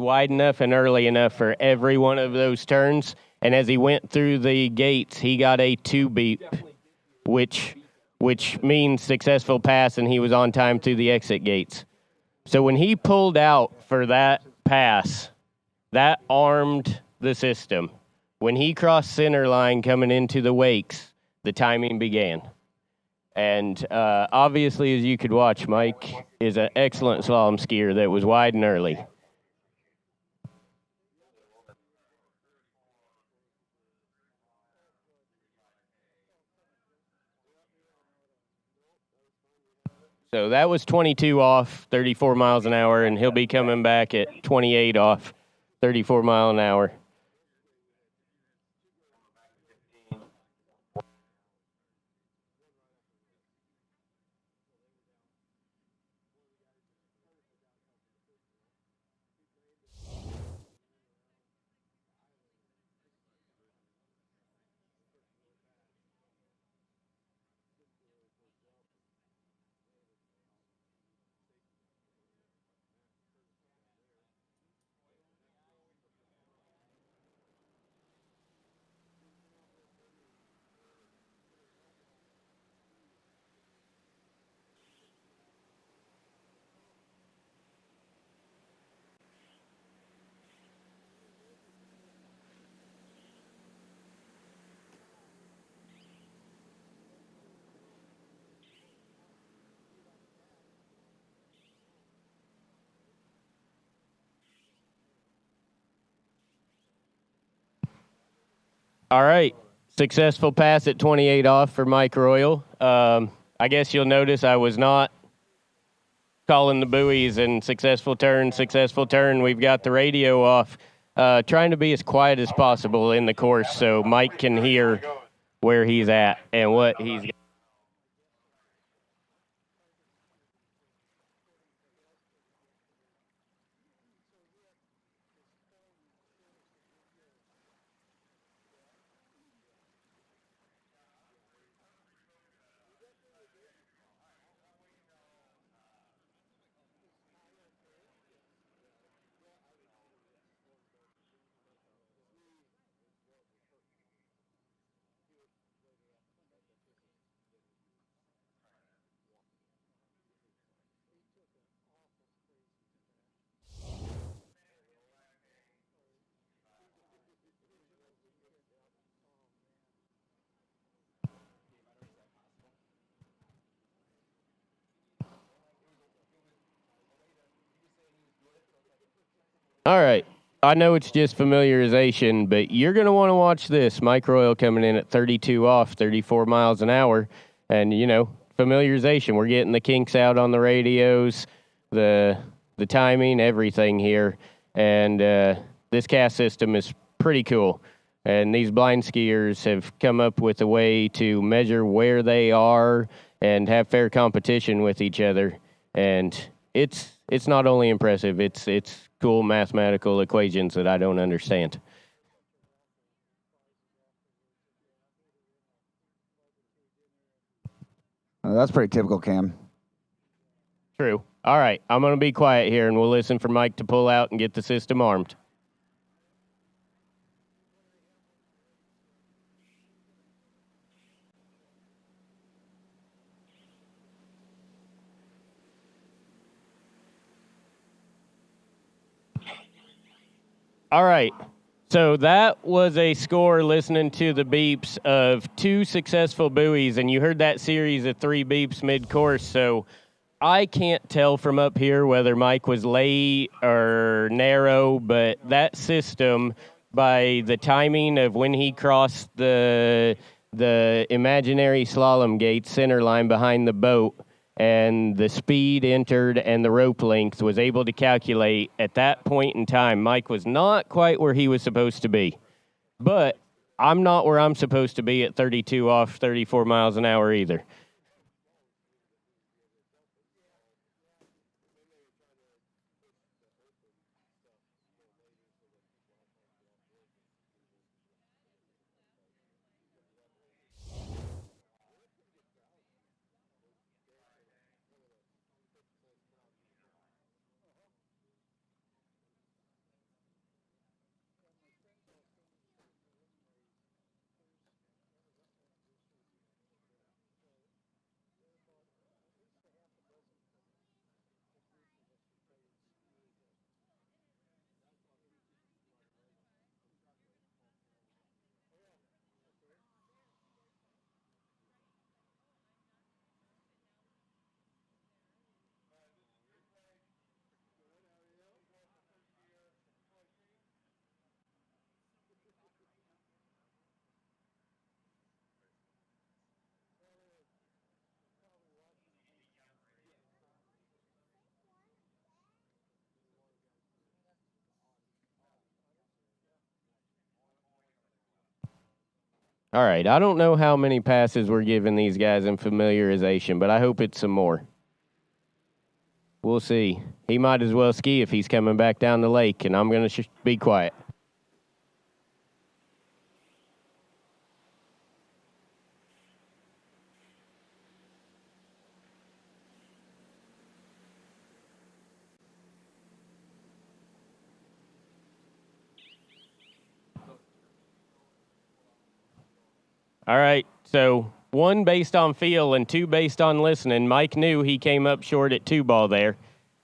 wide enough and early enough for every one of those turns. And as he went through the gates, he got a 2 beep, which means successful pass, and he was on time through the exit gates. So when he pulled out for that pass, that armed the system. When he crossed center line coming into the wakes, the timing began. And obviously, as you could watch, Mike is an excellent slalom skier that was wide and early. So that was 22 off, 34 miles an hour, and he'll be coming back at 28 off, 34 mile an hour. All right. Successful pass at 28 off for Mike Royal. I guess you'll notice I was not calling the buoys and successful turn. We've got the radio off, trying to be as quiet as possible in the course so Mike can hear where he's at and what he's. All right. I know it's just familiarization, but you're going to want to watch this. Mike Royal coming in at 32 off, 34 miles an hour. And, familiarization. We're getting the kinks out on the radios, the timing, everything here. And this cast system is pretty cool. And these blind skiers have come up with a way to measure where they are and have fair competition with each other. And it's not only impressive, it's cool mathematical equations that I don't understand. That's pretty typical, Cam. True. All right, I'm going to be quiet here, and we'll listen for Mike to pull out and get the system armed. All right. So that was a score listening to the beeps of 2 successful buoys, and you heard that series of 3 beeps mid-course. So I can't tell from up here whether Mike was late or narrow, but that system, by the timing of when he crossed the imaginary slalom gate center line behind the boat, and the speed entered and the rope length, was able to calculate at that point in time, Mike was not quite where he was supposed to be. But I'm not where I'm supposed to be at 32 off, 34 miles an hour either. All right, I don't know how many passes we're giving these guys in familiarization, but I hope it's some more. We'll see. He might as well ski if he's coming back down the lake, and I'm going to be quiet. All right, so 1 based on feel and 2 based on listening. Mike knew he came up short at 2-ball there,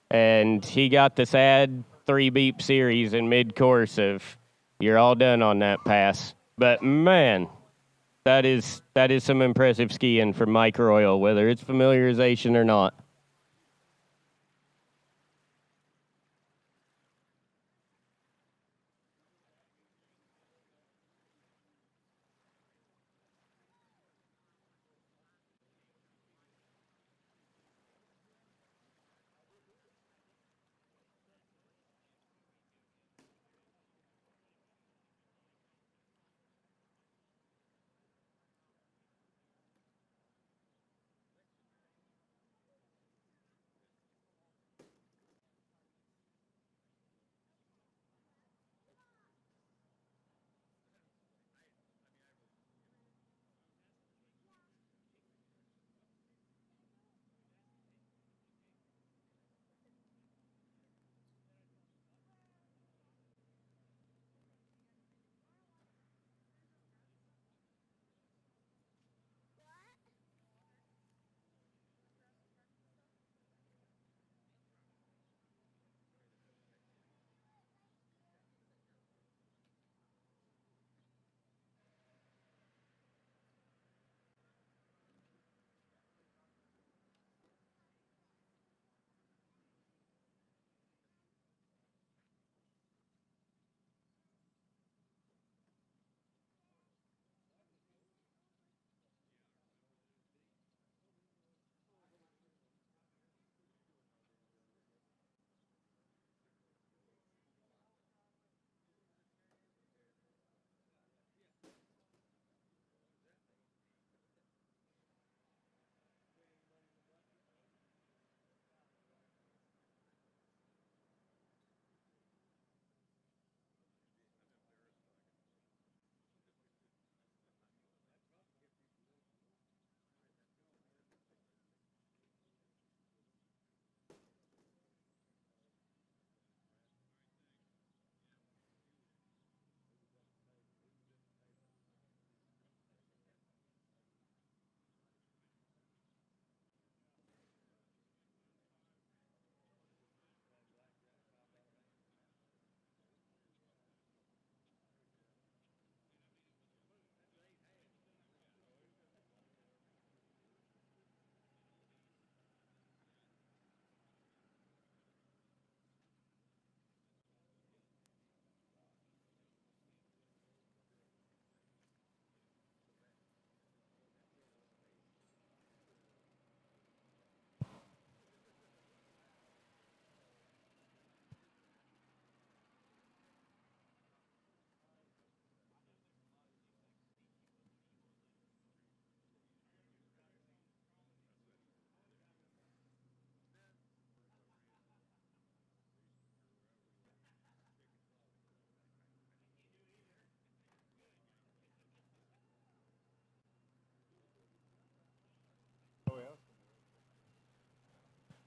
and he got the sad 3-beep series in mid-course of you're all done on that pass. But, man, that is some impressive skiing from Mike Royal, whether it's familiarization or not.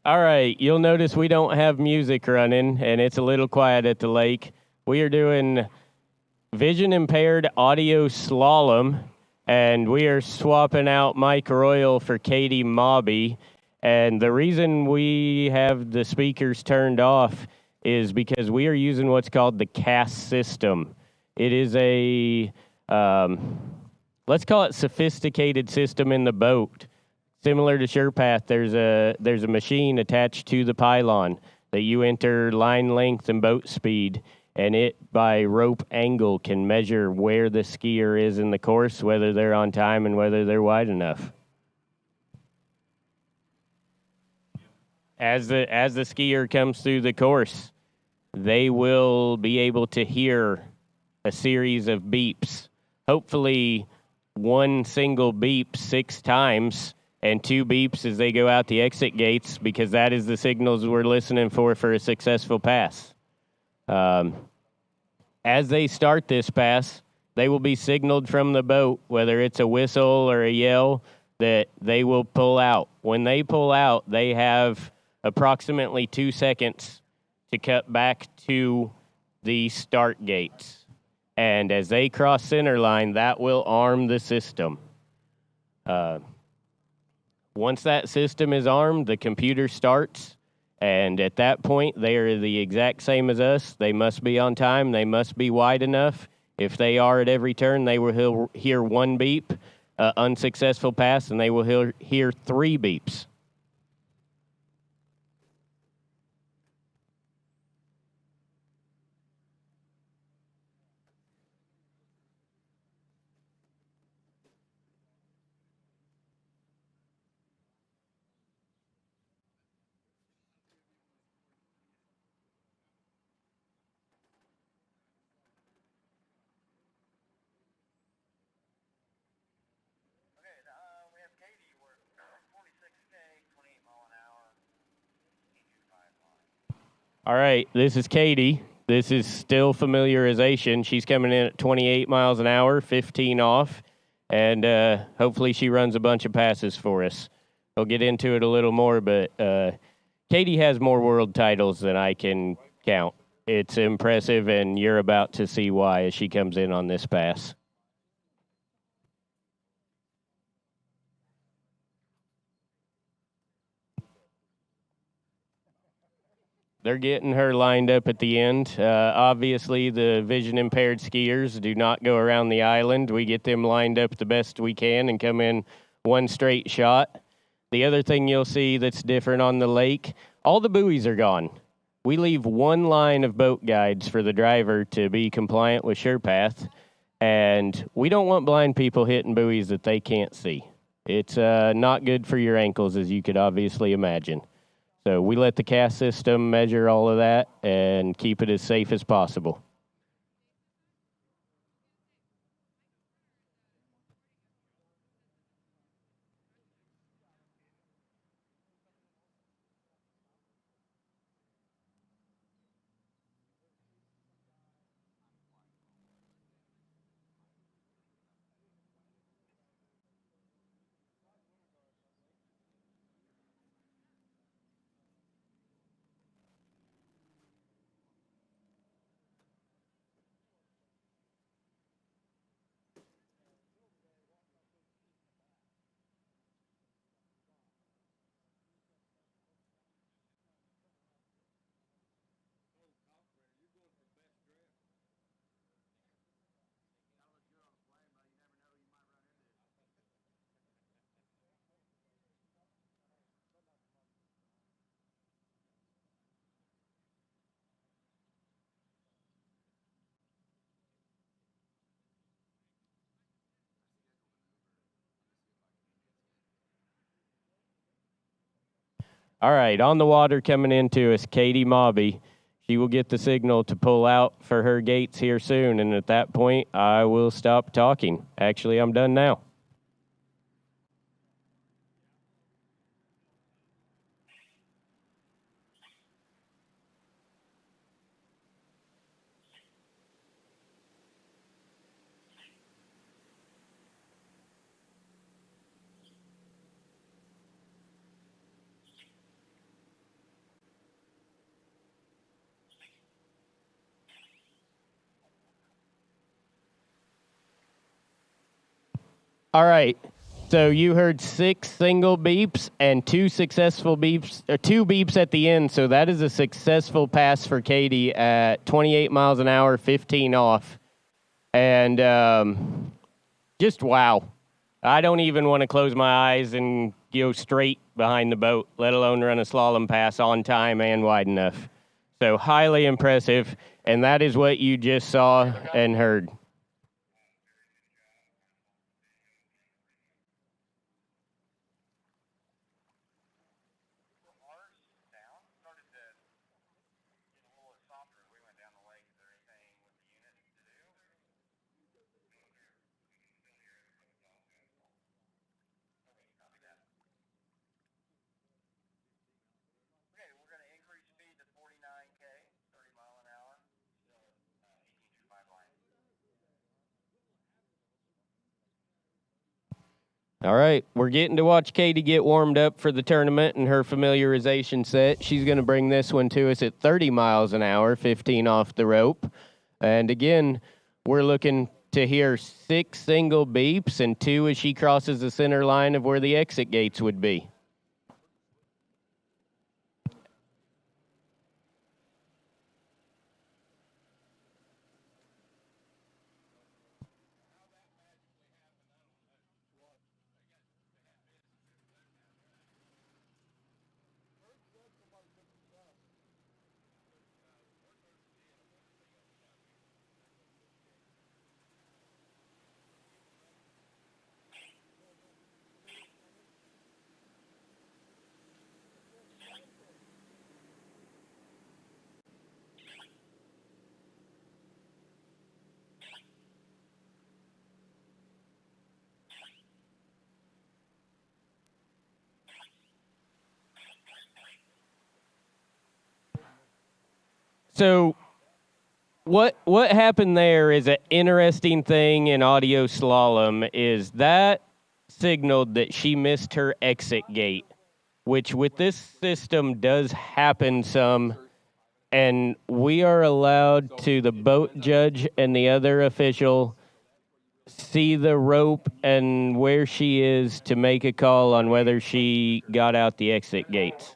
All right, you'll notice we don't have music running, and it's a little quiet at the lake. We are doing vision impaired audio slalom, and we are swapping out Mike Royal for Katie Mobby. And the reason we have the speakers turned off is because we are using what's called the CAS system. It is a, let's call it sophisticated system in the boat. Similar to SurePath, there's a machine attached to the pylon that you enter line length and boat speed, and it, by rope angle, can measure where the skier is in the course, whether they're on time and whether they're wide enough. As the skier comes through the course, they will be able to hear a series of beeps. Hopefully, one single beep 6 times and 2 beeps as they go out the exit gates, because that is the signals we're listening for a successful pass. As they start this pass, they will be signaled from the boat, whether it's a whistle or a yell, that they will pull out. When they pull out, they have approximately 2 seconds to cut back to the start gates. And as they cross center line, that will arm the system. Once that system is armed, the computer starts, and at that point, they are the exact same as us. They must be on time. They must be wide enough. If they are at every turn, they will hear 1 beep, unsuccessful pass, and they will hear 3 beeps. All right, this is Katie. This is still familiarization. She's coming in at 28 miles an hour, 15 off, and hopefully she runs a bunch of passes for us. We'll get into it a little more, but Katie has more world titles than I can count. It's impressive, and you're about to see why as she comes in on this pass. They're getting her lined up at the end. Obviously, the vision-impaired skiers do not go around the island. We get them lined up the best we can and come in one straight shot. The other thing you'll see that's different on the lake, all the buoys are gone. We leave one line of boat guides for the driver to be compliant with SurePath, and we don't want blind people hitting buoys that they can't see. It's not good for your ankles, as you could obviously imagine. So we let the cast system measure all of that and keep it as safe as possible. All right, on the water coming into us, Katie Mobby. She will get the signal to pull out for her gates here soon, and at that point, I will stop talking. Actually, I'm done now. All right. So you heard 6 single beeps and 2 successful beeps, or 2 beeps at the end. So that is a successful pass for Katie at 28 miles an hour, 15 off. And just wow. I don't even want to close my eyes and go straight behind the boat, let alone run a slalom pass on time and wide enough. So highly impressive. And that is what you just saw and heard. All right, we're getting to watch Katie get warmed up for the tournament and her familiarization set. She's going to bring this one to us at 30 miles an hour, 15 off the rope. And again, we're looking to hear 6 single beeps and 2 as she crosses the center line of where the exit gates would be. So what happened there is an interesting thing in audio slalom is that signaled that she missed her exit gate, which with this system does happen some, and we are allowed to, the boat judge and the other official, see the rope and where she is to make a call on whether she got out the exit gates.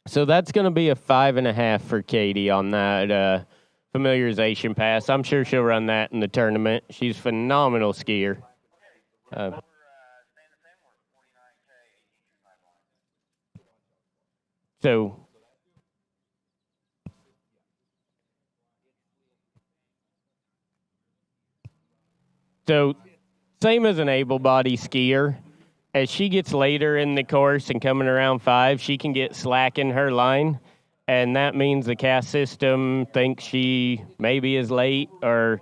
So that's going to be a 5.5 for Katie on that familiarization pass. I'm sure she'll run that in the tournament. She's a phenomenal skier. So same as an able-bodied skier. As she gets later in the course and coming around 5, she can get slack in her line, and that means the cast system thinks she maybe is late or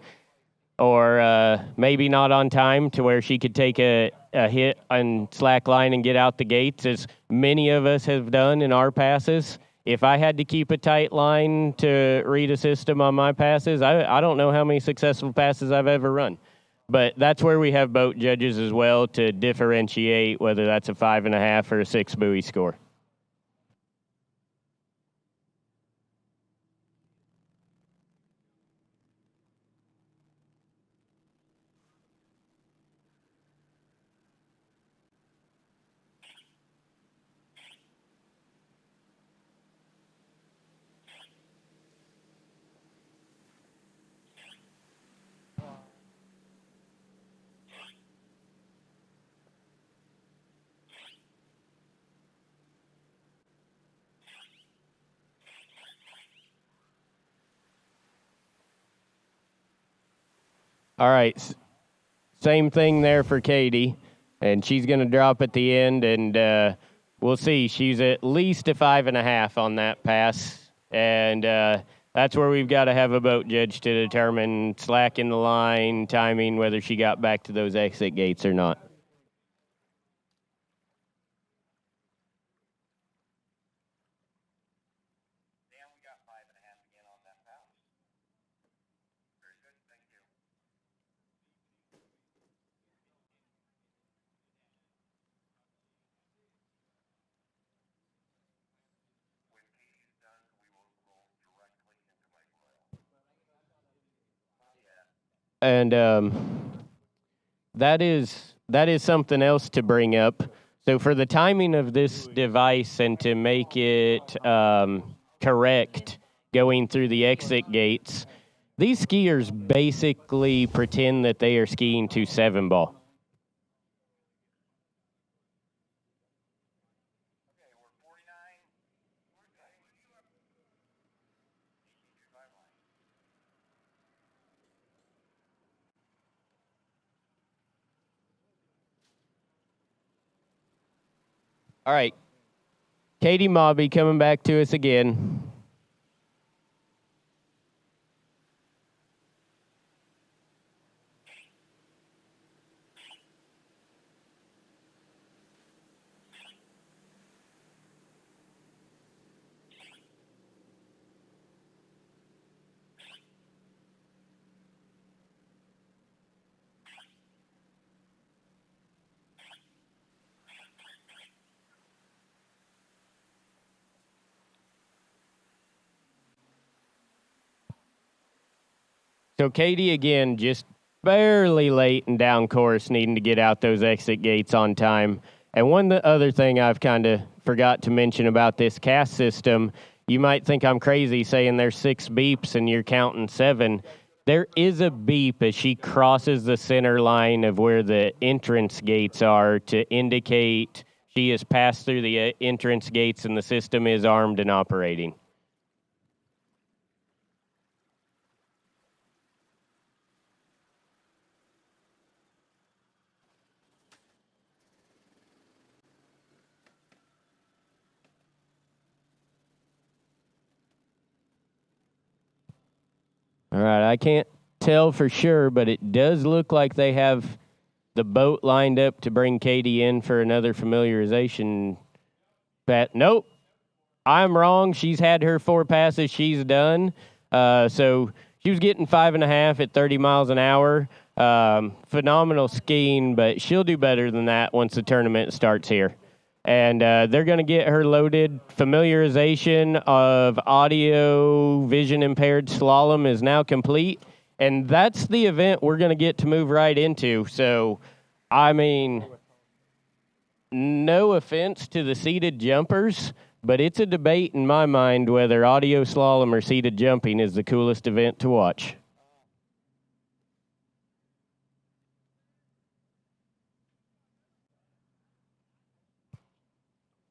maybe not on time to where she could take a hit on slack line and get out the gates, as many of us have done in our passes. If I had to keep a tight line to read a system on my passes, I don't know how many successful passes I've ever run. But that's where we have boat judges as well to differentiate whether that's a 5.5 or a 6 buoy score. All right, same thing there for Katie, and she's going to drop at the end, and we'll see. She's at least a 5.5 on that pass, and that's where we've got to have a boat judge to determine slack in the line, timing, whether she got back to those exit gates or not. And that is something else to bring up. So for the timing of this device and to make it correct going through the exit gates, these skiers basically pretend that they are skiing to 7-ball. All right, Katie Mobby coming back to us again. So Katie, again, just barely late and down course, needing to get out those exit gates on time. And one other thing I've kind of forgot to mention about this cast system, you might think I'm crazy saying there's 6 beeps and you're counting 7. There is a beep as she crosses the center line of where the entrance gates are to indicate she has passed through the entrance gates and the system is armed and operating. All right, I can't tell for sure, but it does look like they have the boat lined up to bring Katie in for another familiarization. Nope, I'm wrong. She's had her 4 passes. She's done. So she was getting 5.5 at 30 miles an hour. Phenomenal skiing, but she'll do better than that once the tournament starts here. And they're going to get her loaded. Familiarization of audio vision impaired slalom is now complete. And that's the event we're going to get to move right into. So, I mean, no offense to the seated jumpers, but it's a debate in my mind whether audio slalom or seated jumping is the coolest event to watch.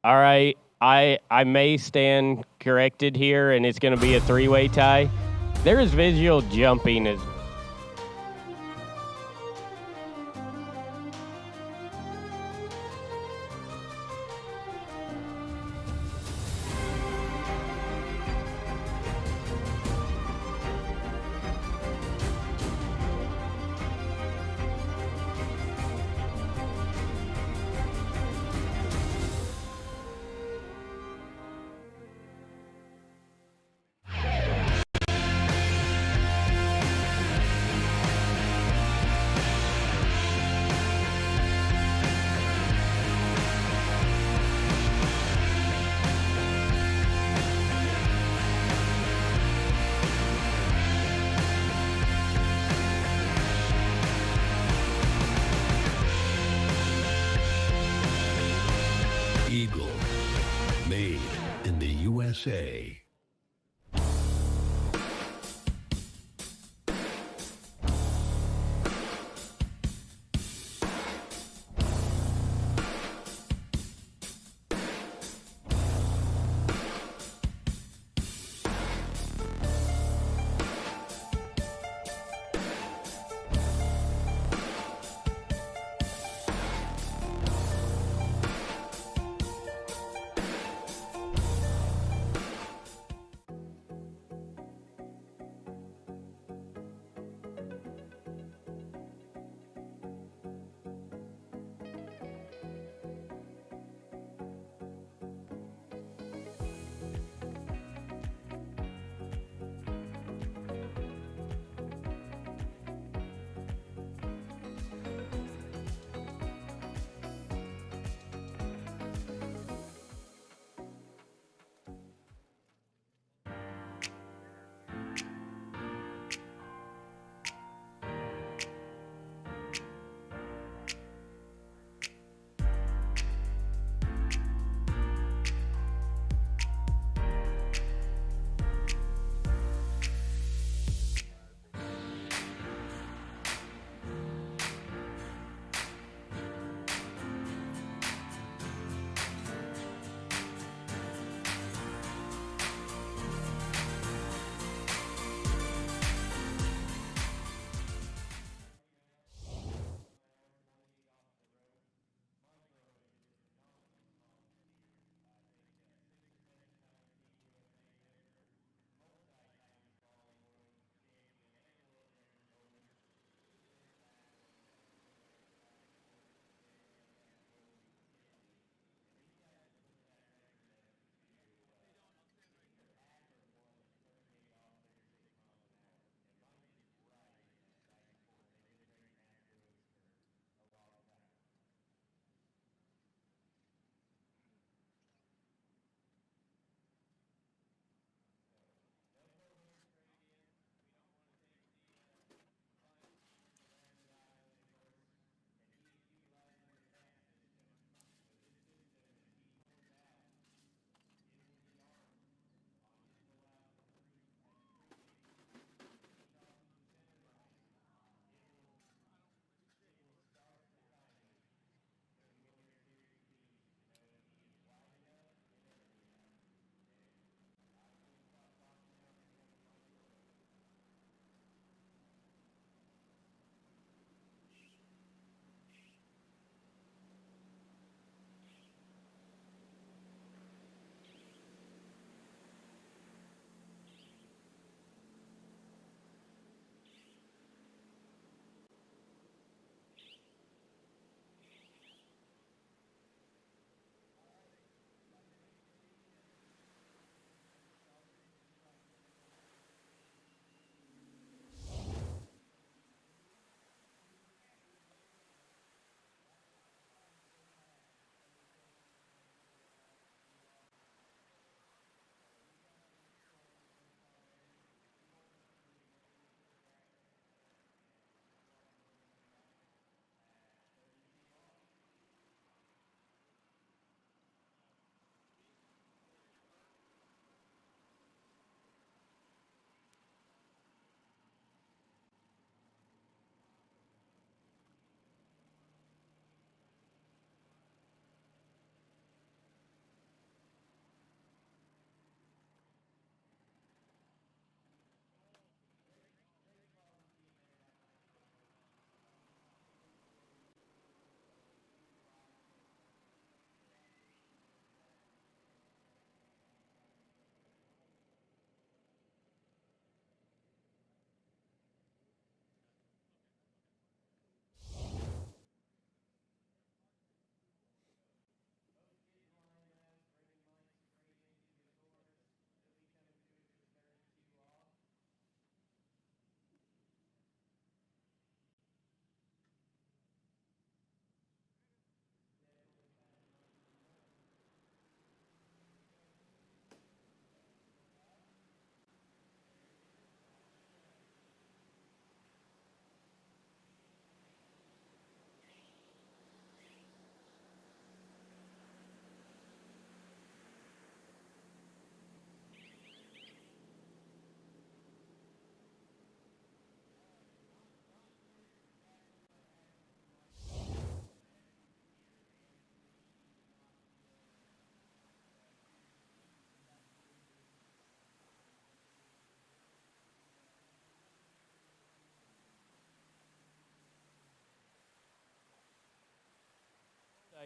All right, I may stand corrected here, and it's going to be a 3-way tie. There is visual jumping as Eagle, made in the USA.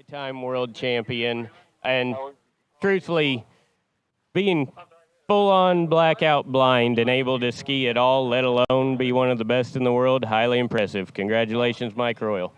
Time world champion, and truthfully, being full-on blackout blind and able to ski at all, let alone be one of the best in the world, highly impressive. Congratulations, Mike Royal.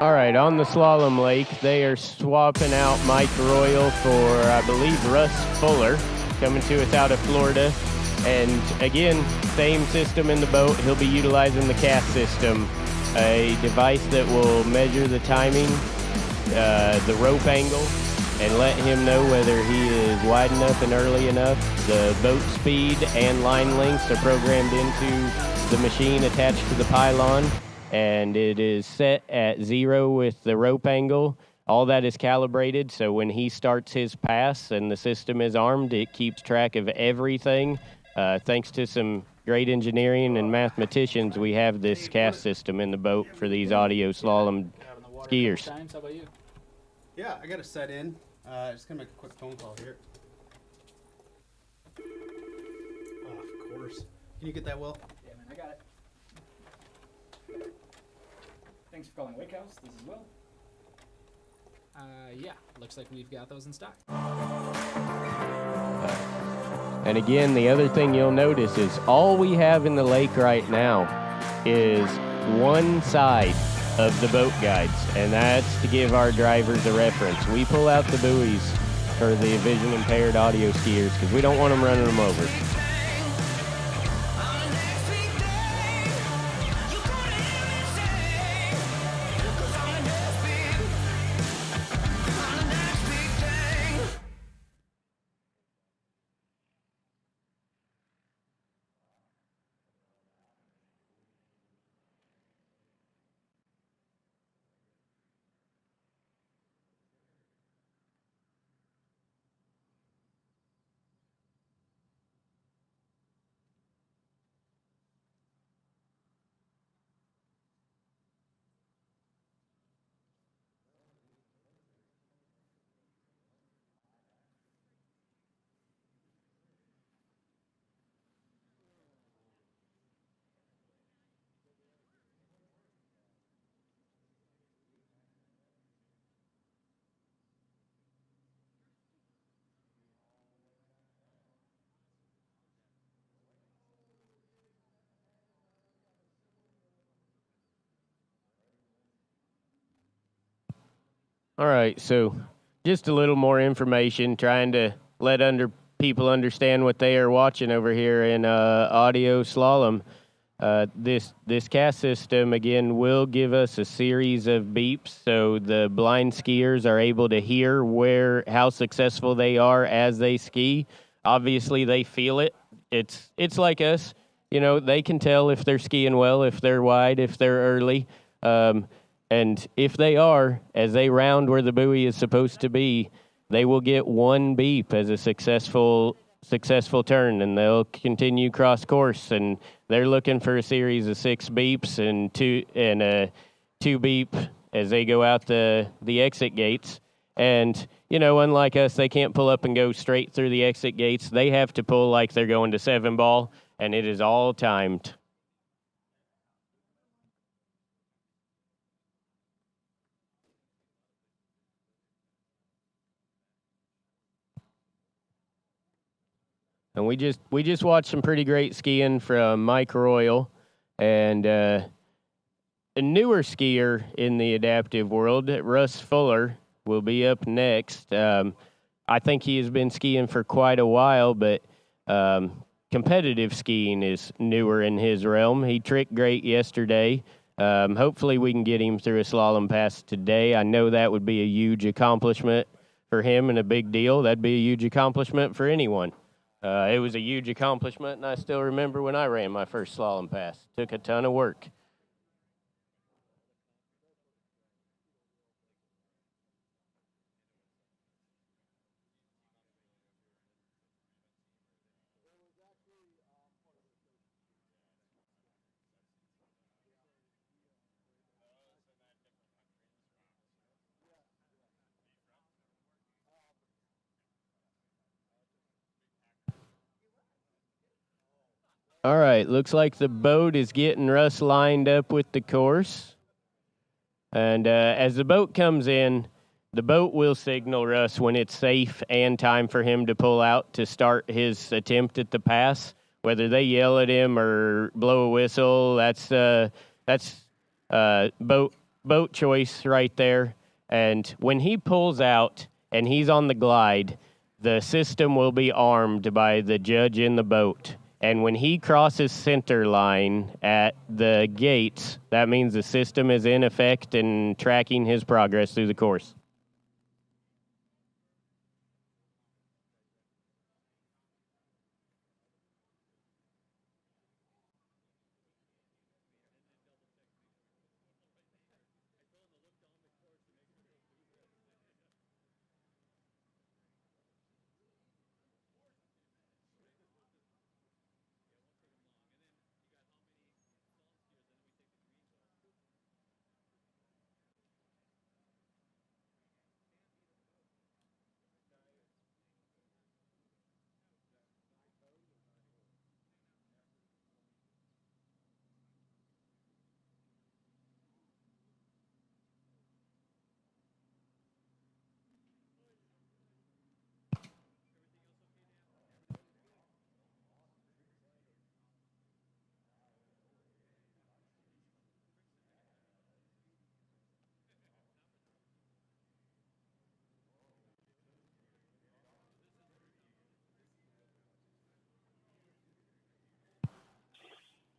All right, on the slalom lake, they are swapping out Mike Royal for, I believe, Russ Fuller, coming to us out of Florida. And again, same system in the boat. He'll be utilizing the cast system, a device that will measure the timing, the rope angle, and let him know whether he is wide enough and early enough. The boat speed and line lengths are programmed into the machine attached to the pylon, and it is set at 0 with the rope angle. All that is calibrated, so when he starts his pass and the system is armed, it keeps track of everything. Thanks to some great engineering and mathematicians, we have this cast system in the boat for these audio slalom skiers. How about you? Yeah, I got to set in. Just gonna make a quick phone call here. Oh, of course. Can you get that, Will? Yeah, man, I got it. Thanks for calling Wake House. This is Will. Yeah, looks like we've got those in stock. And again, the other thing you'll notice is all we have in the lake right now is one side of the boat guides, and that's to give our drivers a reference. We pull out the buoys for the vision impaired audio skiers because we don't want them running them over. All right, so just a little more information, trying to let people understand what they are watching over here in audio slalom. This cast system, again, will give us a series of beeps, so the blind skiers are able to hear how successful they are as they ski. Obviously, they feel it. It's like us. You know, they can tell if they're skiing well, if they're wide, if they're early. And if they are, as they round where the buoy is supposed to be, they will get one beep as a successful turn, and they'll continue cross course. And they're looking for a series of 6 beeps and two beep as they go out the exit gates. And unlike us, they can't pull up and go straight through the exit gates. They have to pull like they're going to 7-ball, and it is all timed. And we just watched some pretty great skiing from Mike Royal, and a newer skier in the adaptive world, Russ Fuller, will be up next. I think he has been skiing for quite a while, but competitive skiing is newer in his realm. He tricked great yesterday. Hopefully we can get him through a slalom pass today. I know that would be a huge accomplishment for him and a big deal. That'd be a huge accomplishment for anyone. It was a huge accomplishment, and I still remember when I ran my first slalom pass. Took a ton of work. All right, looks like the boat is getting Russ lined up with the course. And as the boat comes in, the boat will signal Russ when it's safe and time for him to pull out to start his attempt at the pass. Whether they yell at him or blow a whistle, that's boat choice right there. And when he pulls out and he's on the glide, the system will be armed by the judge in the boat. And when he crosses center line at the gates, that means the system is in effect and tracking his progress through the course.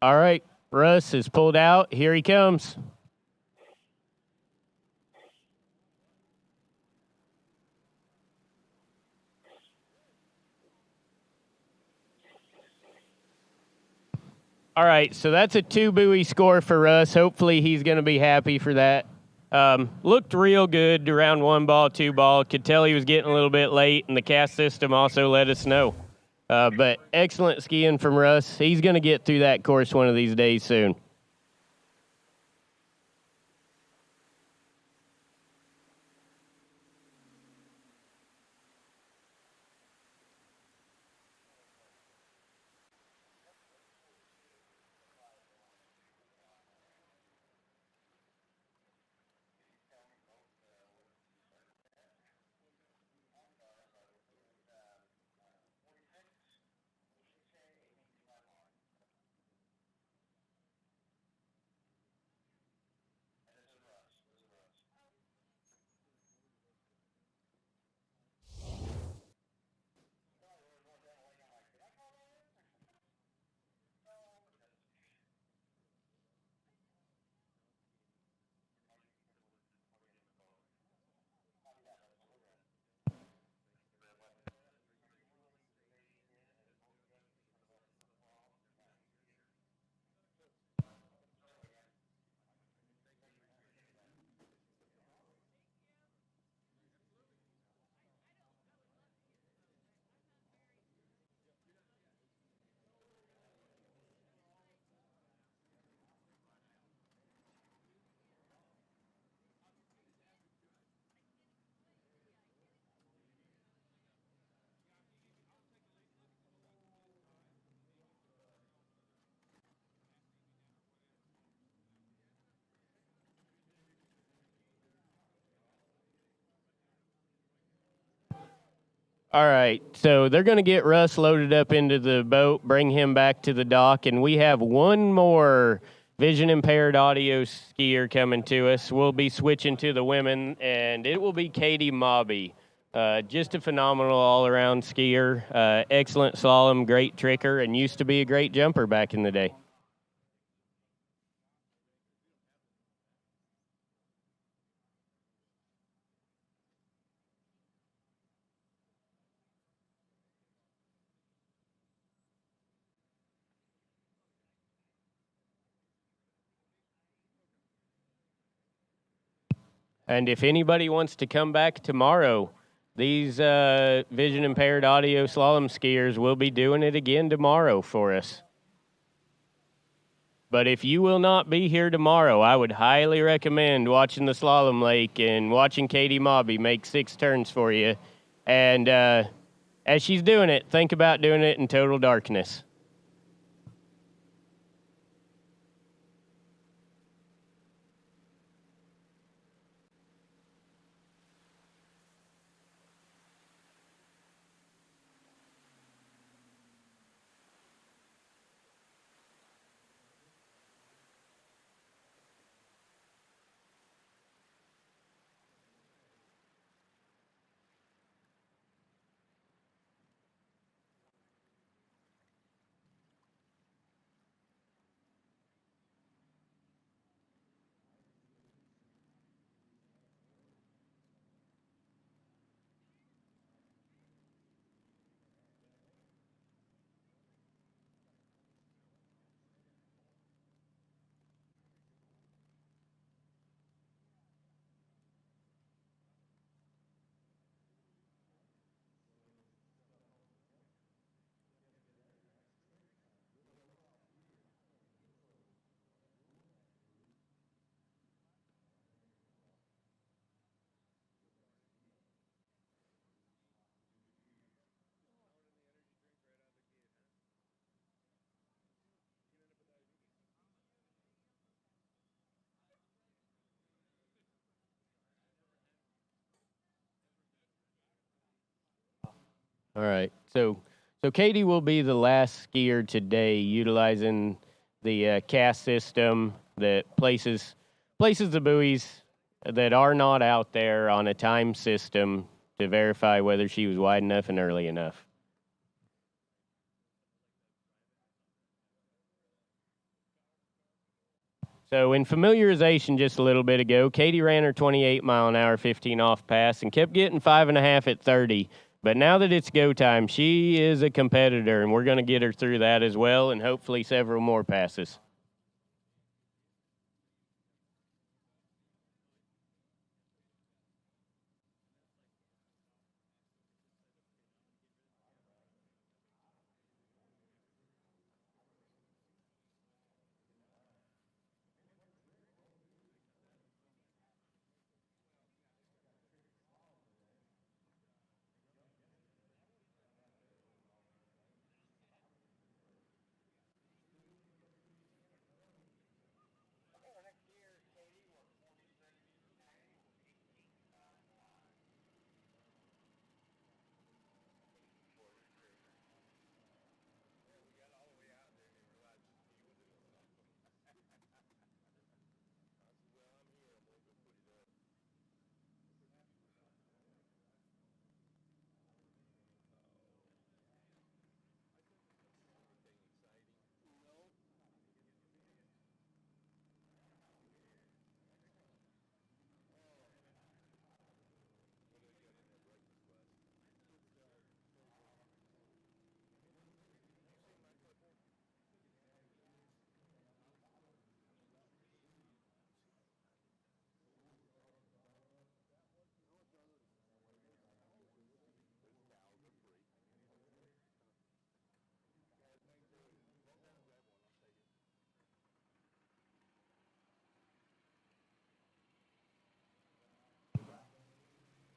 All right, Russ is pulled out. Here he comes. All right, so that's a 2-buoy score for Russ. Hopefully he's going to be happy for that. Looked real good around 1-ball, 2-ball. Could tell he was getting a little bit late, and the cast system also let us know. But excellent skiing from Russ. He's going to get through that course one of these days soon. All right, so they're going to get Russ loaded up into the boat, bring him back to the dock, and we have one more vision impaired audio skier coming to us. We'll be switching to the women, and it will be Katie Mobby. Just a phenomenal all around skier, excellent slalom, great tricker, and used to be a great jumper back in the day. And if anybody wants to come back tomorrow, these vision impaired audio slalom skiers will be doing it again tomorrow for us. But if you will not be here tomorrow, I would highly recommend watching the slalom lake and watching Katie Mobby make 6 turns for you. And as she's doing it, think about doing it in total darkness. All right. So Katie will be the last skier today utilizing the cast system that places the buoys that are not out there on a time system to verify whether she was wide enough and early enough. So in familiarization just a little bit ago, Katie ran her 28 mile an hour 15 off pass and kept getting 5.5 at 30. But now that it's go time, she is a competitor, and we're going to get her through that as well, and hopefully several more passes.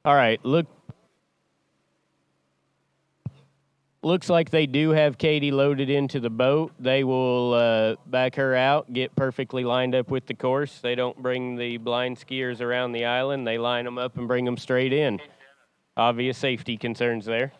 All right, looks like they do have Katie loaded into the boat. They will back her out, get perfectly lined up with the course. They don't bring the blind skiers around the island. They line them up and bring them straight in. Obvious safety concerns there.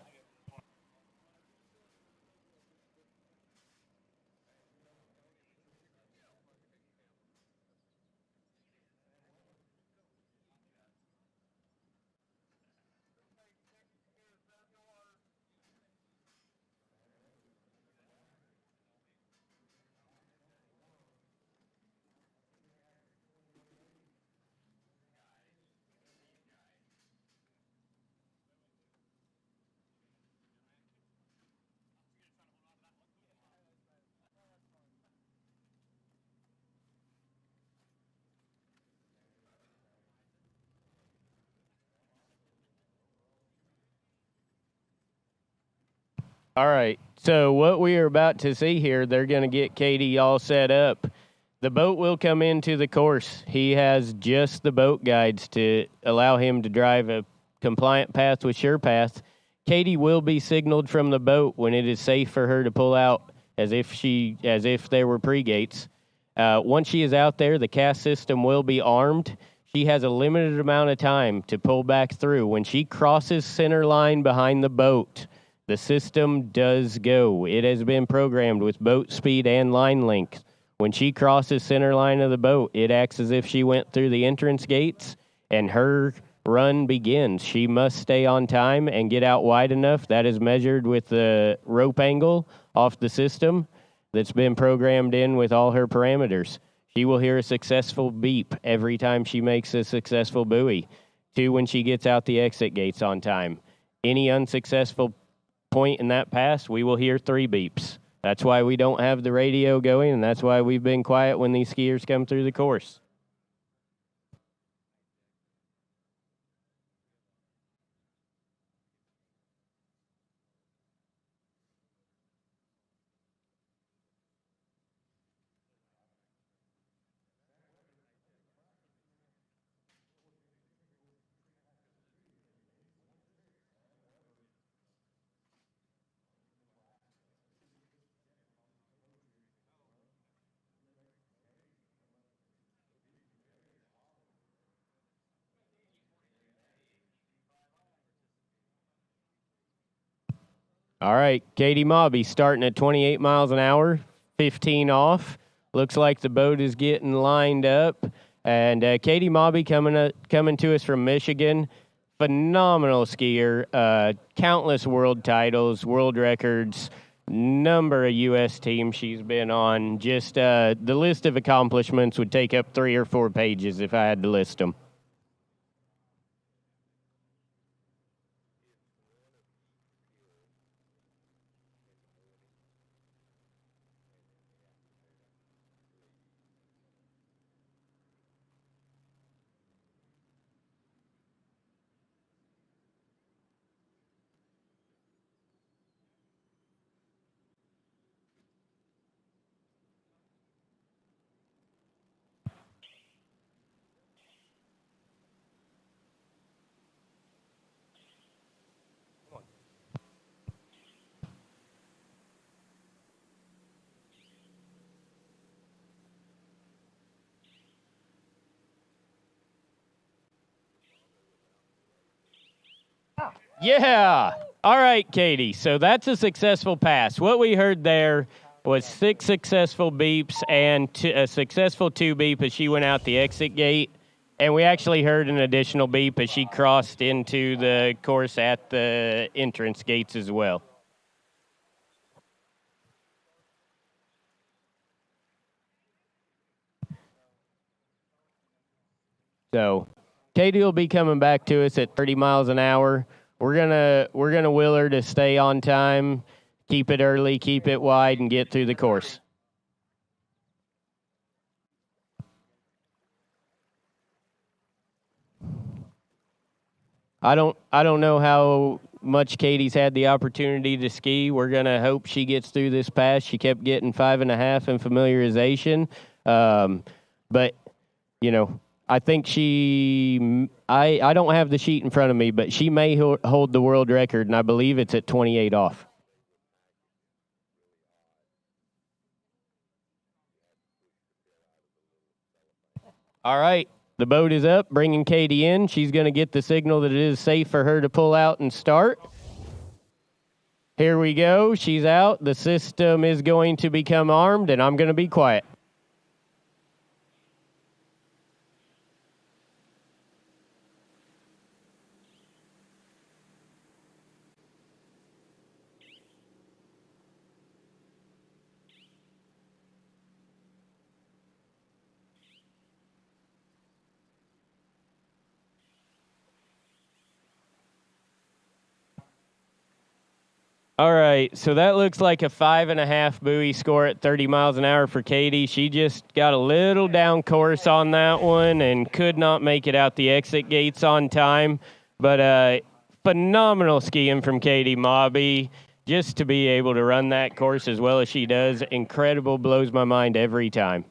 All right. So what we are about to see here, they're going to get Katie all set up. The boat will come into the course. He has just the boat guides to allow him to drive a compliant path with SurePath. Katie will be signaled from the boat when it is safe for her to pull out, as if there were pre-gates. Once she is out there, the cast system will be armed. She has a limited amount of time to pull back through. When she crosses center line behind the boat, the system does go. It has been programmed with boat speed and line length. When she crosses center line of the boat, it acts as if she went through the entrance gates, and her run begins. She must stay on time and get out wide enough. That is measured with the rope angle off the system that's been programmed in with all her parameters. She will hear a successful beep every time she makes a successful buoy. 2, when she gets out the exit gates on time. Any unsuccessful point in that pass, we will hear 3 beeps. That's why we don't have the radio going, and that's why we've been quiet when these skiers come through the course. All right, Katie Mobby starting at 28 miles an hour, 15 off. Looks like the boat is getting lined up. And Katie Mobby coming to us from Michigan. Phenomenal skier, countless world titles, world records, number of U.S. teams she's been on. Just the list of accomplishments would take up 3 or 4 pages if I had to list them. Yeah. All right, Katie. So that's a successful pass. What we heard there was 6 successful beeps and a successful 2 beep as she went out the exit gate. And we actually heard an additional beep as she crossed into the course at the entrance gates as well. So Katie will be coming back to us at 30 miles an hour. We're gonna will her to stay on time, keep it early, keep it wide, and get through the course. I don't know how much Katie's had the opportunity to ski. We're gonna hope she gets through this pass. She kept getting 5.5 in familiarization, but you know. I think I don't have the sheet in front of me, but she may hold the world record, and I believe it's at 28 off. All right, the boat is up, bringing Katie in. She's going to get the signal that it is safe for her to pull out and start. Here we go. She's out. The system is going to become armed, and I'm going to be quiet. All right, so that looks like a 5.5 buoy score at 30 miles an hour for Katie. She just got a little down course on that one and could not make it out the exit gates on time. But phenomenal skiing from Katie Mobby. just to be able to run that course as well as she does, incredible, blows my mind every time.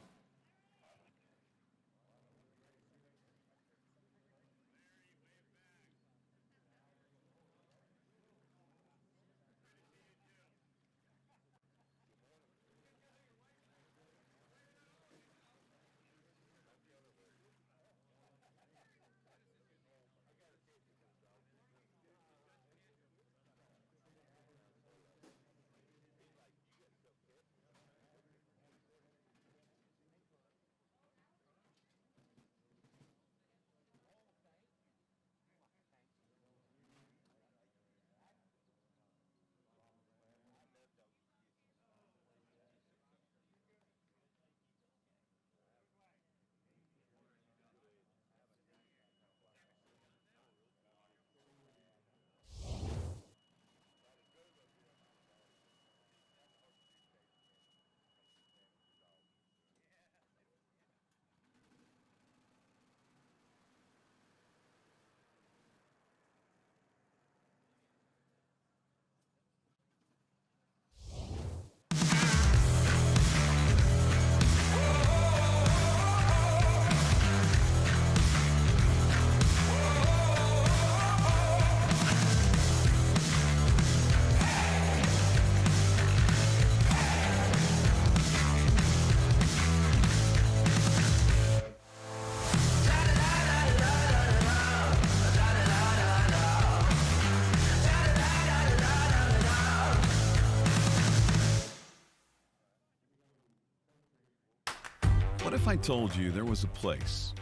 What if I told you there was a place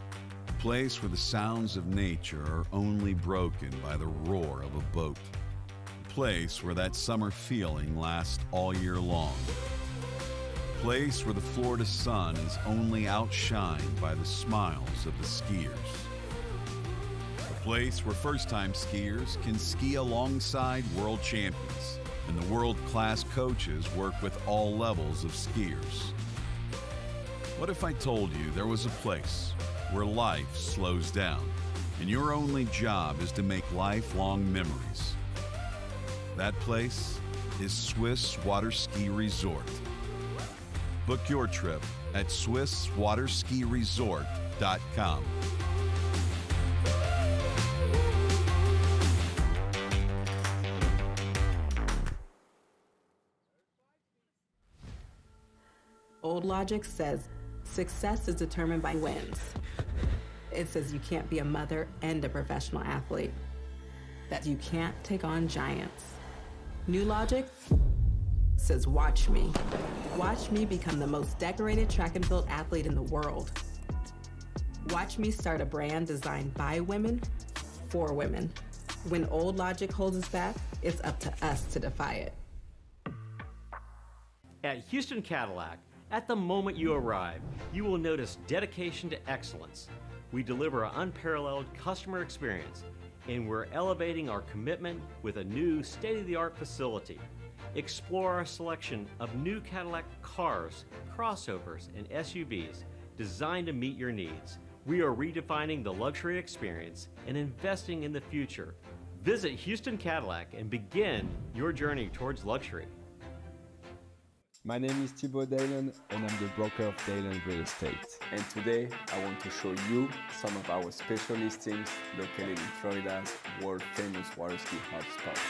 where the sounds of nature are only broken by the roar of a boat, a place where that summer feeling lasts all year long, a place where the Florida sun is only outshined by the smiles of the skiers, a place where first-time skiers can ski alongside world champions and the world-class coaches work with all levels of skiers. What if I told you there was a place where life slows down and your only job is to make lifelong memories? That place is Swiss Water Ski Resort. Book your trip at SwissWaterSkiResort.com. Old logic says success is determined by wins. It says you can't be a mother and a professional athlete, that you can't take on giants. New logic says watch me. Watch me become the most decorated track and field athlete in the world. Watch me start a brand designed by women, for women. When old logic holds us back, it's up to us to defy it. At Houston Cadillac, at the moment you arrive, you will notice dedication to excellence. We deliver an unparalleled customer experience, and we're elevating our commitment with a new state-of-the-art facility. Explore our selection of new Cadillac cars, crossovers, and SUVs designed to meet your needs. We are redefining the luxury experience and investing in the future. Visit Houston Cadillac and begin your journey towards luxury. My name is Thibaut Dalen and I'm the broker of Dalen Real Estate. And today I want to show you some of our special listings located in Florida's world famous water ski hotspots.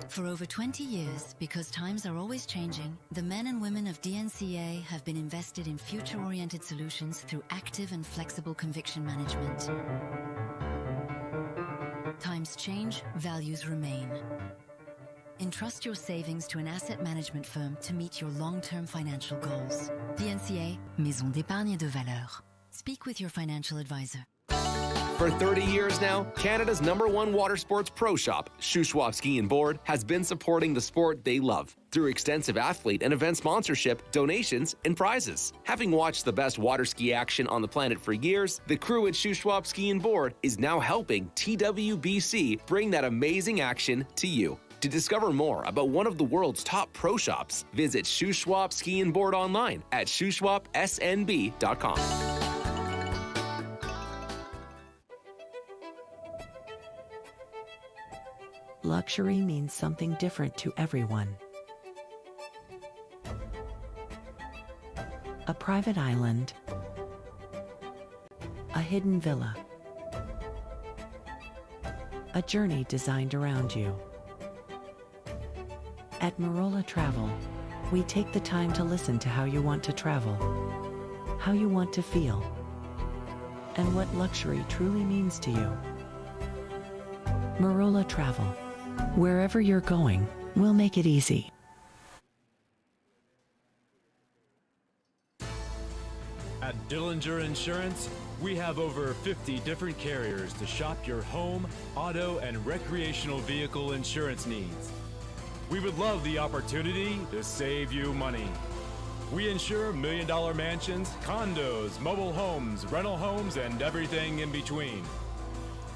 For over 20 years, because times are always changing, the men and women of DNCA have been invested in future-oriented solutions through active and flexible conviction management. Times change, values remain. Entrust your savings to an asset management firm to meet your long-term financial goals. DNCA, Maison d'épargne de valeur. Speak with your financial advisor. For 30 years now, Canada's #1 water sports pro shop, Shuswap Ski and Board, has been supporting the sport they love through extensive athlete and event sponsorship, donations, and prizes. Having watched the best water ski action on the planet for years, the crew at Shuswap Ski and Board is now helping TWBC bring that amazing action to you. To discover more about one of the world's top pro shops, visit Shuswap Ski and Board online at shuswapsnb.com. Luxury means something different to everyone. A private island, a hidden villa, a journey designed around you. At Marola Travel, we take the time to listen to how you want to travel, how you want to feel, and what luxury truly means to you. Marola Travel. Wherever you're going, we'll make it easy. At Dillinger Insurance, we have over 50 different carriers to shop your home, auto, and recreational vehicle insurance needs. We would love the opportunity to save you money. We insure million-dollar mansions, condos, mobile homes, rental homes, and everything in between.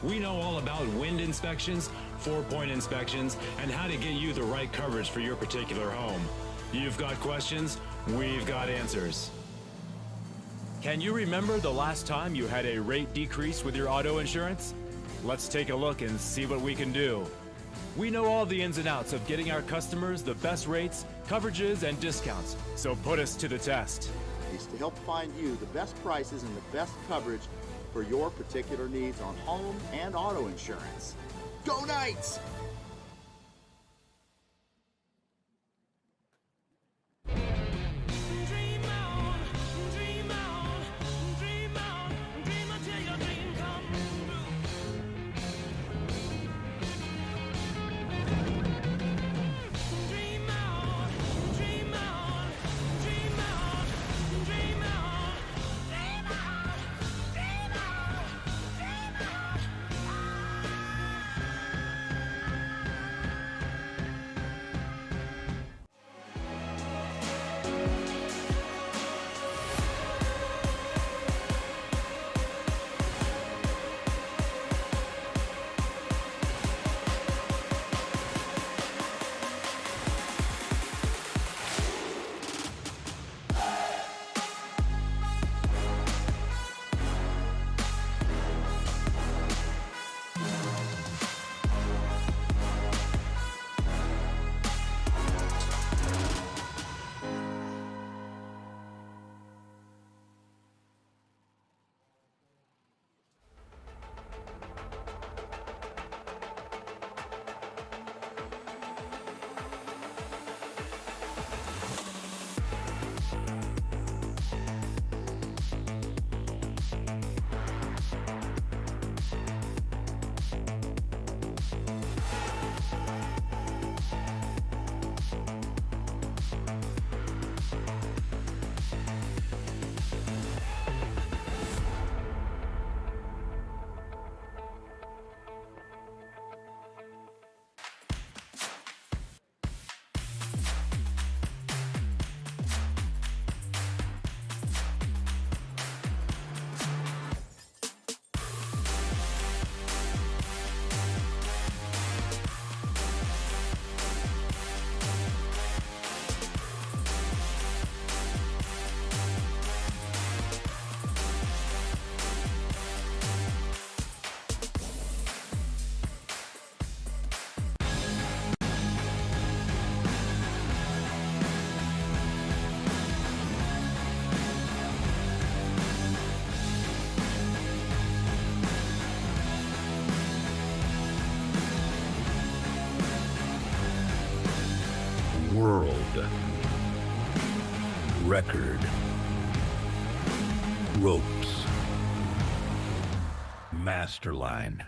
We know all about wind inspections, 4-point inspections, and how to get you the right coverage for your particular home. You've got questions, we've got answers. Can you remember the last time you had a rate decrease with your auto insurance? Let's take a look and see what we can do. We know all the ins and outs of getting our customers the best rates, coverages, and discounts, so put us to the test. Is to help find you the best prices and the best coverage for your particular needs on home and auto insurance. Go Knights! World Record Ropes Masterline.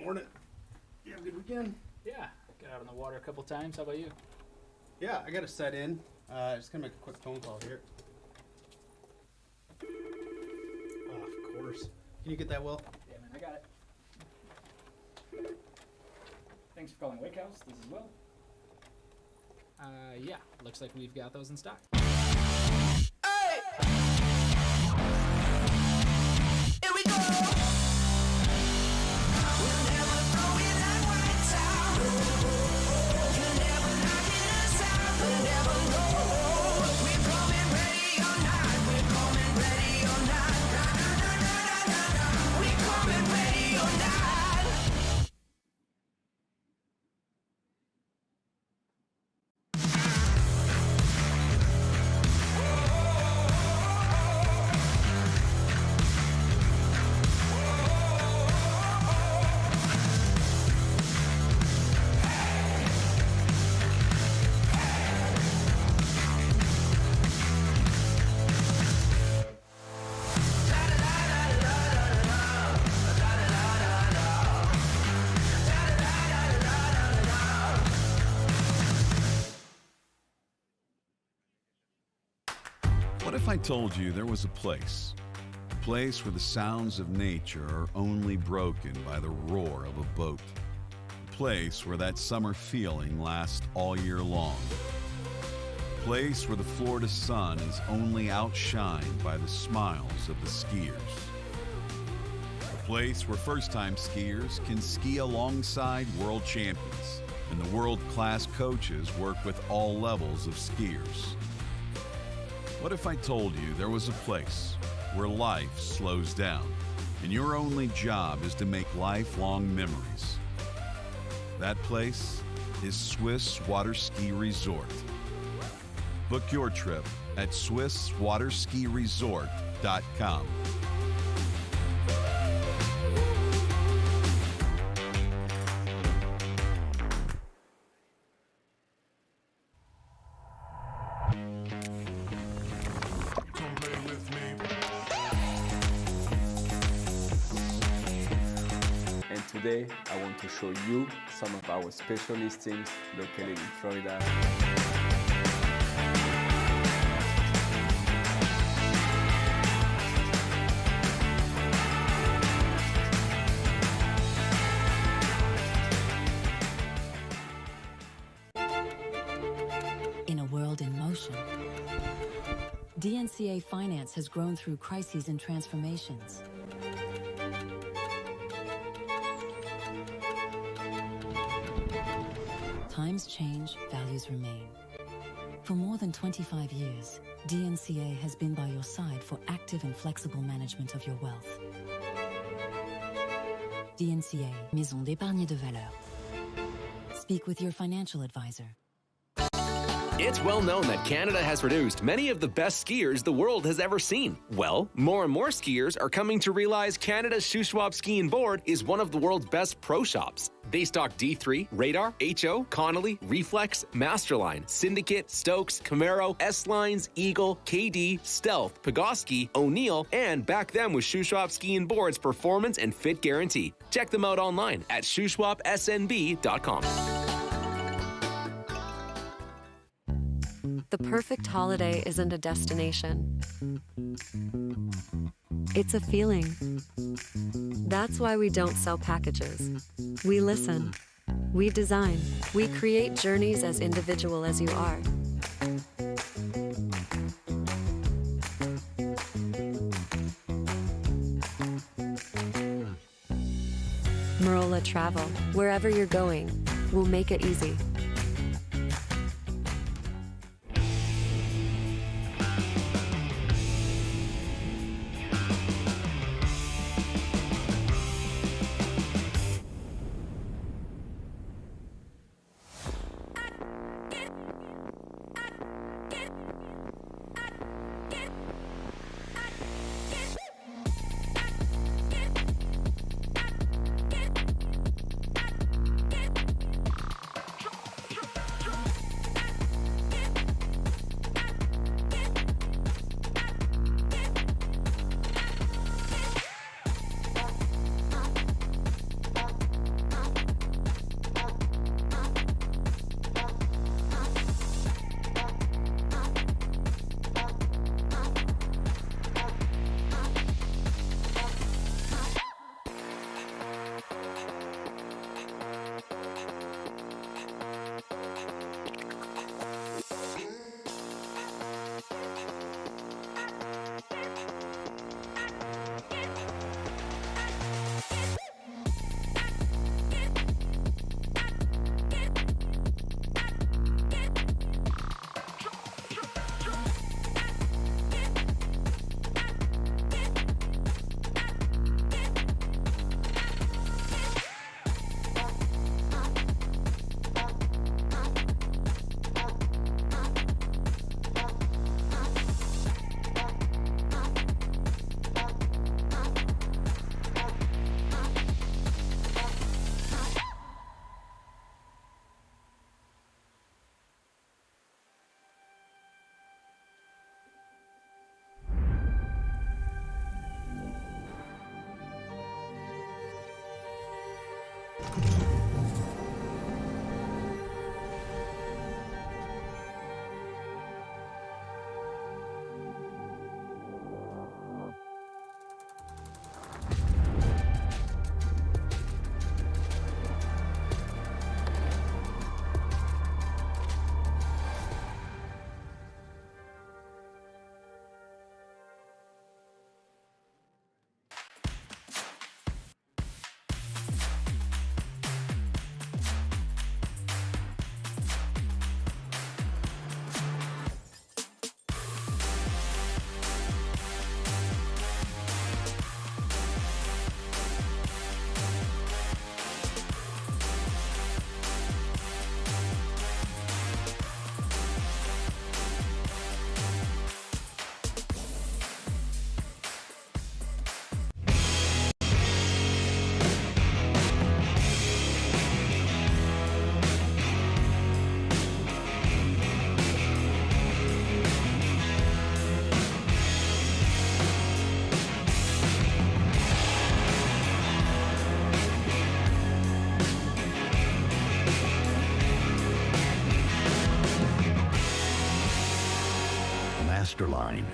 morning. You have a good weekend? Yeah, got out on the water a couple times. How about you? Yeah, I got to set in. Just gonna make a quick phone call here. Oh, of course. Can you get that, Will? Yeah, man, I got it. Thanks for calling Wake House. This is Will. Yeah, looks like we've got those in stock. What if I told you there was a place where the sounds of nature are only broken by the roar of a boat, a place where that summer feeling lasts all year long, a place where the Florida sun is only outshined by the smiles of the skiers, a place where first-time skiers can ski alongside world champions and the world-class coaches work with all levels of skiers. What if I told you there was a place where life slows down and your only job is to make lifelong memories? That place is Swiss Water Ski Resort. Book your trip at SwissWaterSkiResort.com. Today, I want to show you some of our special listings located in Florida. In a world in motion, DNCA Finance has grown through crises and transformations. Times change, values remain. For more than 25 years, DNCA has been by your side for active and flexible management of your wealth. DNCA, Maison d'épargne de valeur. Speak with your financial advisor. It's well known that Canada has produced many of the best skiers the world has ever seen. Well, more and more skiers are coming to realize Canada's Shuswap Ski and Board is one of the world's best pro shops. They stock D3, Radar, HO, Connolly, Reflex, Masterline, Syndicate, Stokes, Camaro, S-Lines, Eagle, KD, Stealth, Pegosky, O'Neill, and back them with Shuswap Ski and Board's performance and fit guarantee. Check them out online at shuswapsnb.com. The perfect holiday isn't a destination. It's a feeling. That's why we don't sell packages. We listen. We design. We create journeys as individual as you are. Marola Travel. Wherever you're going, we'll make it easy. Masterline.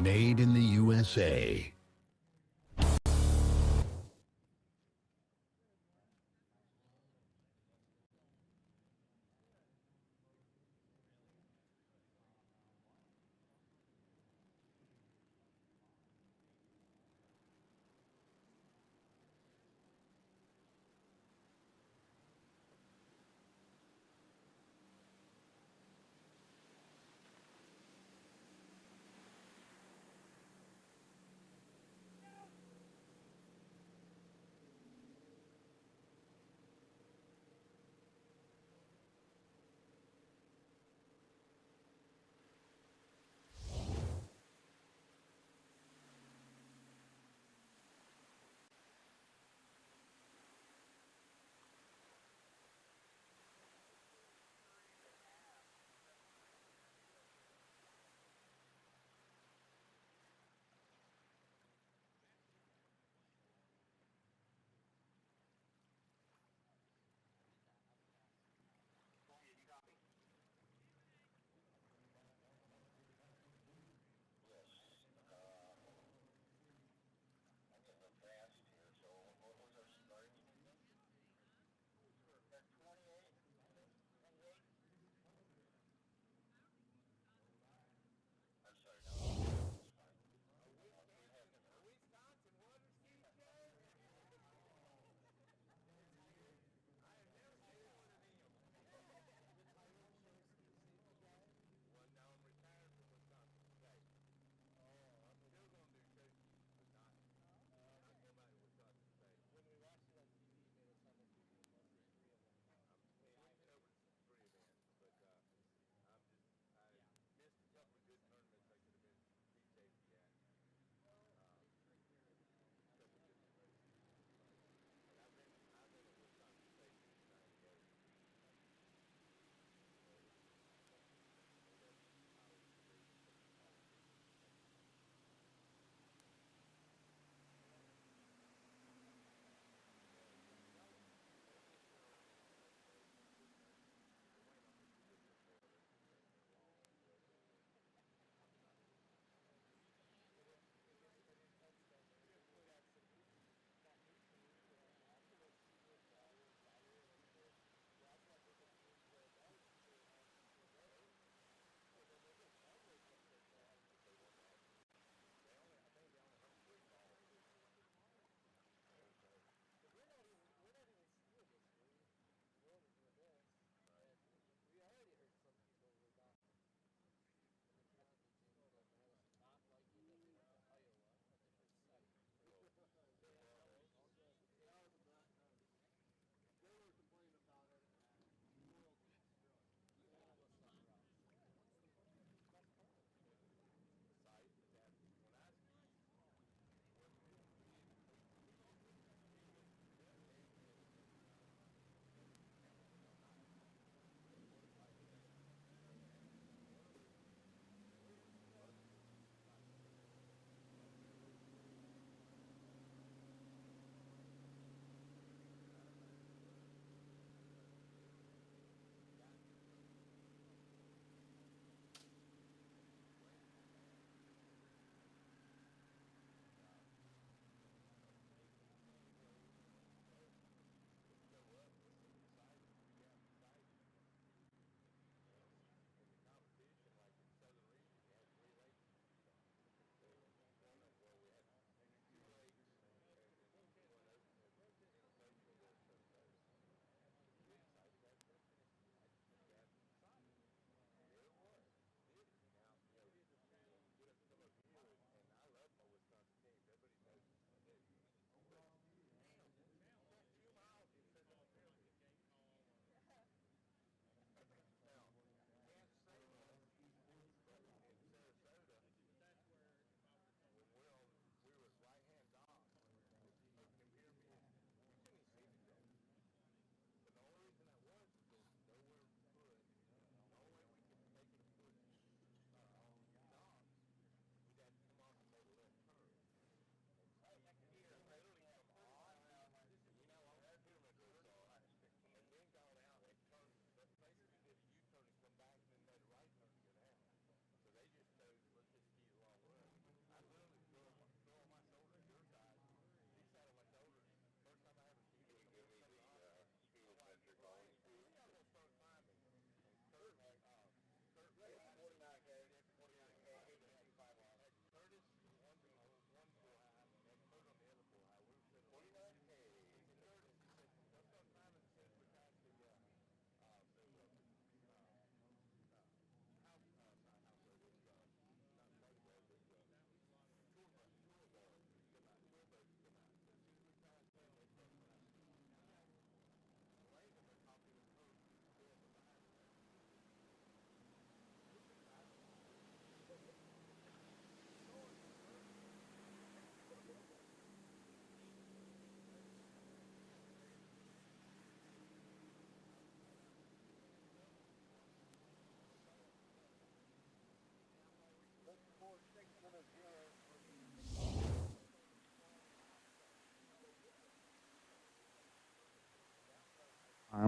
Made in the USA.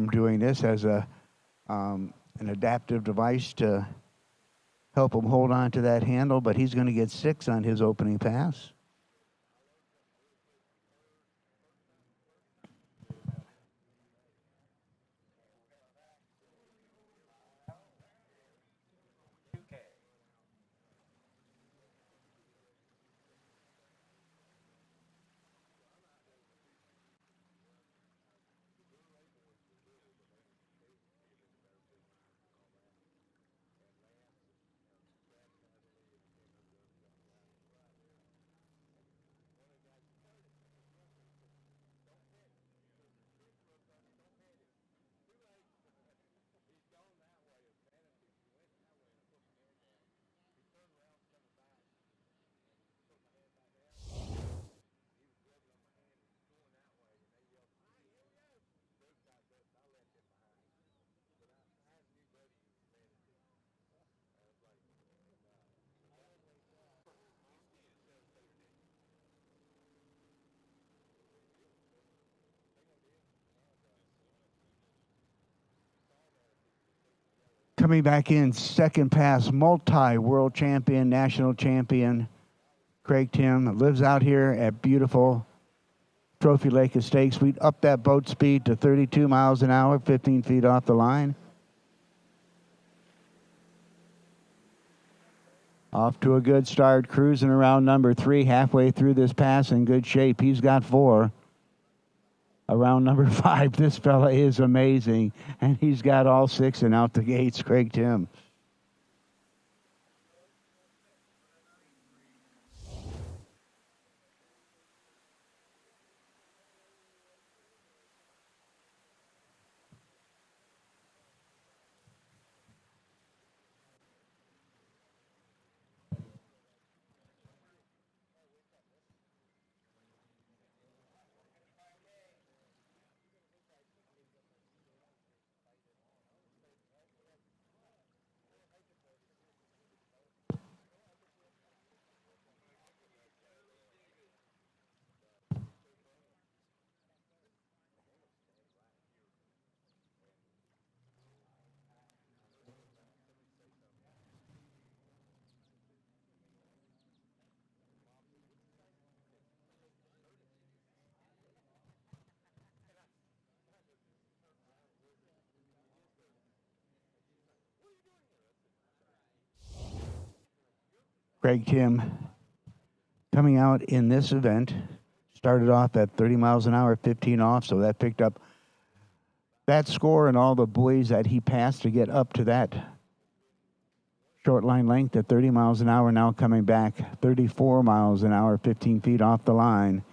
arm doing this as an adaptive device to help him hold on to that handle, but he's going to get 6 on his opening pass. Coming back in, second pass, multi-world champion, national champion, Craig Tim, lives out here at beautiful Trophy Lake Estates. We upped that boat speed to 32 miles an hour, 15 feet off the line. Off to a good start, cruising around number 3, halfway through this pass in good shape. He's got 4. Around number 5, this fella is amazing, and he's got all 6 and out the gates, Craig Tim. Craig Tim coming out in this event started off at 30 miles an hour, 15 off, so that picked up that score and all the buoys that he passed to get up to that short line length at 30 miles an hour, now coming back 34 miles an hour, 15 feet off the line.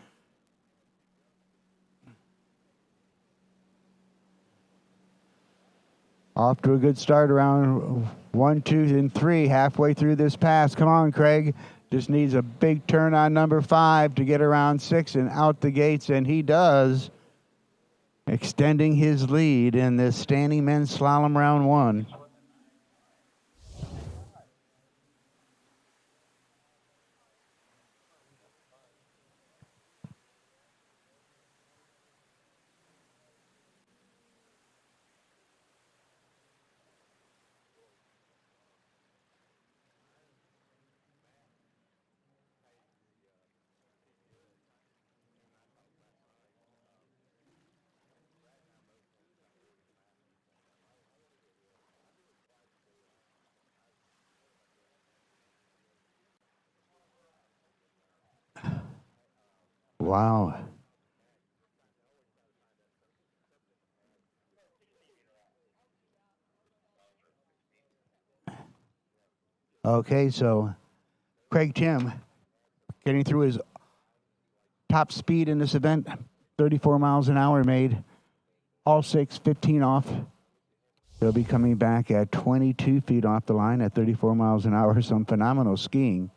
Off to a good start around 1, 2, and 3, halfway through this pass. Come on, Craig. Just needs a big turn on number 5 to get around 6 and out the gates, and he does, extending his lead in this standing men's slalom round 1. Wow. Okay, so Craig Tim getting through his top speed in this event, 34 miles an hour, made all 6, 15 off. He'll be coming back at 22 feet off the line at 34 miles an hour. Some phenomenal skiing.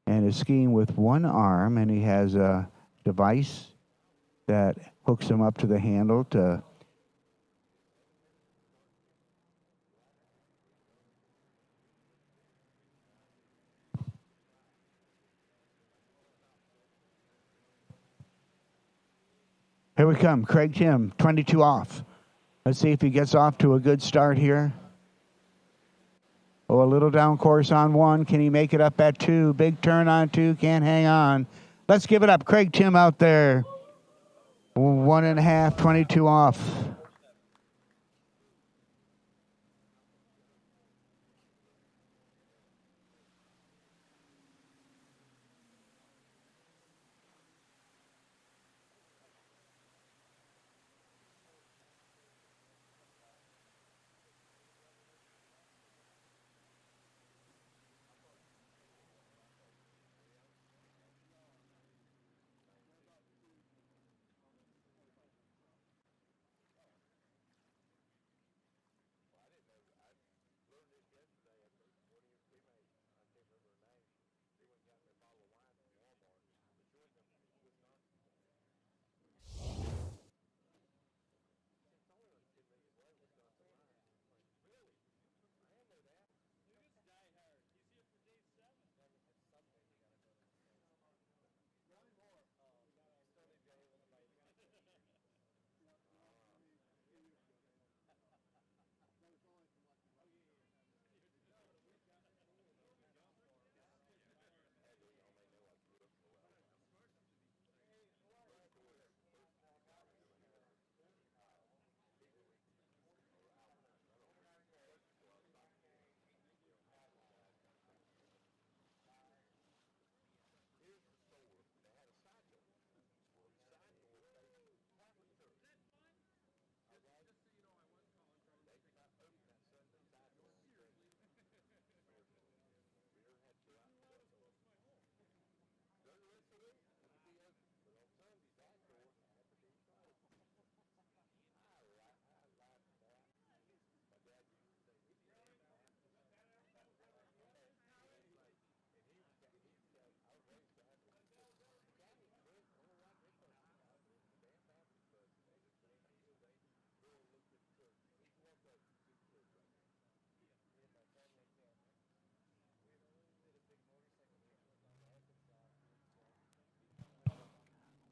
And is skiing with one arm, and he has a device that hooks him up to the handle to Here we come. Craig Tim, 22 off. Let's see if he gets off to a good start here. Oh, a little down course on 1. Can he make it up at 2? Big turn on 2. Can't hang on. Let's give it up. Craig Tim out there. 1.5, 22 off.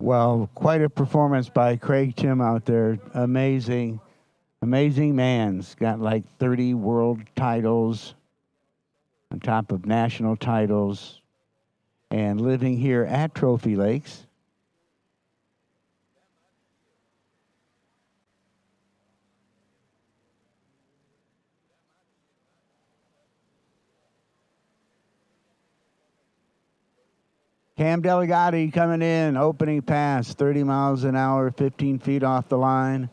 Well, quite a performance by Craig Tim out there. Amazing, amazing man. He's got like 30 world titles on top of national titles and living here at Trophy Lakes. Cam Delegati coming in, opening pass, 30 miles an hour, 15 feet off the line.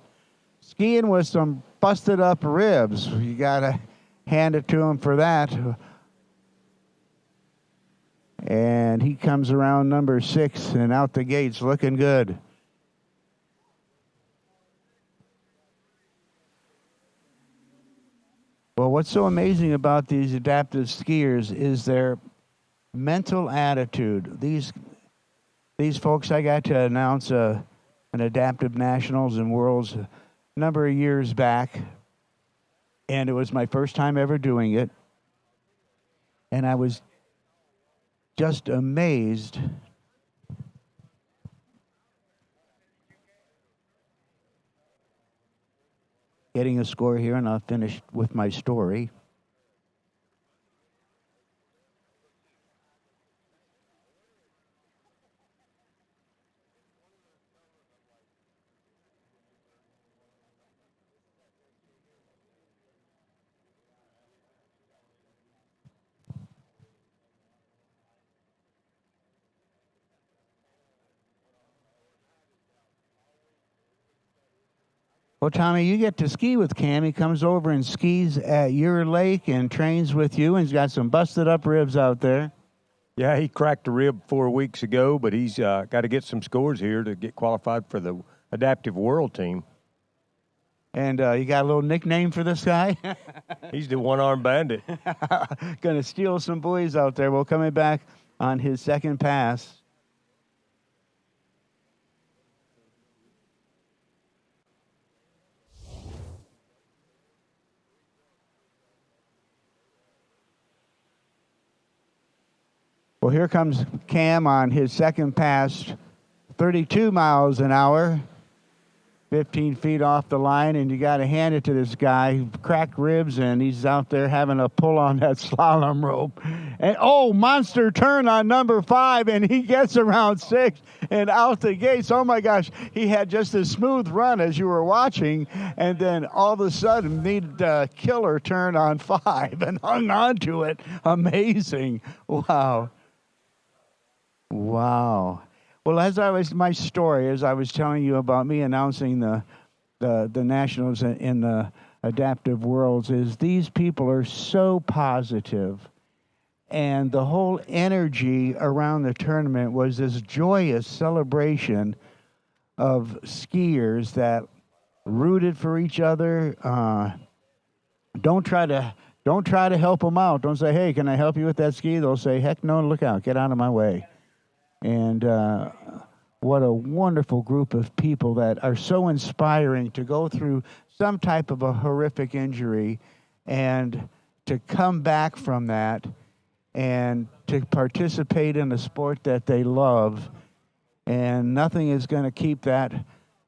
Skiing with some busted up ribs. You got to hand it to him for that. And he comes around number 6 and out the gates looking good. Well, what's so amazing about these adaptive skiers is their mental attitude. These folks, I got to announce an adaptive nationals and worlds a number of years back, and it was my first time ever doing it, and I was just amazed getting a score here, and I'll finish with my story. Well, Tommy, you get to ski with Cam. He comes over and skis at your lake and trains with you, and he's got some busted up ribs out there. Yeah, he cracked a rib 4 weeks ago, but he's got to get some scores here to get qualified for the Adaptive World Team. And you got a little nickname for this guy? He's the one-armed bandit. Going to steal some buoys out there. Well, coming back on his second pass. Well, here comes Cam on his second pass, 32 miles an hour. 15 feet off the line, and you got to hand it to this guy, cracked ribs, and he's out there having a pull on that slalom rope. And monster turn on number 5, and he gets around 6 and out the gates. Oh my gosh, he had just a smooth run as you were watching, and then all of a sudden needed a killer turn on 5 and hung on to it. Amazing. Wow. Well, as I was telling you about me announcing the nationals in the adaptive worlds, is these people are so positive, and the whole energy around the tournament was this joyous celebration of skiers that rooted for each other. Don't try to help them out. Don't say, "Hey, can I help you with that ski?" They'll say, "Heck no, look out, get out of my way." And what a wonderful group of people that are so inspiring to go through some type of a horrific injury and to come back from that and to participate in a sport that they love. And nothing is going to keep that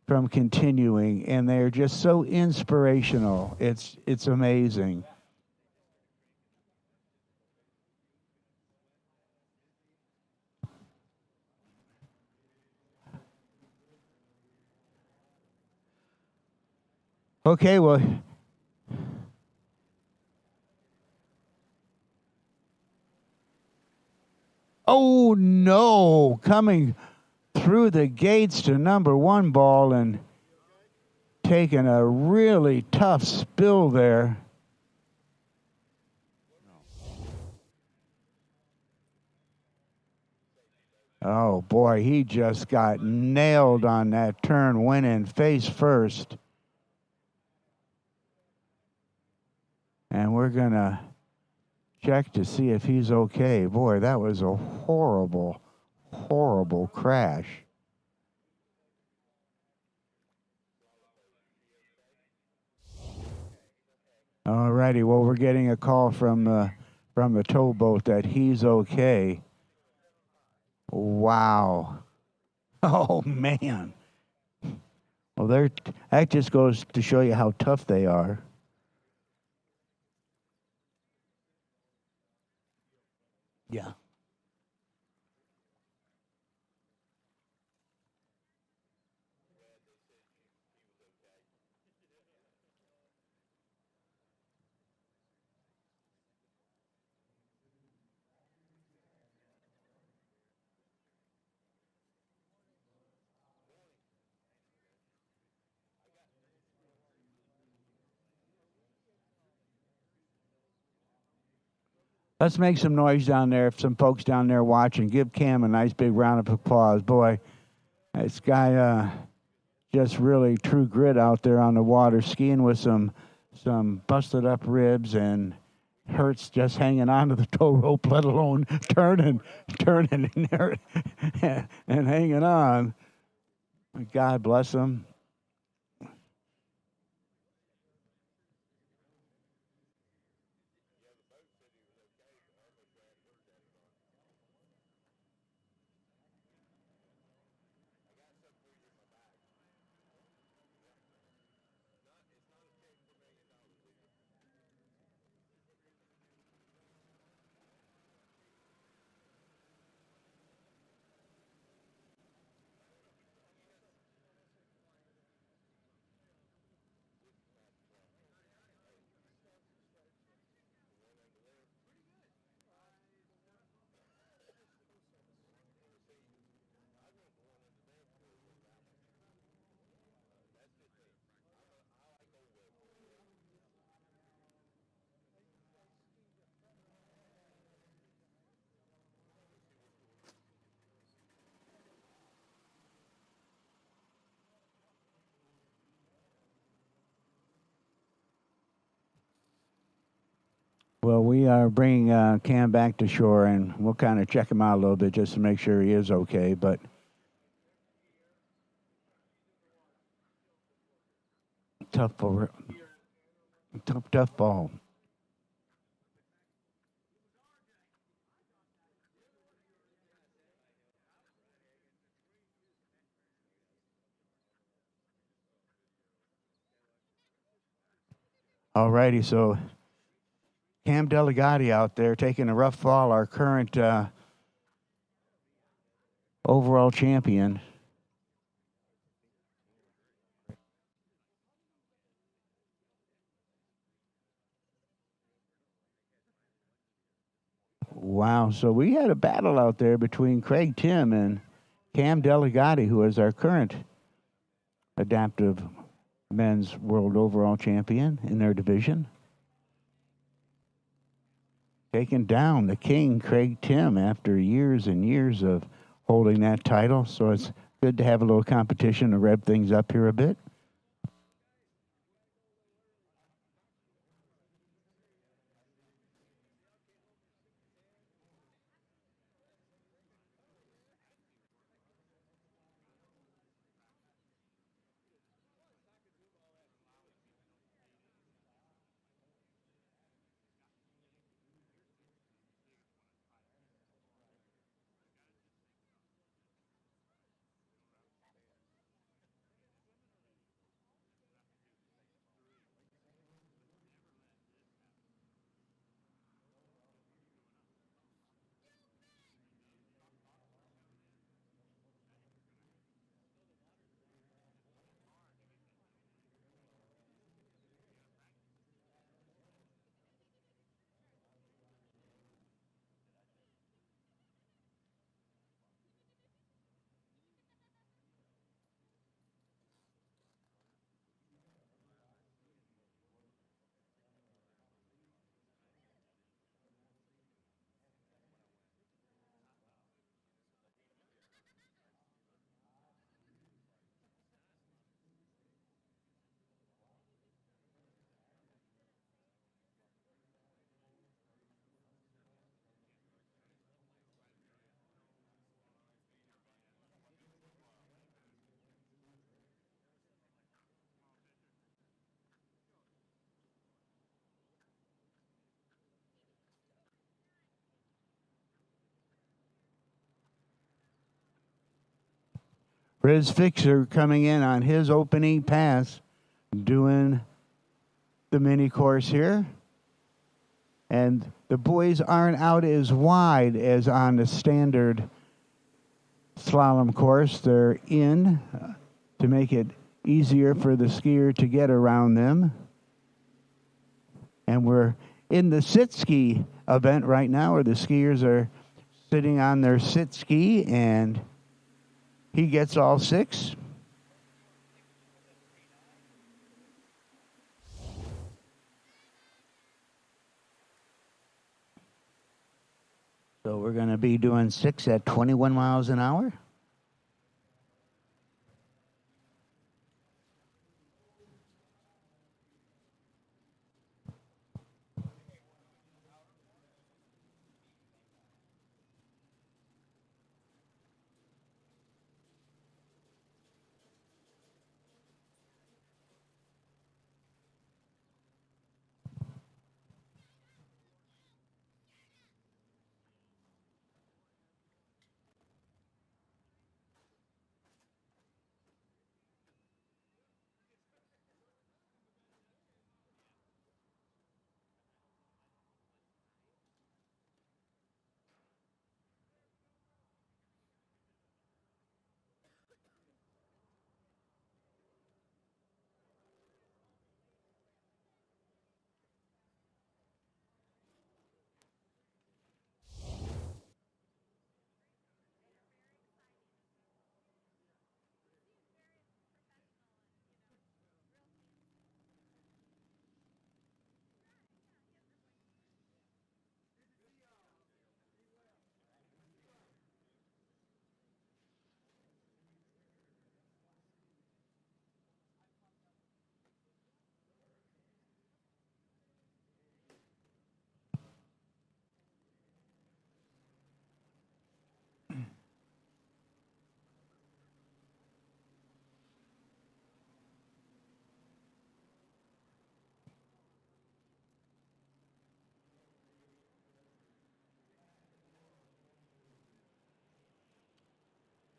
from continuing. And they're just so inspirational. It's amazing. Okay, well, oh no, coming through the gates to number 1 ball and taking a really tough spill there. Oh boy, he just got nailed on that turn, went in face first. And we're going to check to see if he's okay. Boy, that was a horrible, horrible crash. All righty, well, we're getting a call from the towboat that he's okay. Wow. Oh, man. Well, that just goes to show you how tough they are. Yeah. Let's make some noise down there. If some folks down there watching, give Cam a nice big round of applause. Boy, this guy just really true grit out there on the water, skiing with some busted up ribs and hurts just hanging onto the tow rope, let alone turning in there and hanging on. God bless him. Well, we are bringing Cam back to shore, and we'll kind of check him out a little bit just to make sure he is okay. But tough ball. All righty, so Cam Delegati out there taking a rough fall, our current overall champion. Wow, so we had a battle out there between Craig Tim and Cam Delegati, who is our current adaptive men's world overall champion in their division. Taking down the king, Craig Tim, after years and years of holding that title. So it's good to have a little competition to rev things up here a bit. Riz Fixer coming in on his opening pass, doing the mini course here. And the boys aren't out as wide as on the standard slalom course. They're in to make it easier for the skier to get around them. And we're in the sit ski event right now, where the skiers are sitting on their sit ski, and he gets all six. So we're going to be doing 6 at 21 miles an hour.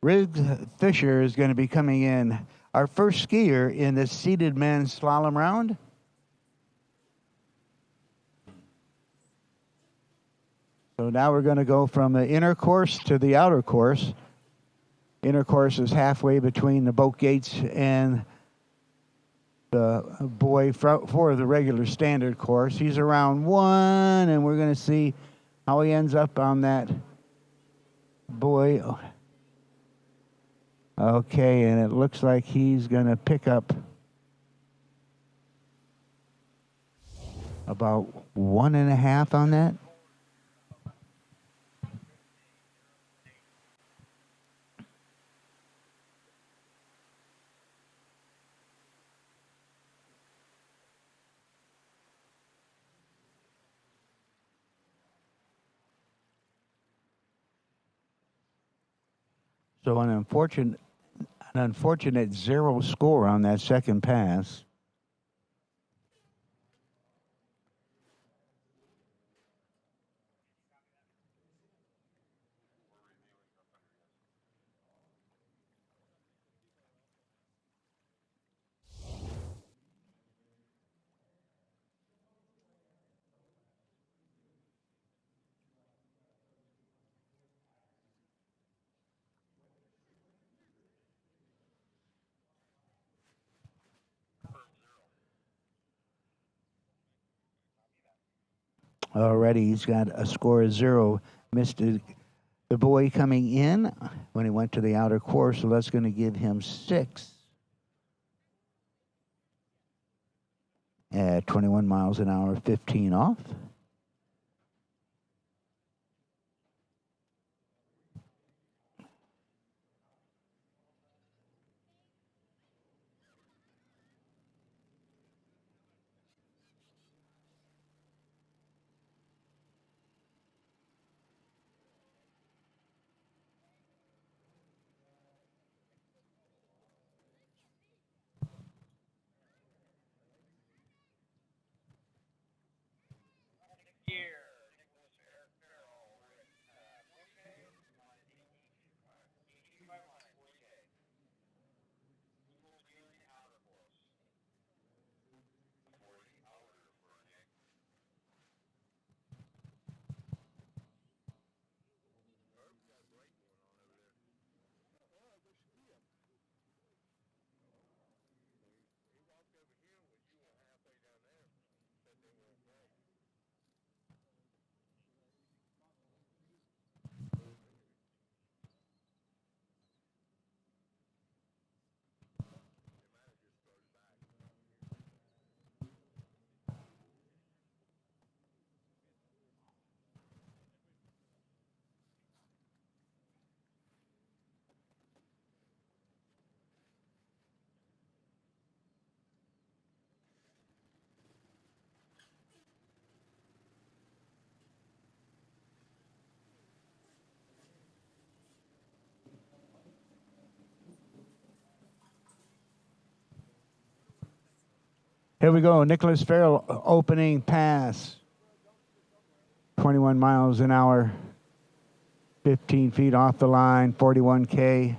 Riz Fisher is going to be coming in, our first skier in this seated men's slalom round. So now we're going to go from the inner course to the outer course. Inner course is halfway between the boat gates and the buoy for the regular standard course. He's around 1, and we're going to see how he ends up on that buoy. Okay, and it looks like he's going to pick up about 1.5 on that. So an unfortunate 0 score on that second pass. Already he's got a score of 0. Missed the buoy coming in when he went to the outer course, so that's going to give him 6 at 21 miles an hour, 15 off. Here we go, Nicholas Farrell opening pass. 21 miles an hour, 15 feet off the line, 41K.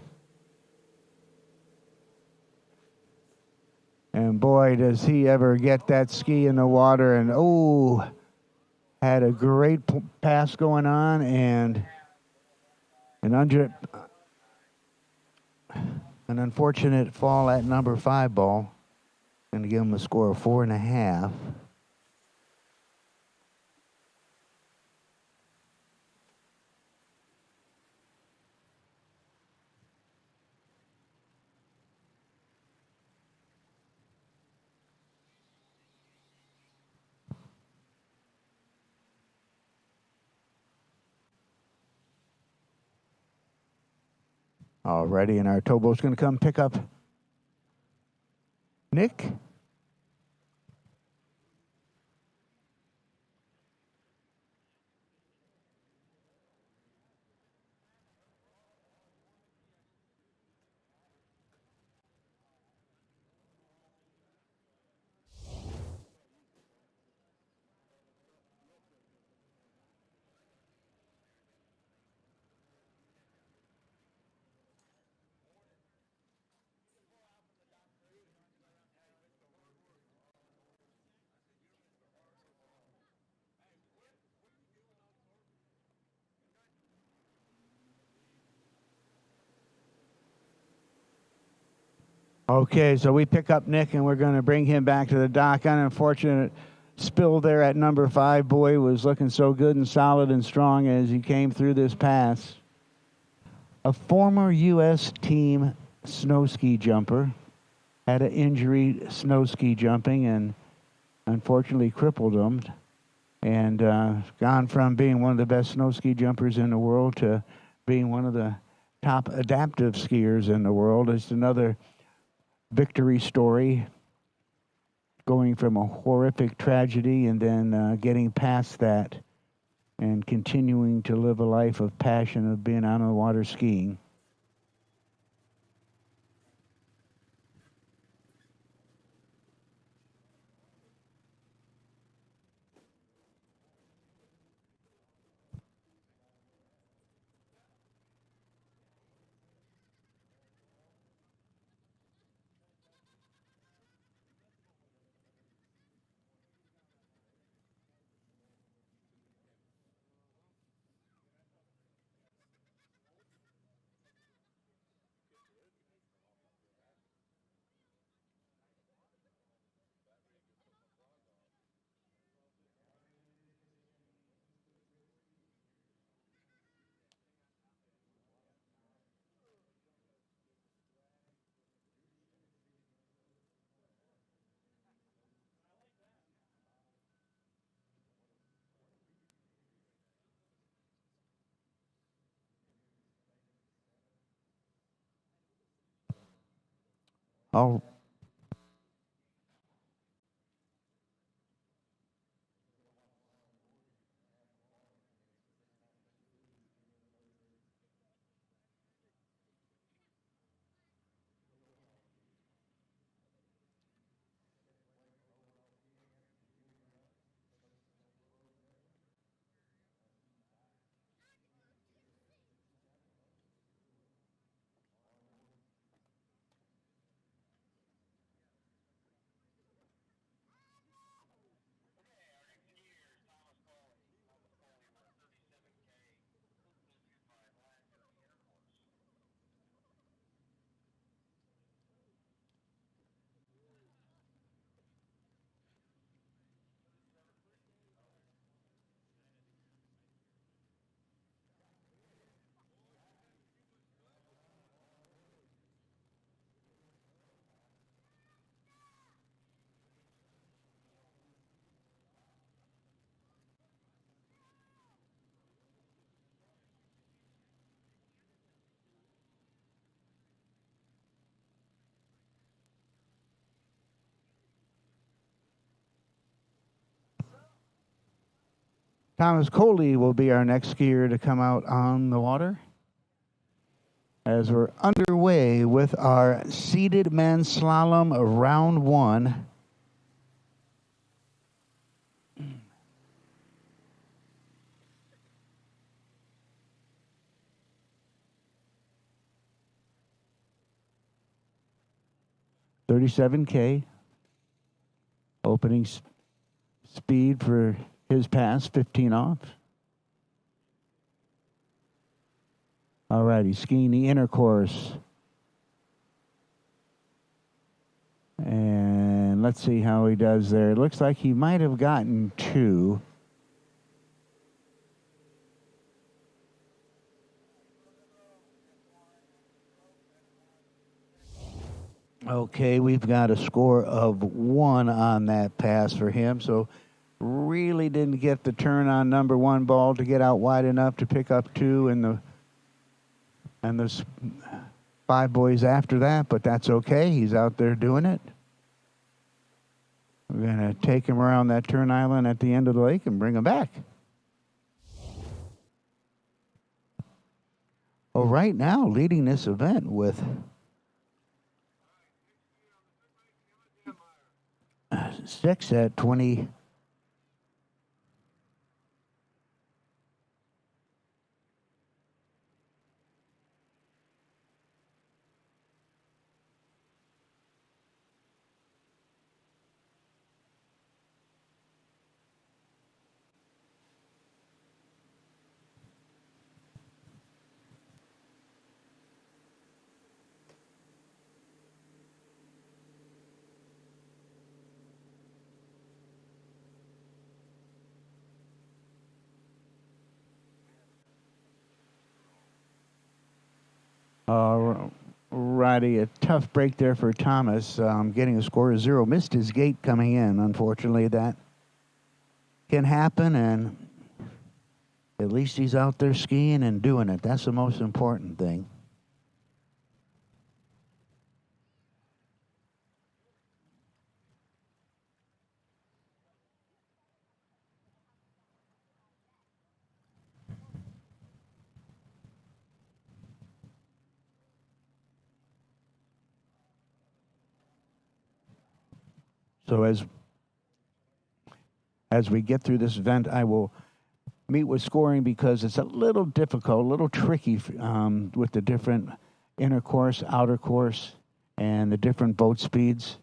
And boy, does he ever get that ski in the water. And oh, had a great pass going on, and an unfortunate fall at number 5 ball. Going to give him a score of 4.5. Already, and our towboat's going to come pick up Nick. Okay, so we pick up Nick and we're going to bring him back to the dock. An unfortunate spill there at number 5. Boy was looking so good and solid and strong as he came through this pass. A former U.S. team snow ski jumper had an injury snow ski jumping and unfortunately crippled him. And gone from being one of the best snow ski jumpers in the world to being one of the top adaptive skiers in the world. It's another victory story, going from a horrific tragedy and then getting past that and continuing to live a life of passion of being out on the water skiing. All Thomas Coley will be our next skier to come out on the water as we're underway with our seated men's slalom round 1. $37K. Opening speed for his pass, 15 off. All right, he's skiing the inner course. And let's see how he does there. It looks like he might have gotten 2. Okay, we've got a score of 1 on that pass for him, so really didn't get the turn on number 1 ball to get out wide enough to pick up 2 and there's 5 boys after that, but that's okay. He's out there doing it. We're going to take him around that turn island at the end of the lake and bring him back. Well, right now, leading this event with 6 at 20. Righty, a tough break there for Thomas, getting a score of 0. Missed his gate coming in. Unfortunately, that can happen, and at least he's out there skiing and doing it. That's the most important thing. So as we get through this event, I will meet with scoring because it's a little difficult, a little tricky with the different inner course, outer course, and the different boat speeds.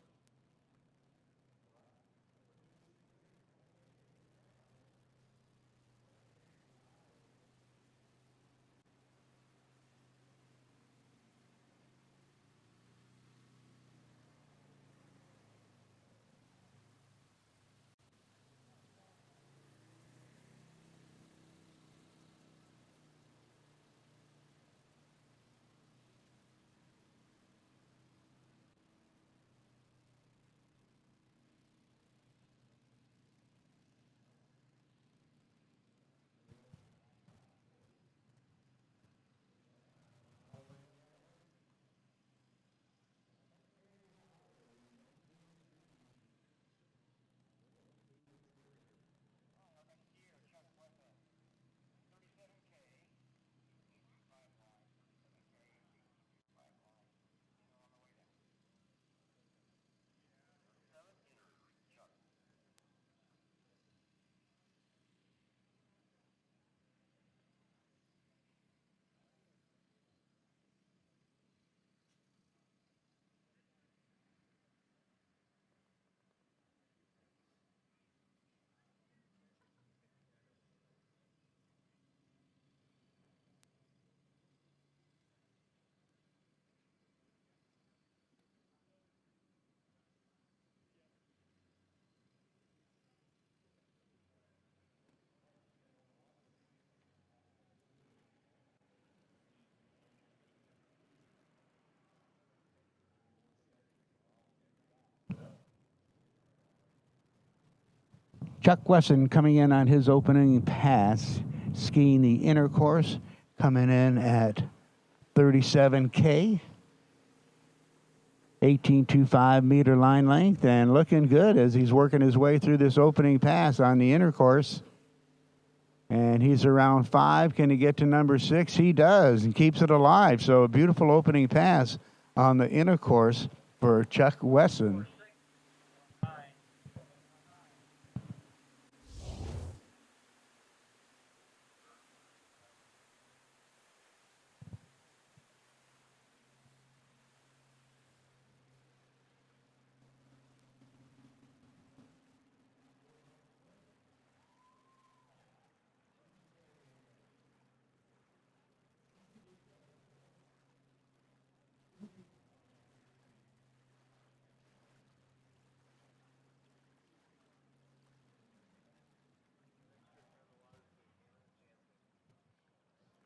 Chuck Wesson coming in on his opening pass, skiing the inner course, coming in at 37K, 18.25 meter line length, and looking good as he's working his way through this opening pass on the inner course. And he's around 5. Can he get to number 6? He does, and keeps it alive. So a beautiful opening pass on the inner course for Chuck Wesson.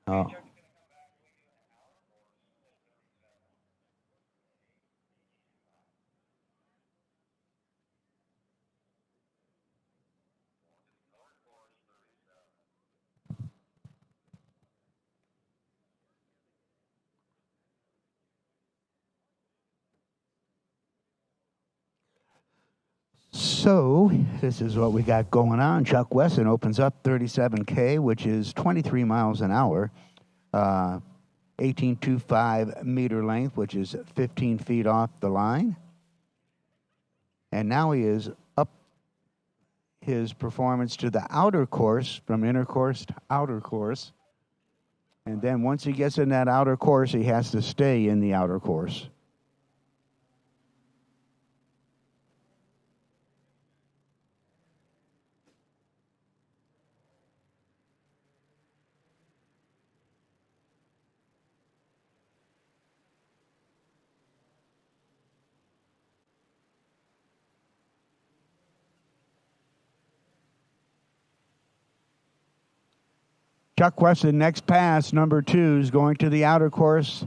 Oh. So this is what we got going on. Chuck Wesson opens up 37K, which is 23 miles an hour, 18.25 meter length, which is 15 feet off the line. And now he is up his performance to the outer course, from inner course to outer course. And then once he gets in that outer course, he has to stay in the outer course. Chuck Wesson, next pass, number 2, is going to the outer course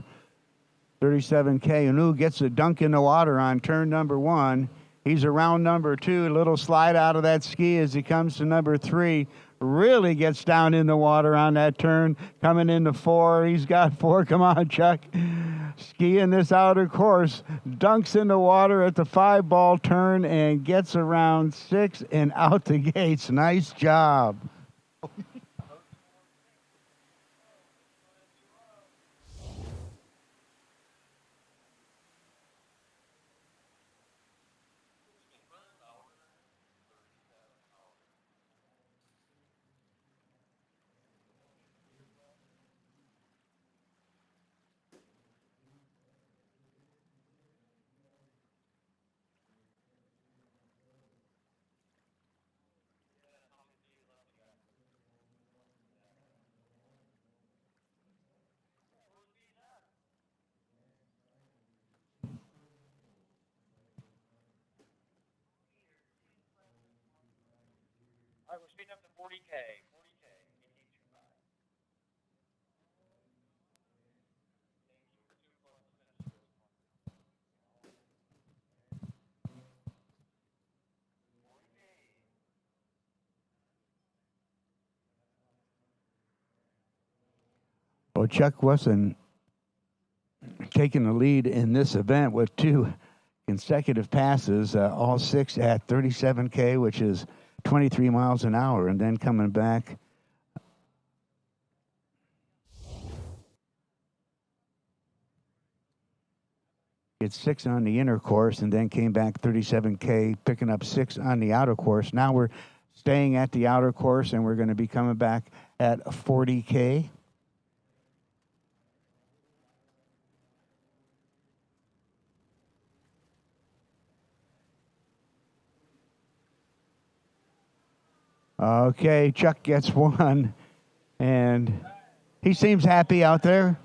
37K. Anu gets a dunk in the water on turn number 1. He's around number 2. A little slide out of that ski as he comes to number 3. Really gets down in the water on that turn. Coming into 4. He's got 4. Come on, Chuck. Skiing this outer course. Dunks in the water at the 5-ball turn and gets around 6 and out the gates. Nice job. All right, we're speeding up to 40K. Well, Chuck Wesson taking the lead in this event with 2 consecutive passes, all 6 at 37K, which is 23 miles an hour, and then coming back. It's 6 on the inner course and then came back 37K, picking up 6 on the outer course. Now we're staying at the outer course and we're going to be coming back at 40K. Okay, Chuck gets 1, and he seems happy out there.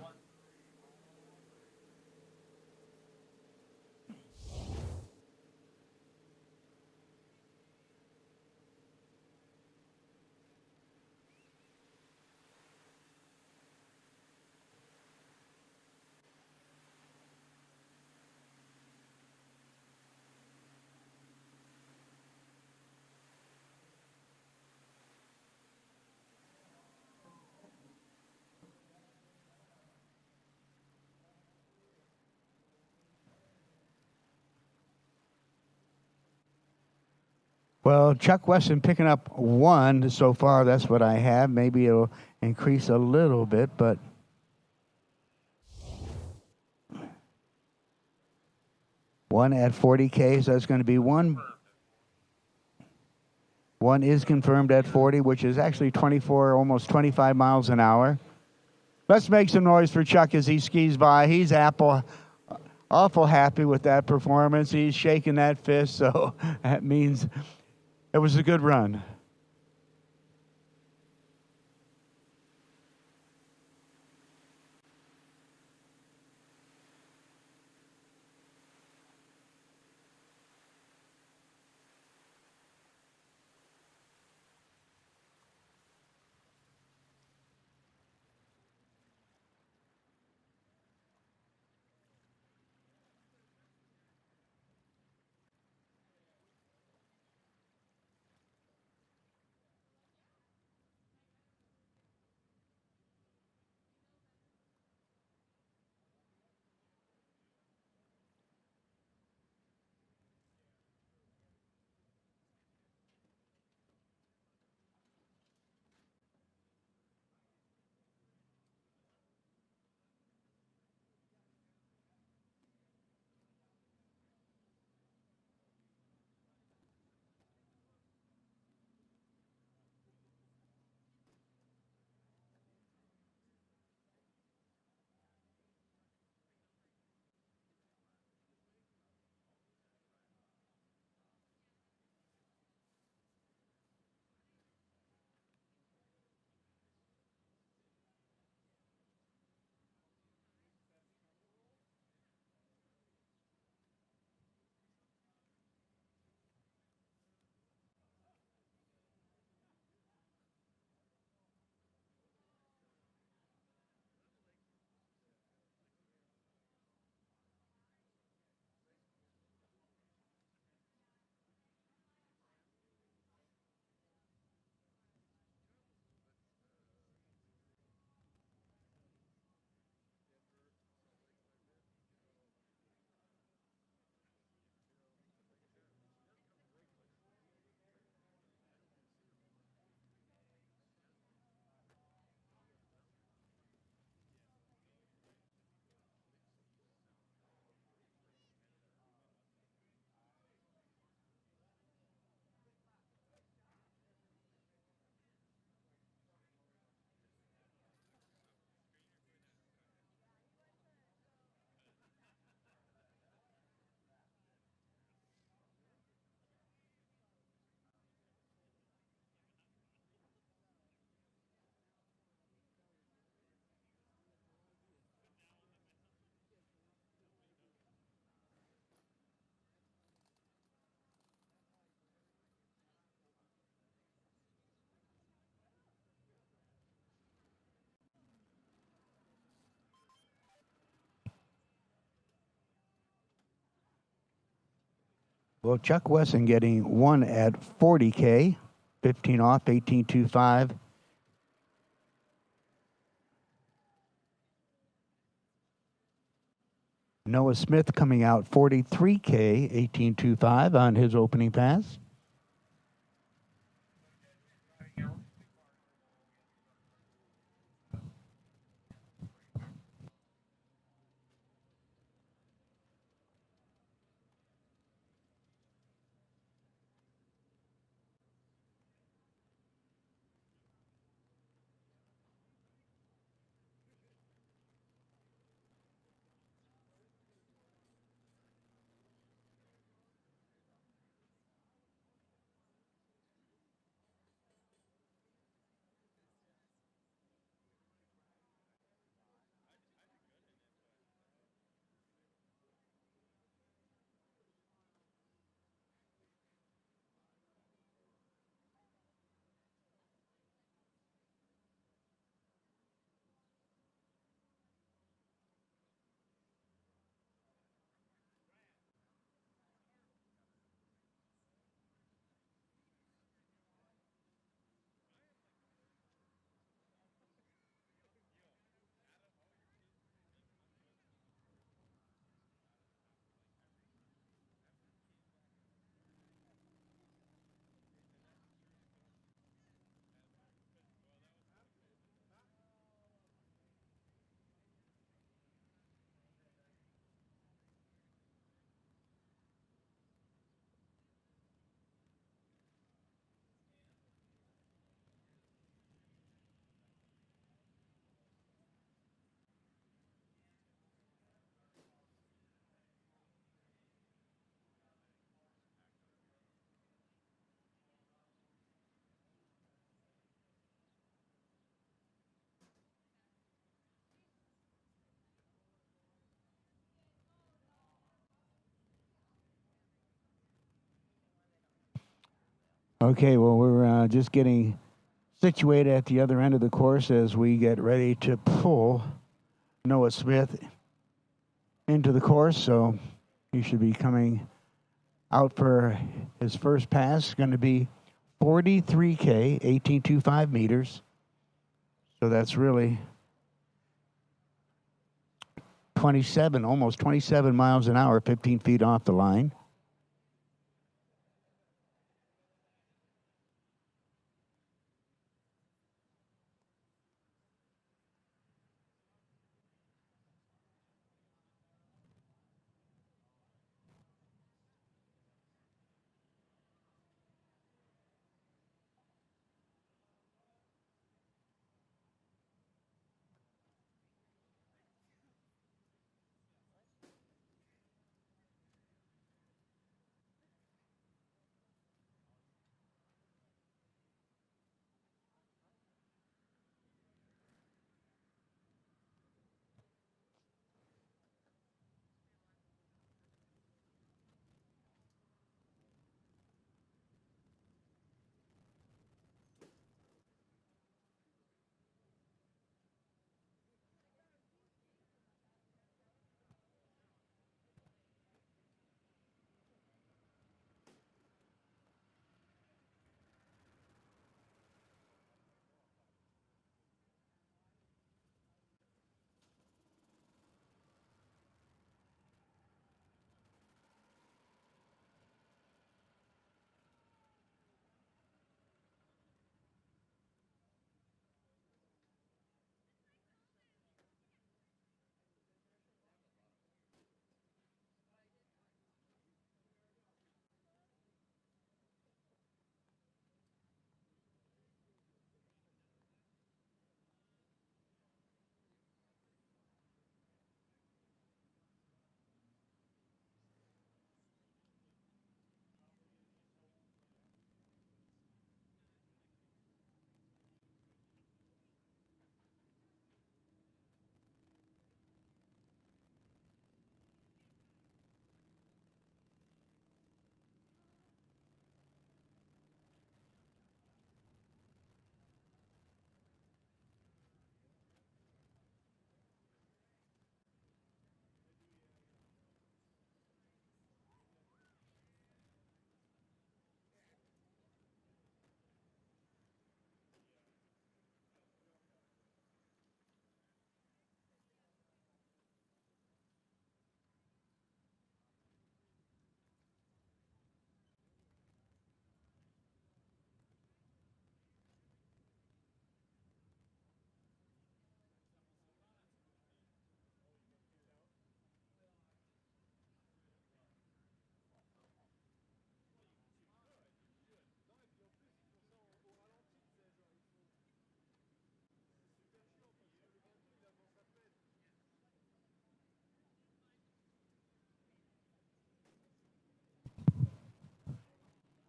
Well, Chuck Wesson picking up 1 so far. That's what I have. Maybe it'll increase a little bit, but one at 40K, so that's going to be 1. 1 is confirmed at 40, which is actually 24, almost 25 miles an hour. Let's make some noise for Chuck as he skis by. He's awful happy with that performance. He's shaking that fist, so that means it was a good run. Well, Chuck Wesson getting one at 40K, 15 off, 18.25. Noah Smith coming out 43K, 18.25 on his opening pass. Okay, well, we're just getting situated at the other end of the course as we get ready to pull Noah Smith into the course. So he should be coming out for his first pass. Going to be 43K, 18.25 meters. So that's really 27, almost 27 miles an hour, 15 feet off the line.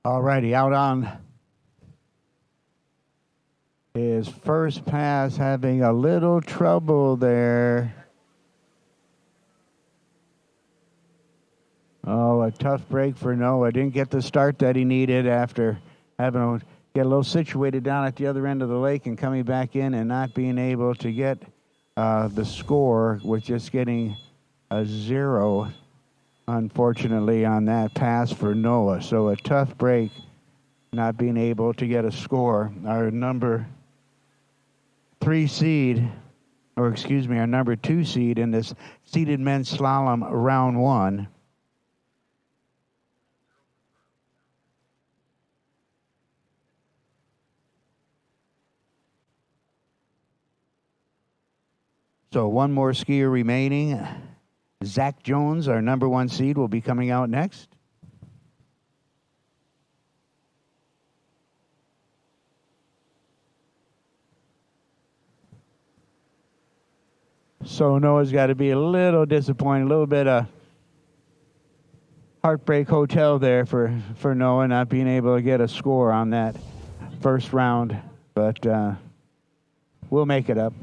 Alrighty, out on his first pass, having a little trouble there. Oh, a tough break for Noah. Didn't get the start that he needed after having to get a little situated down at the other end of the lake and coming back in and not being able to get the score, with just getting a 0, unfortunately, on that pass for Noah. So a tough break, not being able to get a score. Our number 3 seed, or excuse me, our number 2 seed in this seeded men's slalom round 1. So one more skier remaining. Zach Jones, our number 1 seed, will be coming out next. So Noah's got to be a little disappointed, a little bit of heartbreak hotel there for Noah, not being able to get a score on that first round, but we'll make it up.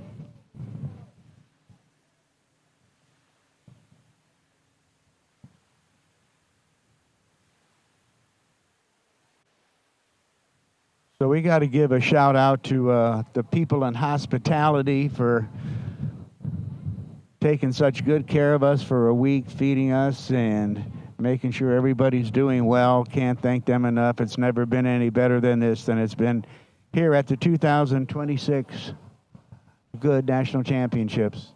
So we got to give a shout out to the people in hospitality for taking such good care of us for a week, feeding us and making sure everybody's doing well. Can't thank them enough. It's never been any better than it's been here at the 2026 Goode National Championships.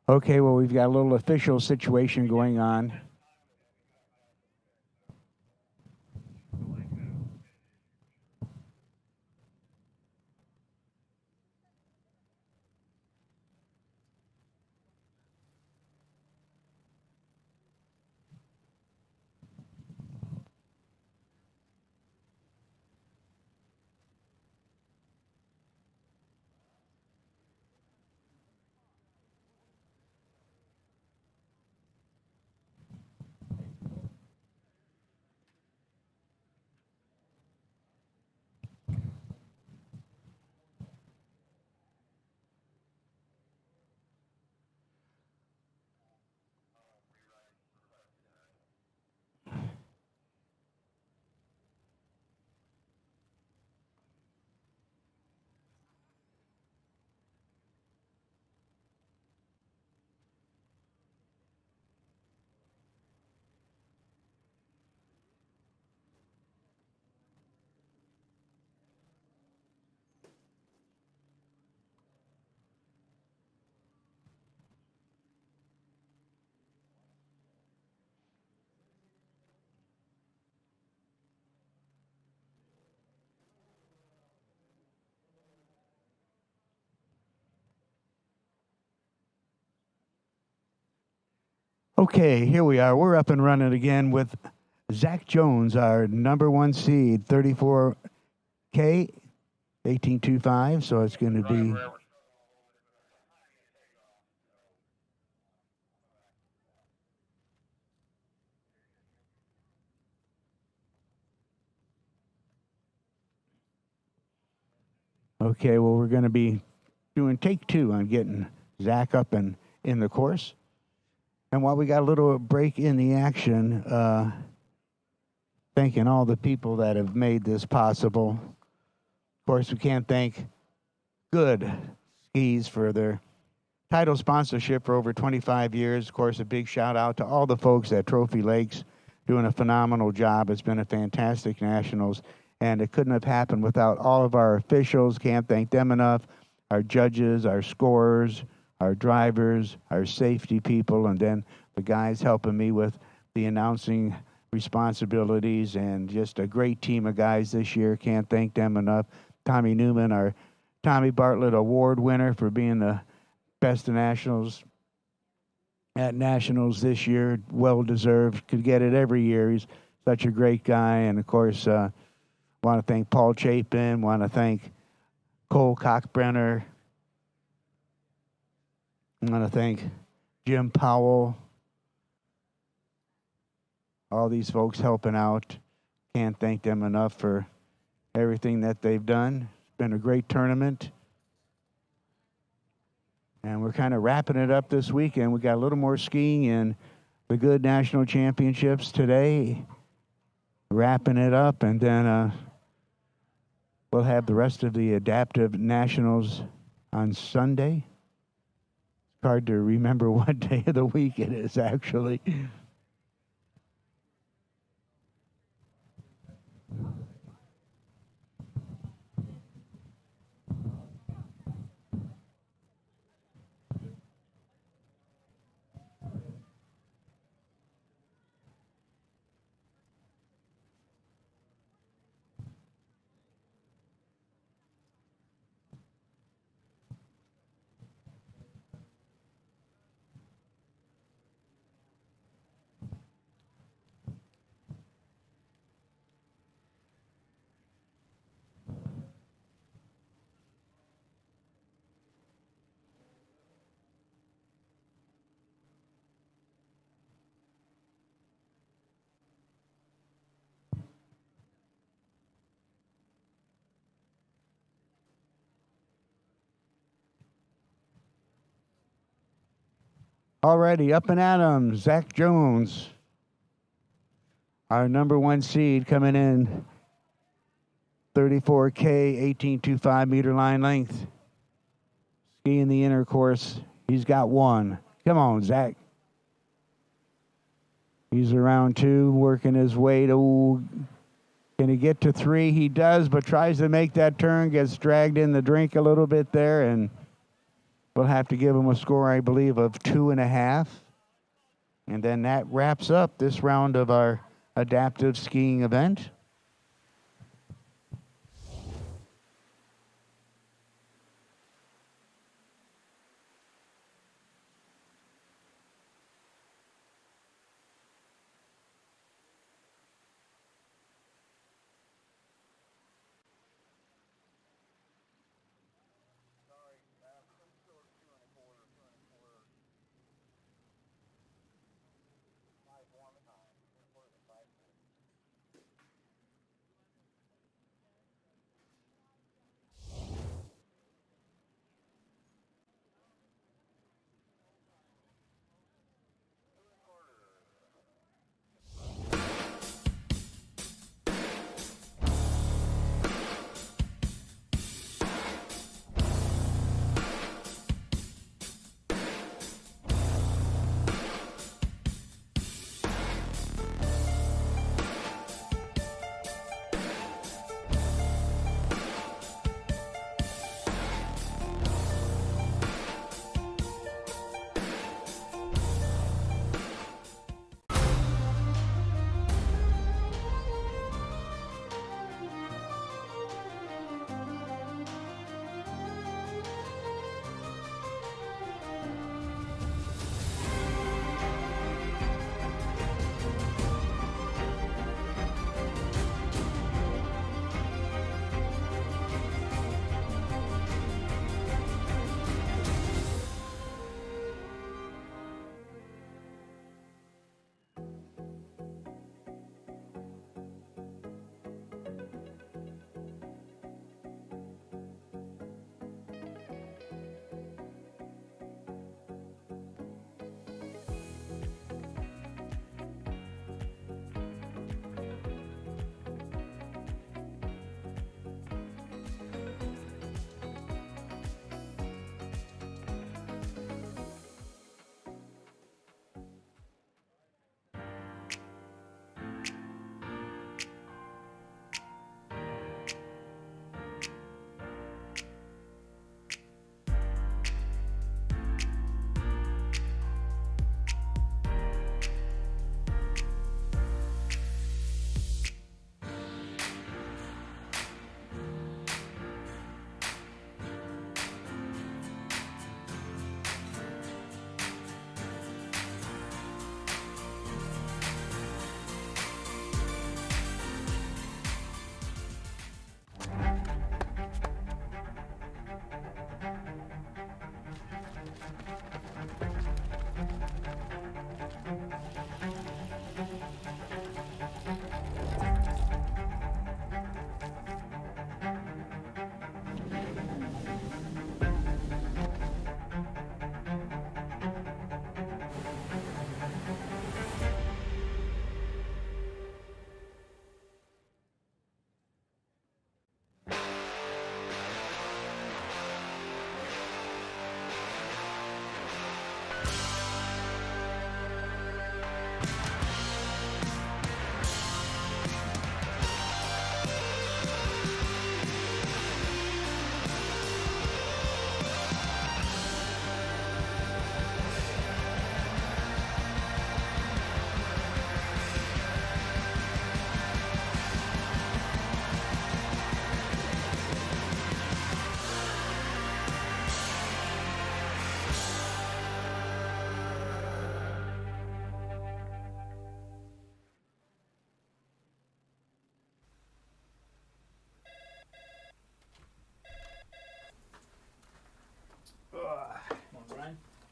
Okay, well, we've got a little official situation going on. Okay, here we are. We're up and running again with Zach Jones, our number 1 seed, 34K, 1825. So it's going to be. Okay, well, we're going to be doing take 2 on getting Zach up and in the course. And while we got a little break in the action, thanking all the people that have made this possible. Of course, we can't thank Goode Skis for their title sponsorship for over 25 years. Of course, a big shout out to all the folks at Trophy Lakes doing a phenomenal job. It's been a fantastic Nationals, and it couldn't have happened without all of our officials. Can't thank them enough. Our judges, our scorers, our drivers, our safety people, and then the guys helping me with the announcing responsibilities, and just a great team of guys this year. Can't thank them enough. Tommy Newman, our Tommy Bartlett Award winner for being the best of Nationals at Nationals this year. Well deserved. Could get it every year. He's such a great guy. And of course, want to thank Paul Chapin. Want to thank Cole Cockbrenner. I want to thank Jim Powell. All these folks helping out. Can't thank them enough for everything that they've done. It's been a great tournament. And we're kind of wrapping it up this weekend. We got a little more skiing in the Goode National Championships today. Wrapping it up, and then we'll have the rest of the Adaptive Nationals on Sunday. It's hard to remember what day of the week it is, actually. Alrighty, up and at 'em. Zach Jones, our number 1 seed, coming in 34K, 1825 meter line length. Skiing the inner course. He's got 1. Come on, Zach. He's around 2, working his way to. Can he get to 3? He does, but tries to make that turn, gets dragged in the drink a little bit there, and we'll have to give him a score, I believe, of 2.5. And then that wraps up this round of our adaptive skiing event.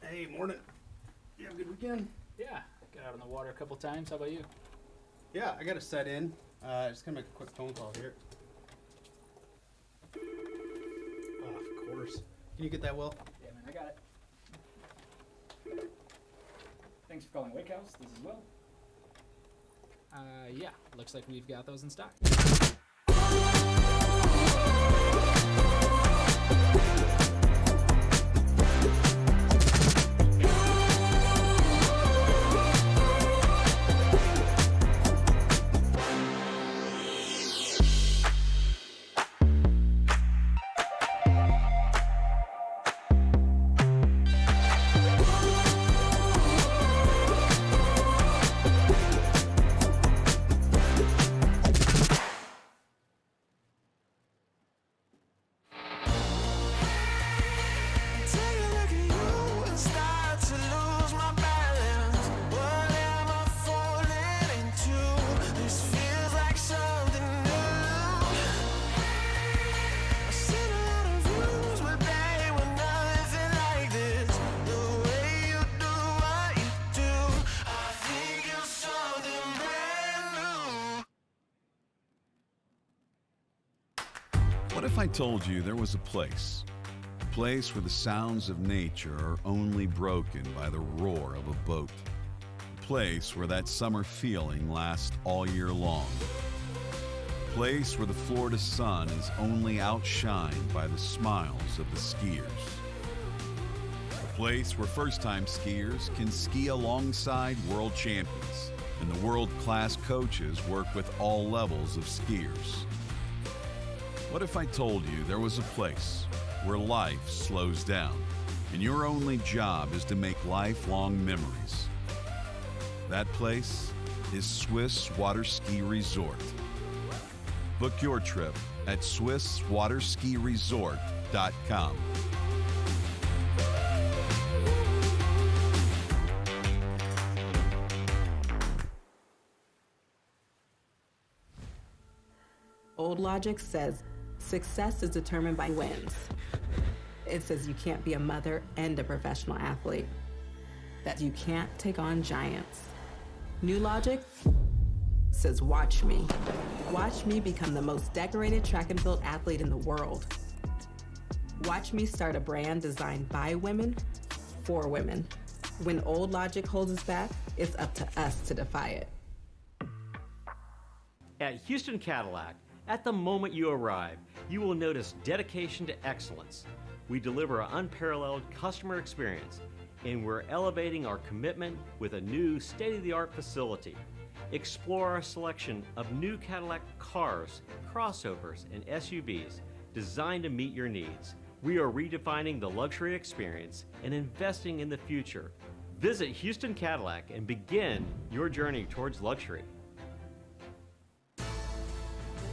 Hey, morning. You have a good weekend? Yeah, got out on the water a couple times. How about you? Yeah, I got to set in. Just gonna make a quick phone call here. Oh, of course. Can you get that, Will? Yeah, man, I got it. Thanks for calling Wake House. This is Will. Yeah, looks like we've got those in stock. What if I told you there was a place where the sounds of nature are only broken by the roar of a boat, a place where that summer feeling lasts all year long, a place where the Florida sun is only outshined by the smiles of the skiers, a place where first-time skiers can ski alongside world champions and the world-class coaches work with all levels of skiers. What if I told you there was a place where life slows down and your only job is to make lifelong memories? That place is Swiss Water Ski Resort. Book your trip at SwissWaterSkiResort.com. Old logic says success is determined by wins. It says you can't be a mother and a professional athlete, that you can't take on giants. New logic says watch me. Watch me become the most decorated track and field athlete in the world. Watch me start a brand designed by women, for women. When old logic holds us back, it's up to us to defy it. At Houston Cadillac, at the moment you arrive, you will notice dedication to excellence. We deliver an unparalleled customer experience, and we're elevating our commitment with a new state-of-the-art facility. Explore our selection of new Cadillac cars, crossovers, and SUVs designed to meet your needs. We are redefining the luxury experience and investing in the future. Visit Houston Cadillac and begin your journey towards luxury.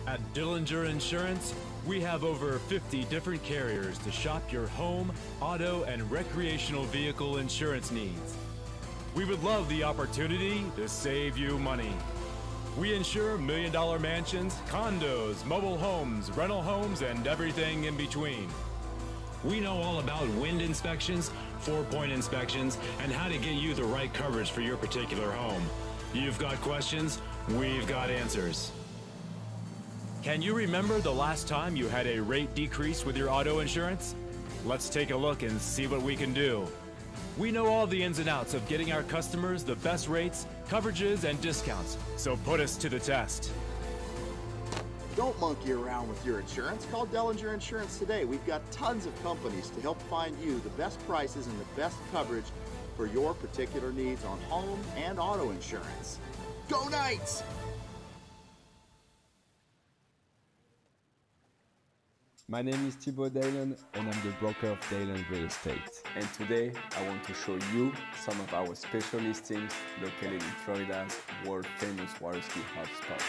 At Dillinger Insurance, we have over 50 different carriers to shop your home, auto, and recreational vehicle insurance needs. We would love the opportunity to save you money. We insure million-dollar mansions, condos, mobile homes, rental homes, and everything in between. We know all about wind inspections, 4-point inspections, and how to get you the right coverage for your particular home. You've got questions, we've got answers. Can you remember the last time you had a rate decrease with your auto insurance? Let's take a look and see what we can do. We know all the ins and outs of getting our customers the best rates, coverages, and discounts, so put us to the test. Don't monkey around with your insurance. Call Dillinger Insurance today. We've got tons of companies to help find you the best prices and the best coverage for your particular needs on home and auto insurance. Go Knights! My name is Thibaut Dalen and I'm the broker of Dalen Real Estate. And today I want to show you some of our special listings located in Florida's world famous water ski hotspots.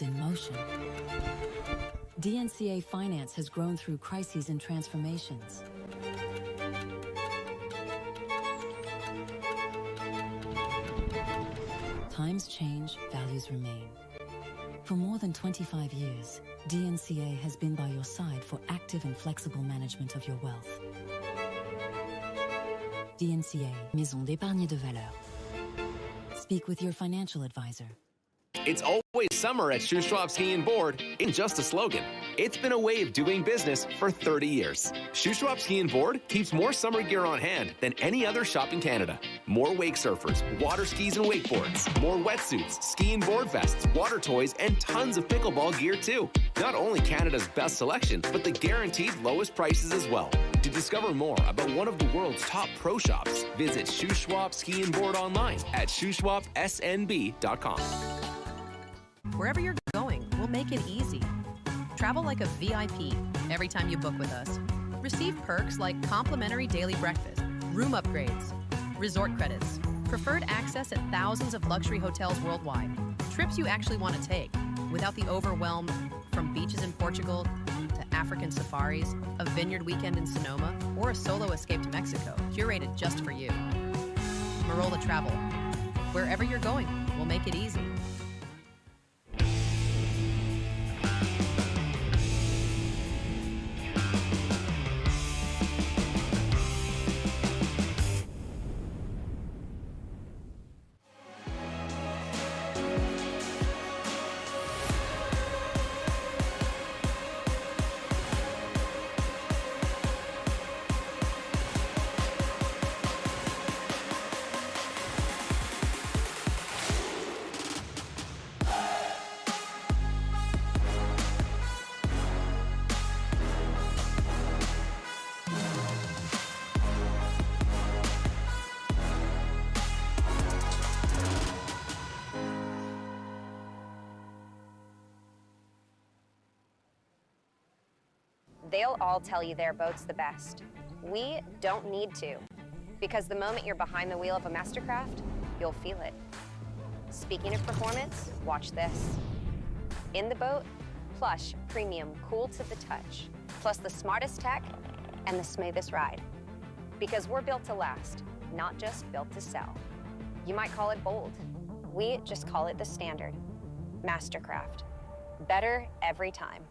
in motion. DNCA Finance has grown through crises and transformations. Times change, values remain. For more than 25 years, DNCA has been by your side for active and flexible management of your wealth. DNCA, Maison d'épargne de valeur. Speak with your financial advisor. It's always summer at Shoe Schwab Ski and Board isn't just a slogan. It's been a way of doing business for 30 years. Shoe Schwab Ski and Board keeps more summer gear on hand than any other shop in Canada. More wake surfers, water skis and wakeboards, more wetsuits, ski and board vests, water toys, and tons of pickleball gear too. Not only Canada's best selection, but the guaranteed lowest prices as well. To discover more about one of the world's top pro shops, visit Shoe Schwab Ski and Board online at shoeschwabsnb.com. Wherever you're going, we'll make it easy. Travel like a VIP every time you book with us. Receive perks like complimentary daily breakfast, room upgrades, resort credits, preferred access at thousands of luxury hotels worldwide, trips you actually want to take without the overwhelm from beaches in Portugal to African safaris, a vineyard weekend in Sonoma, or a solo escape to Mexico, curated just for you. Marola Travel. Wherever you're going, we'll make it easy. They'll all tell you their boat's the best. We don't need to, because the moment you're behind the wheel of a Mastercraft, you'll feel it. Speaking of performance, watch this. In the boat, plush, premium, cool to the touch, plus the smartest tech and the smoothest ride. Because we're built to last, not just built to sell. You might call it bold. We just call it the standard. Mastercraft. Better every time.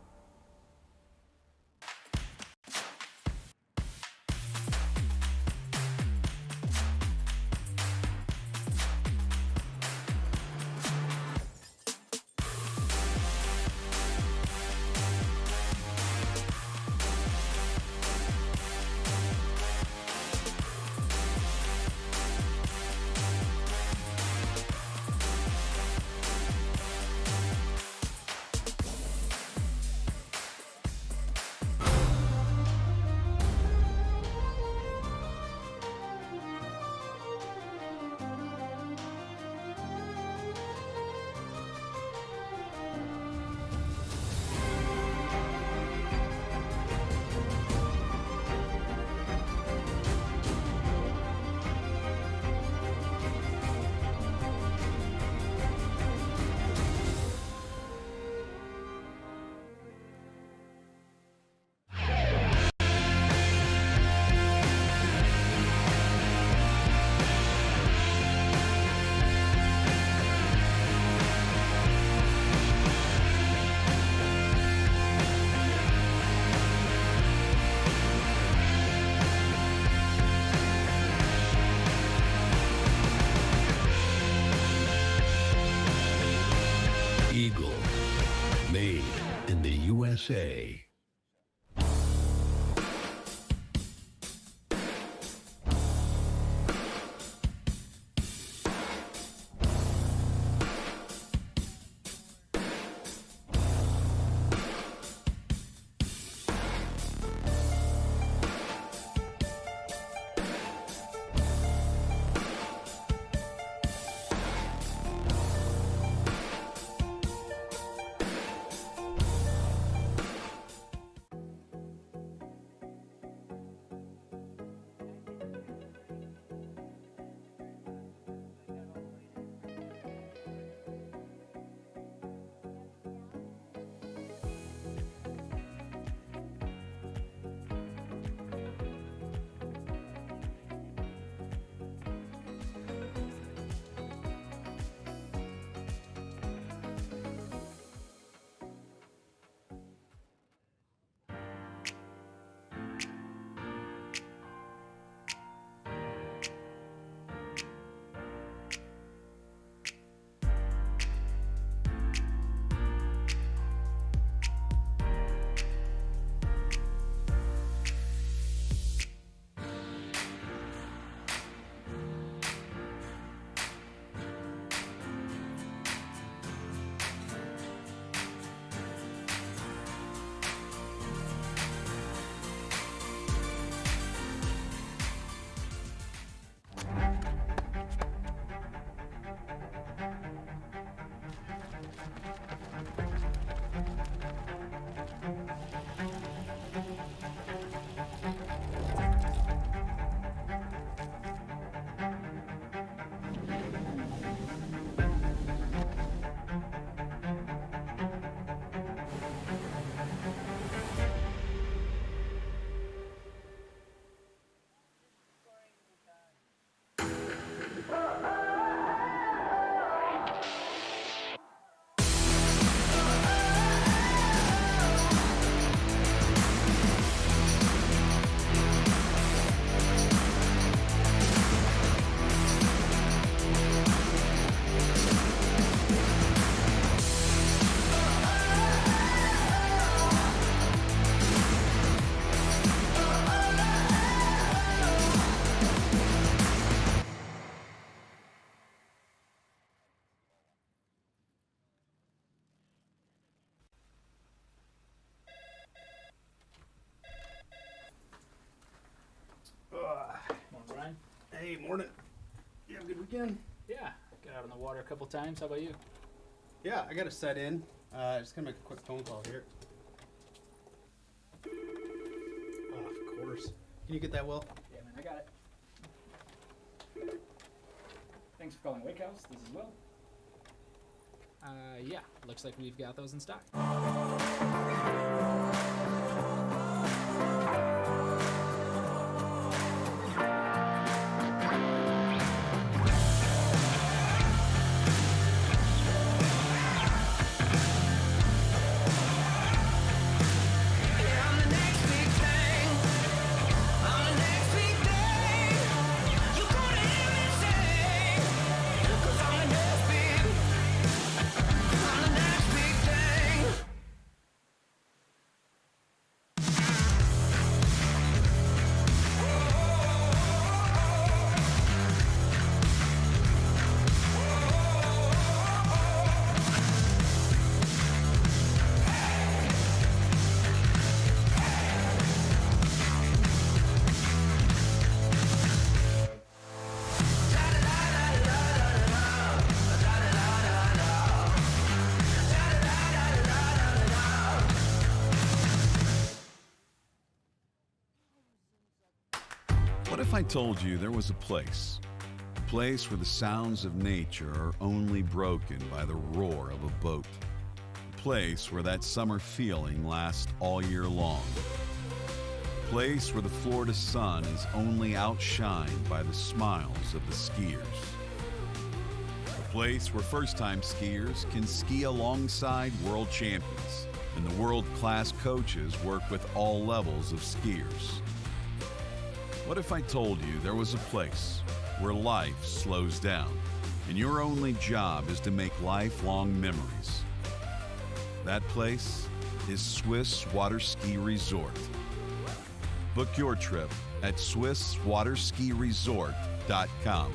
Eagle, made in the USA. Morning. You have a good weekend? Yeah, got out on the water a couple times. How about you? Yeah, I got to set in. Just gonna make a quick phone call here. Oh, of course. Can you get that, Will? Yeah, man, I got it. Thanks for calling Wake House. This is Will. Yeah, looks like we've got those in stock. What if I told you there was a place where the sounds of nature are only broken by the roar of a boat, a place where that summer feeling lasts all year long, a place where the Florida sun is only outshined by the smiles of the skiers, a place where first-time skiers can ski alongside world champions and the world-class coaches work with all levels of skiers. What if I told you there was a place where life slows down and your only job is to make lifelong memories? That place is Swiss Water Ski Resort. Book your trip at SwissWaterSkiResort.com.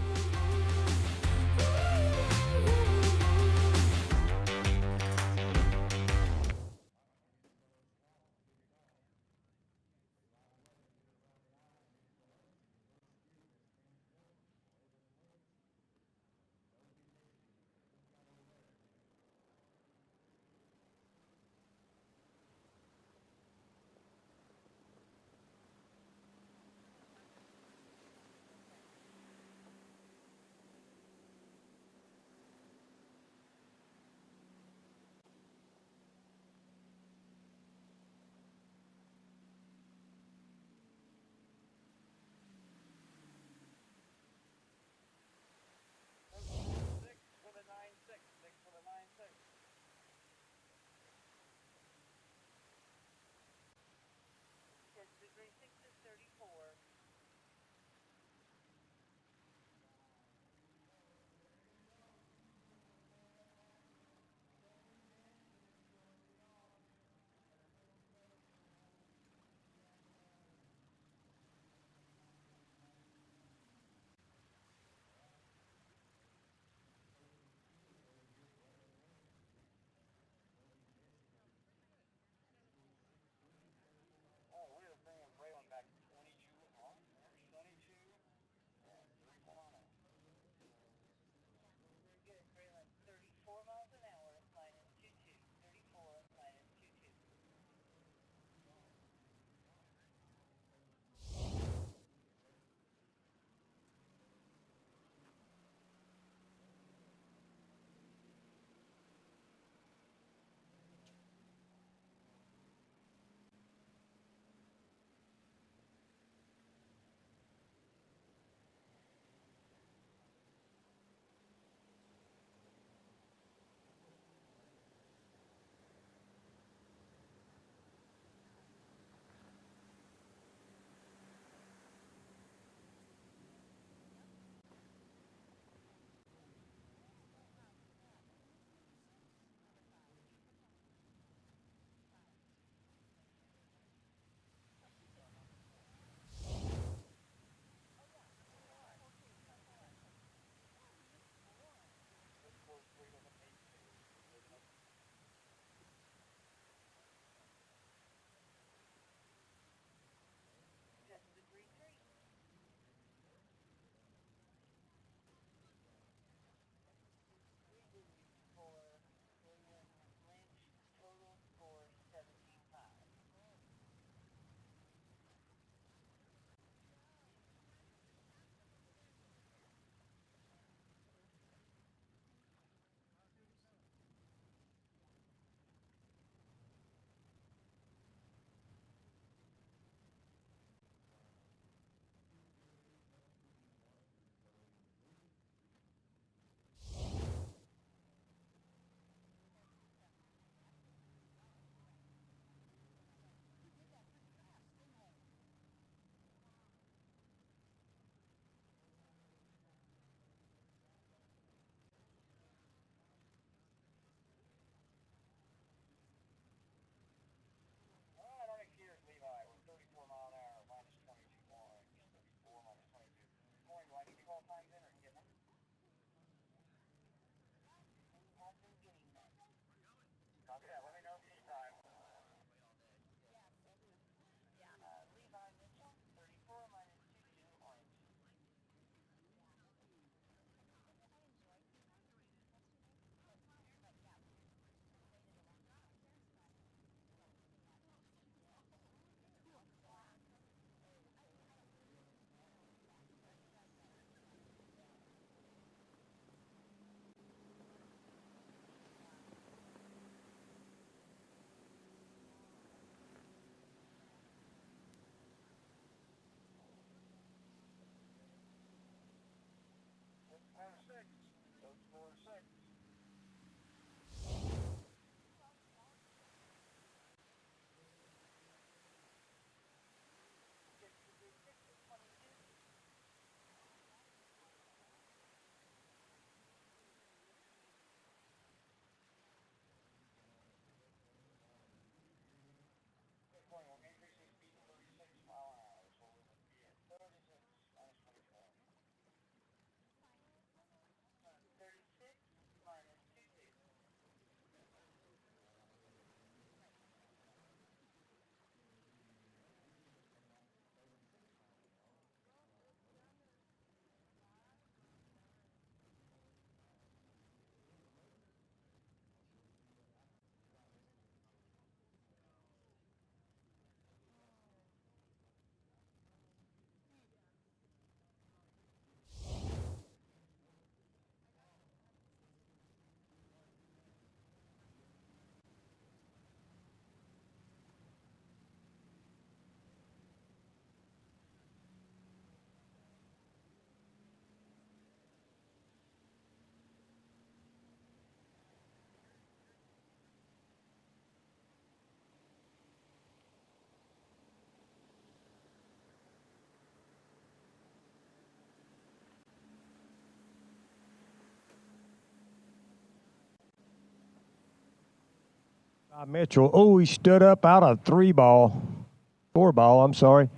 Mitchell. Oh, he stood up out of 4 ball, I'm sorry.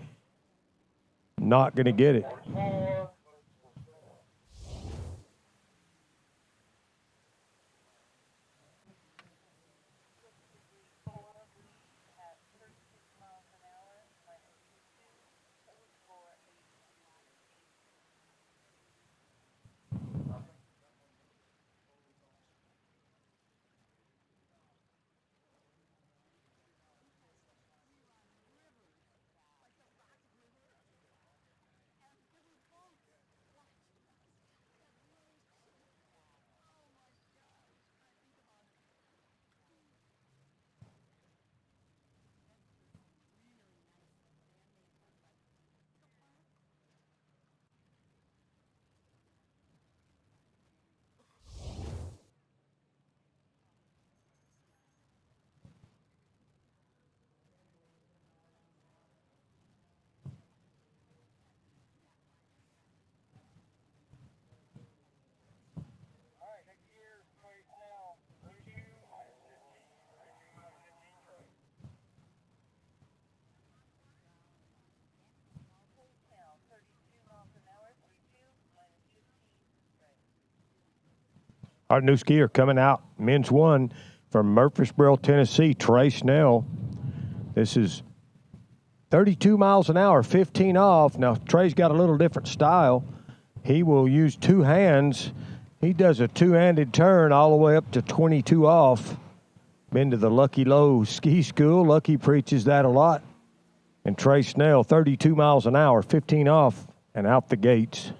Not going to get it. Our new skier coming out, men's 1 from Murfreesboro, Tennessee, Trey Snell. This is 32 miles an hour, 15 off. Now, Trey's got a little different style. He will use 2 hands. He does a 2-handed turn all the way up to 22 off. Been to the Lucky Low Ski School. Lucky preaches that a lot. And Trey Snell, 32 miles an hour, 15 off, and out the gates.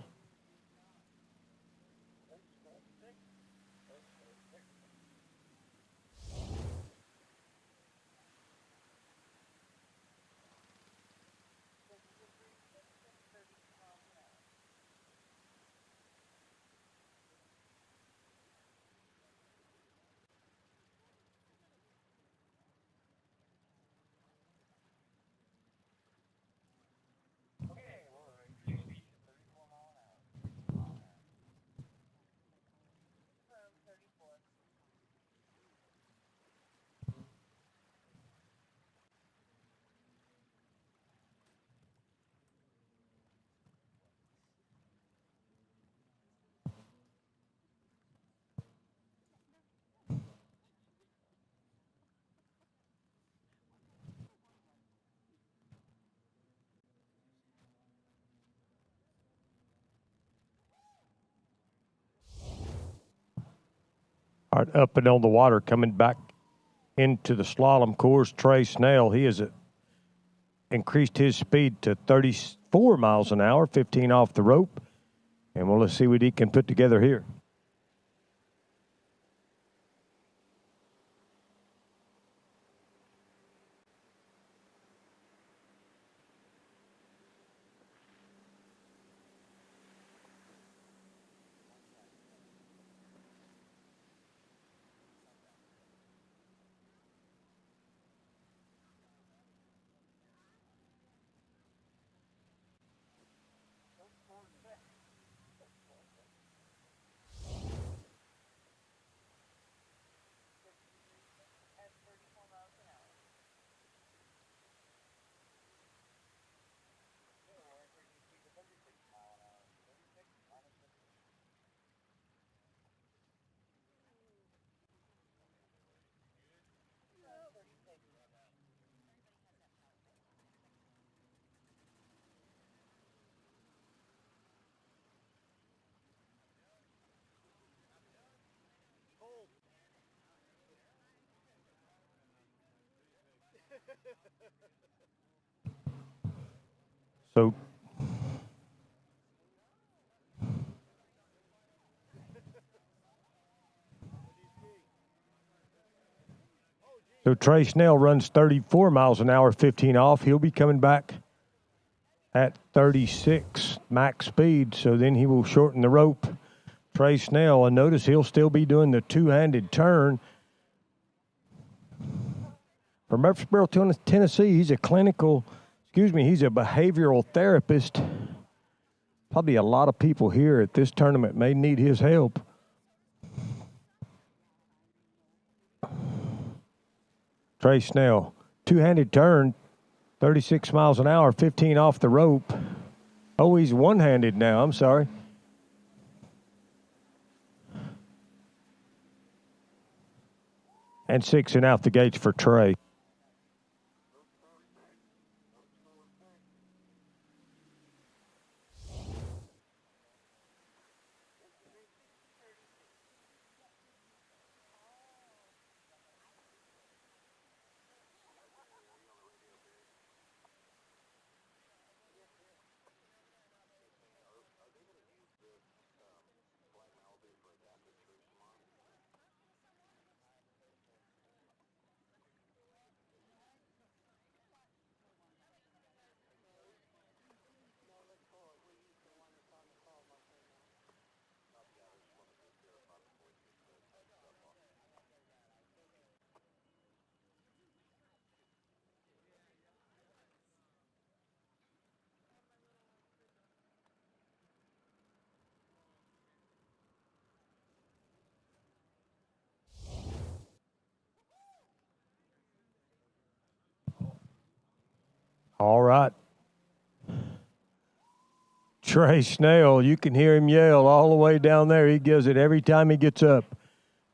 All right, up and on the water, coming back into the slalom course, Trey Snell. He has increased his speed to 34 miles an hour, 15 off the rope. And we'll let's see what he can put together here. So Trey Snell runs 34 miles an hour, 15 off. He'll be coming back at 36 max speed, so then he will shorten the rope. Trey Snell, and notice he'll still be doing the 2-handed turn. From Murfreesboro, Tennessee, he's a behavioral therapist. Probably a lot of people here at this tournament may need his help. Trey Snell. Two-handed turn, 36 miles an hour, 15 off the rope. Oh, he's one-handed now. I'm sorry. And 6 and out the gates for Trey. All right. Trey Snell, you can hear him yell all the way down there. He gives it every time he gets up.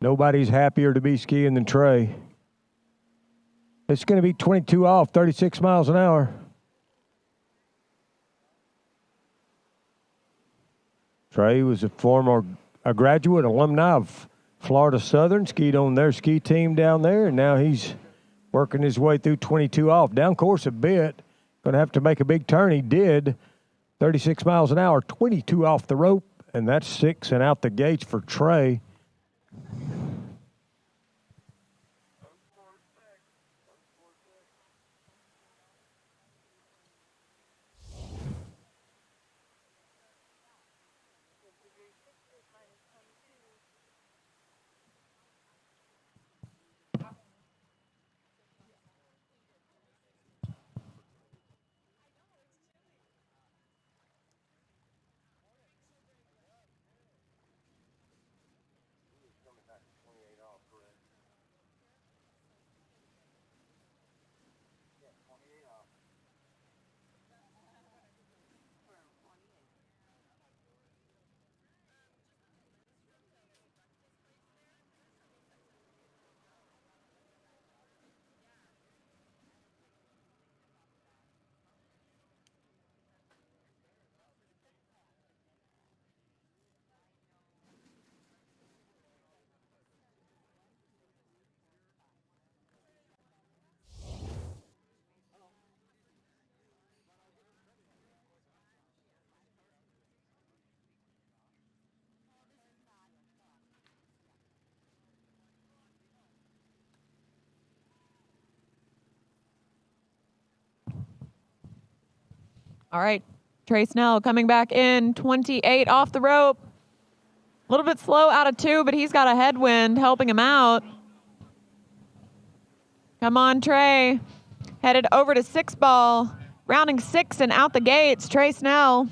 Nobody's happier to be skiing than Trey. It's going to be 22 off, 36 miles an hour. Trey was a graduate, alumni of Florida Southern, skied on their ski team down there, and now he's working his way through 22 off. Down course a bit. Going to have to make a big turn. He did. 36 miles an hour, 22 off the rope, and that's 6 and out the gates for Trey. All right, Trey Snell coming back in, 28 off the rope. A little bit slow out of 2, but he's got a headwind helping him out. Come on, Trey. Headed over to 6 ball. Rounding 6 and out the gates, Trey Snell.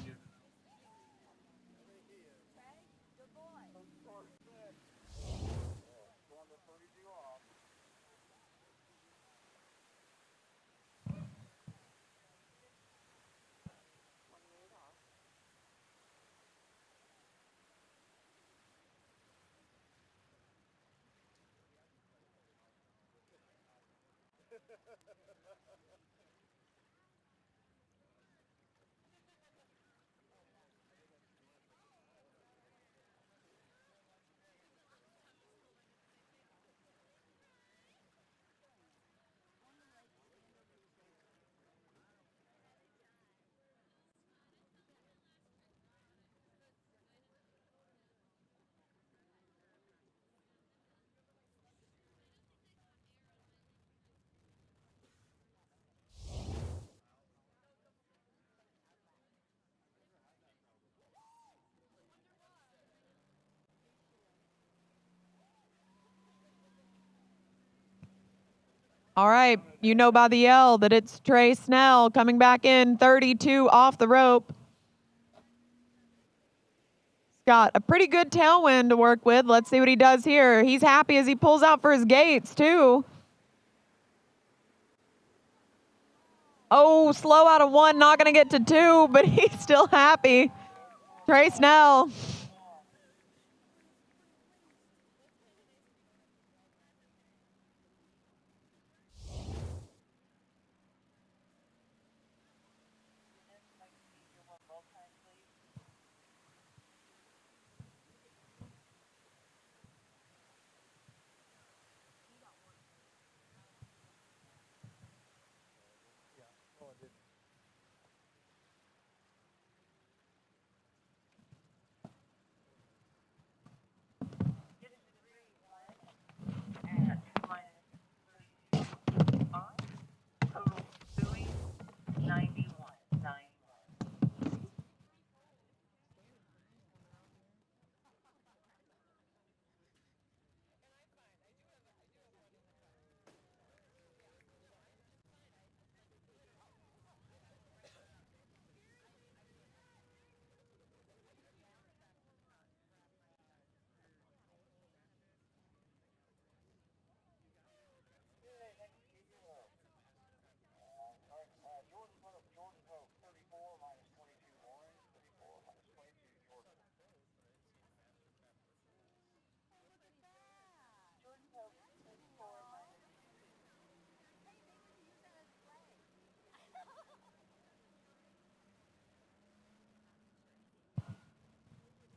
All right, you know by the yell that it's Trey Snell coming back in, 32 off the rope. He's got a pretty good tailwind to work with. Let's see what he does here. He's happy as he pulls out for his gates, too. Oh, slow out of 1, not going to get to 2, but he's still happy. Trey Snell.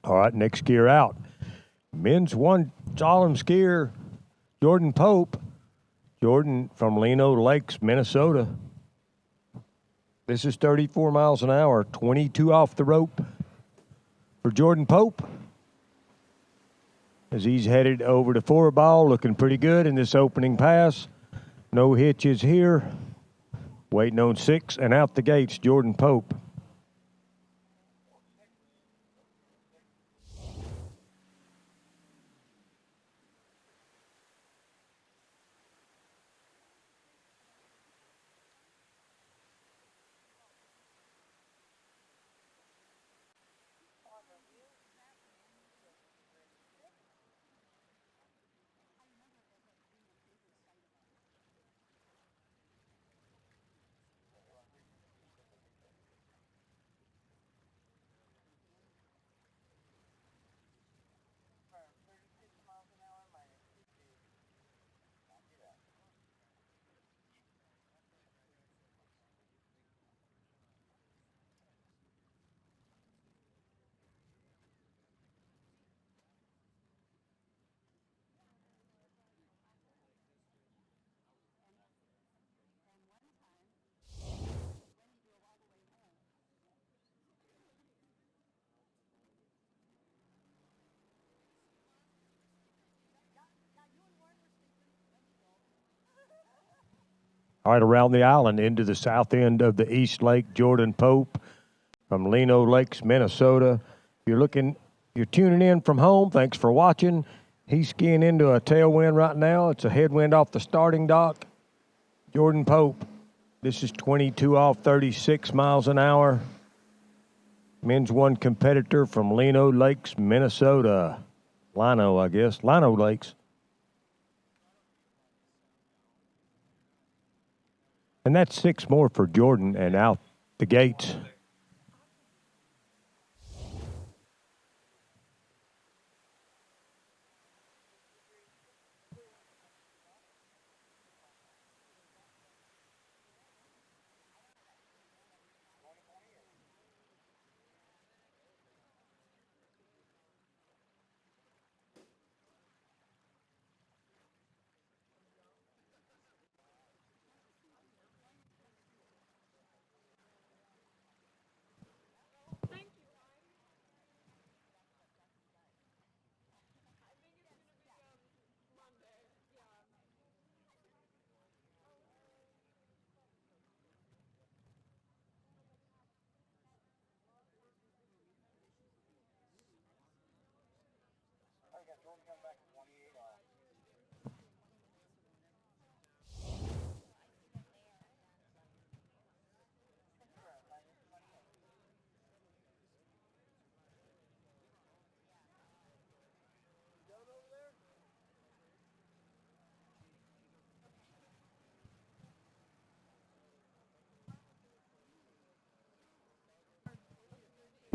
All right, next skier out. Men's 1 solemn skier, Jordan Pope. Jordan from Lino Lakes, Minnesota. This is 34 miles an hour, 22 off the rope for Jordan Pope. As he's headed over to 4-ball, looking pretty good in this opening pass. No hitches here. Waiting on 6 and out the gates, Jordan Pope. All right, around the island into the south end of the East Lake, Jordan Pope from Lino Lakes, Minnesota. You're tuning in from home. Thanks for watching. He's skiing into a tailwind right now. It's a headwind off the starting dock. Jordan Pope. This is 22 off 36 miles an hour. Men's 1 competitor from Lino Lakes, Minnesota. Lino Lakes. And that's 6 more for Jordan and out the gates.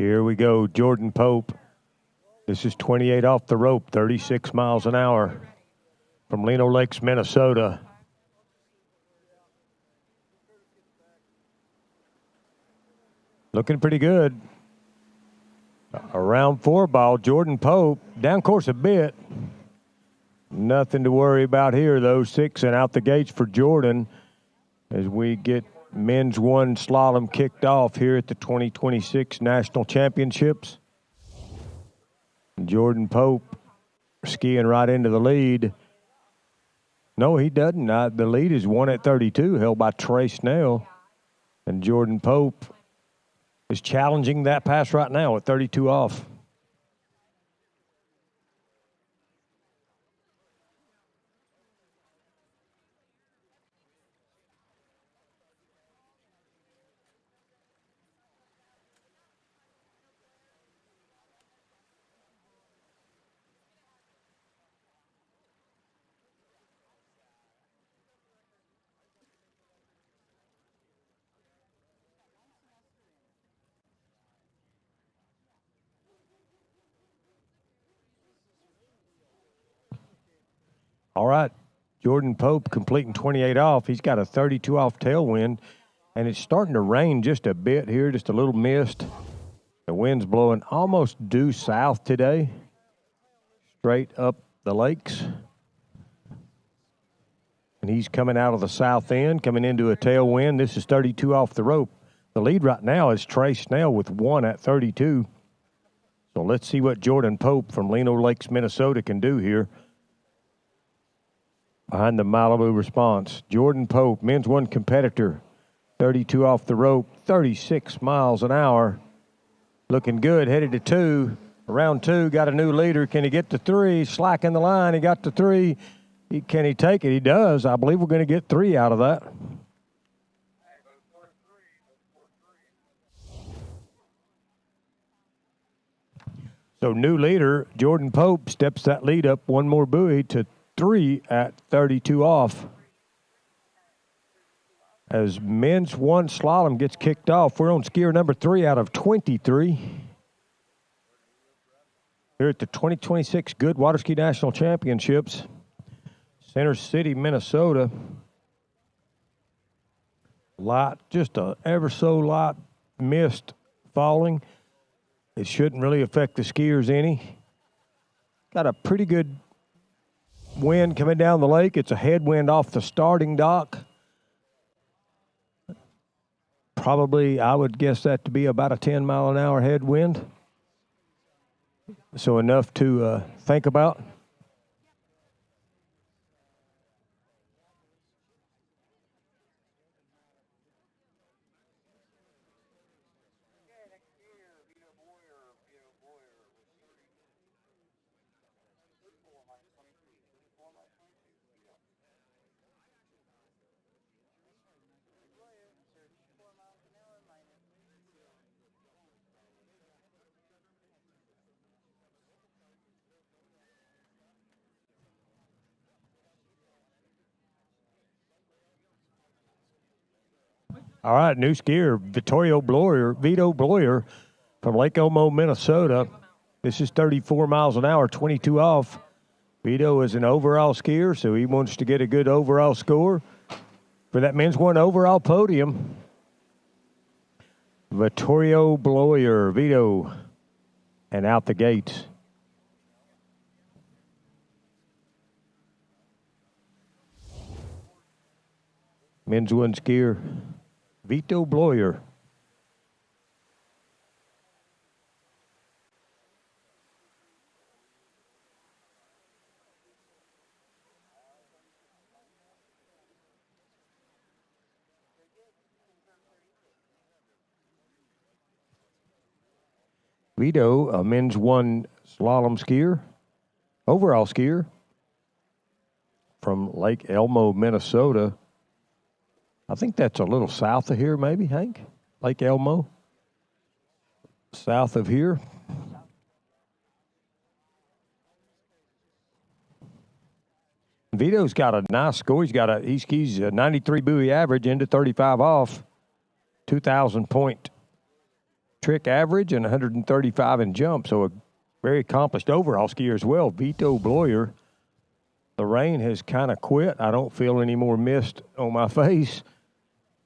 Here we go, Jordan Pope. This is 28 off the rope, 36 miles an hour from Lino Lakes, Minnesota. Looking pretty good. Around 4 ball, Jordan Pope, down course a bit. Nothing to worry about here, though. 6 and out the gates for Jordan as we get men's 1 slalom kicked off here at the 2026 National Championships. Jordan Pope skiing right into the lead. No, he doesn't. The lead is 1 at 32, held by Trey Snell. And Jordan Pope is challenging that pass right now at 32 off. All right, Jordan Pope completing 28 off. He's got a 32 off tailwind, and it's starting to rain just a bit here, just a little mist. The wind's blowing almost due south today, straight up the lakes. And he's coming out of the south end, coming into a tailwind. This is 32 off the rope. The lead right now is Trey Snell with 1 at 32. So let's see what Jordan Pope from Lino Lakes, Minnesota can do here. Behind the Malibu response, Jordan Pope, men's 1 competitor, 32 off the rope, 36 miles an hour. Looking good, headed to 2. Around 2, got a new leader. Can he get to 3? Slacking the line, he got to 3. Can he take it? He does. I believe we're going to get 3 out of that. So new leader, Jordan Pope, steps that lead up 1 more buoy to 3 at 32 off. As men's 1 slalom gets kicked off, we're on skier number 3 out of 23. Here at the 2026 Goode Water Ski National Championships, Center City, Minnesota. Light, just a ever so light mist falling. It shouldn't really affect the skiers any. Got a pretty good wind coming down the lake. It's a headwind off the starting dock. Probably, I would guess that to be about a 10 mile an hour headwind. So enough to think about. All right, new skier, Vito Bloyer from Lake Elmo, Minnesota. This is 34 miles an hour, 22 off. Vito is an overall skier, so he wants to get a good overall score for that men's 1 overall podium. Vittorio Bloyer, Vito, and out the gates. Men's 1 skier, Vito Bloyer. Vito, a men's 1 slalom skier, overall skier from Lake Elmo, Minnesota. I think that's a little south of here, maybe, Hank? Lake Elmo? South of here. Vito's got a nice score. He skis a 93 buoy average into 35 off, 2,000 point trick average and 135 in jump, so a very accomplished overall skier as well. Vito Bloyer. The rain has kind of quit. I don't feel any more mist on my face.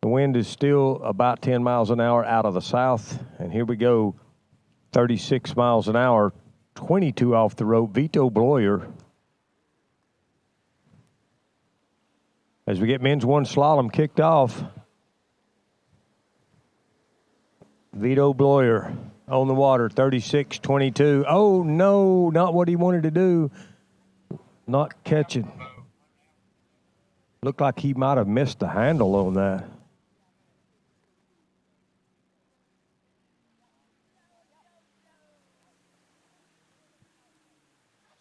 The wind is still about 10 miles an hour out of the south, and here we go, 36 miles an hour, 22 off the rope. Vito Bloyer. As we get men's one slalom kicked off, Vito Bloyer on the water, 36-22. Oh, no, not what he wanted to do. Not catching. Looked like he might have missed the handle on that.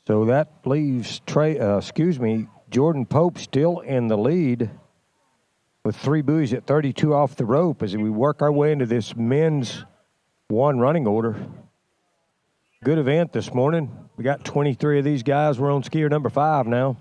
So that leaves Jordan Pope still in the lead with 3 buoys at 32 off the rope as we work our way into this men's one running order. Good event this morning. We got 23 of these guys. We're on skier number 5 now.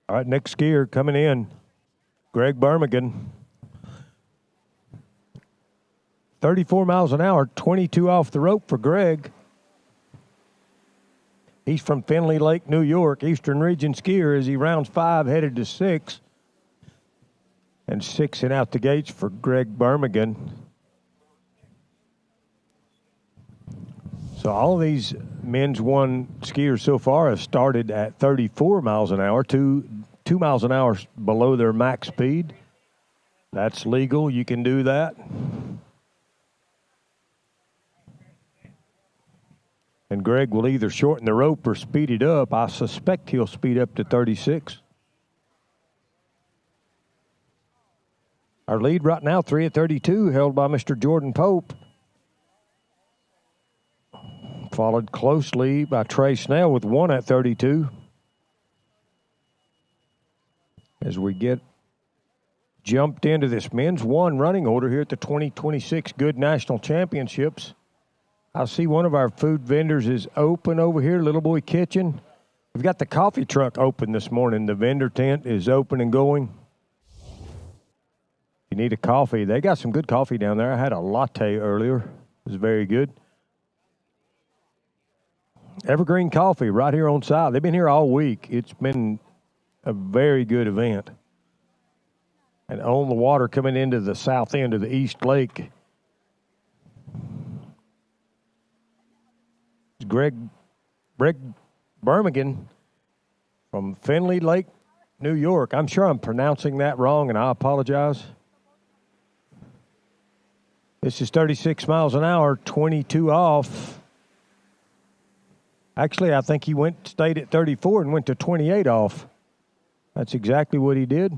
All right, next skier coming in, Greg Birmingham. 34 miles an hour, 22 off the rope for Greg. He's from Findlay Lake, New York, Eastern Region skier as he rounds 5, headed to 6. And 6 and out the gates for Greg Birmingham. So all of these men's one skiers so far have started at 34 miles an hour, 2 miles an hour below their max speed. That's legal. You can do that. And Greg will either shorten the rope or speed it up. I suspect he'll speed up to 36. Our lead right now, 3 at 32, held by Mr. Jordan Pope. Followed closely by Trey Snell with 1 at 32. As we get jumped into this men's one running order here at the 2026 Goode National Championships. I see one of our food vendors is open over here, Little Boy Kitchen. We've got the coffee truck open this morning. The vendor tent is open and going. If you need a coffee, they got some good coffee down there. I had a latte earlier. It was very good. Evergreen Coffee right here on site. They've been here all week. It's been a very good event. And on the water coming into the south end of the East Lake. Greg Birmingham from Findlay Lake, New York. I'm sure I'm pronouncing that wrong, and I apologize. This is 36 miles an hour, 22 off. Actually, I think he stayed at 34 and went to 28 off. That's exactly what he did.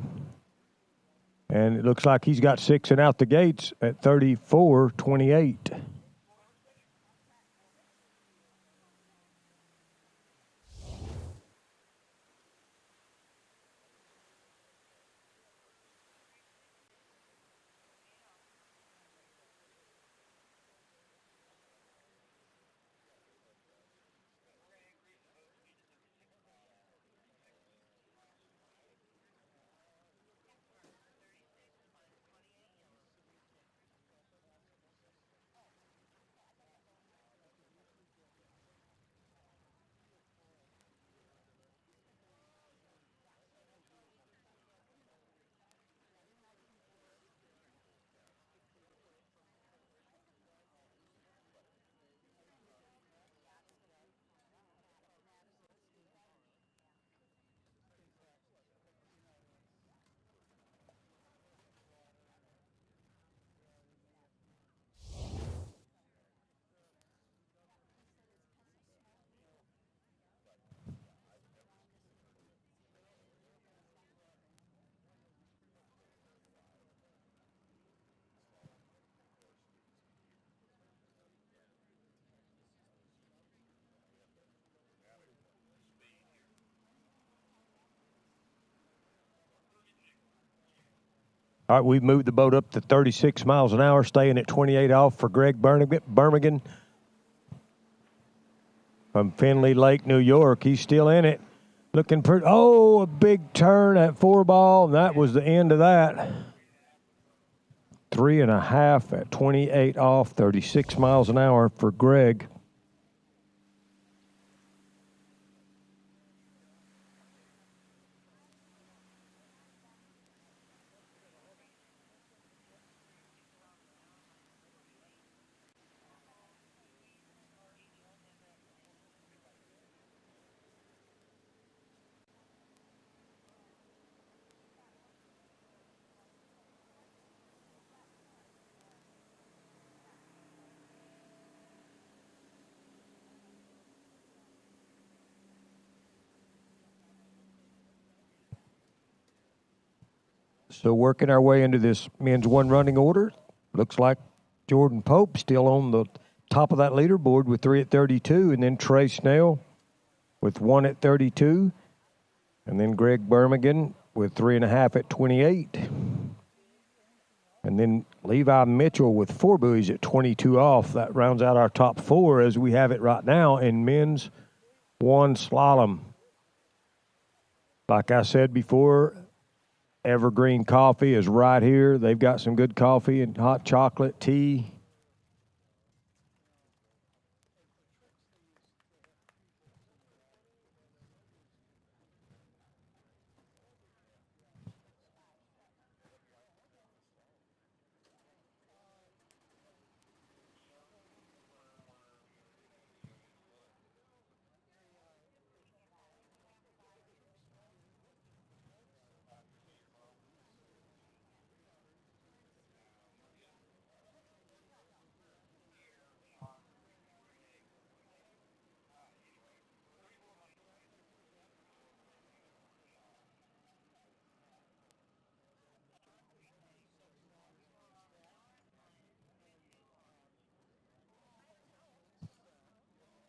And it looks like he's got 6 and out the gates at 34-28. All right, we've moved the boat up to 36 miles an hour, staying at 28 off for Greg Birmingham from Findlay Lake, New York. He's still in it. Looking pretty. Oh, a big turn at 4-ball, and that was the end of that. 3.5 at 28 off, 36 miles an hour for Greg. So working our way into this men's one running order. Looks like Jordan Pope still on the top of that leaderboard with 3 at 32, and then Trey Snell with 1 at 32, and then Greg Birmingham with 3.5 at 28. And then Levi Mitchell with 4 buoys at 22 off. That rounds out our top 4 as we have it right now in men's one slalom. Like I said before, Evergreen Coffee is right here. They've got some good coffee and hot chocolate, tea.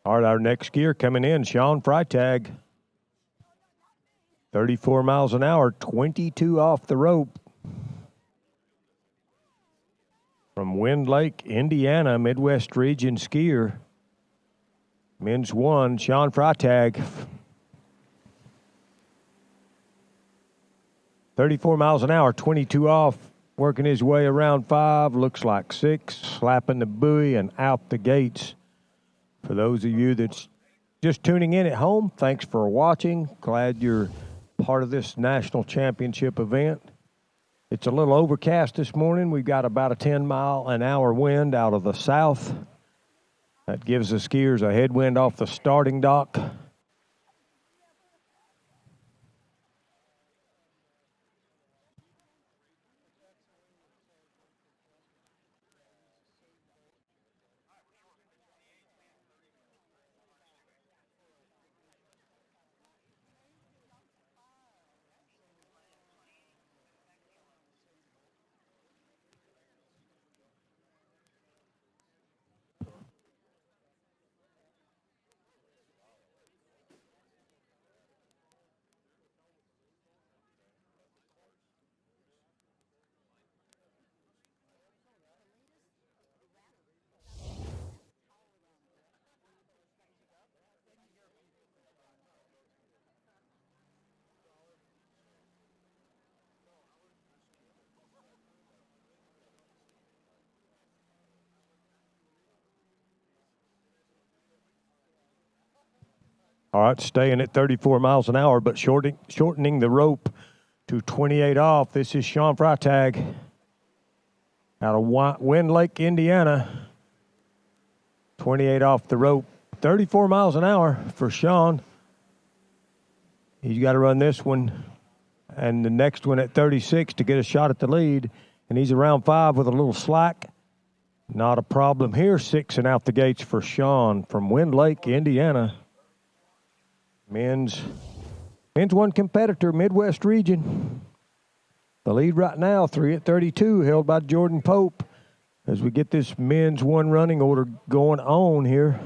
All right, our next skier coming in, Sean Freitag. 34 miles an hour, 22 off the rope. From Wind Lake, Indiana, Midwest region skier. Men's one, Sean Freitag. 34 miles an hour, 22 off, working his way around 5, looks like 6, slapping the buoy and out the gates. For those of you that's just tuning in at home, thanks for watching. Glad you're part of this national championship event. It's a little overcast this morning. We've got about a 10-mile-an-hour wind out of the south. That gives the skiers a headwind off the starting dock. All right, staying at 34 miles an hour, but shortening the rope to 28 off. This is Sean Freitag out of Wind Lake, Indiana. 28 off the rope, 34 miles an hour for Sean. He's got to run this one and the next one at 36 to get a shot at the lead, and he's around 5 with a little slack. Not a problem here. 6 and out the gates for Sean from Wind Lake, Indiana. Men's one competitor, Midwest region. The lead right now, 3 at 32, held by Jordan Pope. As we get this men's one running order going on here.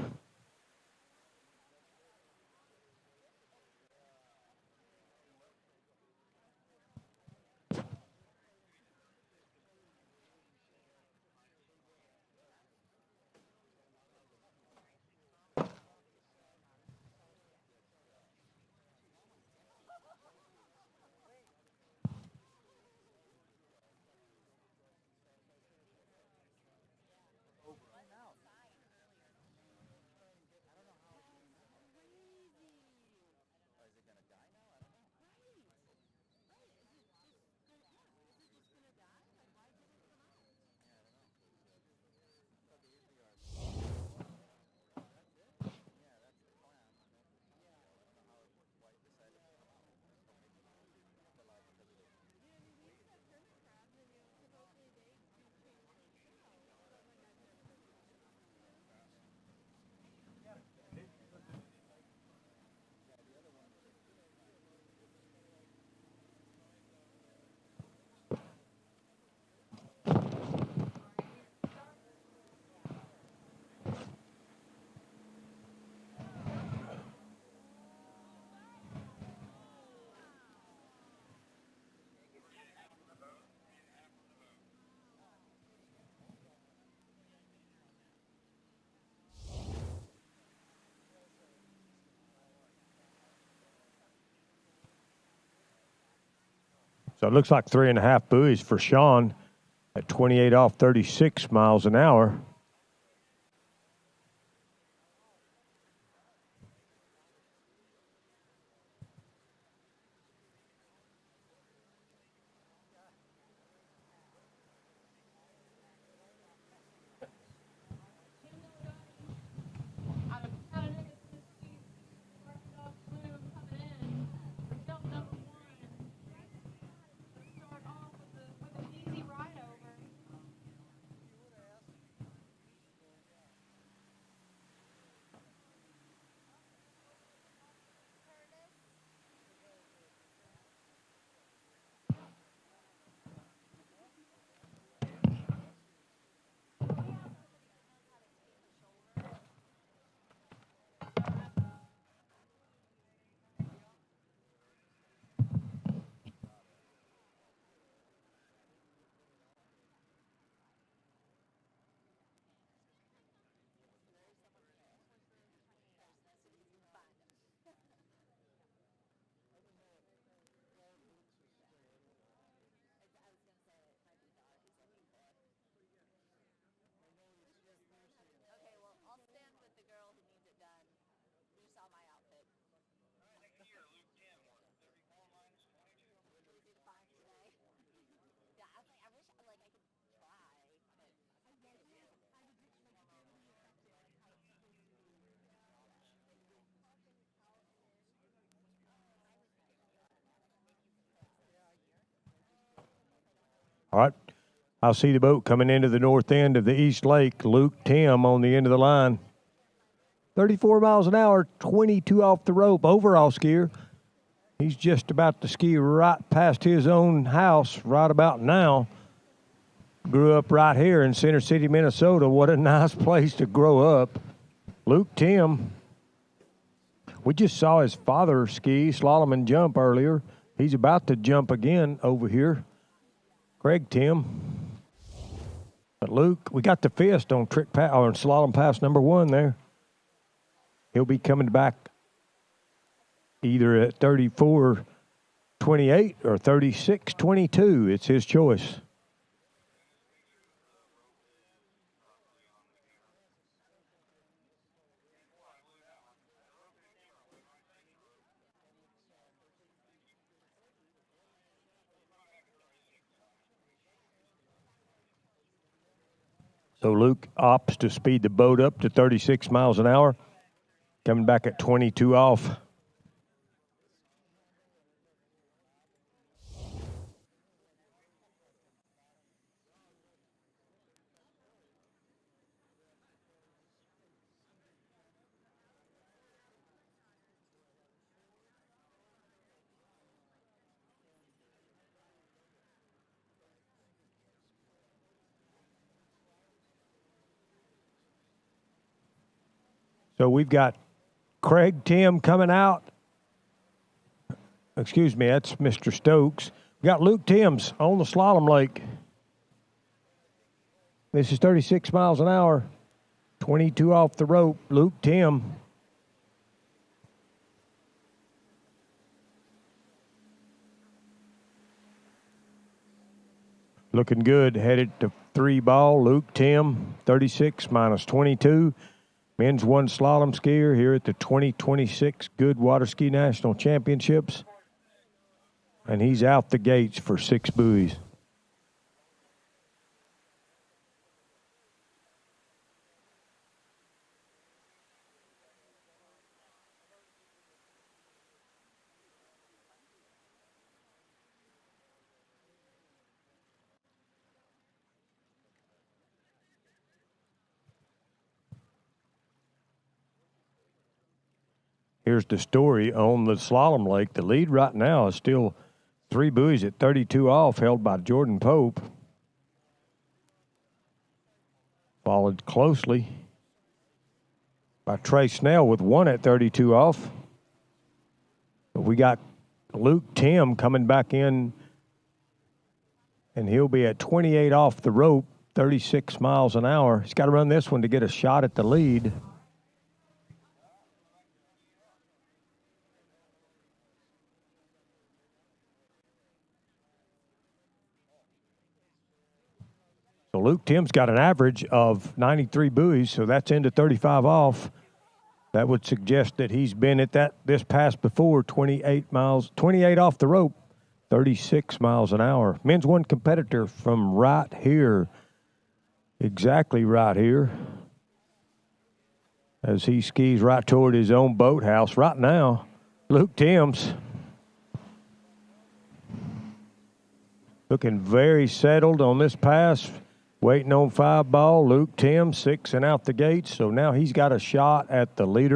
So it looks like 3.5 buoys for Sean at 28 off 36 miles an hour. All right. I'll see the boat coming into the north end of the East Lake. Luke Tim on the end of the line. 34 miles an hour, 22 off the rope, overall skier. He's just about to ski right past his own house right about now. Grew up right here in Center City, Minnesota. What a nice place to grow up. Luke Tim. We just saw his father ski, slalom, and jump earlier. He's about to jump again over here. Craig Tim. But Luke, we got the fist on on slalom pass number 1 there. He'll be coming back either at 34.28 or 36.22. It's his choice. So Luke opts to speed the boat up to 36 miles an hour, coming back at 22 off. So we've got Craig Tim coming out. Excuse me, that's Mr. Stokes. We got Luke Timms on the slalom lake. This is 36 miles an hour, 22 off the rope. Luke Tim. Looking good, headed to 3 ball. Luke Tim, 36 minus 22. Men's 1 slalom skier here at the 2026 Goode Water Ski National Championships. And he's out the gates for 6 buoys. Here's the story on the slalom lake. The lead right now is still 3 buoys at 32 off, held by Jordan Pope. Followed closely by Trey Snell with 1 at 32 off. But we got Luke Tim coming back in, and he'll be at 28 off the rope, 36 miles an hour. He's got to run this one to get a shot at the lead. Luke Tim's got an average of 93 buoys, so that's into 35 off. That would suggest that he's been at this pass before, 28 off the rope, 36 miles an hour. Men's one competitor from right here, exactly right here, as he skis right toward his own boathouse right now. Luke Timms looking very settled on this pass, waiting on 5 ball. Luke Timms 6 and out the gates, so now he's got a shot at the lead.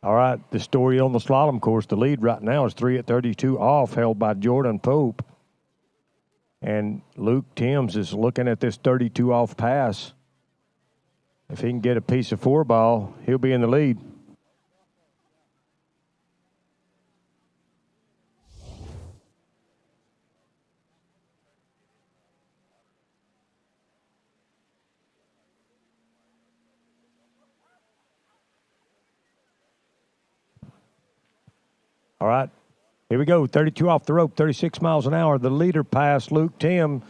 All right, the story on the slalom course, the lead right now is 3 at 32 off, held by Jordan Pope. And Luke Timms is looking at this 32 off pass. If he can get a piece of 4 ball, he'll be in the lead. All right, here we go. 32 off the rope, 36 miles an hour. The leader passed Luke Timm.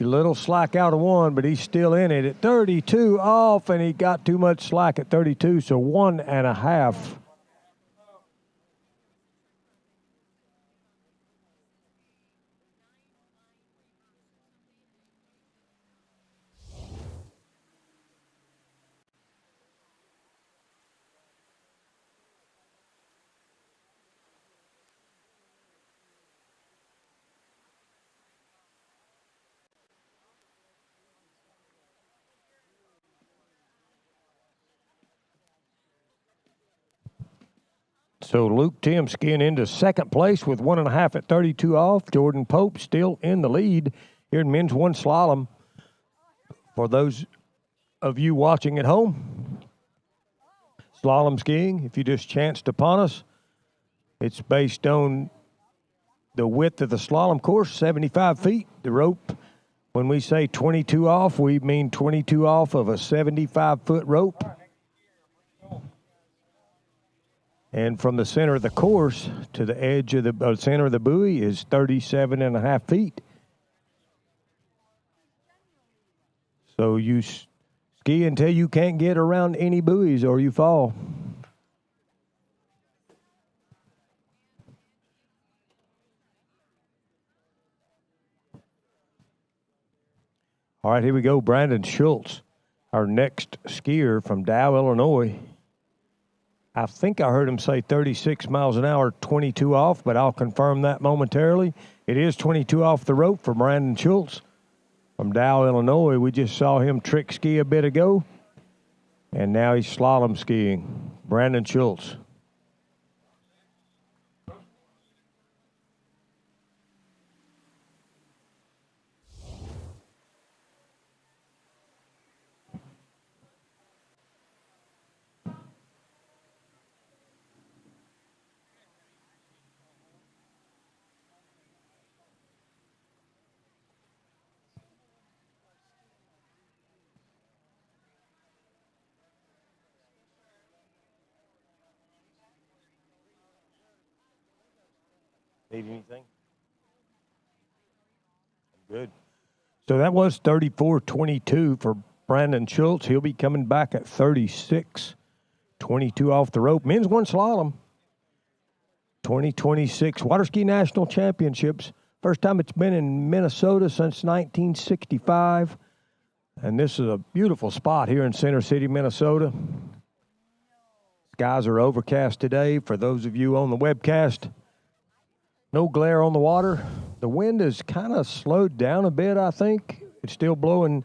A little slack out of 1, but he's still in it at 32 off, and he got too much slack at 32, so 1.5. So Luke Timm skiing into second place with 1.5 at 32 off. Jordan Pope still in the lead here in men's one slalom. For those of you watching at home, slalom skiing, if you just chanced upon us, it's based on the width of the slalom course, 75 feet. The rope, when we say 22 off, we mean 22 off of a 75-foot rope. And from the center of the course to the edge of the center of the buoy is 37.5 feet. So you ski until you can't get around any buoys or you fall. All right, here we go. Brandon Schultz, our next skier from Dow, Illinois. I think I heard him say 36 miles an hour, 22 off, but I'll confirm that momentarily. It is 22 off the rope for Brandon Schultz from Dow, Illinois. We just saw him trick ski a bit ago, and now he's slalom skiing. Brandon Schultz. Need anything? Good. So that was 34.22 for Brandon Schultz. He'll be coming back at 36.22 off the rope. Men's one slalom. 2026 Water Ski National Championships. First time it's been in Minnesota since 1965. And this is a beautiful spot here in Center City, Minnesota. Skies are overcast today. For those of you on the webcast, no glare on the water. The wind has kind of slowed down a bit, I think. It's still blowing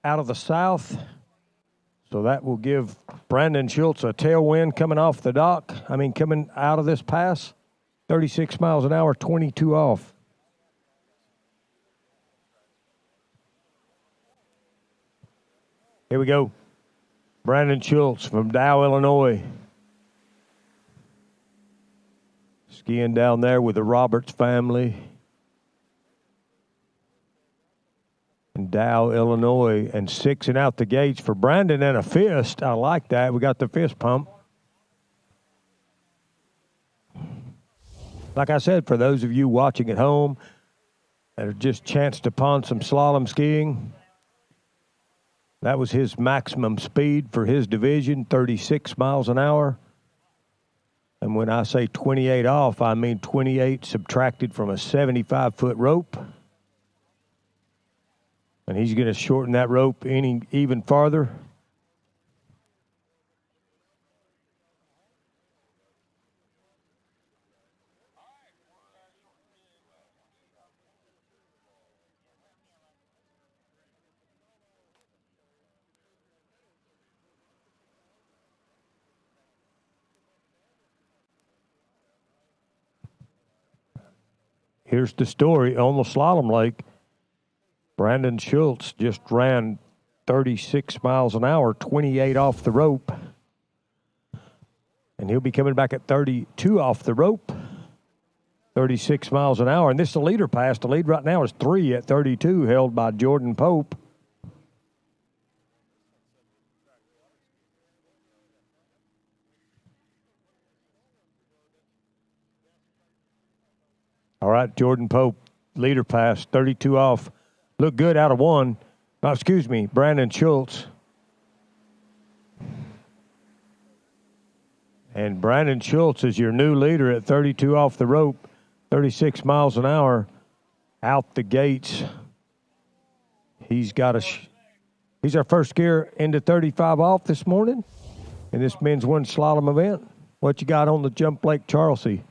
out of the south. So that will give Brandon Schultz a tailwind coming off the dock. Coming out of this pass. 36 miles an hour, 22 off. Here we go. Brandon Schultz from Dow, Illinois. Skiing down there with the Roberts family. In Dow, Illinois, and 6 out the gates for Brandon and a fist. I like that. We got the fist pump. Like I said, for those of you watching at home that are just chanced upon some slalom skiing, that was his maximum speed for his division, 36 miles an hour. And when I say 28 off, I mean 28 subtracted from a 75-foot rope. And he's going to shorten that rope even farther. Here's the story on the slalom lake. Brandon Schultz just ran 36 miles an hour, 28 off the rope. And he'll be coming back at 32 off the rope, 36 miles an hour. And this is the leader pass. The lead right now is 3 at 32, held by Jordan Pope. All right, Jordan Pope, leader pass, 32 off. Look good out of 1. Oh, excuse me, Brandon Schultz. And Brandon Schultz is your new leader at 32 off the rope, 36 miles an hour, out the gates. He's our first skier into 35 off this morning in this men's one slalom event. What you got on the jump, Lake Charlesy?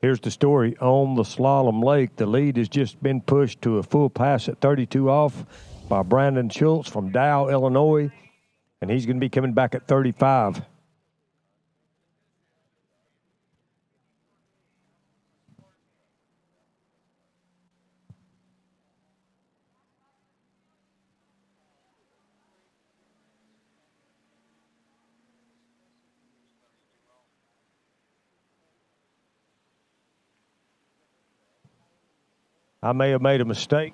Here's the story on the slalom lake. The lead has just been pushed to a full pass at 32 off by Brandon Schultz from Dow, Illinois, and he's going to be coming back at 35. I may have made a mistake.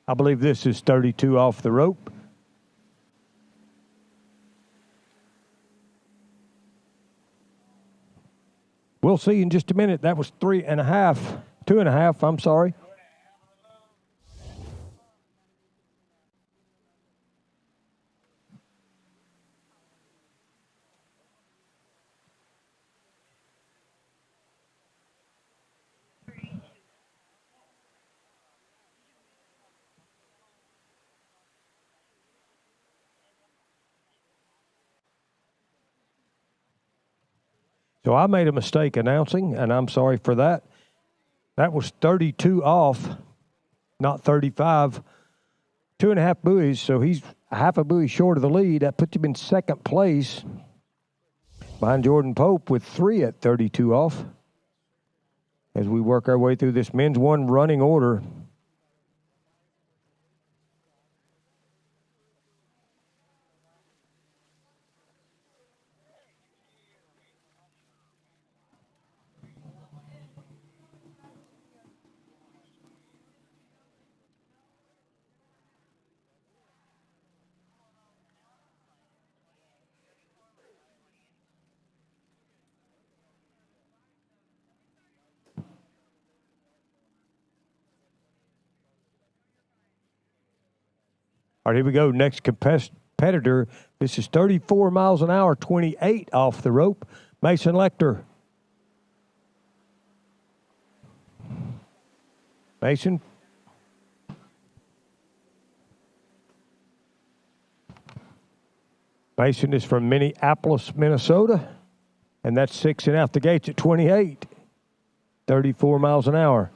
I believe this is 32 off the rope. We'll see in just a minute. That was 3.5, 2.5, I'm sorry. So I made a mistake announcing, and I'm sorry for that. That was 32 off, not 35. 2.5 buoys, so he's half a buoy short of the lead. That puts him in second place behind Jordan Pope with 3 at 32 off as we work our way through this men's one running order. All right, here we go. Next competitor. This is 34 miles an hour, 28 off the rope. Mason Lecter. Mason. Mason is from Minneapolis, Minnesota, and that's 6 and out the gates at 28, 34 miles an hour.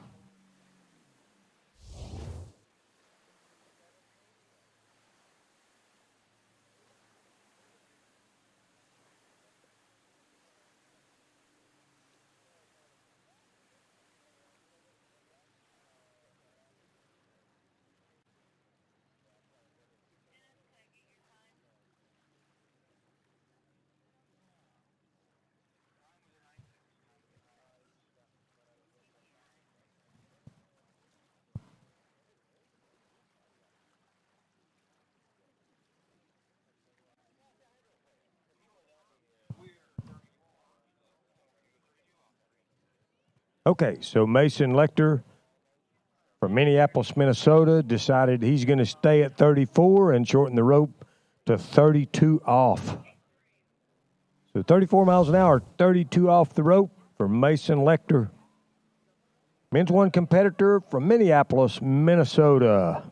Okay, so Mason Lecter from Minneapolis, Minnesota, decided he's going to stay at 34 and shorten the rope to 32 off. So 34 miles an hour, 32 off the rope for Mason Lecter. Men's one competitor from Minneapolis, Minnesota.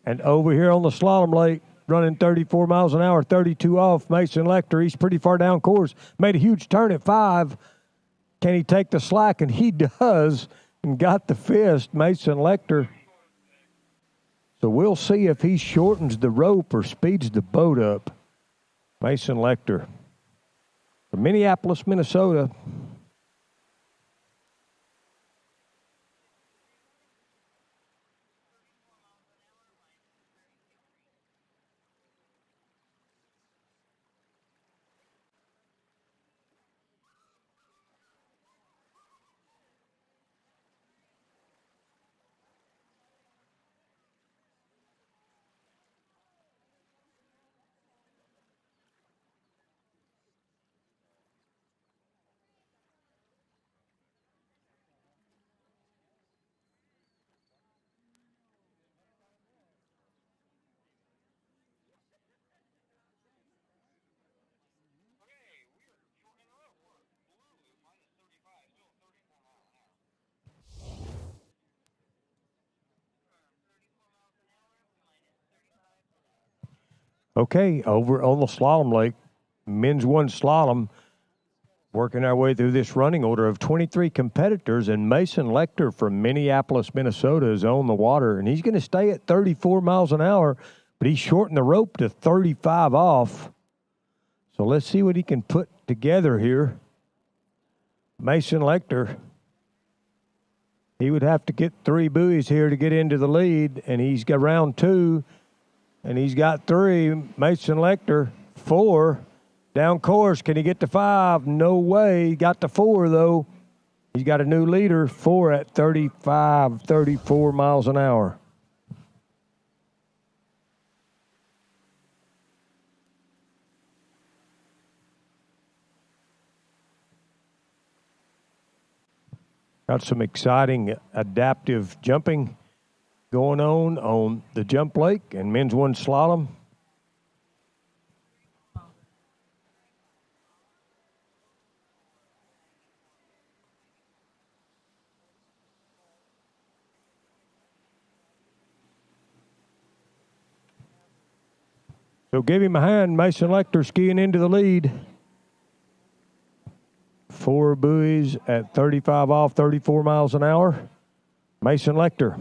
And over here on the slalom lake, running 34 miles an hour, 32 off, Mason Lecter. He's pretty far down course. Made a huge turn at 5. Can he take the slack? And he does, and got the fist, Mason Lecter. So we'll see if he shortens the rope or speeds the boat up. Mason Lecter from Minneapolis, Minnesota. Okay, over on the slalom lake, men's one slalom, working our way through this running order of 23 competitors, and Mason Lecter from Minneapolis, Minnesota is on the water, and he's going to stay at 34 miles an hour, but he's shortened the rope to 35 off. So let's see what he can put together here. Mason Lecter, he would have to get 3 buoys here to get into the lead, and he's got round 2. And he's got 3. Mason Lecter, 4. Down course, can he get to 5? No way. He got to 4, though. He's got a new leader, 4 at 35, 34 miles an hour. Got some exciting adaptive jumping going on the jump lake and men's one slalom. So give him a hand. Mason Lecter skiing into the lead. 4 buoys at 35 off, 34 miles an hour. Mason Lecter.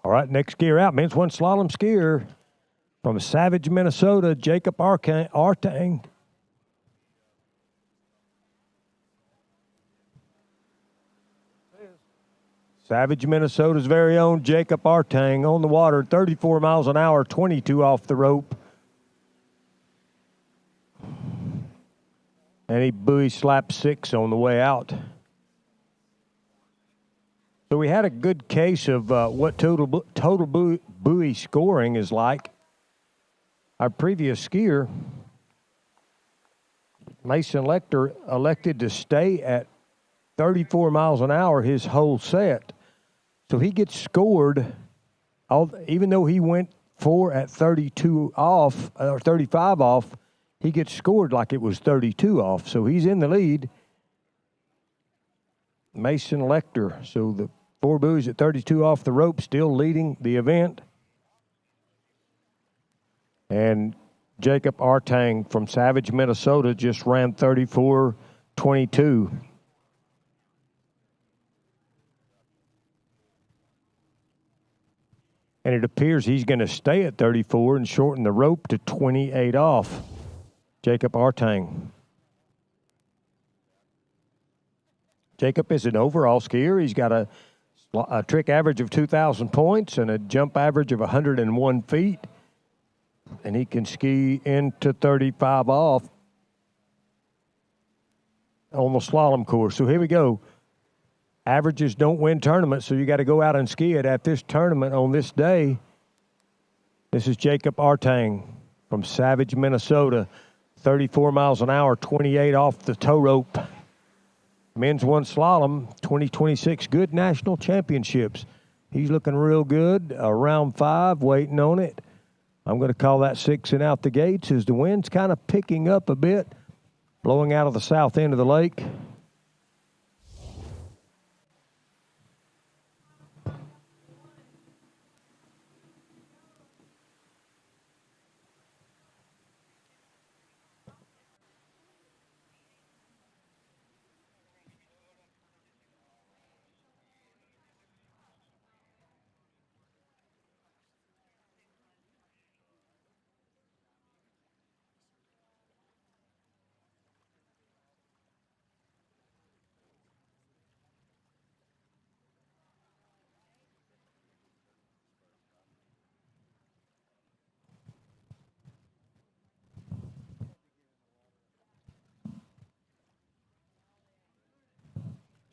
All right, next skier out, men's one slalom skier from Savage, Minnesota, Jacob Artang. Savage, Minnesota's very own Jacob Artang on the water, 34 miles an hour, 22 off the rope. And he buoy slapped 6 on the way out. So we had a good case of what total buoy scoring is like. Our previous skier, Mason Lecter, elected to stay at 34 miles an hour his whole set. So he gets scored, even though he went 4 at 32 off, or 35 off, he gets scored like it was 32 off. So he's in the lead. Mason Lecter, so the 4 buoys at 32 off the rope, still leading the event. And Jacob Artang from Savage, Minnesota, just ran 34.22. And it appears he's going to stay at 34 and shorten the rope to 28 off. Jacob Artang. Jacob is an overall skier. He's got a trick average of 2,000 points and a jump average of 101 feet. And he can ski into 35 off on the slalom course. So here we go. Averages don't win tournaments, so you got to go out and ski it at this tournament on this day. This is Jacob Artang from Savage, Minnesota. 34 miles an hour, 28 off the tow rope. Men's one slalom, 2026 Goode National Championships. He's looking real good. Round 5, waiting on it. I'm going to call that 6 and out the gates as the wind's kind of picking up a bit, blowing out of the south end of the lake.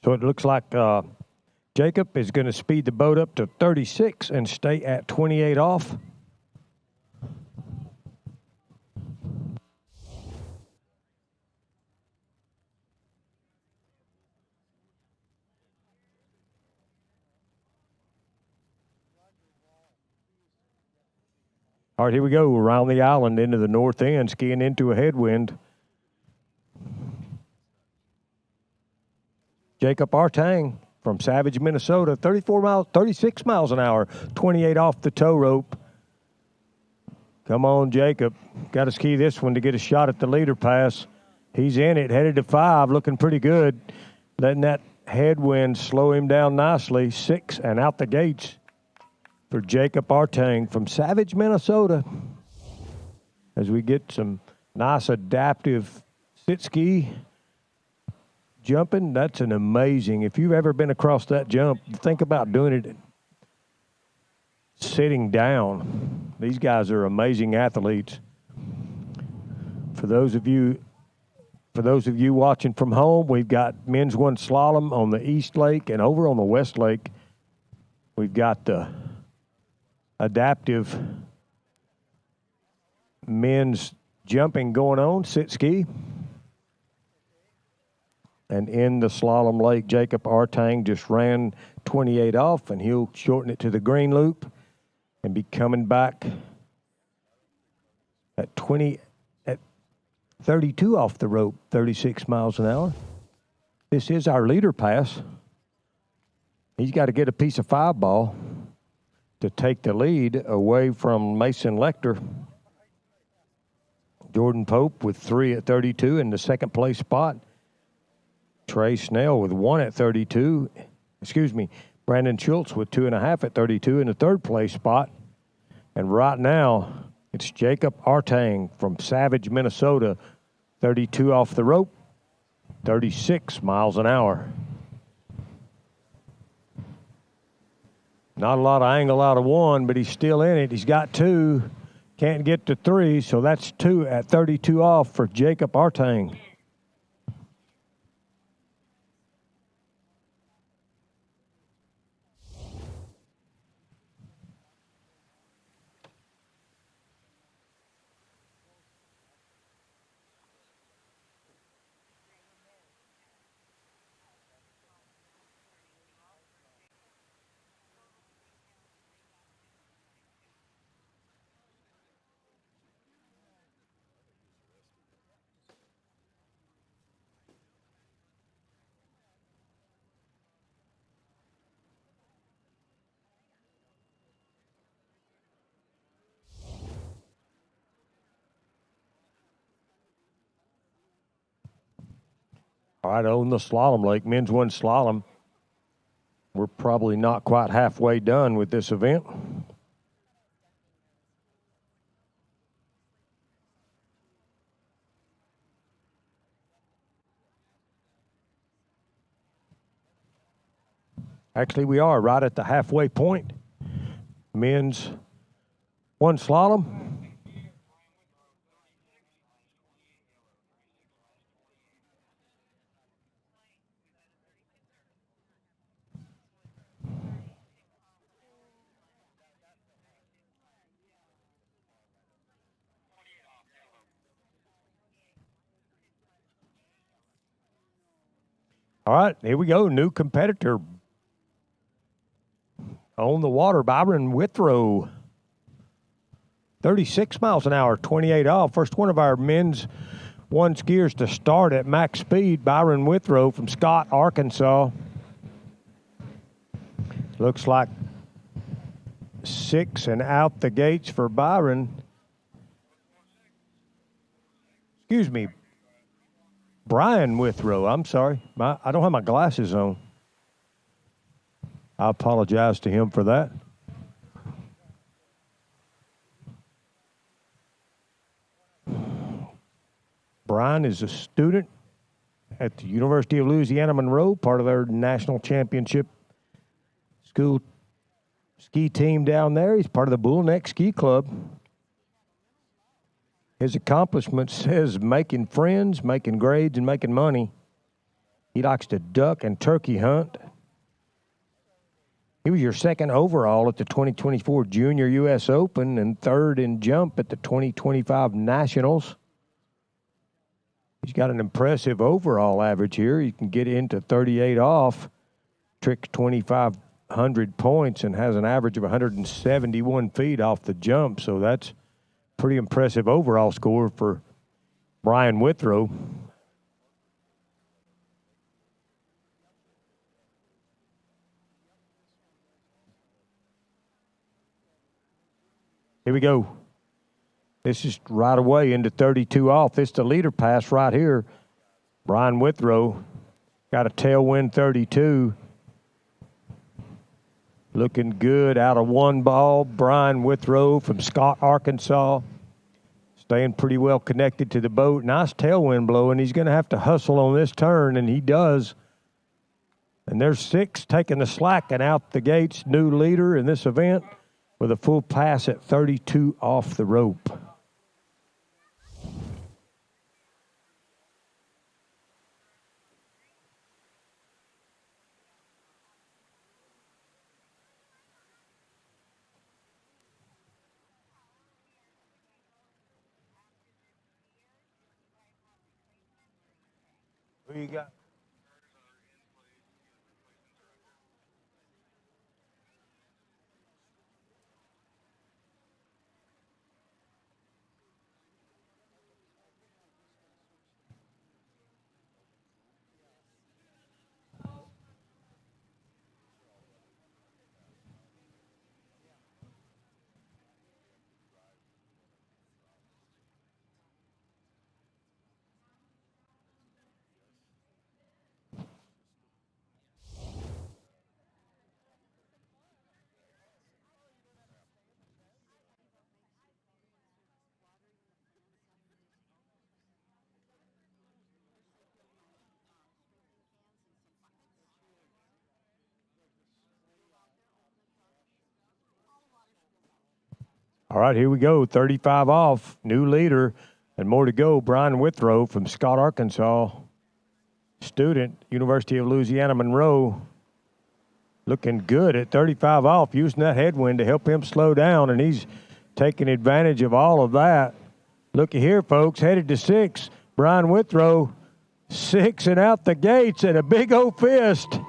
So it looks like Jacob is going to speed the boat up to 36 and stay at 28 off. All right, here we go around the island into the north end, skiing into a headwind. Jacob Artang from Savage, Minnesota, 36 miles an hour, 28 off the tow rope. Come on, Jacob. Got to ski this one to get a shot at the leader pass. He's in it, headed to 5, looking pretty good. Letting that headwind slow him down nicely. 6 and out the gates for Jacob Artang from Savage, Minnesota. As we get some nice adaptive sit ski jumping, that's an amazing. If you've ever been across that jump, think about doing it sitting down. These guys are amazing athletes. For those of you watching from home, we've got men's one slalom on the East Lake, and over on the West Lake, we've got the adaptive men's jumping going on, sit ski. And in the slalom lake, Jacob Artang just ran 28 off, and he'll shorten it to the green loop and be coming back at 32 off the rope, 36 miles an hour. This is our leader pass. He's got to get a piece of 5 ball to take the lead away from Mason Lecter. Jordan Pope with 3 at 32 in the second place spot. Trey Snell with 1 at 32. Brandon Schultz with 2.5 at 32 in the third place spot. And right now, it's Jacob Artang from Savage, Minnesota, 32 off the rope, 36 miles an hour. Not a lot of angle out of one, but he's still in it. He's got 2, can't get to 3, so that's 2 at 32 off for Jacob Artang. All right, on the slalom lake, men's 1 slalom. We're probably not quite halfway done with this event. Actually, we are right at the halfway point. Men's 1 slalom. All right, here we go. New competitor on the water, Byron Withrow. 36 miles an hour, 28 off. First one of our men's 1 skiers to start at max speed, Byron Withrow from Scott, Arkansas. Looks like 6 and out the gates for Byron. Excuse me, Brian Withrow. I'm sorry. I don't have my glasses on. I apologize to him for that. Brian is a student at the University of Louisiana Monroe, part of their national championship school ski team down there. He's part of the Bull Neck Ski Club. His accomplishment says making friends, making grades, and making money. He likes to duck and turkey hunt. He was your 2nd overall at the 2024 Junior U.S. Open and 3rd in jump at the 2025 Nationals. He's got an impressive overall average here. You can get into 38 off, trick 2,500 points, and has an average of 171 feet off the jump. So that's pretty impressive overall score for Brian Withrow. Here we go. This is right away into 32 off. This is the leader pass right here. Brian Withrow got a tailwind 32. Looking good out of 1 ball. Brian Withrow from Scott, Arkansas. Staying pretty well connected to the boat. Nice tailwind blowing. He's going to have to hustle on this turn, and he does. And there's 6 taking the slack and out the gates. New leader in this event with a full pass at 32 off the rope. Who you got? All right, here we go. 35 off. New leader and more to go. Brian Withrow from Scott, Arkansas. Student, University of Louisiana, Monroe. Looking good at 35 off, using that headwind to help him slow down, and he's taking advantage of all of that. Looky here, folks, headed to 6. Brian Withrow, 6 and out the gates, and a big old fist.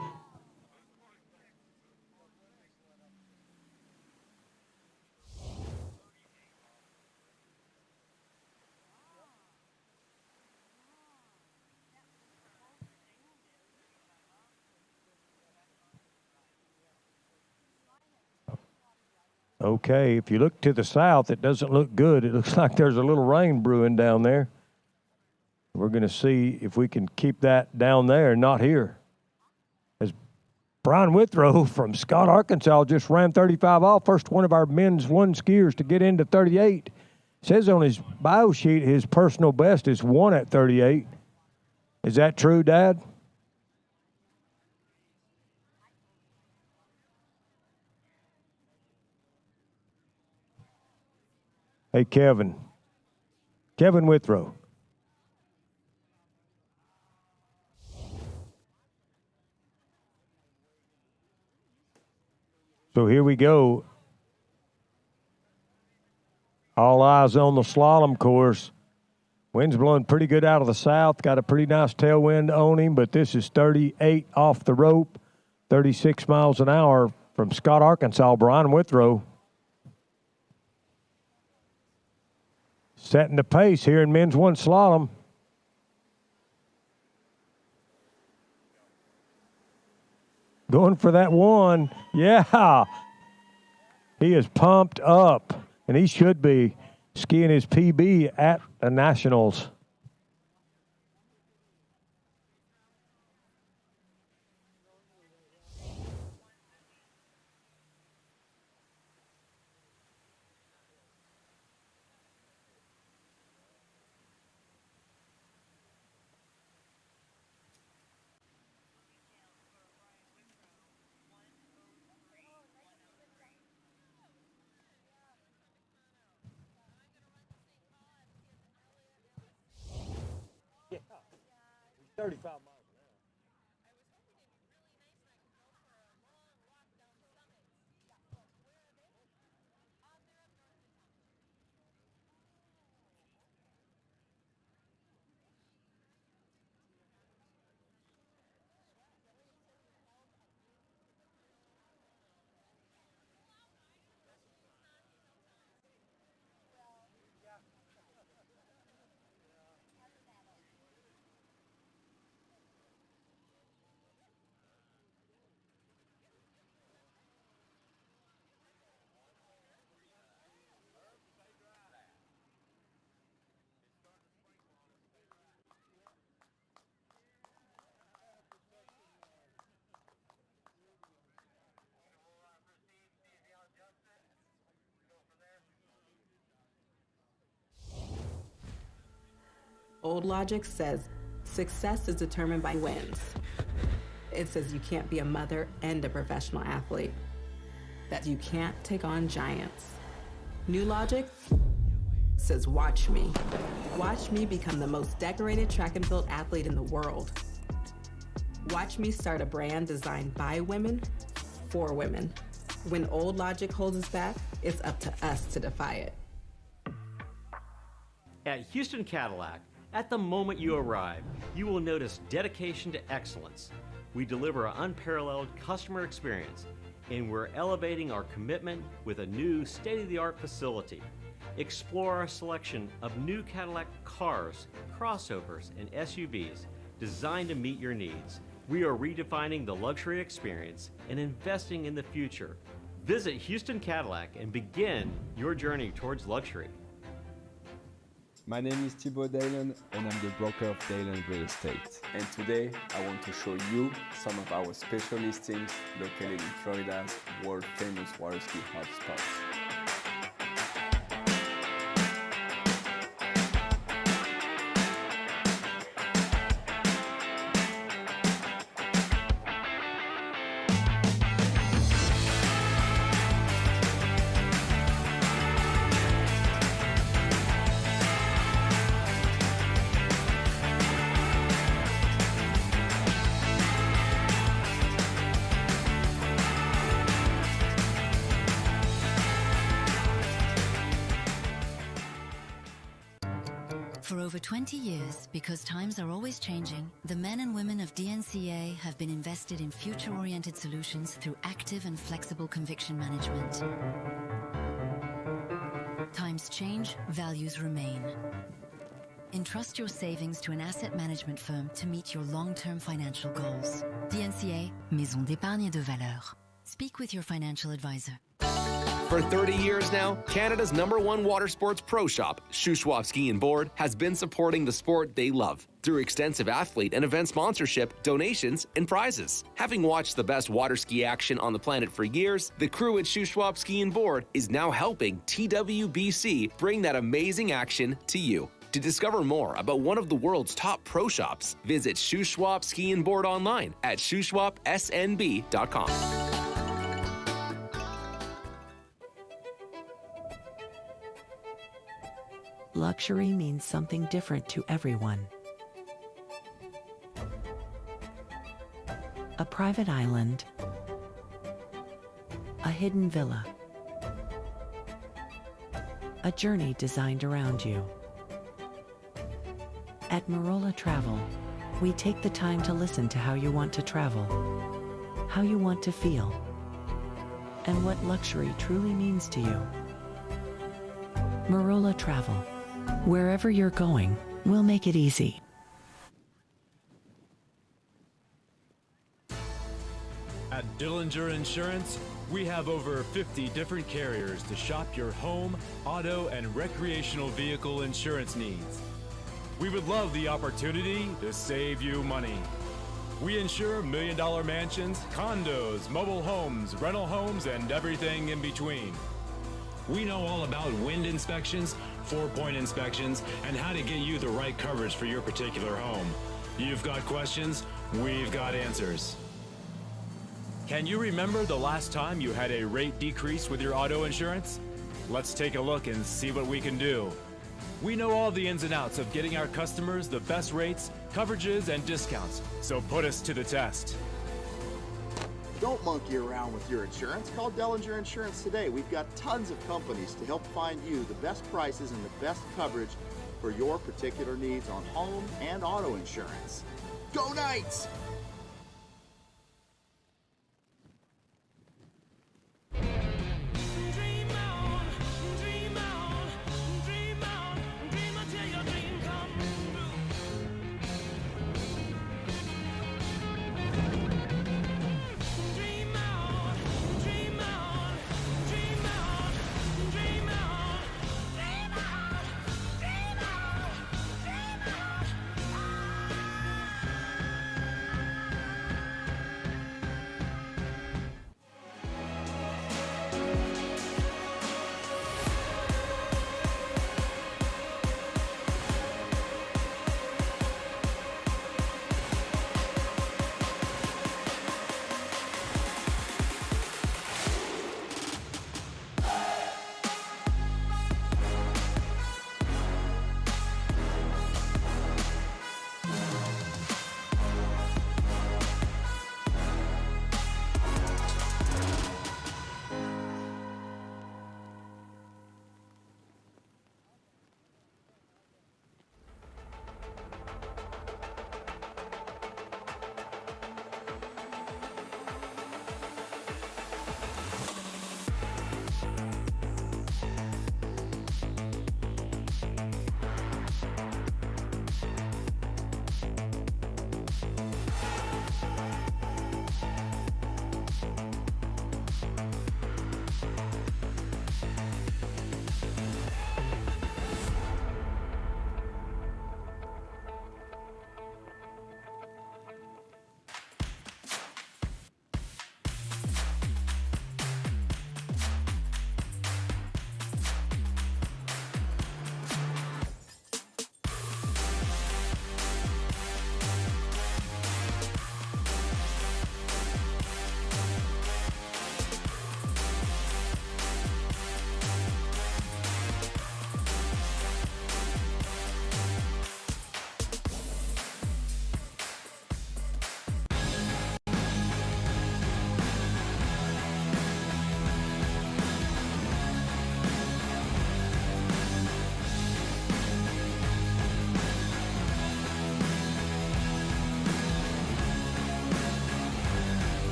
Okay, if you look to the south, it doesn't look good. It looks like there's a little rain brewing down there. We're going to see if we can keep that down there and not here. As Brian Withrow from Scott, Arkansas just ran 35 off, first one of our men's one skiers to get into 38. Says on his bio sheet his personal best is 1 at 38. Is that true, Dad? Hey, Kevin Withrow. So here we go. All eyes on the slalom course. Wind's blowing pretty good out of the south. Got a pretty nice tailwind on him, but this is 38 off the rope, 36 miles an hour from Scott, Arkansas, Brian Withrow. Setting the pace here in men's one slalom. Going for that one. Yeah. He is pumped up, and he should be skiing his PB at the Nationals. Yeah, 35 miles. Old logic says success is determined by wins. It says you can't be a mother and a professional athlete, that you can't take on giants. New logic says watch me. Watch me become the most decorated track and field athlete in the world. Watch me start a brand designed by women, for women. When old logic holds us back, it's up to us to defy it. At Houston Cadillac, at the moment you arrive, you will notice dedication to excellence. We deliver an unparalleled customer experience, and we're elevating our commitment with a new state-of-the-art facility. Explore our selection of new Cadillac cars, crossovers, and SUVs designed to meet your needs. We are redefining the luxury experience and investing in the future. Visit Houston Cadillac and begin your journey towards luxury. My name is Thibaut Dalen and I'm the broker of Dalen Real Estate. And today I want to show you some of our special listings located in Florida's world famous water ski hotspots. For over 20 years, because times are always changing, the men and women of DNCA have been invested in future-oriented solutions through active and flexible conviction management. Times change, values remain. Entrust your savings to an asset management firm to meet your long-term financial goals. DNCA, Maison d'épargne de valeur. Speak with your financial advisor. For 30 years now, Canada's #1 water sports pro shop, Shuswap Ski and Board, has been supporting the sport they love through extensive athlete and event sponsorship, donations, and prizes. Having watched the best water ski action on the planet for years, the crew at Shuswap Ski and Board is now helping TWBC bring that amazing action to you. To discover more about one of the world's top pro shops, visit Shuswap Ski and Board online at shuswapsnb.com. Luxury means something different to everyone. A private island, a hidden villa, a journey designed around you. At Marola Travel, we take the time to listen to how you want to travel, how you want to feel, and what luxury truly means to you. Marola Travel. Wherever you're going, we'll make it easy. At Dillinger Insurance, we have over 50 different carriers to shop your home, auto, and recreational vehicle insurance needs. We would love the opportunity to save you money. We insure million-dollar mansions, condos, mobile homes, rental homes, and everything in between. We know all about wind inspections, 4-point inspections, and how to get you the right coverage for your particular home. You've got questions, we've got answers. Can you remember the last time you had a rate decrease with your auto insurance? Let's take a look and see what we can do. We know all the ins and outs of getting our customers the best rates, coverages, and discounts, so put us to the test. Don't monkey around with your insurance. Call Dellinger Insurance today. We've got tons of companies to help find you the best prices and the best coverage for your particular needs on home and auto insurance. Go Knights!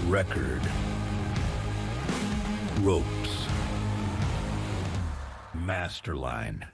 record. Ropes. Masterline.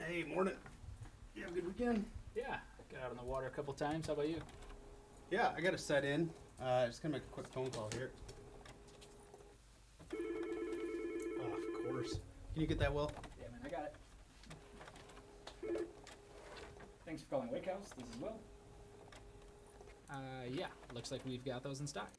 Hey, morning. You have a good weekend? Yeah, got out on the water a couple times. How about you? Yeah, I got to set in. Just gonna make a quick phone call here. Oh, of course. Can you get that, Will? Yeah, man, I got it. Thanks for calling Wake House. This is Will. Yeah, looks like we've got those in stock.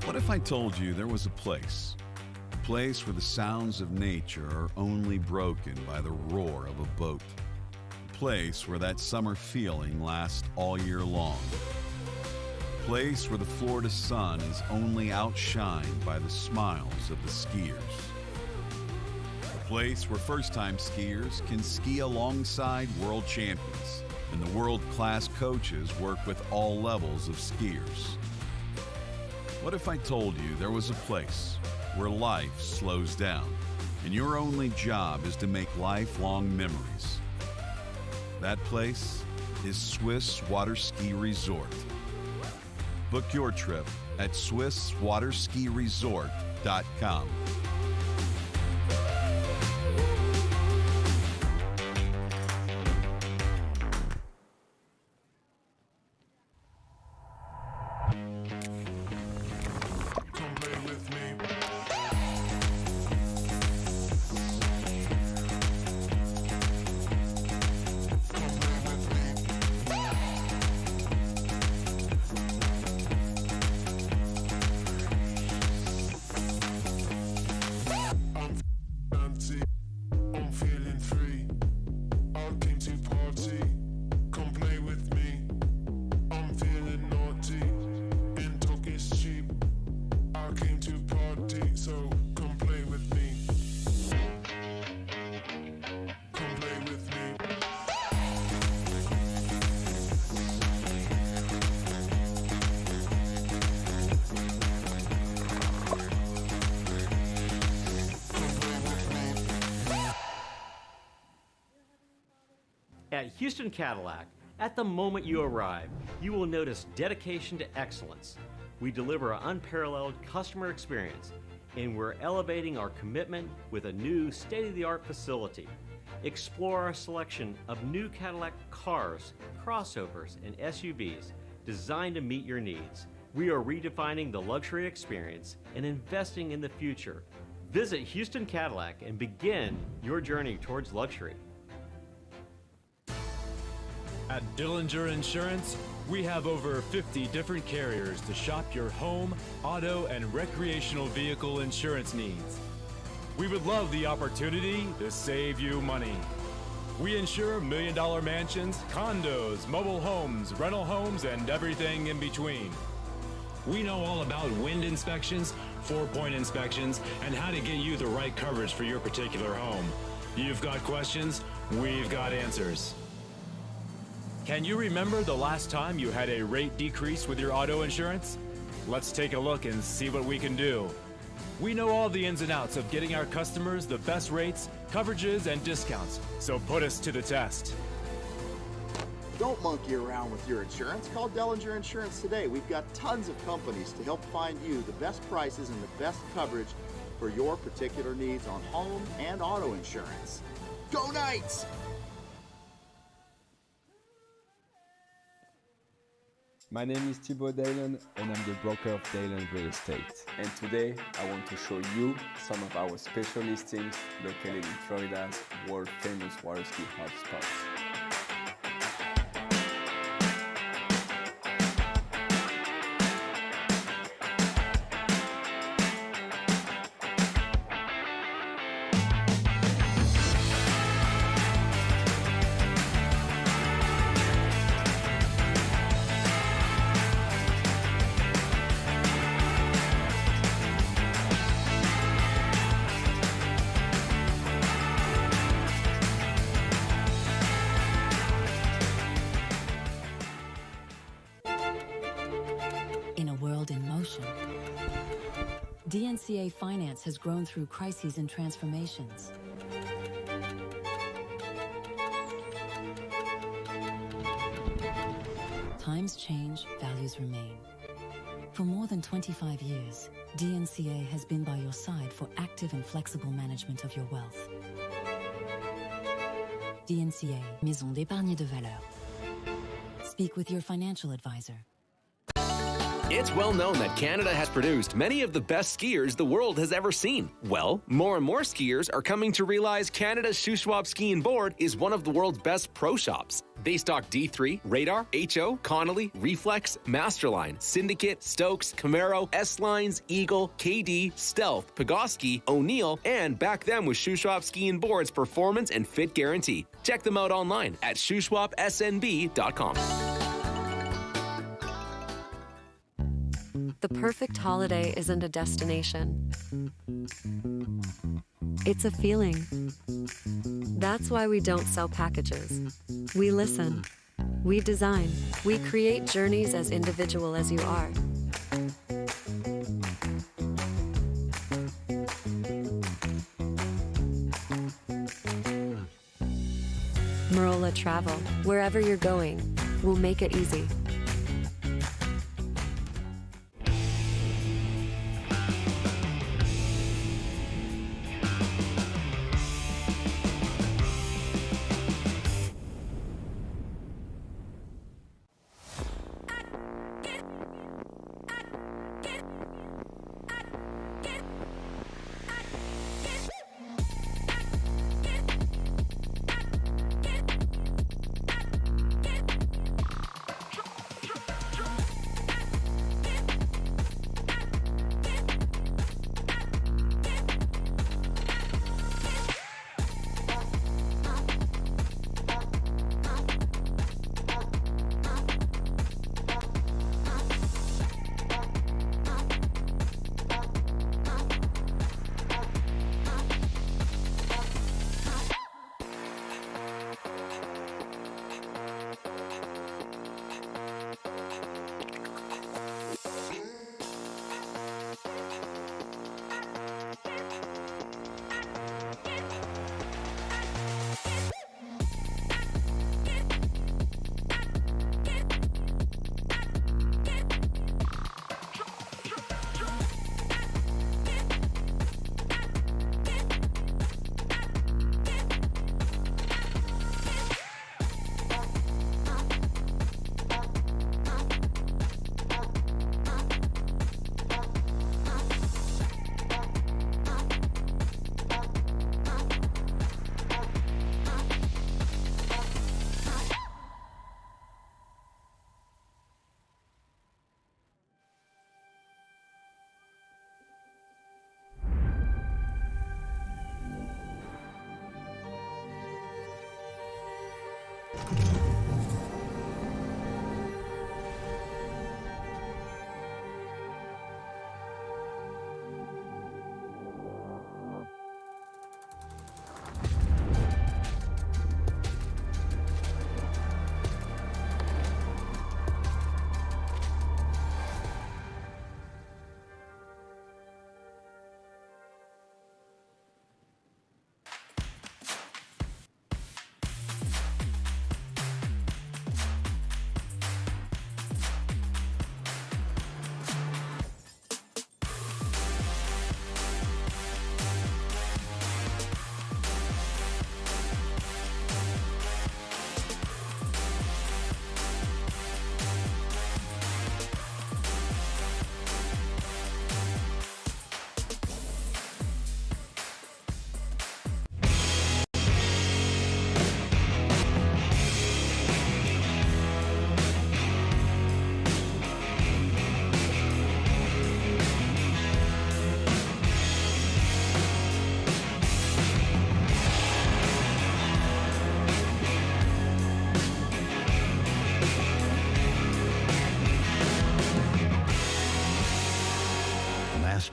What if I told you there was a place where the sounds of nature are only broken by the roar of a boat? A place where that summer feeling lasts all year long. A place where the Florida sun is only outshined by the smiles of the skiers. A place where first-time skiers can ski alongside world champions, and the world-class coaches work with all levels of skiers. What if I told you there was a place where life slows down, and your only job is to make lifelong memories? That place is Swiss Water Ski Resort. Book your trip at SwissWaterSkiResort.com. At Houston Cadillac, at the moment you arrive, you will notice dedication to excellence. We deliver an unparalleled customer experience, and we're elevating our commitment with a new state-of-the-art facility. Explore our selection of new Cadillac cars, crossovers, and SUVs designed to meet your needs. We are redefining the luxury experience and investing in the future. Visit Houston Cadillac and begin your journey towards luxury. At Dillinger Insurance, we have over 50 different carriers to shop your home, auto, and recreational vehicle insurance needs. We would love the opportunity to save you money. We insure million-dollar mansions, condos, mobile homes, rental homes, and everything in between. We know all about wind inspections, 4-point inspections, and how to get you the right coverage for your particular home. You've got questions, we've got answers. Can you remember the last time you had a rate decrease with your auto insurance? Let's take a look and see what we can do. We know all the ins and outs of getting our customers the best rates, coverages, and discounts, so put us to the test. Don't monkey around with your insurance. Call Dillinger Insurance today. We've got tons of companies to help find you the best prices and the best coverage for your particular needs on home and auto insurance. Go Knights! My name is Thibaut Dalen and I'm the broker of Dalen Real Estate. And today I want to show you some of our special listings located in Florida's world famous water ski hotspots. DNCA Finance has grown through crises and transformations. Times change, values remain. For more than 25 years, DNCA has been by your side for active and flexible management of your wealth. DNCA, Maison d'épargne de valeur. Speak with your financial advisor. It's well known that Canada has produced many of the best skiers the world has ever seen. Well, more and more skiers are coming to realize Canada's Shuswap Ski and Board is one of the world's best pro shops. They stock D3, Radar, HO, Connolly, Reflex, Masterline, Syndicate, Stokes, Camaro, S-Lines, Eagle, KD, Stealth, Pegosky, O'Neill, and back them with Shuswap Ski and Board's performance and fit guarantee. Check them out online at shuswapsnb.com. The perfect holiday isn't a destination. It's a feeling. That's why we don't sell packages. We listen. We design. We create journeys as individual as you are. Marola Travel. Wherever you're going, we'll make it easy.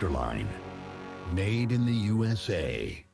Masterline. Made in the USA.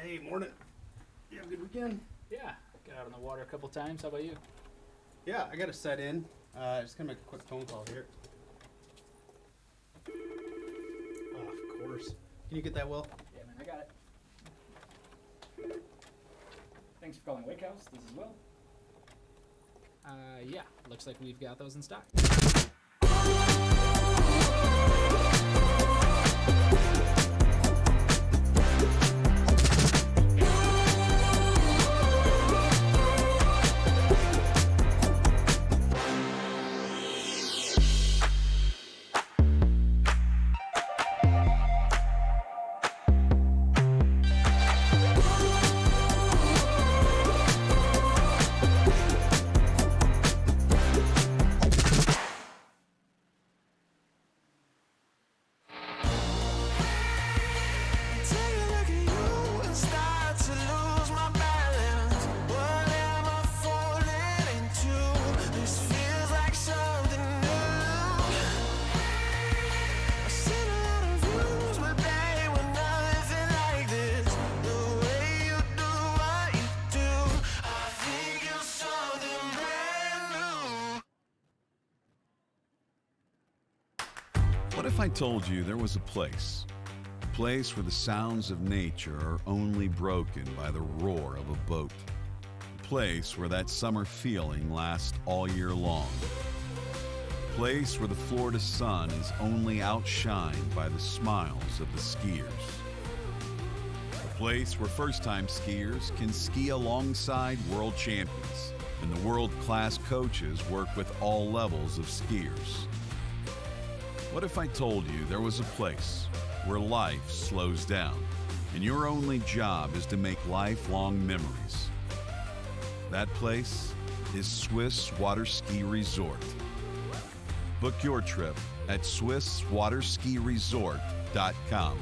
Hey, morning. You have a good weekend? Yeah, got out on the water a couple times. How about you? Yeah, I got to set in. Just gonna make a quick phone call here. Oh, of course. Can you get that, Will? Yeah, man, I got it. Thanks for calling Wake House. This is Will. Yeah, looks like we've got those in stock. What if I told you there was a place where the sounds of nature are only broken by the roar of a boat? A place where that summer feeling lasts all year long. A place where the Florida sun is only outshined by the smiles of the skiers. A place where first-time skiers can ski alongside world champions, and the world-class coaches work with all levels of skiers. What if I told you there was a place where life slows down and your only job is to make lifelong memories? That place is Swiss Water Ski Resort. Book your trip at SwissWaterSkiResort.com.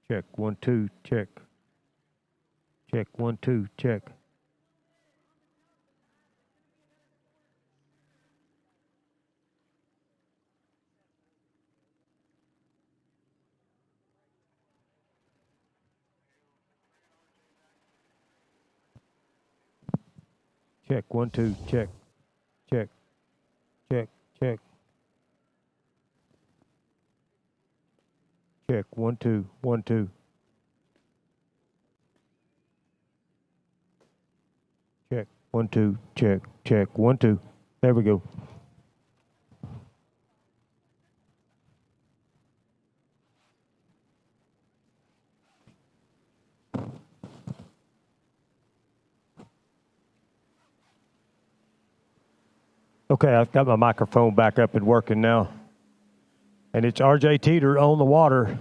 Check, 1, 2, check. Check, 1, 2, check. Check, 1, 2, check. Check, check, check. Check, 1, 2, 1, 2. Check, 1, 2, check, check, 1, 2. There we go. Okay, I've got my microphone back up and working now. And it's RJ Teeter on the water.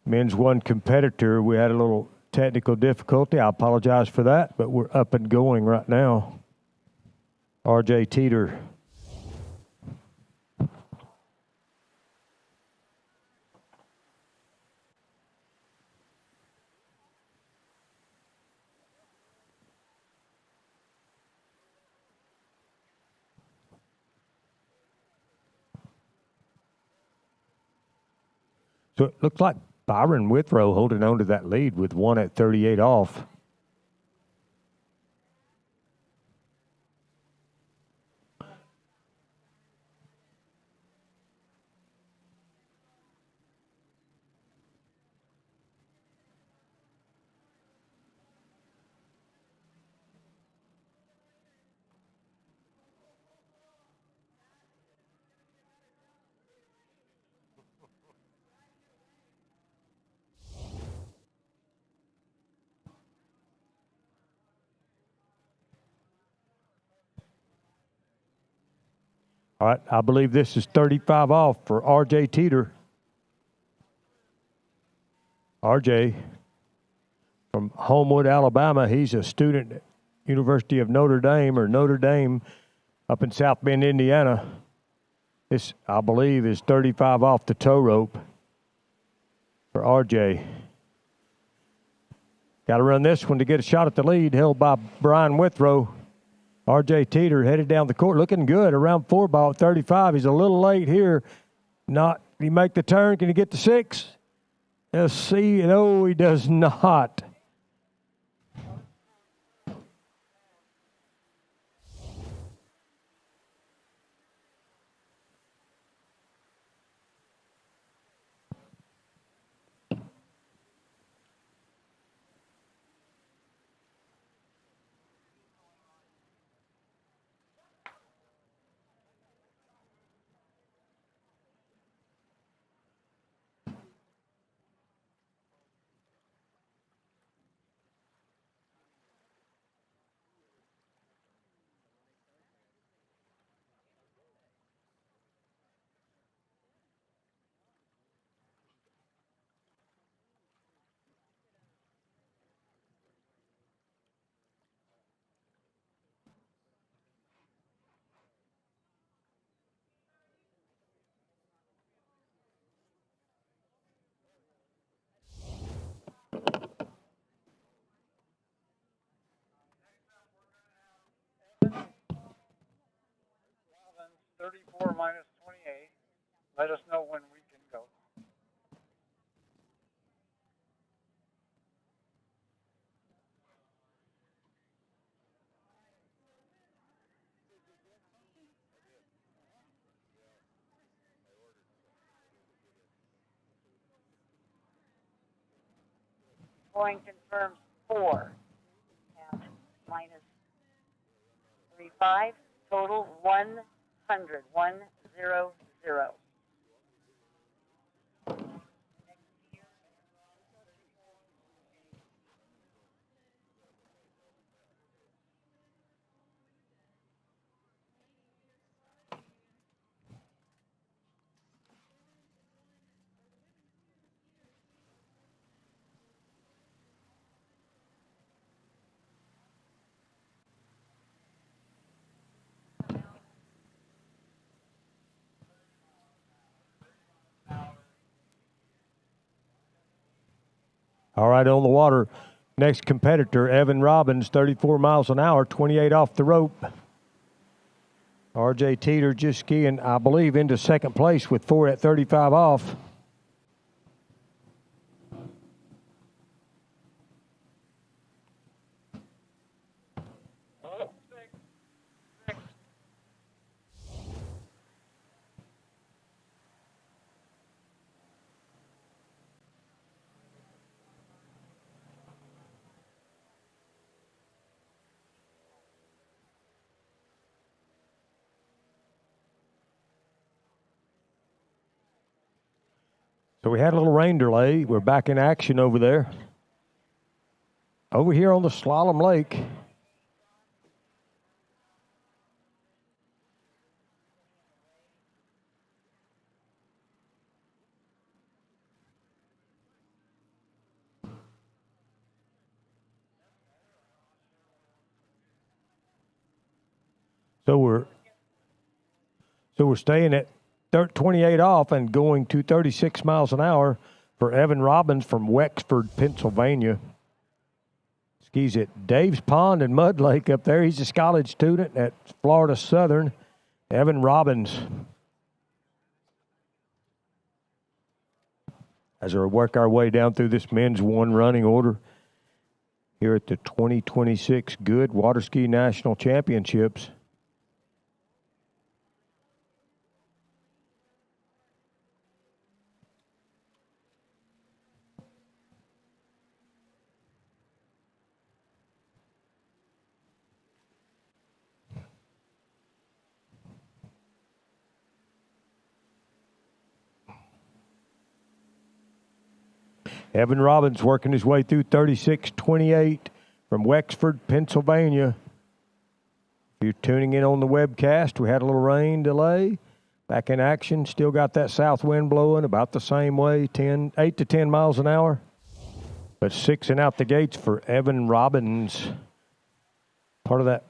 Men's 1 competitor. We had a little technical difficulty. I apologize for that, but we're up and going right now. RJ Teeter. So it looks like Byron Withrow holding on to that lead with 1 at 38 off. All right, I believe this is 35 off for RJ Teeter. RJ from Homewood, Alabama. He's a student at University of Notre Dame up in South Bend, Indiana. This, I believe, is 35 off the tow rope for RJ. Got to run this one to get a shot at the lead, held by Brian Withrow. RJ Teeter headed down the court, looking good, around 4 ball 35. He's a little late here. Not, can he make the turn? Can he get to 6? Let's see. No, he does not. -34 -28. Let us know when we can go. Going confirms 4 and -35. Total 100. 100. All right, on the water. Next competitor, Evan Robbins, 34 miles an hour, 28 off the rope. RJ Teeter just skiing, I believe, into second place with 4 at 35 off. So we had a little rain delay. We're back in action over there. Over here on the Slalom Lake. So we're staying at 28 off and going to 36 miles an hour for Evan Robbins from Wexford, Pennsylvania. Skis at Dave's Pond and Mud Lake up there. He's a college student at Florida Southern. Evan Robbins. As we work our way down through this men's one running order here at the 2026 Goode Water Ski National Championships. Evan Robbins working his way through 36-28 from Wexford, Pennsylvania. If you're tuning in on the webcast, we had a little rain delay. Back in action, still got that south wind blowing about the same way, 8 to 10 miles an hour. But 6 and out the gates for Evan Robbins. Part of that.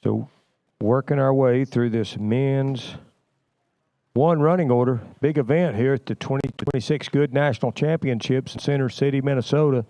So working our way through this men's one running order, big event here at the 2026 Goode National Championships in Center City, Minnesota.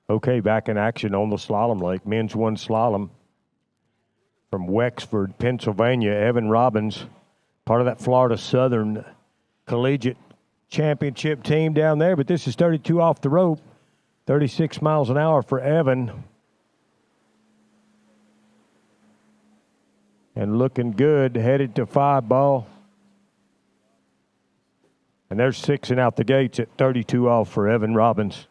Okay, back in action on the Slalom Lake. Men's one slalom from Wexford, Pennsylvania. Evan Robbins, part of that Florida Southern Collegiate Championship team down there. But this is 32 off the rope, 36 miles an hour for Evan. And looking good, headed to 5 ball. And there's 6 and out the gates at 32 off for Evan Robbins.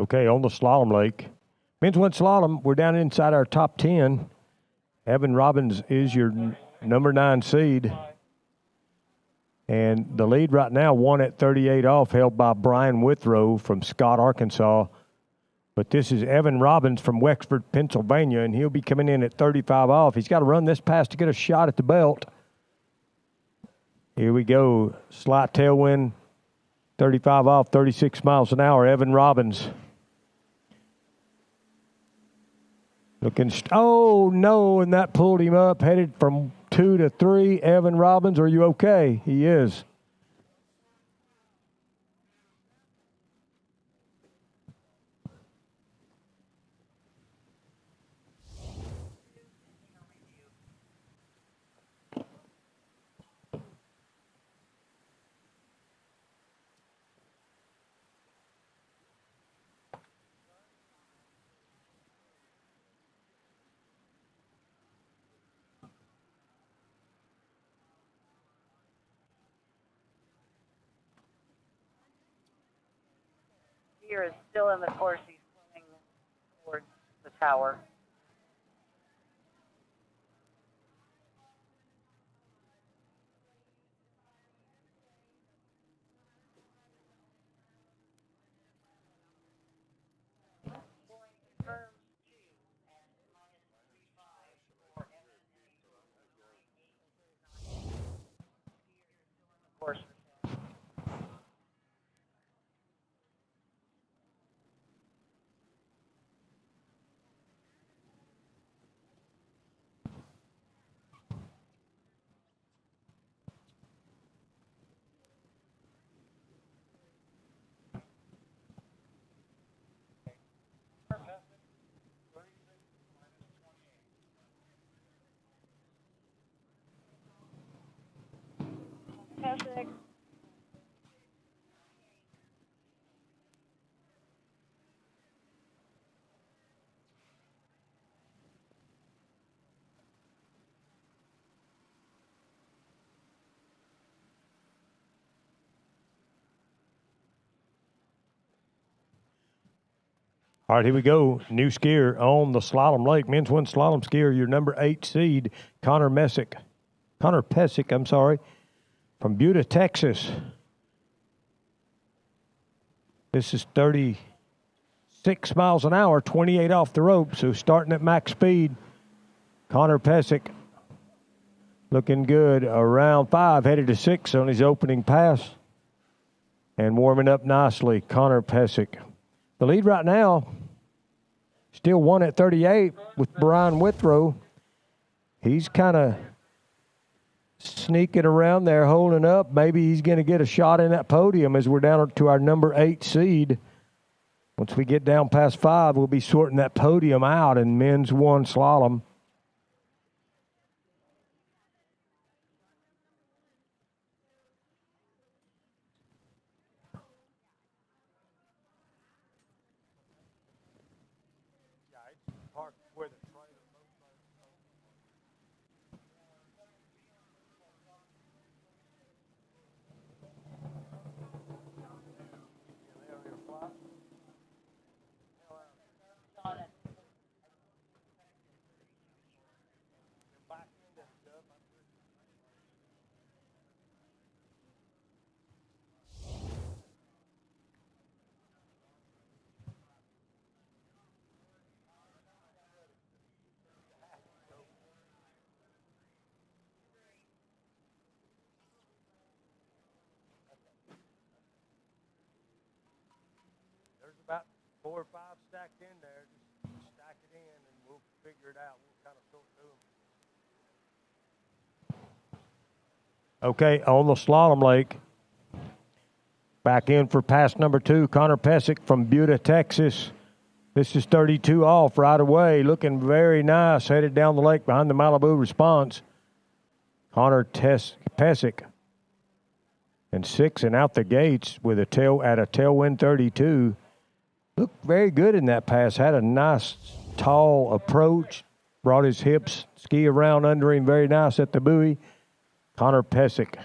Okay, on the slalom lake. Men's one slalom, we're down inside our top 10. Evan Robbins is your number 9 seed. And the lead right now, 1 at 38 off, held by Brian Withrow from Scott, Arkansas. But this is Evan Robbins from Wexford, Pennsylvania, and he'll be coming in at 35 off. He's got to run this pass to get a shot at the belt. Here we go. Slight tailwind, 35 off, 36 miles an hour. Evan Robbins. Looking, oh no, and that pulled him up, headed from 2 to 3. Evan Robbins, are you okay? He is. Skier is still in the course. He's swimming towards the tower. Course. Fantastic. All right, here we go. New skier on the slalom lake. Men's one slalom skier, your number 8 seed, Connor Pesic, from Buda, Texas. This is 36 miles an hour, 28 off the rope, so starting at max speed. Connor Pesic looking good. Around 5, headed to 6 on his opening pass. And warming up nicely, Connor Pesic. The lead right now, still 1 at 38 with Brian Withrow. He's kind of sneaking around there, holding up. Maybe he's going to get a shot in that podium as we're down to our number 8 seed. Once we get down past 5, we'll be sorting that podium out in men's one slalom. About 4 or 5 stacked in there. Just stack it in and we'll figure it out. We'll kind of sort through them. Okay, on the slalom lake. Back in for pass number 2, Connor Pesic from Buda, Texas. This is 32 off right away. Looking very nice. Headed down the lake behind the Malibu Response. Connor Pesic. And 6 and out the gates with a tailwind 32. Looked very good in that pass. Had a nice, tall approach. Brought his hips, ski around under him. Very nice at the buoy. Connor Pesic.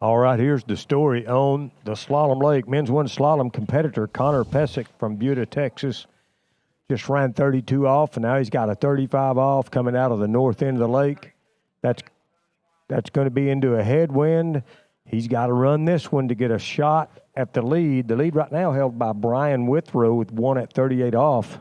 All right, here's the story on the Slalom Lake. Men's one slalom competitor Connor Pesic from Buda, Texas, just ran 32 off, and now he's got a 35 off coming out of the north end of the lake. That's going to be into a headwind. He's got to run this one to get a shot at the lead. The lead right now held by Brian Withrow with one at 38 off.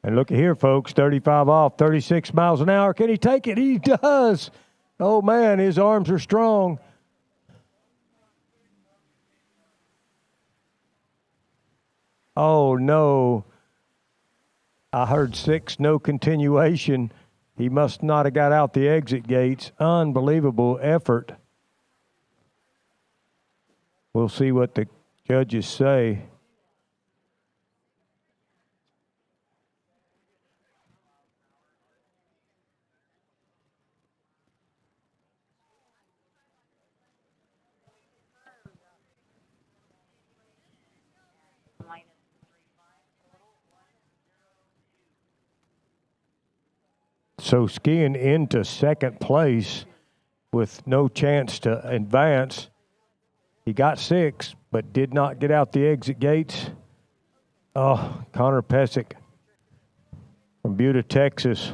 And look at here, folks, 35 off, 36 miles an hour. Can he take it? He does. Oh, man, his arms are strong. Oh, no. I heard 6, no continuation. He must not have got out the exit gates. Unbelievable effort. We'll see what the judges say. So skiing into second place with no chance to advance. He got 6, but did not get out the exit gates. Oh, Connor Pesic from Buda, Texas.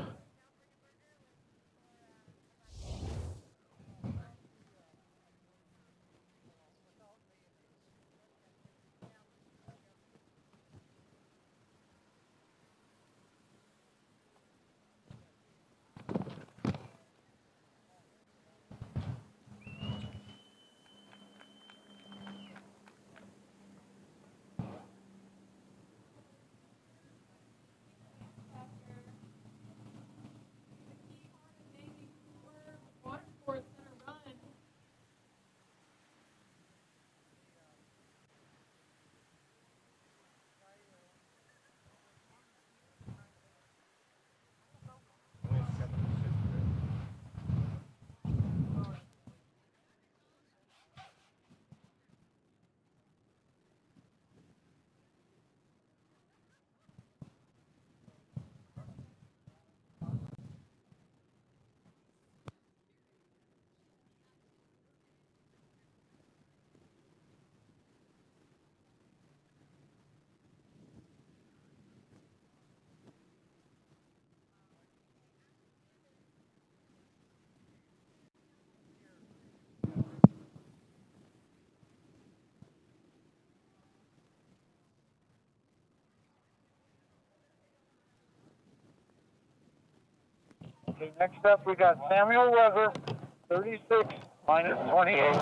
Okay, next up we got Samuel Weber, 36 minus 28.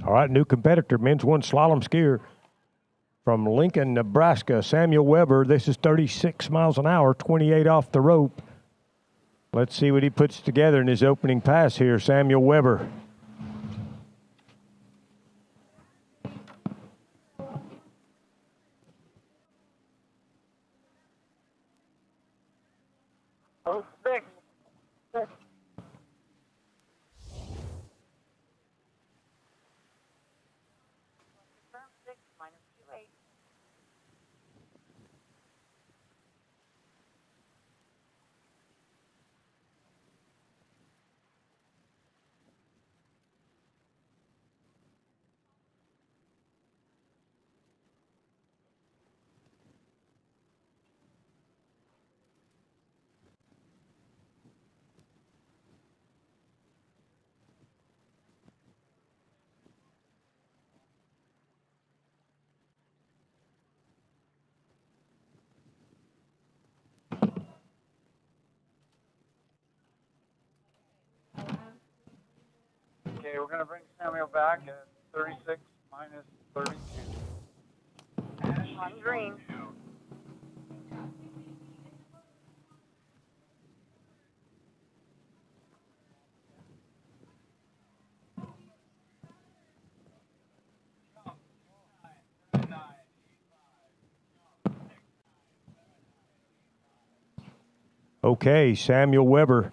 All right, new competitor, men's one slalom skier from Lincoln, Nebraska, Samuel Weber. This is 36 miles an hour, 28 off the rope. Let's see what he puts together in his opening pass here, Samuel Weber. Oh, 6. 6. Okay, we're going to bring Samuel back at 36 minus 32. On green. Okay, Samuel Weber.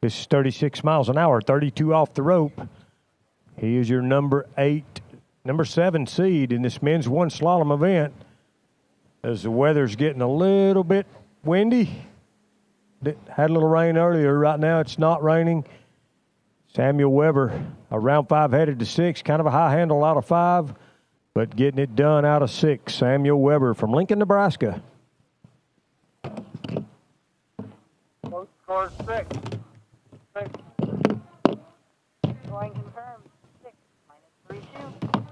This is 36 miles an hour, 32 off the rope. He is your number 7 seed in this men's one slalom event. As the weather's getting a little bit windy. Had a little rain earlier. Right now it's not raining. Samuel Weber, around 5 headed to 6. Kind of a high handle out of 5, but getting it done out of 6. Samuel Weber from Lincoln, Nebraska. Boat score 6. 6. Line confirmed. 6 minus 3-2.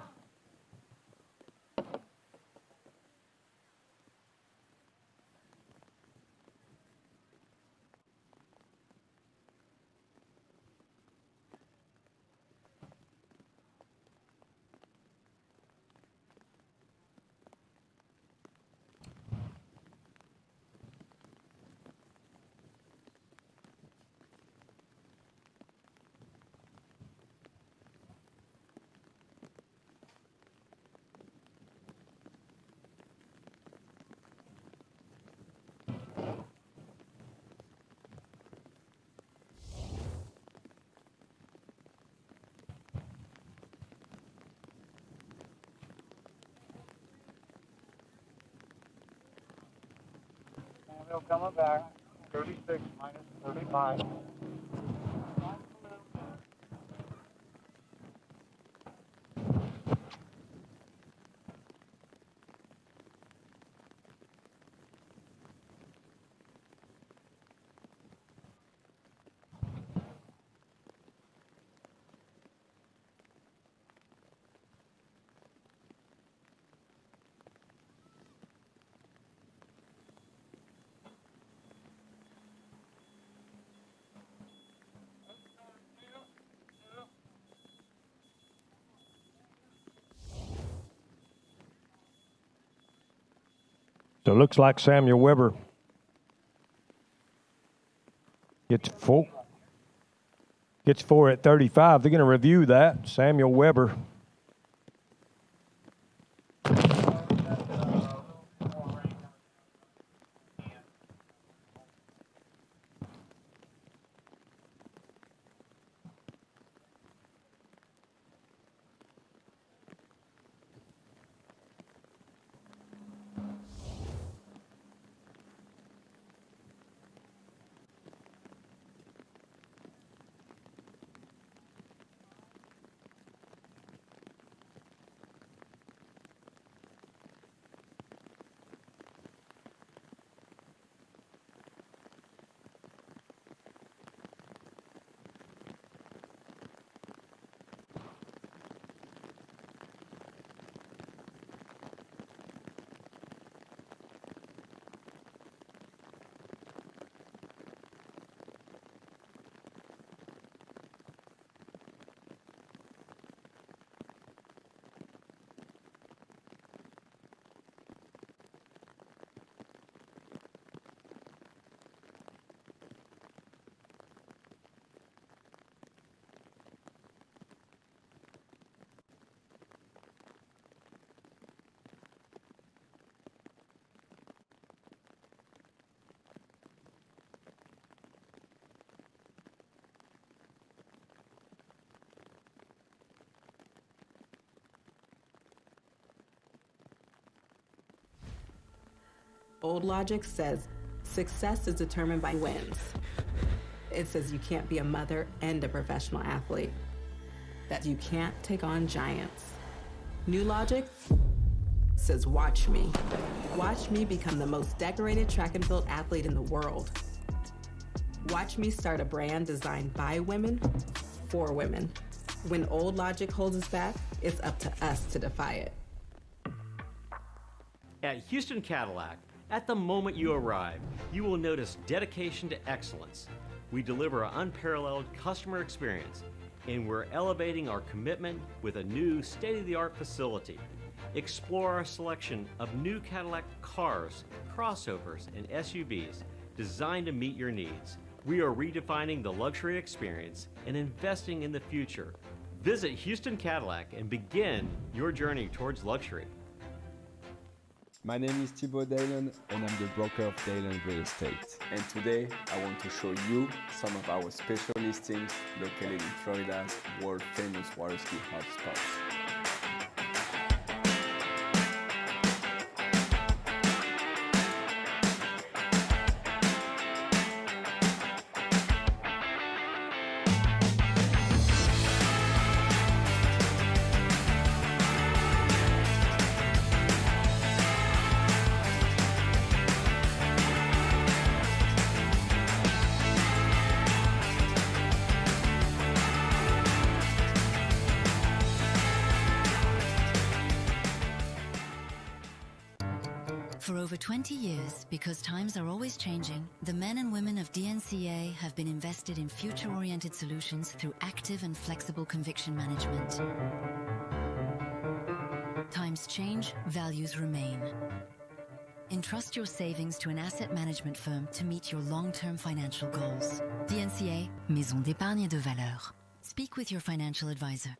Samuel coming back. 36 minus 35. So it looks like Samuel Weber gets 4 at 35. They're going to review that. Samuel Weber. Old logic says success is determined by wins. It says you can't be a mother and a professional athlete, that you can't take on giants. New logic says watch me. Watch me become the most decorated track and field athlete in the world. Watch me start a brand designed by women, for women. When old logic holds us back, it's up to us to defy it. At Houston Cadillac, at the moment you arrive, you will notice dedication to excellence. We deliver an unparalleled customer experience, and we're elevating our commitment with a new state-of-the-art facility. Explore our selection of new Cadillac cars, crossovers, and SUVs designed to meet your needs. We are redefining the luxury experience and investing in the future. Visit Houston Cadillac and begin your journey towards luxury. My name is Thibaut Dalen and I'm the broker of Dalen Real Estate. And today I want to show you some of our special listings located in Florida's world famous water ski hotspots. For over 20 years, because times are always changing, the men and women of DNCA have been invested in future-oriented solutions through active and flexible conviction management. Times change, values remain. Entrust your savings to an asset management firm to meet your long-term financial goals. DNCA, Maison d'épargne de valeur. Speak with your financial advisor.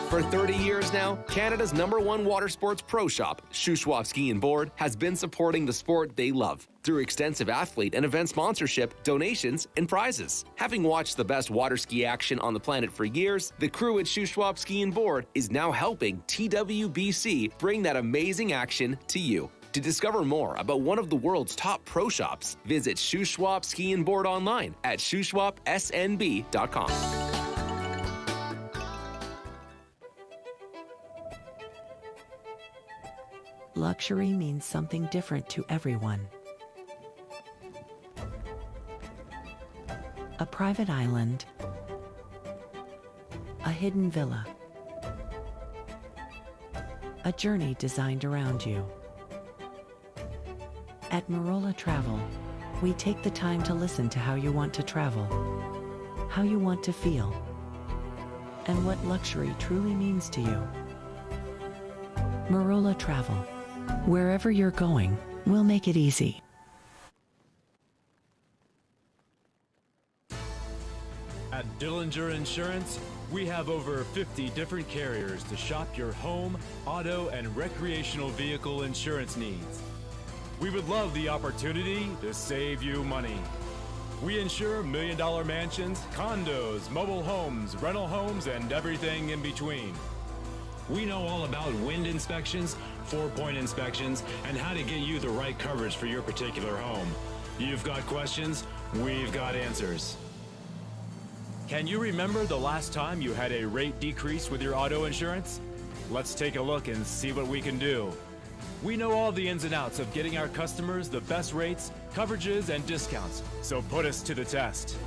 For 30 years now, Canada's #1 water sports pro shop, Shuswap Ski and Board, has been supporting the sport they love through extensive athlete and event sponsorship, donations, and prizes. Having watched the best water ski action on the planet for years, the crew at Shuswap Ski and Board is now helping TWBC bring that amazing action to you. To discover more about one of the world's top pro shops, visit Shuswap Ski and Board online at shuswapsnb.com. Luxury means something different to everyone. A private island, a hidden villa, a journey designed around you. At Marola Travel, we take the time to listen to how you want to travel, how you want to feel, and what luxury truly means to you. Marola Travel. Wherever you're going, we'll make it easy. At Dillinger Insurance, we have over 50 different carriers to shop your home, auto, and recreational vehicle insurance needs. We would love the opportunity to save you money. We insure million-dollar mansions, condos, mobile homes, rental homes, and everything in between. We know all about wind inspections, 4-point inspections, and how to get you the right coverage for your particular home. You've got questions, we've got answers. Can you remember the last time you had a rate decrease with your auto insurance? Let's take a look and see what we can do. We know all the ins and outs of getting our customers the best rates, coverages, and discounts, so put us to the test.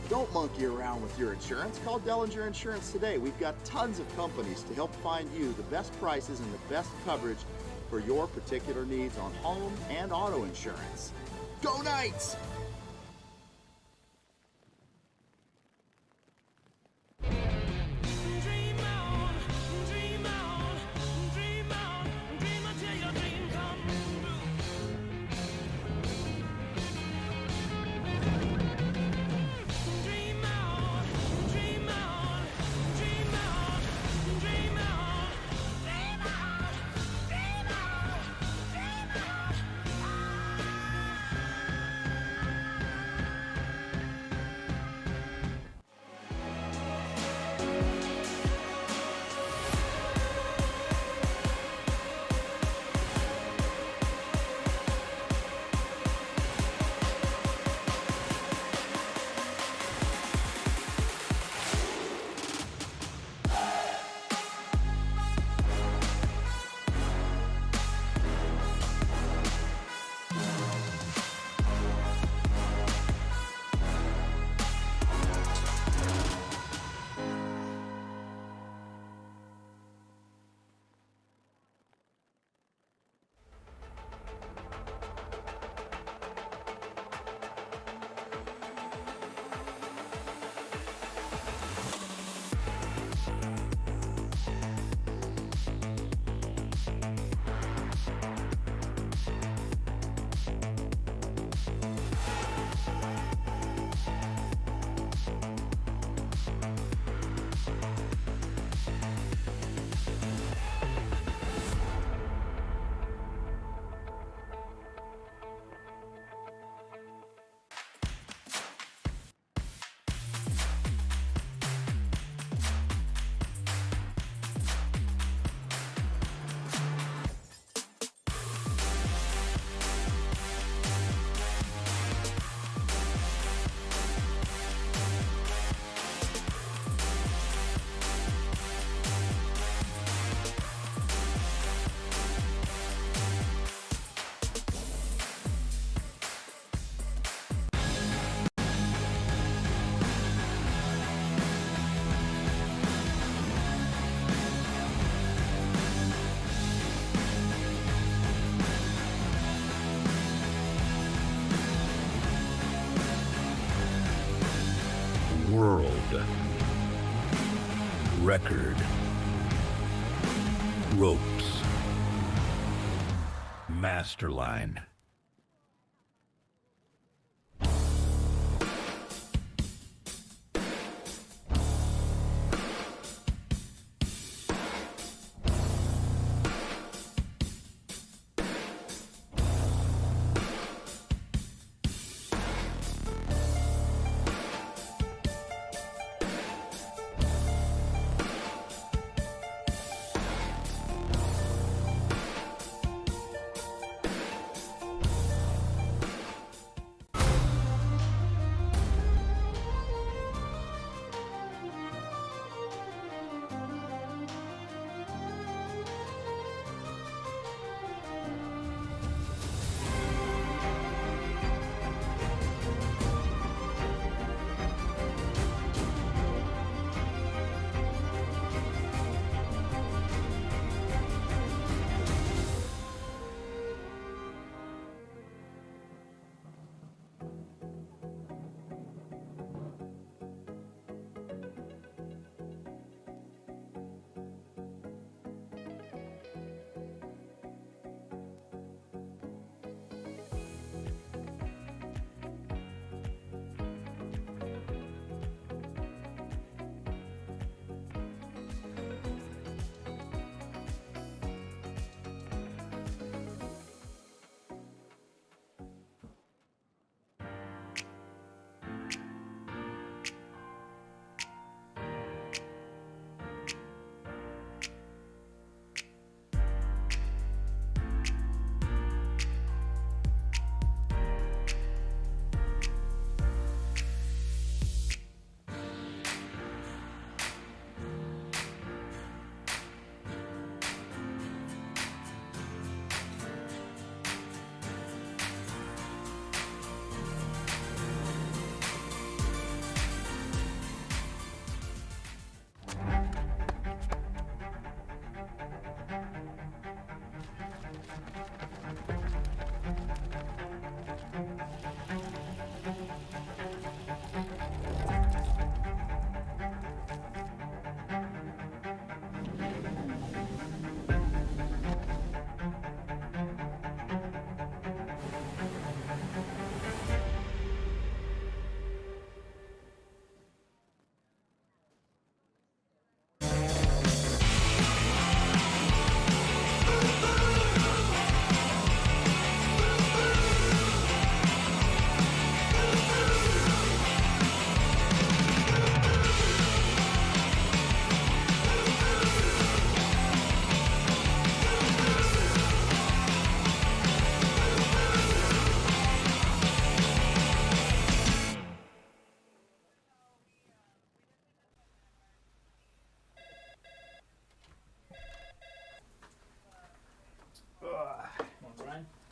Don't monkey around with your insurance. Call Dellinger Insurance today. We've got tons of companies to help find you the best prices and the best coverage for your particular needs on home and auto insurance. Go Knights! world. Record. Ropes. Masterline.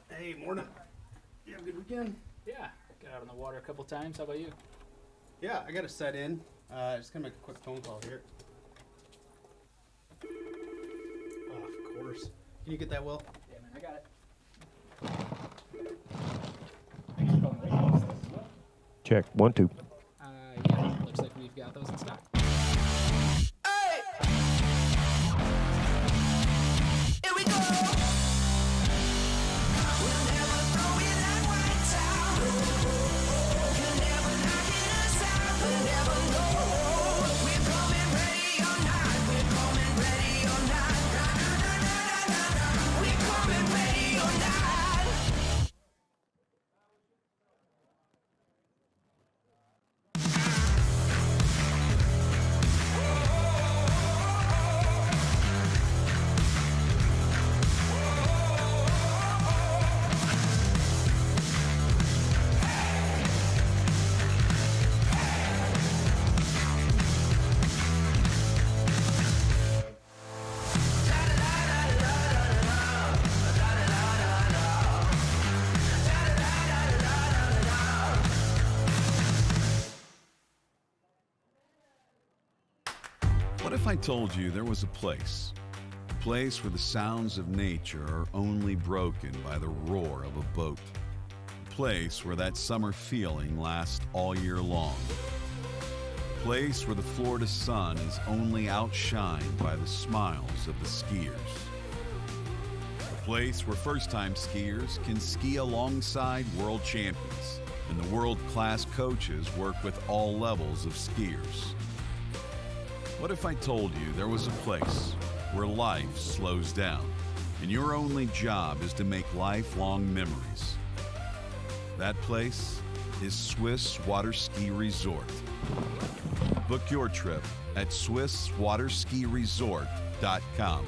Hey, morning. You have a good weekend? Yeah, got out on the water a couple times. How about you? Yeah, I got to set in. Just gonna make a quick phone call here. Oh, of course. Can you get that, Will? Yeah, man, I got it. Thanks for calling Waycast. This is Will. Check. 1, 2. Yeah, looks like we've got those in stock. What if I told you there was a place where the sounds of nature are only broken by the roar of a boat, a place where that summer feeling lasts all year long, a place where the Florida sun is only outshined by the smiles of the skiers. A place where first-time skiers can ski alongside world champions, and the world-class coaches work with all levels of skiers. What if I told you there was a place where life slows down, and your only job is to make lifelong memories? That place is Swiss Water Ski Resort. Book your trip at SwissWaterSkiResort.com.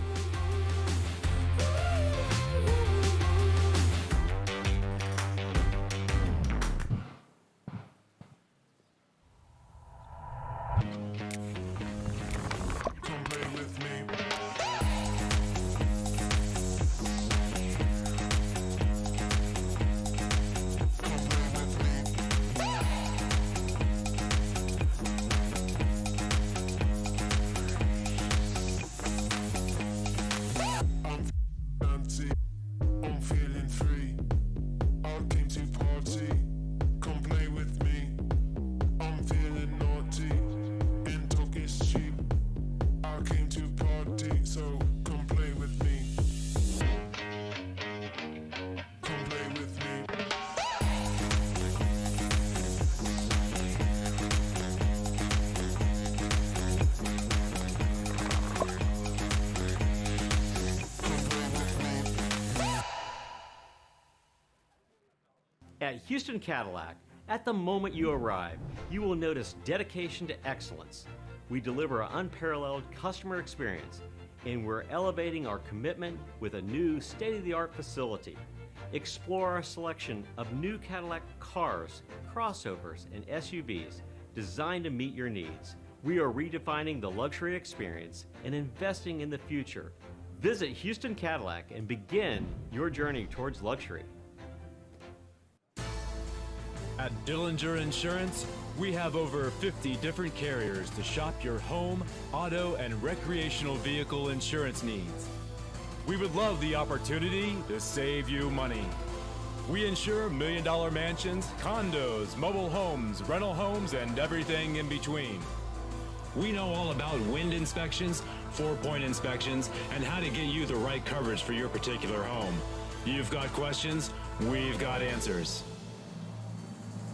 At Houston Cadillac, at the moment you arrive, you will notice dedication to excellence. We deliver an unparalleled customer experience, and we're elevating our commitment with a new state-of-the-art facility. Explore our selection of new Cadillac cars, crossovers, and SUVs designed to meet your needs. We are redefining the luxury experience and investing in the future. Visit Houston Cadillac and begin your journey towards luxury. At Dillinger Insurance, we have over 50 different carriers to shop your home, auto, and recreational vehicle insurance needs. We would love the opportunity to save you money. We insure million-dollar mansions, condos, mobile homes, rental homes, and everything in between. We know all about wind inspections, 4-point inspections, and how to get you the right coverage for your particular home. You've got questions, we've got answers.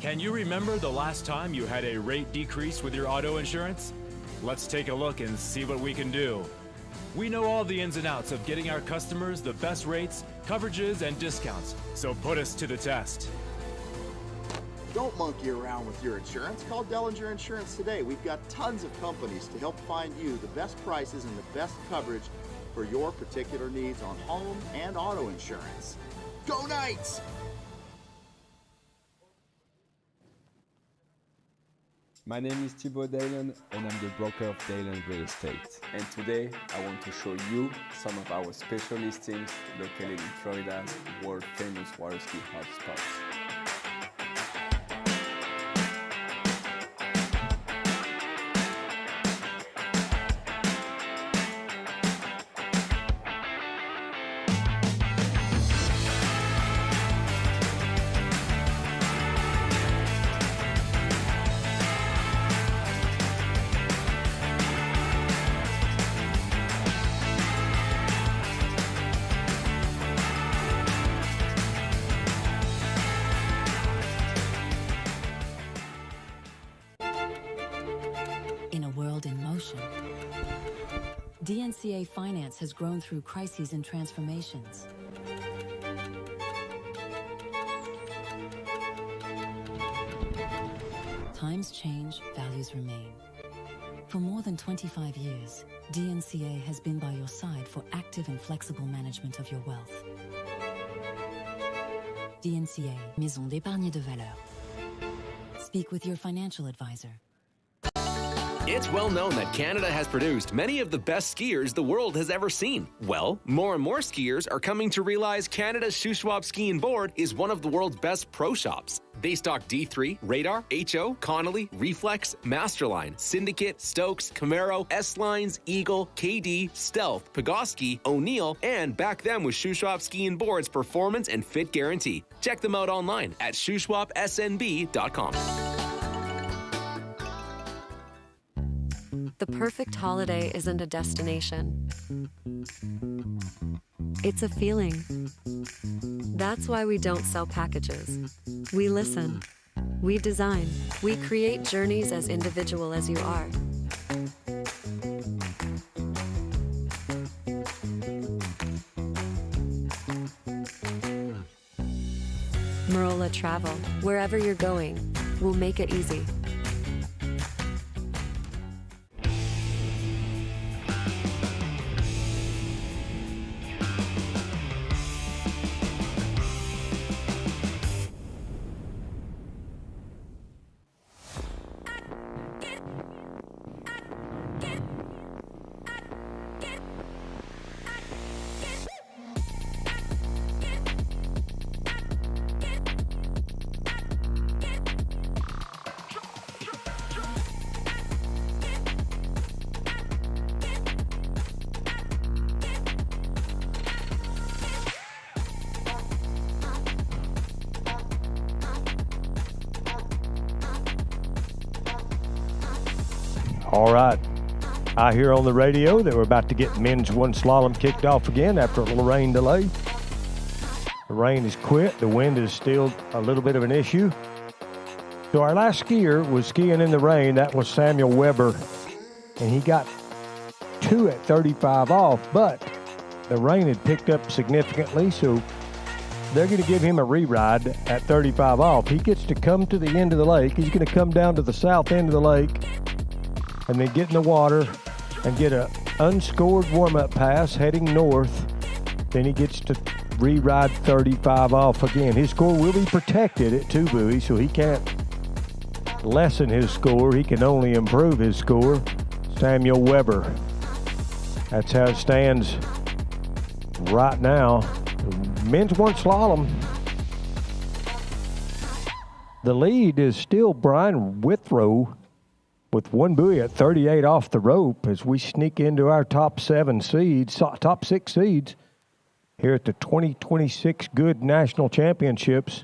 Can you remember the last time you had a rate decrease with your auto insurance? Let's take a look and see what we can do. We know all the ins and outs of getting our customers the best rates, coverages, and discounts, so put us to the test. Don't monkey around with your insurance. Call Dellinger Insurance today. We've got tons of companies to help find you the best prices and the best coverage for your particular needs on home and auto insurance. Go Knights! My name is Thibaut Dalen and I'm the broker of Dalen Real Estate. And today I want to show you some of our special listings located in Florida's world famous water ski hotspots. In a world in motion, DNCA Finance has grown through crises and transformations. Times change, values remain. For more than 25 years, DNCA has been by your side for active and flexible management of your wealth. DNCA, Maison d'épargne de valeur. Speak with your financial advisor. It's well known that Canada has produced many of the best skiers the world has ever seen. Well, more and more skiers are coming to realize Canada's Shuswap Ski and Board is one of the world's best pro shops. They stock D3, Radar, HO, Connolly, Reflex, Masterline, Syndicate, Stokes, Camaro, S-Lines, Eagle, KD, Stealth, Pegosky, O'Neill, and back them with Shuswap Ski and Board's performance and fit guarantee. Check them out online at shuswapsnb.com. The perfect holiday isn't a destination. It's a feeling. That's why we don't sell packages. We listen. We design. We create journeys as individual as you are. Marola Travel. Wherever you're going, we'll make it easy. All right. I hear on the radio that we're about to get men's one slalom kicked off again after a little rain delay. The rain has quit. The wind is still a little bit of an issue. So our last skier was skiing in the rain. That was Samuel Weber, and he got 2 at 35 off, but the rain had picked up significantly, so they're going to give him a re-ride at 35 off. He gets to come to the end of the lake. He's going to come down to the south end of the lake and then get in the water and get an unscored warm-up pass heading north. Then he gets to re-ride 35 off again. His score will be protected at 2 buoys, so he can't lessen his score. He can only improve his score. Samuel Weber. That's how it stands right now. Men's one slalom. The lead is still Brian Withrow with 1 buoy at 38 off the rope as we sneak into our top 6 seeds here at the 2026 Goode National Championships,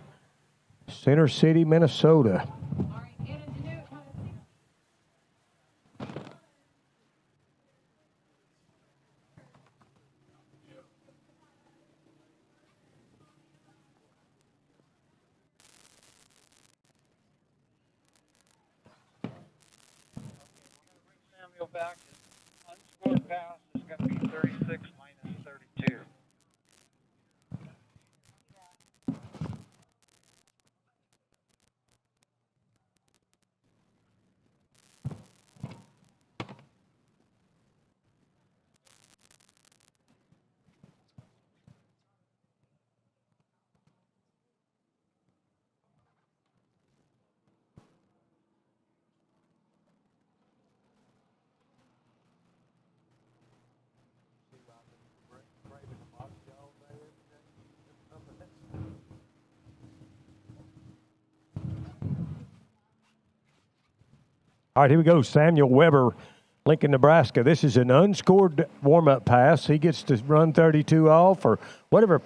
Center City, Minnesota. Samuel back. Unscored pass is going to be 36 minus 32. All right, here we go. Samuel Weber, Lincoln, Nebraska. This is an unscored warm-up pass. He gets to run 32 off or whatever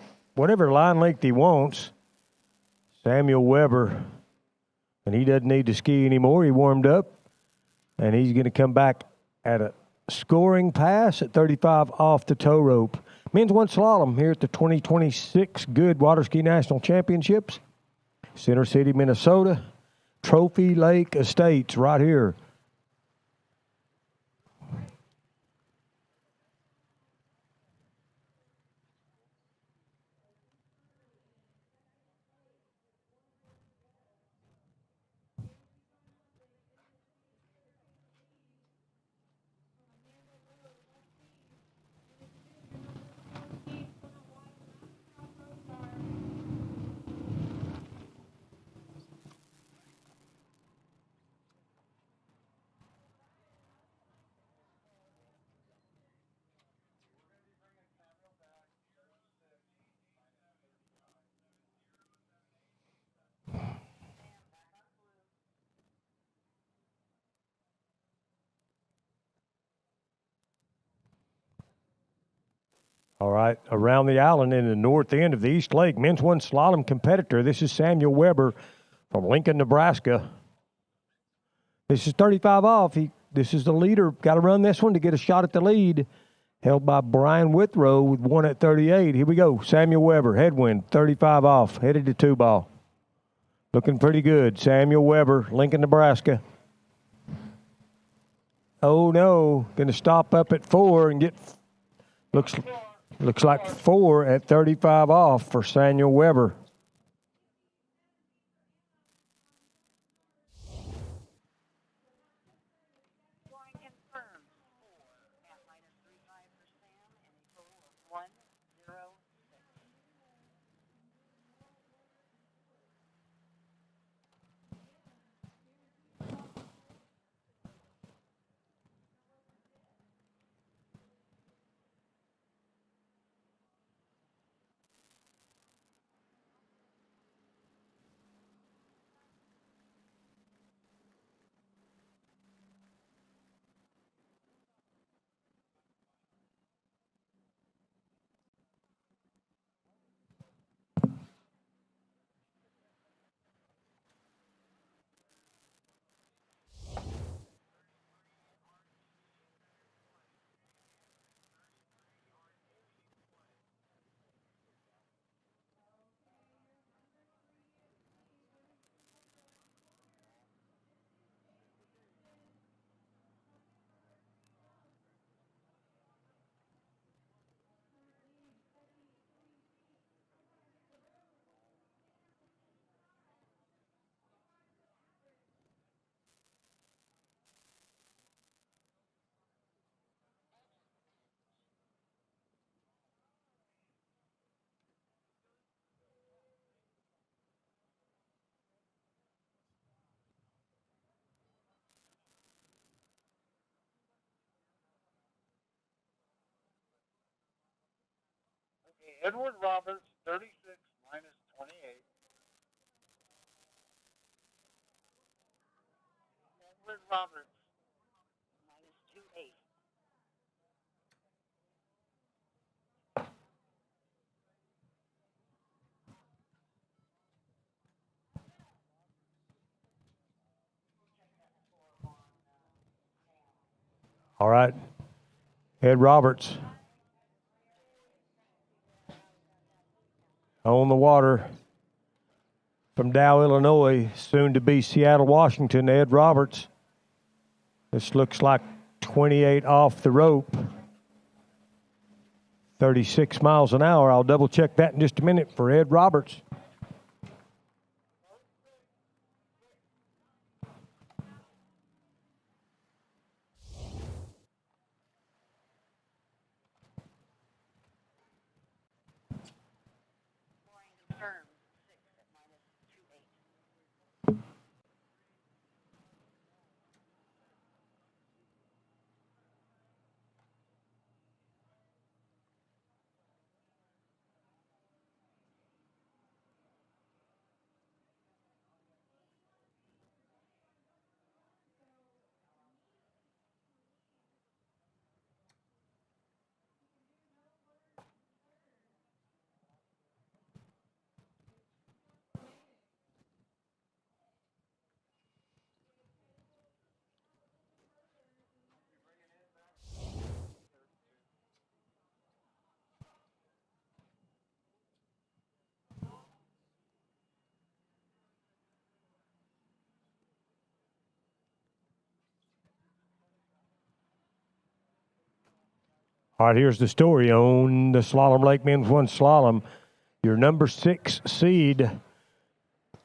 line length he wants. Samuel Weber, and he doesn't need to ski anymore. He warmed up, and he's going to come back at a scoring pass at 35 off the tow rope. Men's one slalom here at the 2026 Goode Water Ski National Championships, Center City, Minnesota. Trophy Lake Estates right here. All right, around the island in the north end of the East Lake, men's one slalom competitor. This is Samuel Weber from Lincoln, Nebraska. This is 35 off. He This is the leader. Got to run this one to get a shot at the lead. Held by Brian Withrow with one at 38. Here we go. Samuel Weber, headwind, 35 off, headed to 2-ball. Looking pretty good. Samuel Weber, Lincoln, Nebraska. Oh, no. Going to stop up at 4 and get, looks like 4 at 35 off for Samuel Weber. Edward Roberts, 36 minus 28. Edward Roberts, minus 28. All right. Ed Roberts on the water from Dow, Illinois, soon to be Seattle, Washington. Ed Roberts. This looks like 28 off the rope. 36 miles an hour. I'll double check that in just a minute for Ed Roberts. All right, here's the story on the Slalom Lake Men's 1 Slalom. Your number 6 seed,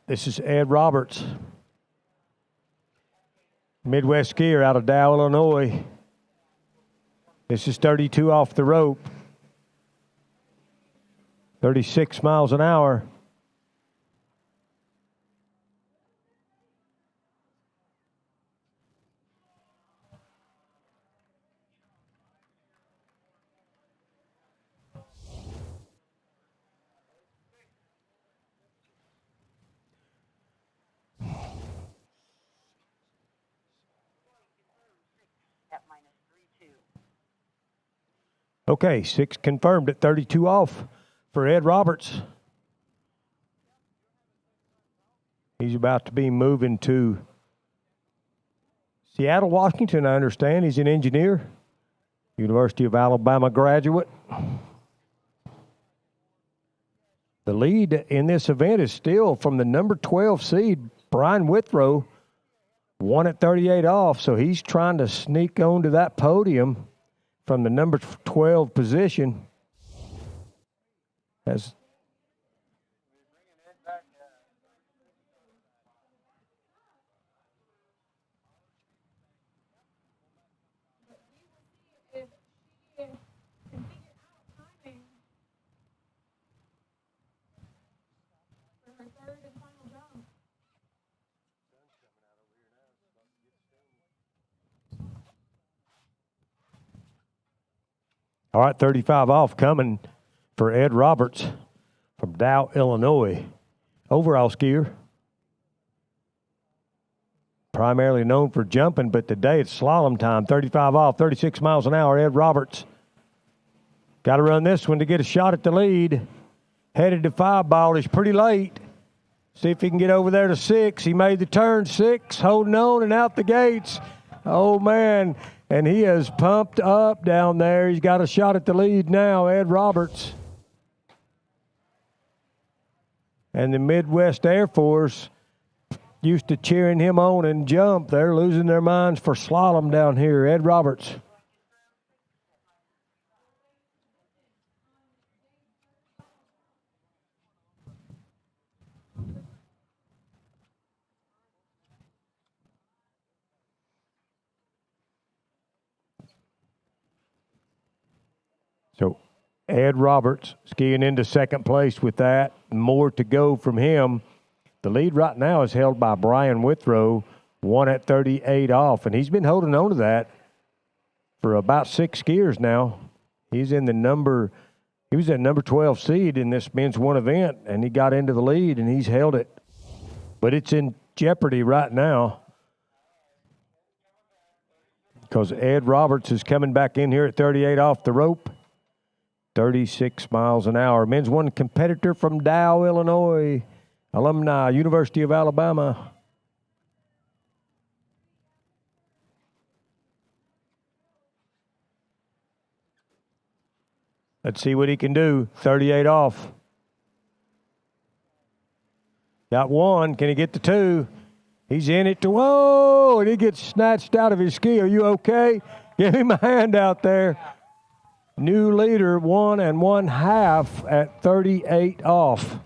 this is Ed Roberts. Midwest skier out of Dow, Illinois. This is 32 off the rope. 36 miles an hour. Okay, 6 confirmed at 32 off for Ed Roberts. He's about to be moving to Seattle, Washington, I understand. He's an engineer. University of Alabama graduate. The lead in this event is still from the number 12 seed, Brian Withrow, 1 at 38 off. So he's trying to sneak onto that podium from the number 12 position. As all right, 35 off coming for Ed Roberts from Dow, Illinois. Overall skier. Primarily known for jumping, but today it's slalom time. 35 off, 36 miles an hour. Ed Roberts. Got to run this one to get a shot at the lead. Headed to 5 ball. He's pretty late. See if he can get over there to 6. He made the turn 6, holding on and out the gates. Oh, man. And he is pumped up down there. He's got a shot at the lead now, Ed Roberts. And the Midwest Air Force used to cheering him on and jump. They're losing their minds for slalom down here. Ed Roberts. So Ed Roberts skiing into second place with that. More to go from him. The lead right now is held by Brian Withrow, 1 at 38 off, and he's been holding on to that for about 6 skiers now. He was that number 12 seed in this men's one event, and he got into the lead, and he's held it. But it's in jeopardy right now because Ed Roberts is coming back in here at 38 off the rope. 36 miles an hour. Men's one competitor from Dow, Illinois. Alumni, University of Alabama. Let's see what he can do. 38 off. Got 1. Can he get the 2? He's in it to, whoa, and he gets snatched out of his ski. Are you okay? Give him a hand out there. New leader, 1 1/2 at 38 off.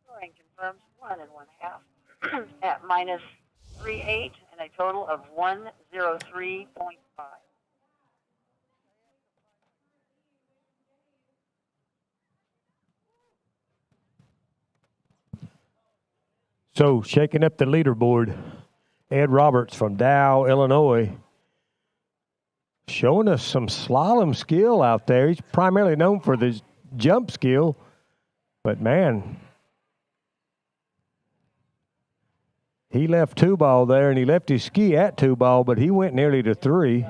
Scoring confirms 1 1/2 at -3.8 and a total of 103.5. So shaking up the leaderboard, Ed Roberts from Dow, Illinois, showing us some slalom skill out there. He's primarily known for the jump skill, but man, he left 2 ball there, and he left his ski at 2 ball, but he went nearly to 3.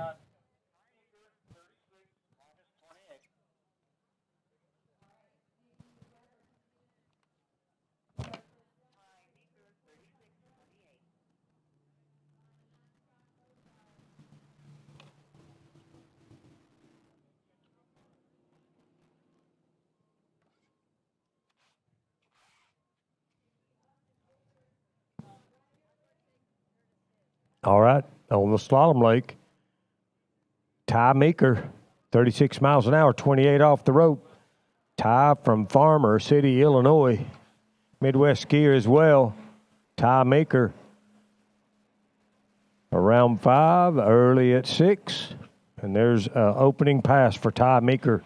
All right, on the slalom lake, Ty Meeker, 36 miles an hour, 28 off the rope. Ty from Farmer City, Illinois, Midwest skier as well. Ty Meeker, around 5, early at 6, and there's an opening pass for Ty Meeker.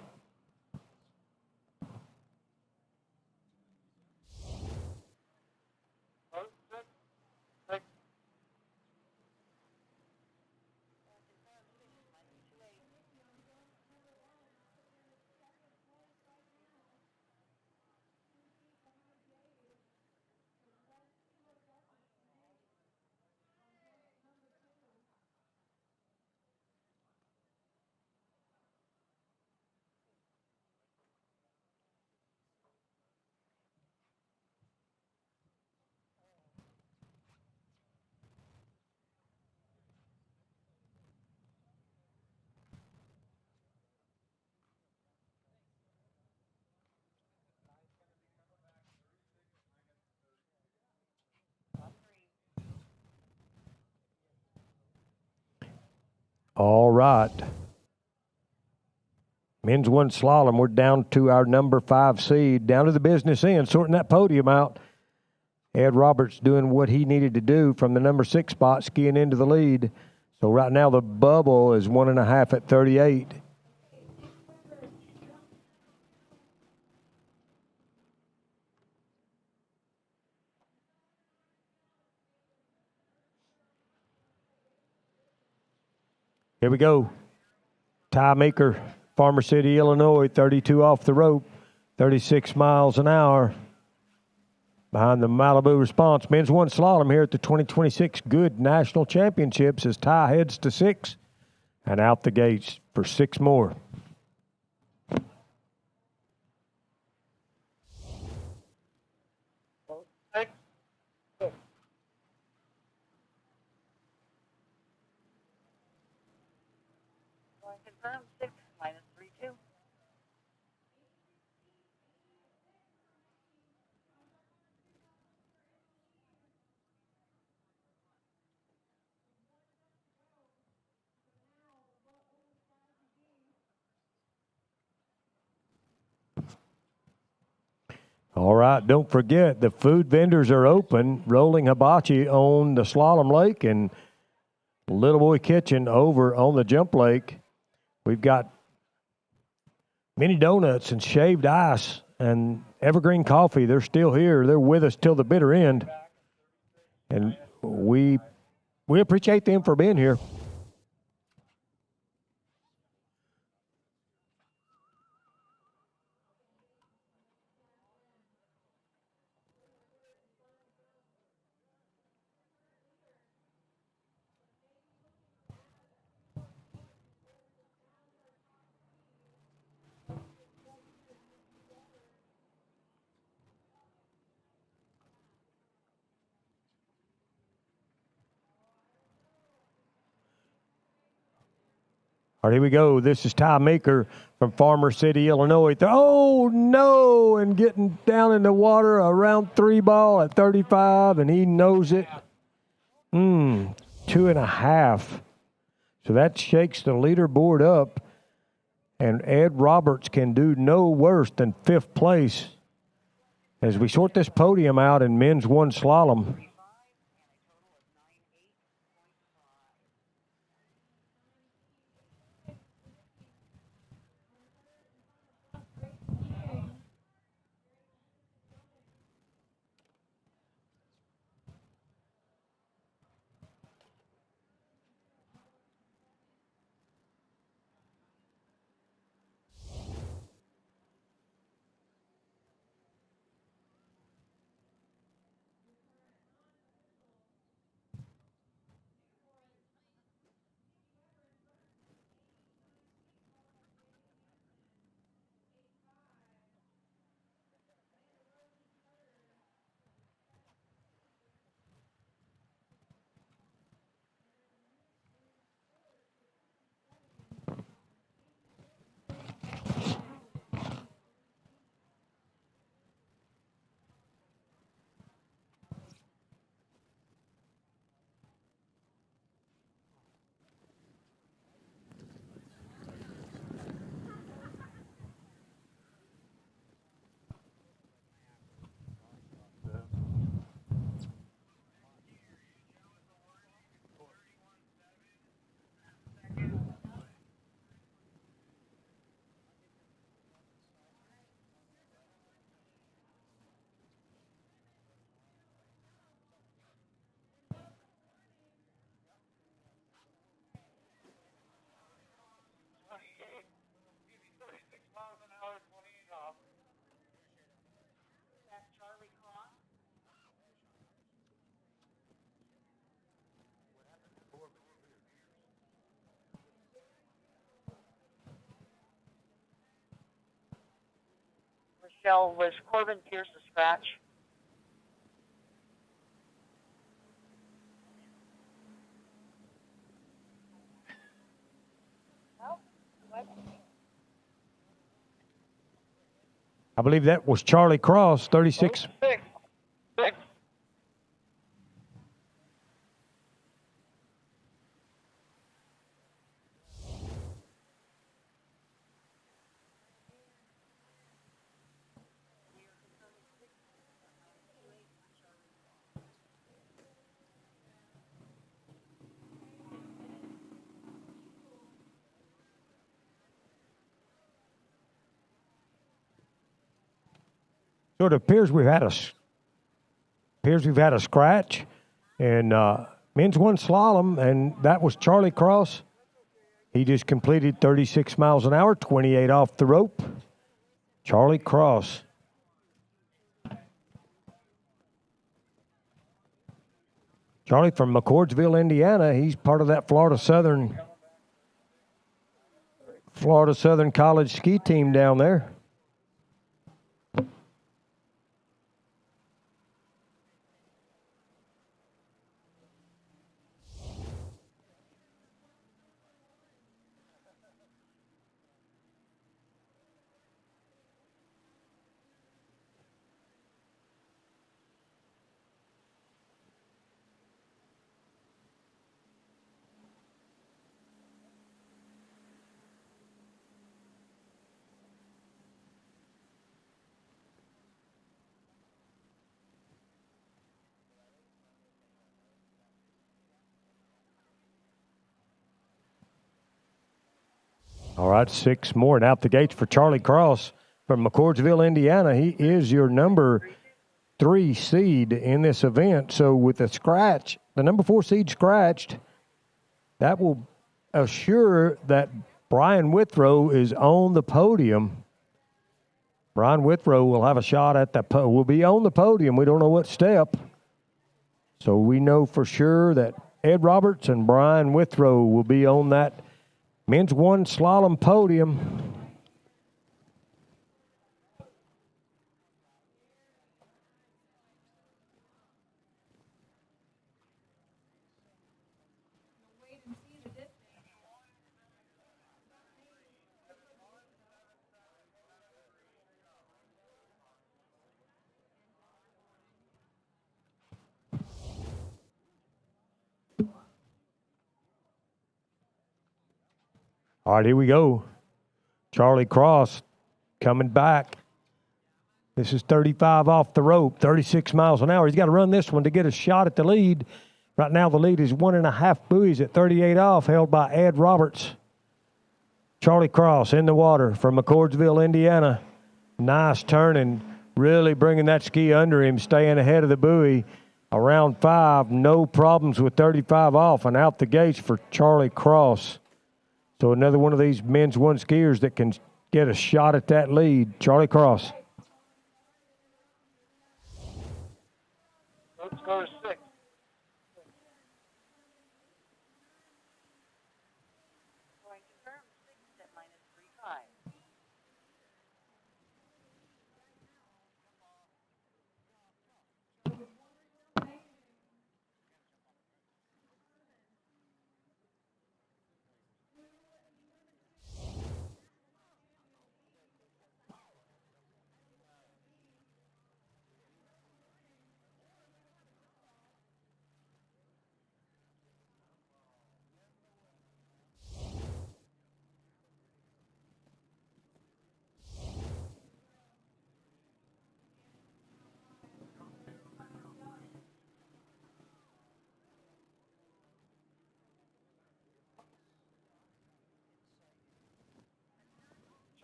All right. Men's one slalom, we're down to our number 5 seed, down to the business end, sorting that podium out. Ed Roberts doing what he needed to do from the number 6 spot, skiing into the lead. So right now the bubble is 1.5 at 38. Here we go. Tie maker, Farmer City, Illinois, 32 off the rope, 36 miles an hour. Behind the Malibu Response, men's one slalom here at the 2026 Goode National Championships as Ty heads to 6 and out the gates for 6 more. Confirm 6 minus 3-2. All right, don't forget, the food vendors are open. Rolling Hibachi on the Slalom Lake and Little Boy Kitchen over on the Jump Lake. We've got mini donuts and shaved ice and Evergreen Coffee. They're still here. They're with us till the bitter end. And we appreciate them for being here. All right, here we go. This is Ty Maker from Farmer City, Illinois. Oh, no, and getting down in the water around 3 ball at 35, and he knows it. 2.5. So that shakes the leaderboard up, and Ed Roberts can do no worse than 5th place as we sort this podium out in men's one slalom. Michelle, was Corbin Pierce a scratch? I believe that was Charlie Cross, 36. 6. So it appears we've had a scratch, and men's one slalom, and that was Charlie Cross. He just completed 36 miles an hour, 28 off the rope. Charlie Cross. Charlie from McCordsville, Indiana. He's part of that Florida Southern College ski team down there. All right, 6 more, and out the gates for Charlie Cross from McCordsville, Indiana. He is your number 3 seed in this event. So with the scratch, the number 4 seed scratched, that will assure that Brian Withrow is on the podium. Brian Withrow will have a shot at will be on the podium. We don't know what step. So we know for sure that Ed Roberts and Brian Withrow will be on that men's one slalom podium. All right, here we go. Charlie Cross coming back. This is 35 off the rope, 36 miles an hour. He's got to run this one to get a shot at the lead. Right now the lead is 1.5 buoys at 38 off, held by Ed Roberts. Charlie Cross in the water from McCordsville, Indiana. Nice turning, really bringing that ski under him, staying ahead of the buoy. Around 5, no problems with 35 off, and out the gates for Charlie Cross. So another one of these men's one skiers that can get a shot at that lead. Charlie Cross. Let's go to 6.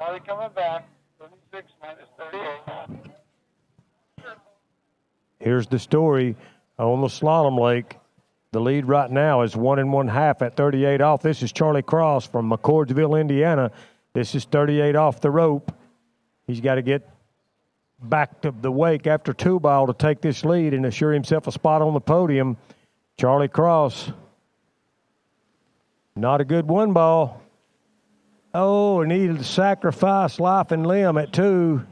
Charlie coming back, 36 minus 38. Here's the story on the slalom lake. The lead right now is 1 1/2 at 38 off. This is Charlie Cross from McCordsville, Indiana. This is 38 off the rope. He's got to get back to the wake after 2 ball to take this lead and assure himself a spot on the podium. Charlie Cross. Not a good 1 ball. Oh, needed to sacrifice life and limb at 2.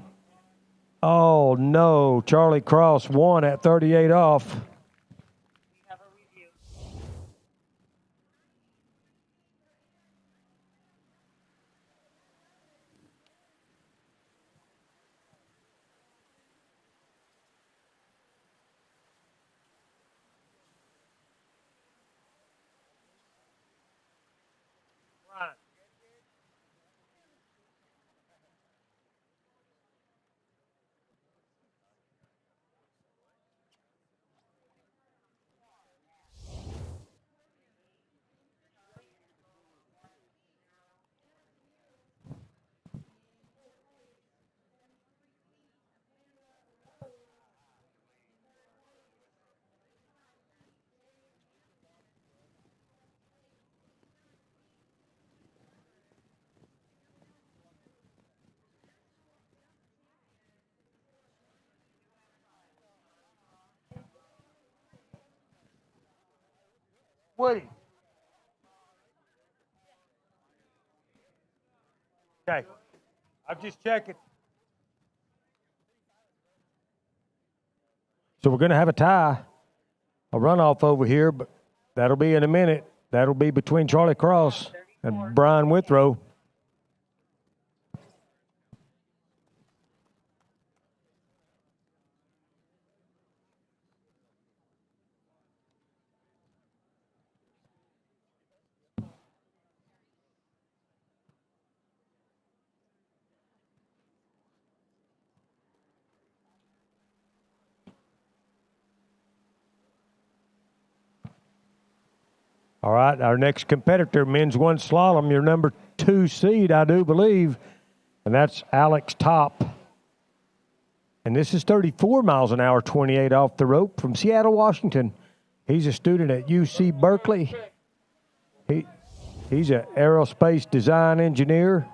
Oh, no. Charlie Cross won at 38 off. Woody. Okay. I'm just checking. So we're going to have a tie, a runoff over here, but that'll be in a minute. That'll be between Charlie Cross and Brian Withrow. All right, our next competitor, men's one slalom, your number 2 seed, I do believe, and that's Alex Top. And this is 34 miles an hour, 28 off the rope from Seattle, Washington. He's a student at UC Berkeley. He's an aerospace design engineer.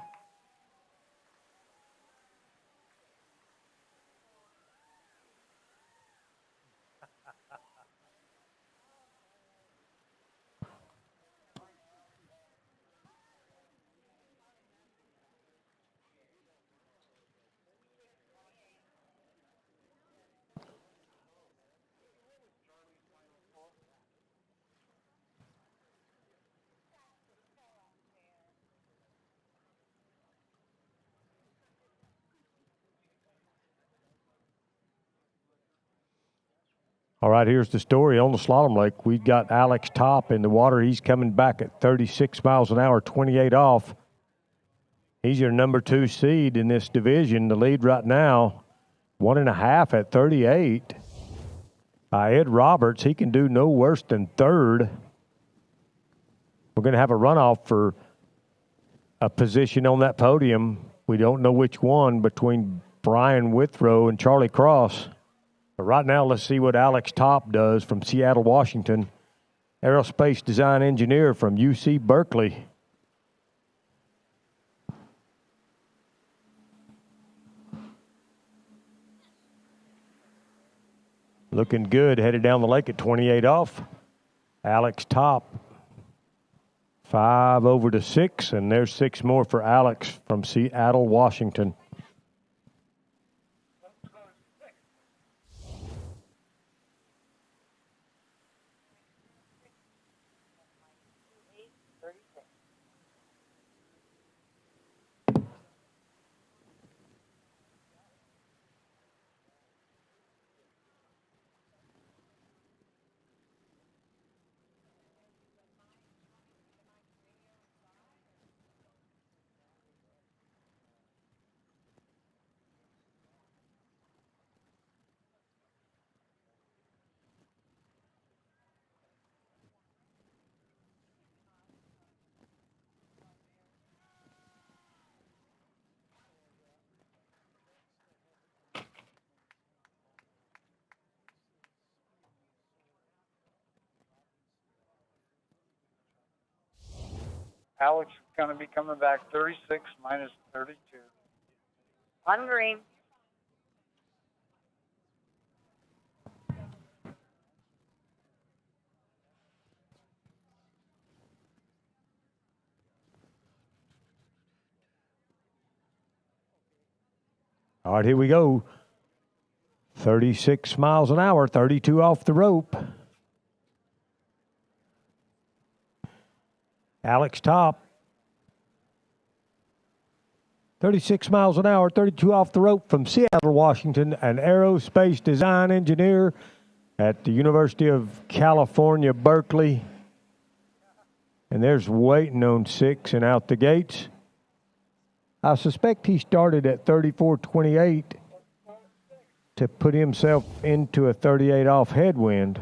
All right, here's the story on the slalom lake. We've got Alex Top in the water. He's coming back at 36 miles an hour, 28 off. He's your number 2 seed in this division. The lead right now, 1.5 at 38. Ed Roberts, he can do no worse than third. We're going to have a runoff for a position on that podium. We don't know which one between Brian Withrow and Charlie Cross. But right now, let's see what Alex Top does from Seattle, Washington. Aerospace design engineer from UC Berkeley. Looking good, headed down the lake at 28 off. Alex Top, 5 over to 6, and there's 6 more for Alex from Seattle, Washington. Alex is going to be coming back 36 minus 32. On green. All right, here we go. 36 miles an hour, 32 off the rope. Alex Top. 36 miles an hour, 32 off the rope from Seattle, Washington, an aerospace design engineer at the University of California, Berkeley. And there's waiting on 6 and out the gates. I suspect he started at 34.28 to put himself into a 38 off headwind.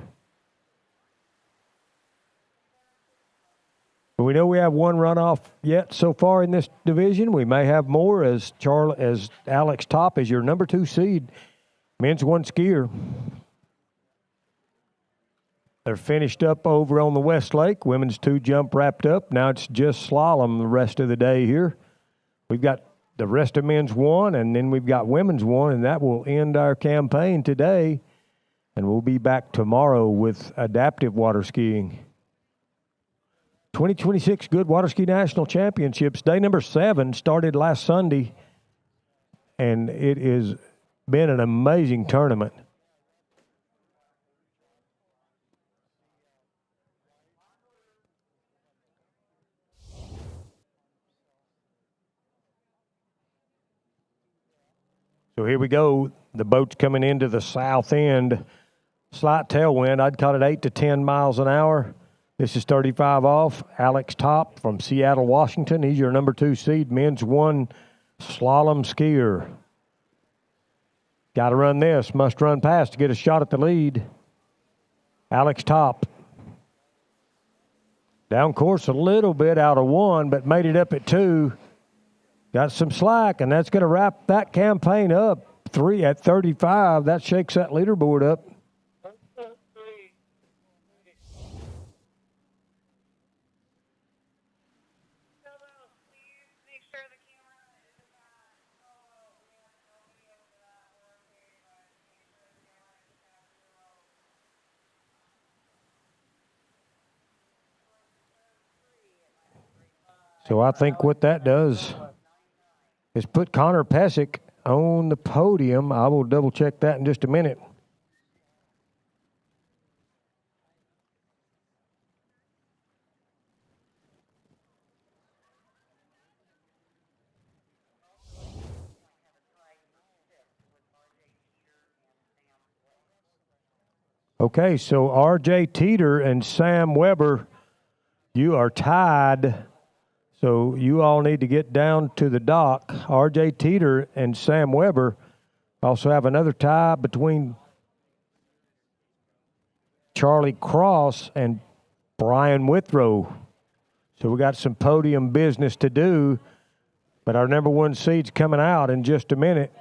But we know we have one runoff yet so far in this division. We may have more as Alex Top is your number 2 seed, men's one skier. They're finished up over on the West Lake. Women's 2 jump wrapped up. Now it's just slalom the rest of the day here. We've got the rest of men's 1, and then we've got women's 1, and that will end our campaign today. And we'll be back tomorrow with adaptive water skiing. 2026 Goode Water Ski National Championships. Day number 7 started last Sunday, and it has been an amazing tournament. So here we go. The boat's coming into the south end. Slight tailwind. I'd call it 8 to 10 miles an hour. This is 35 off. Alex Top from Seattle, Washington. He's your number 2 seed, men's 1 slalom skier. Got to run this. Must run past to get a shot at the lead. Alex Top. Down course a little bit out of 1, but made it up at 2. Got some slack, and that's going to wrap that campaign up. 3 at 35. That shakes that leaderboard up. So I think what that does is put Connor Pesic on the podium. I will double check that in just a minute. Okay, so R.J. Teeter and Sam Weber, you are tied. So you all need to get down to the dock. R.J. Teeter and Sam Weber also have another tie between Charlie Cross and Brian Withrow. So we got some podium business to do, but our number 1 seed's coming out in just a minute.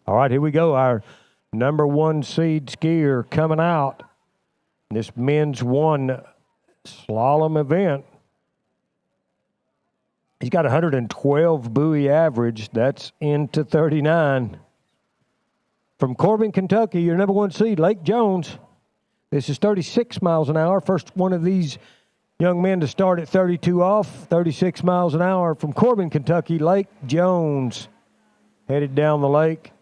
All right, here we go. Our number 1 seed skier coming out in this men's 1 slalom event. He's got 112 buoy average. That's into 39. From Corbin, Kentucky, your number 1 seed, Lake Jones. This is 36 miles an hour. First one of these young men to start at 32 off, 36 miles an hour. From Corbin, Kentucky, Lake Jones. Headed down the lake.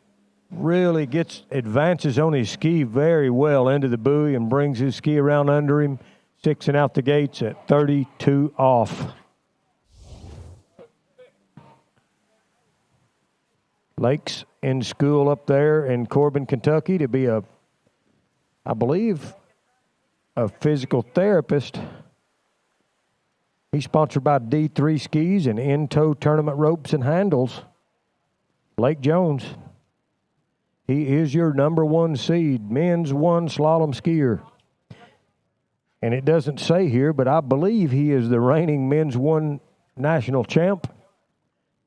Really advances on his ski very well into the buoy and brings his ski around under him, 6 and out the gates at 32 off. Lake's in school up there in Corbin, Kentucky to be I believe, a physical therapist. He's sponsored by D3 Skis and In-Tow Tournament Ropes and Handles. Lake Jones. He is your number 1 seed, men's 1 slalom skier. And it doesn't say here, but I believe he is the reigning men's 1 national champ.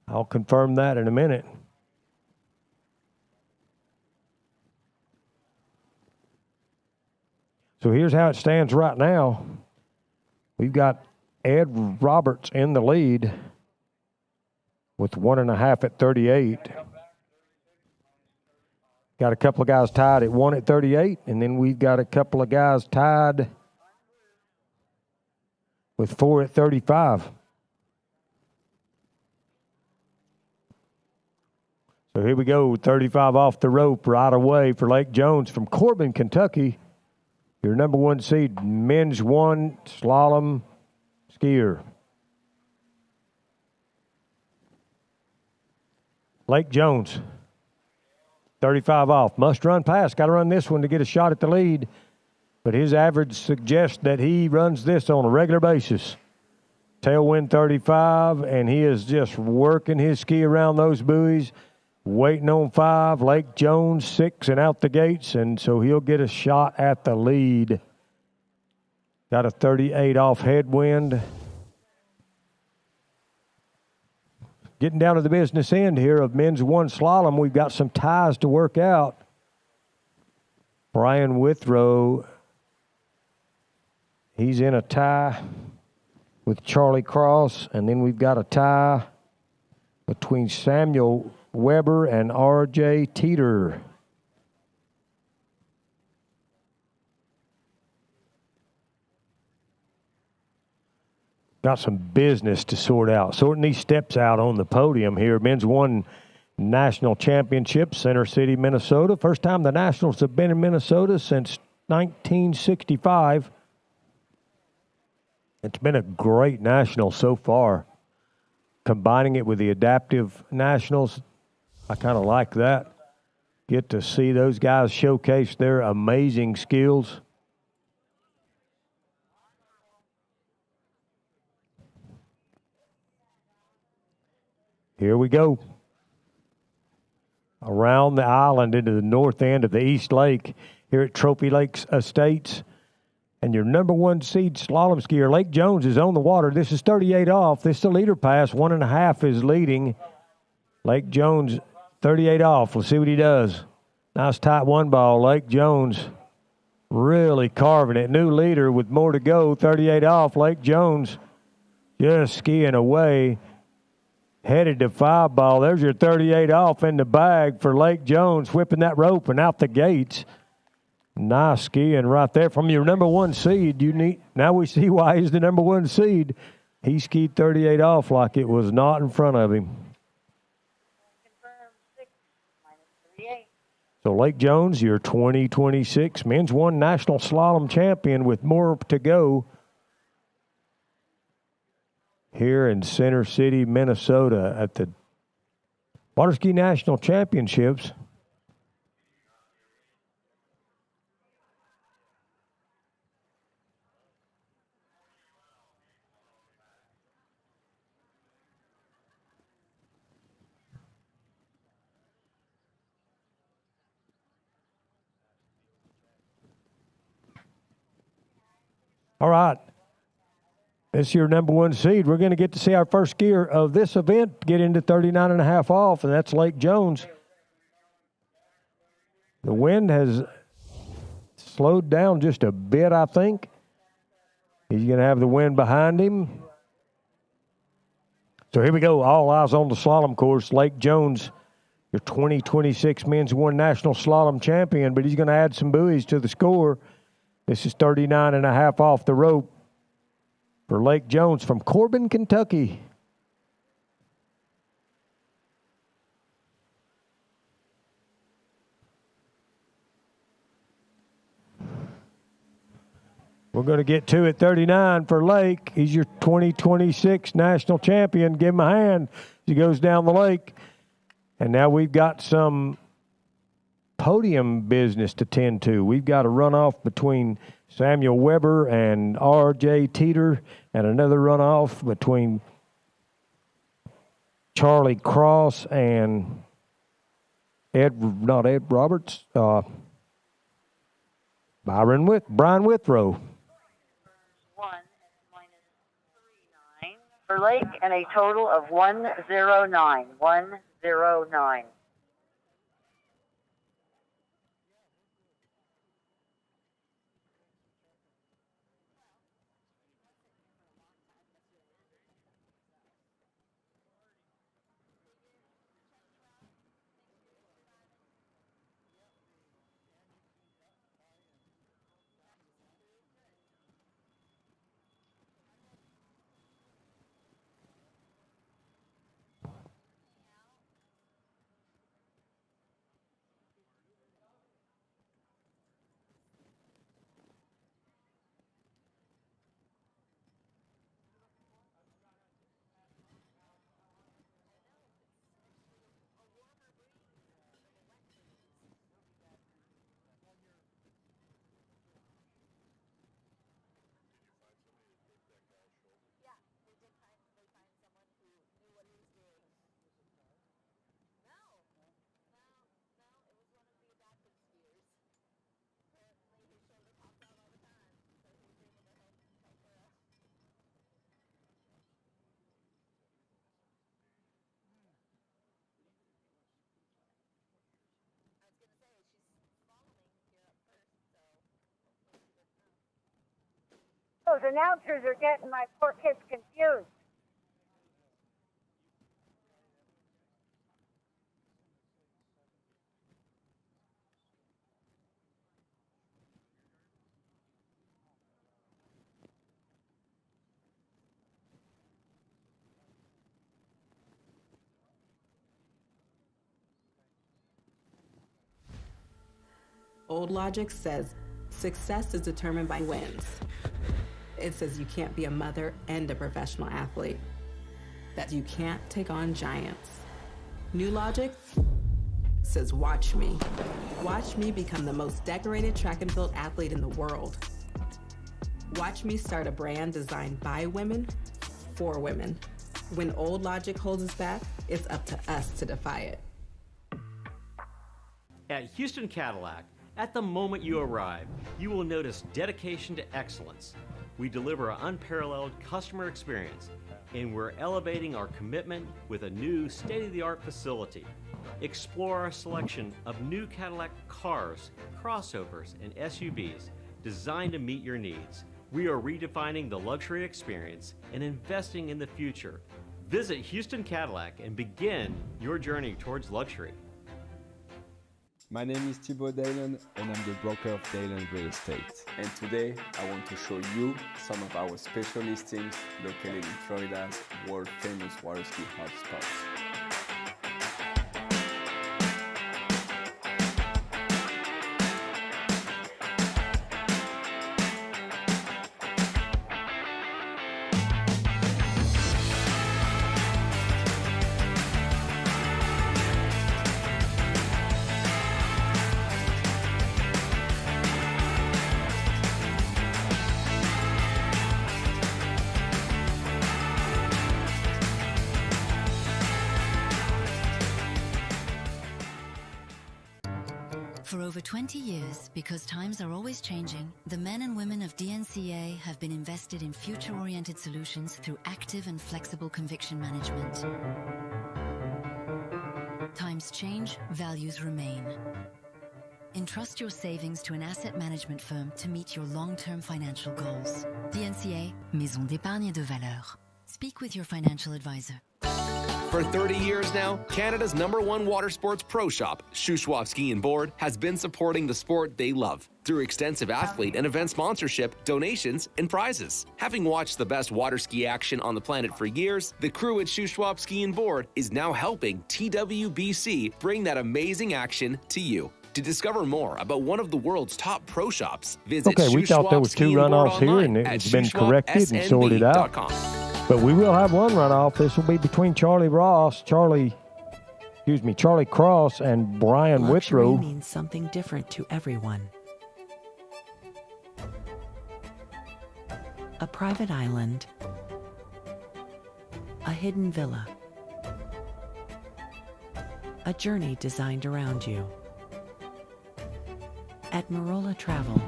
I'll confirm that in a minute. So here's how it stands right now. We've got Ed Roberts in the lead with 1.5 at 38. Got a couple of guys tied at 1 at 38, and then we've got a couple of guys tied with 4 at 35. So here we go, 35 off the rope right away for Lake Jones from Corbin, Kentucky. Your number 1 seed, men's 1 slalom skier. Lake Jones. 35 off. Must run past. Got to run this one to get a shot at the lead. But his average suggests that he runs this on a regular basis. Tailwind 35, and he is just working his ski around those buoys, waiting on 5. Lake Jones, 6 and out the gates, and so he'll get a shot at the lead. Got a 38 off headwind. Getting down to the business end here of men's one slalom, we've got some ties to work out. Brian Withrow, he's in a tie with Charlie Cross, and then we've got a tie between Samuel Weber and R.J. Teeter. Got some business to sort out. Sorting these steps out on the podium here. Men's one national championship, Center City, Minnesota. First time the Nationals have been in Minnesota since 1965. It's been a great national so far. Combining it with the adaptive nationals, I kind of like that. Get to see those guys showcase their amazing skills. Here we go. Around the island into the north end of the East Lake here at Trophy Lakes Estates. And your number one seed slalom skier, Lake Jones, is on the water. This is 38 off. This is the leader pass. 1.5 is leading. Lake Jones, 38 off. Let's see what he does. Nice tight one ball. Lake Jones really carving it. New leader with more to go. 38 off. Lake Jones just skiing away. Headed to 5 ball. There's your 38 off in the bag for Lake Jones, whipping that rope and out the gates. Nice skiing right there from your number one seed. Now we see why he's the number one seed. He skied 38 off like it was not in front of him. So Lake Jones, your 2026 men's one national slalom champion with more to go here in Center City, Minnesota at the Water Ski National Championships. All right. This is your number one seed. We're going to get to see our first skier of this event get into 39.5 off, and that's Lake Jones. The wind has slowed down just a bit, I think. He's going to have the wind behind him. So here we go. All eyes on the slalom course. Lake Jones, your 2026 men's one national slalom champion, but he's going to add some buoys to the score. This is 39.5 off the rope for Lake Jones from Corbin, Kentucky. We're going to get to it. 39 for Lake. He's your 2026 national champion. Give him a hand as he goes down the lake. And now we've got some podium business to tend to. We've got a runoff between Samuel Weber and R.J. Teeter, and another runoff between Charlie Cross and Brian Withrow. For Lake, and a total of 109. 109. Those announcers are getting my poor kids confused. Old logic says success is determined by wins. It says you can't be a mother and a professional athlete, that you can't take on giants. New logic says watch me. Watch me become the most decorated track and field athlete in the world. Watch me start a brand designed by women, for women. When old logic holds us back, it's up to us to defy it. At Houston Cadillac, at the moment you arrive, you will notice dedication to excellence. We deliver an unparalleled customer experience, and we're elevating our commitment with a new state-of-the-art facility. Explore our selection of new Cadillac cars, crossovers, and SUVs designed to meet your needs. We are redefining the luxury experience and investing in the future. Visit Houston Cadillac and begin your journey towards luxury. My name is Thibaut Dalen and I'm the broker of Dalen Real Estate. And today I want to show you some of our special listings located in Florida's world famous water ski hotspots. For over 20 years, because times are always changing, the men and women of DNCA have been invested in future-oriented solutions through active and flexible conviction management. Times change, values remain. Entrust your savings to an asset management firm to meet your long-term financial goals. DNCA, Maison d'épargne de valeur. Speak with your financial advisor. For 30 years now, Canada's #1 water sports pro shop, Shuswap Ski and Board, has been supporting the sport they love through extensive athlete and event sponsorship, donations, and prizes. Having watched the best water ski action on the planet for years, the crew at Shuswap Ski and Board is now helping TWBC bring that amazing action to you. To discover more about one of the world's top pro shops, visit Okay, we thought there was two runoffs here, and it's been corrected and sorted out. But we will have one runoff. This will be between Charlie Cross and Brian Luxury Withrow. means something different to everyone. A private island, a hidden villa, a journey designed around you. At Marola Travel,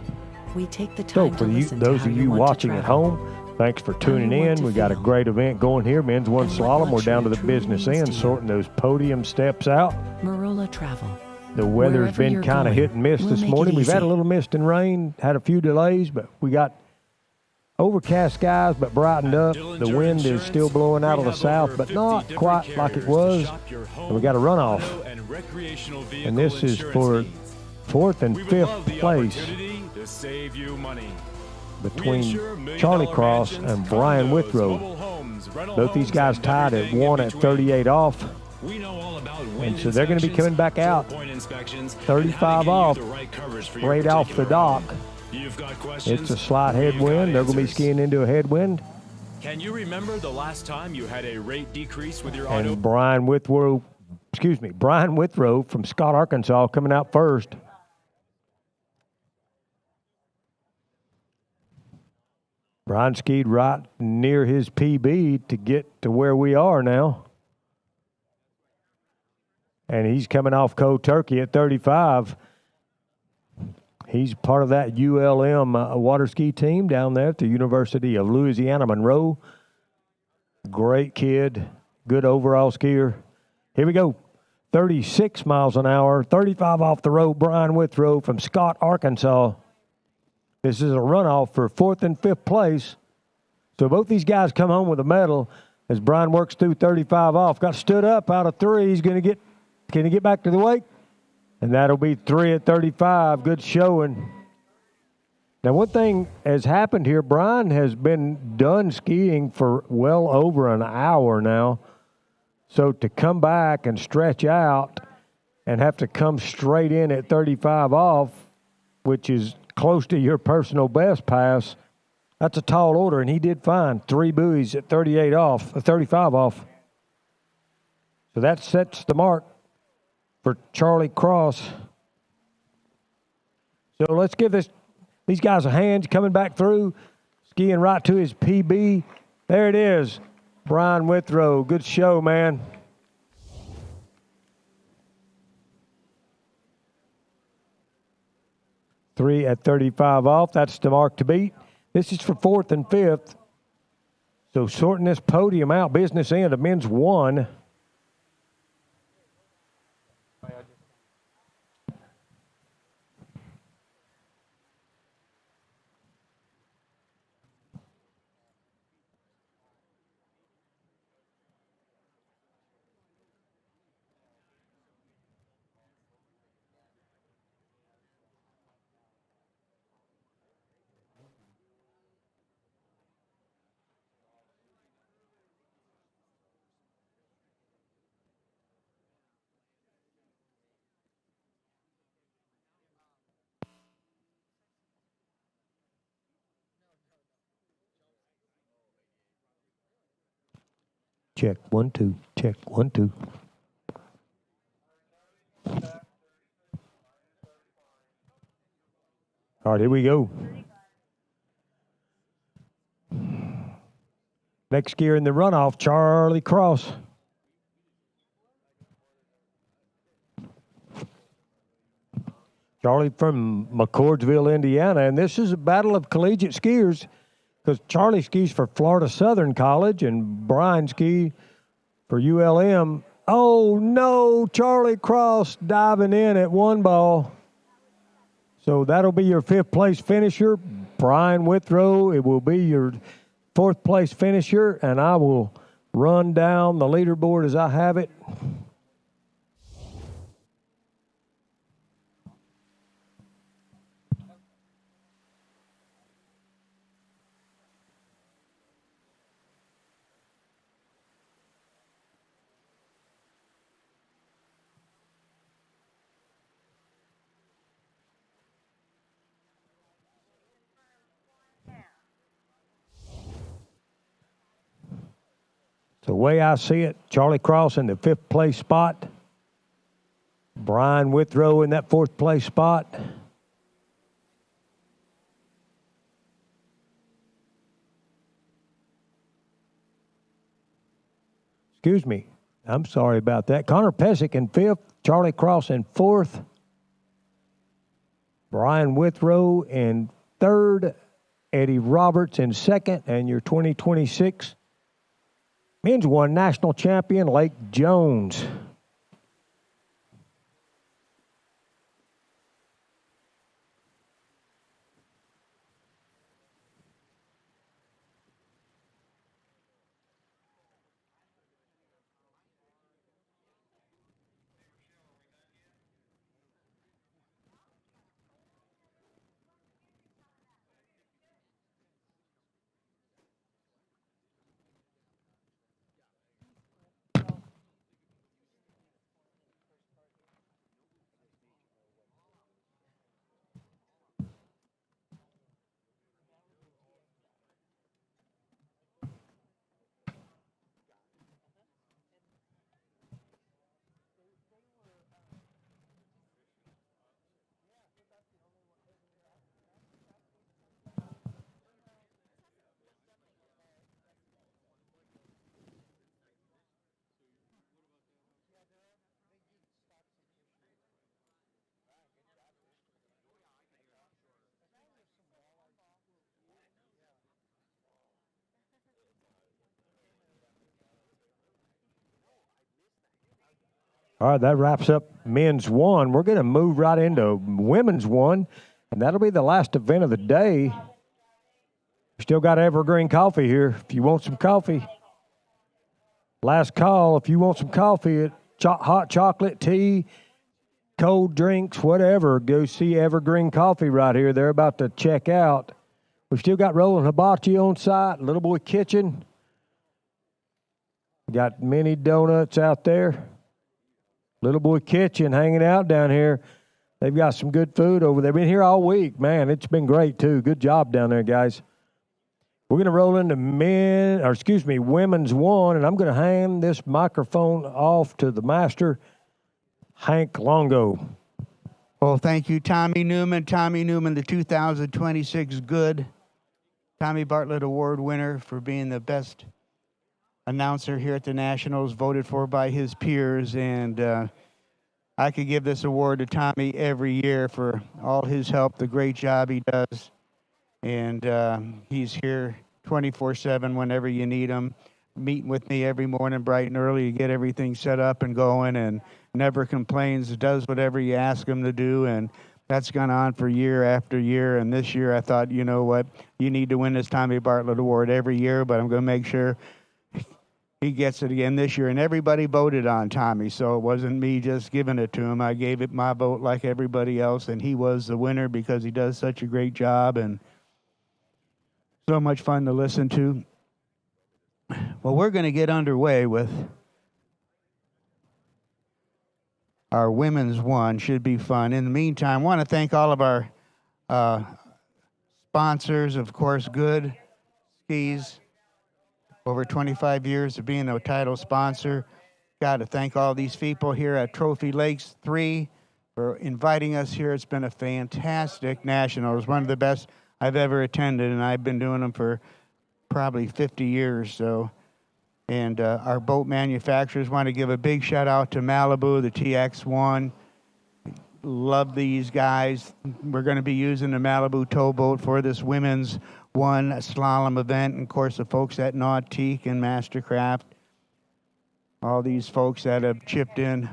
we take the So time for to you, listen to those how of you you want to watching at travel. home, thanks for tuning you want in. to We got a feel. great event going here. Men's one And what slalom. We're down to the luxury truly business means end, to you. sorting those podium steps out. Marola Travel. The weather's Wherever been you're kind of going, hit and miss we'll this make it morning. We've had a easy. little mist and rain, had a few delays, but we got overcast skies, but brightened up. The wind is still blowing out of the south, but not quite like it was. And we got a runoff. And this is for 4th and 5th place To save you money. between Charlie Cross and Brian Withrow. Both these guys tied at 1 at 38 off. And so they're going to be coming back out 35 off, right off the dock. It's a slight headwind. They're going to be skiing into a headwind. Can you remember the last time you had a rate decrease with your auto? And Brian Withrow from Scott, Arkansas, coming out first. Brian skied right near his PB to get to where we are now. And he's coming off cold turkey at 35. He's part of that ULM water ski team down there at the University of Louisiana Monroe. Great kid, good overall skier. Here we go. 36 miles an hour, 35 off the road. Brian Withrow from Scott, Arkansas. This is a runoff for 4th and 5th place. So both these guys come home with a medal as Brian works through 35 off. Got stood up out of 3. He's going to get, can he get back to the wake? And that'll be 3 at 35. Good showing. Now, one thing has happened here. Brian has been done skiing for well over an hour now. So to come back and stretch out and have to come straight in at 35 off, which is close to your personal best pass, that's a tall order, and he did fine. 3 buoys at 35 off. So that sets the mark for Charlie Cross. So let's give these guys a hand coming back through, skiing right to his PB. There it is, Brian Withrow. Good show, man. Three at 35 off. That's the mark to beat. This is for 4th and 5th. So sorting this podium out, business end of men's 1. Check, 1, 2. Check, 1, 2. All right, here we go. Next gear in the runoff, Charlie Cross. Charlie from McCordsville, Indiana, and this is a battle of collegiate skiers because Charlie skis for Florida Southern College and Brian ski for ULM. Oh, no, Charlie Cross diving in at 1 ball. So that'll be your 5th place finisher, Brian Withrow. It will be your 4th place finisher, and I will run down the leaderboard as I have it. The way I see it, Charlie Cross in the 5th place spot. Brian Withrow in that 4th place spot. Excuse me. I'm sorry about that. Connor Pesic in 5th. Charlie Cross in 4th. Brian Withrow in 3rd. Eddie Roberts in 2nd. And your 2026 men's 1 national champion, Lake Jones. All right, that wraps up men's 1. We're going to move right into women's 1. And that'll be the last event of the day. Still got Evergreen Coffee here if you want some coffee. Last call if you want some coffee, hot chocolate, tea, cold drinks, whatever. Go see Evergreen Coffee right here. They're about to check out. We've still got Rolling Hibachi on site, Little Boy Kitchen. Got mini donuts out there. Little Boy Kitchen hanging out down here. They've got some good food over there. Been here all week. Man, it's been great, too. Good job down there, guys. We're going to roll into women's one, and I'm going to hand this microphone off to the master, Hank Longo. Well, thank you, Tommy Newman. Tommy Newman, the 2026 Goode Tommy Bartlett Award winner for being the best announcer here at the Nationals, voted for by his peers. And I could give this award to Tommy every year for all his help, the great job he does. And he's here 24/7 whenever you need him, meeting with me every morning bright and early to get everything set up and going, and never complains, does whatever you ask him to do. And that's gone on for year after year. And this year I thought, you know what, you need to win this Tommy Bartlett Award every year, but I'm going to make sure he gets it again this year. And everybody voted on Tommy, so it wasn't me just giving it to him. I gave it my vote like everybody else, and he was the winner because he does such a great job and so much fun to listen to. Well, we're going to get underway with our women's one. Should be fun. In the meantime, I want to thank all of our sponsors, of course, Goode Skis, over 25 years of being a title sponsor. Got to thank all these people here at Trophy Lakes 3 for inviting us here. It's been a fantastic national. It was one of the best I've ever attended, and I've been doing them for probably 50 years. So, and our boat manufacturers want to give a big shout out to Malibu, the TX1. Love these guys. We're going to be using the Malibu towboat for this women's one slalom event. And of course, the folks at Nautique and Mastercraft, all these folks that have chipped in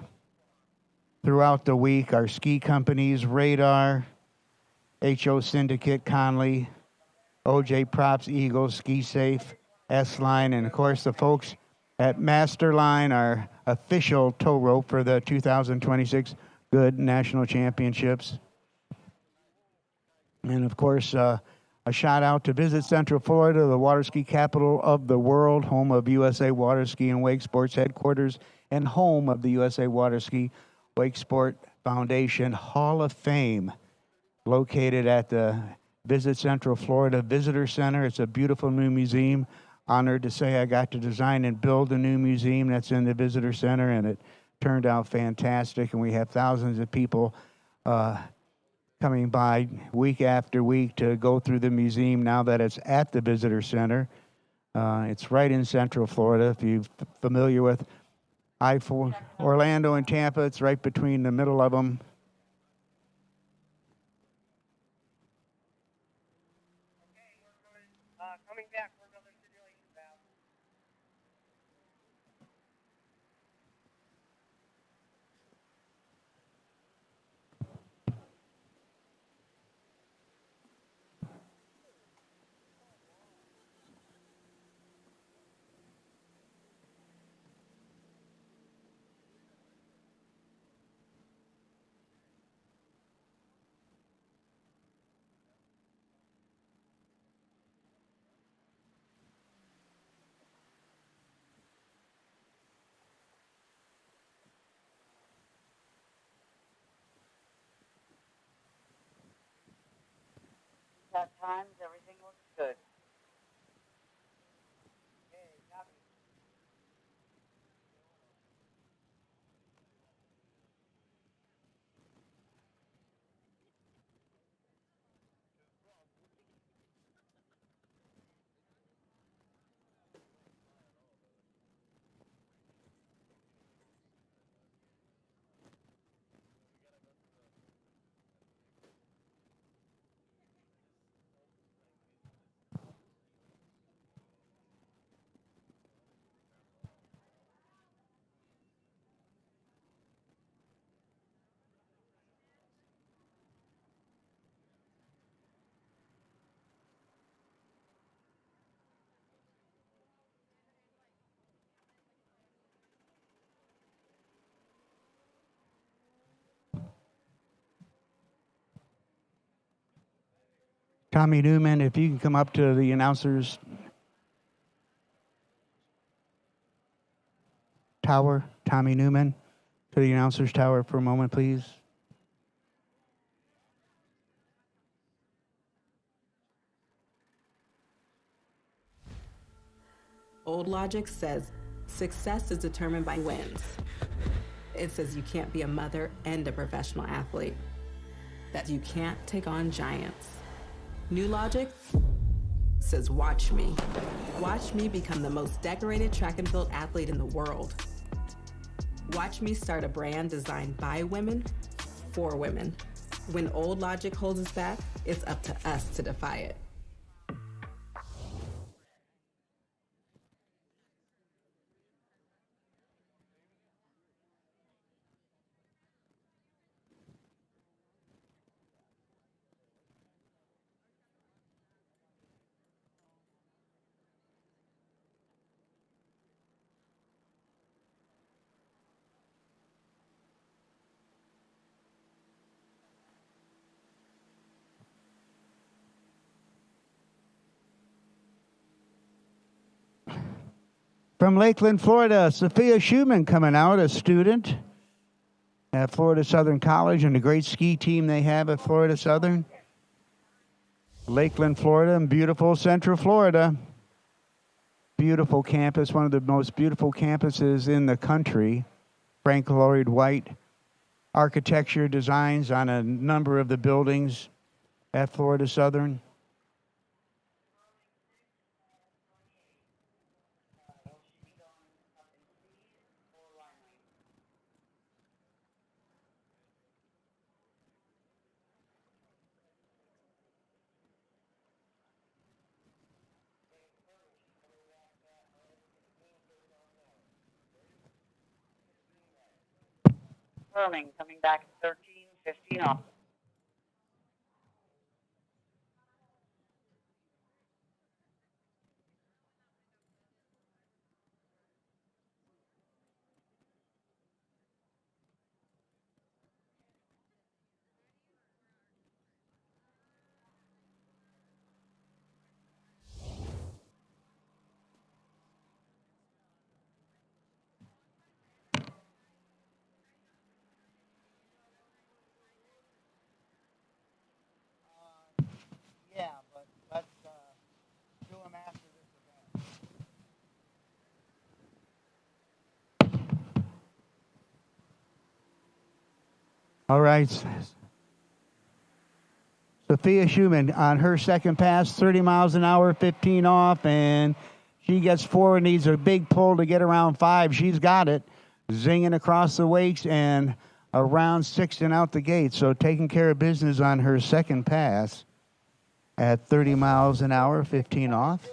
throughout the week. Our ski companies, Radar, HO Syndicate, Conley, OJ Props, Eagles, Ski Safe, S-Line, and of course the folks at Masterline, our official tow rope for the 2026 Goode National Championships. And of course, a shout out to Visit Central Florida, the water ski capital of the world, home of USA Water Ski and Wake Sports headquarters, and home of the USA Water Ski Wake Sport Foundation Hall of Fame, located at the Visit Central Florida Visitor Center. It's a beautiful new museum. Honored to say I got to design and build a new museum that's in the Visitor Center, and it turned out fantastic. And we have thousands of people coming by week after week to go through the museum now that it's at the Visitor Center. It's right in Central Florida. If you're familiar with I-4, Orlando and Tampa, it's right between the middle of them. Coming back for another simulation bout. Got times, everything looks good. Okay, copy. Tommy Newman, if you can come up to the announcers tower. Tommy Newman, to the announcers tower for a moment, please. Old logic says success is determined by wins. It says you can't be a mother and a professional athlete, that you can't take on giants. New logic says watch me. Watch me become the most decorated track and field athlete in the world. Watch me start a brand designed by women, for women. When old logic holds us back, it's up to us to defy it. From Lakeland, Florida, Sophia Schumann coming out, a student at Florida Southern College, and a great ski team they have at Florida Southern. Lakeland, Florida, and beautiful Central Florida. Beautiful campus, one of the most beautiful campuses in the country. Frank Lloyd White architecture designs on a number of the buildings at Florida Southern. Confirming, coming back at 13:15 off. Yeah, but let's do them after this event. All right. Sophia Schumann on her second pass, 30 miles an hour, 15 off, and she gets forward, needs a big pull to get around 5. She's got it. Zinging across the wakes and around 6 and out the gate. So taking care of business on her second pass at 30 miles an hour, 15 off.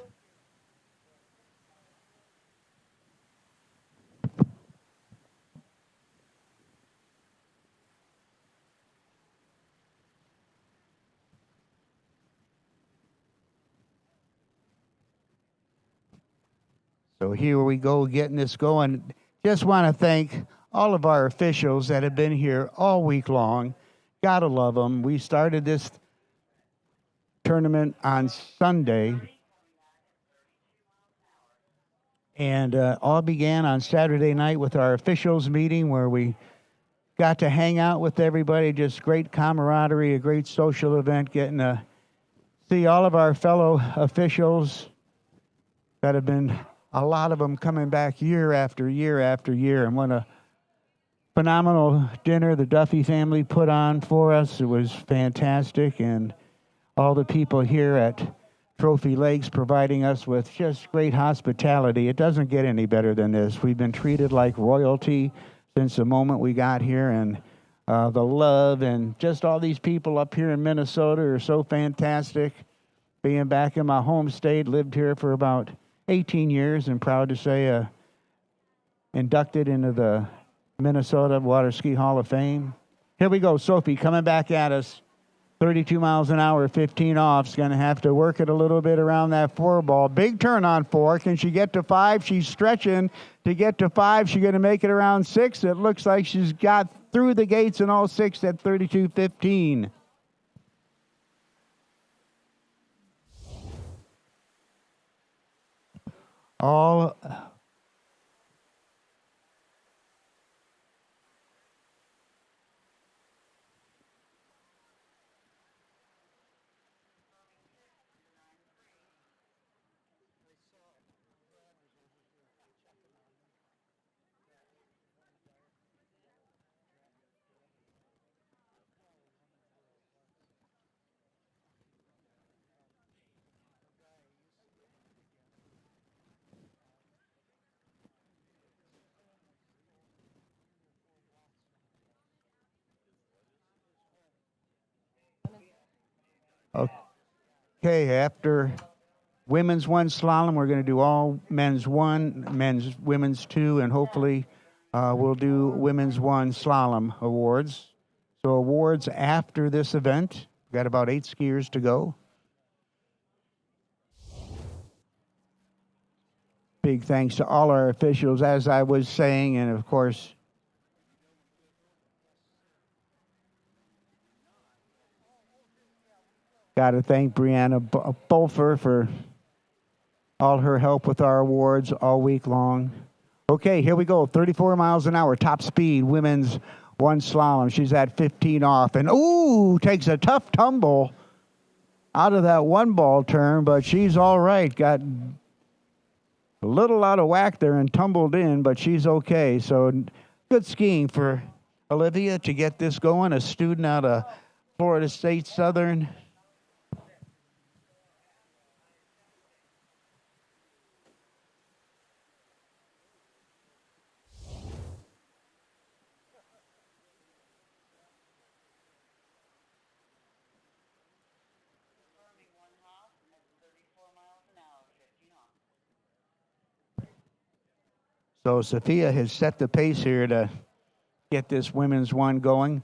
So here we go, getting this going. Just want to thank all of our officials that have been here all week long. Gotta love them. We started this tournament on Sunday, and all began on Saturday night with our officials meeting where we got to hang out with everybody. Just great camaraderie, a great social event, getting to see all of our fellow officials that have been, a lot of them coming back year after year after year. And what a phenomenal dinner the Duffy family put on for us. It was fantastic. And all the people here at Trophy Lakes providing us with just great hospitality. It doesn't get any better than this. We've been treated like royalty since the moment we got here. And the love and just all these people up here in Minnesota are so fantastic. Being back in my home state, lived here for about 18 years, and proud to say inducted into the Minnesota Water Ski Hall of Fame. Here we go, Sophie coming back at us. 32 miles an hour, 15 off. She's going to have to work it a little bit around that 4 ball. Big turn on 4. Can she get to 5? She's stretching to get to 5. She's going to make it around 6. It looks like she's got through the gates in all 6 at 32.15. all okay, after women's one slalom, we're going to do all men's one, women's two, and hopefully we'll do women's one slalom awards. So awards after this event. We've got about 8 skiers to go. Big thanks to all our officials, as I was saying, and of course, got to thank Brianna Bolfer for all her help with our awards all week long. Okay, here we go. 34 miles an hour, top speed, women's one slalom. She's at 15 off, and ooh, takes a tough tumble out of that one ball turn, but she's all right. Got a little out of whack there and tumbled in, but she's okay. So good skiing for Olivia to get this going, a student out of Florida State Southern. So Sophia has set the pace here to get this women's one going.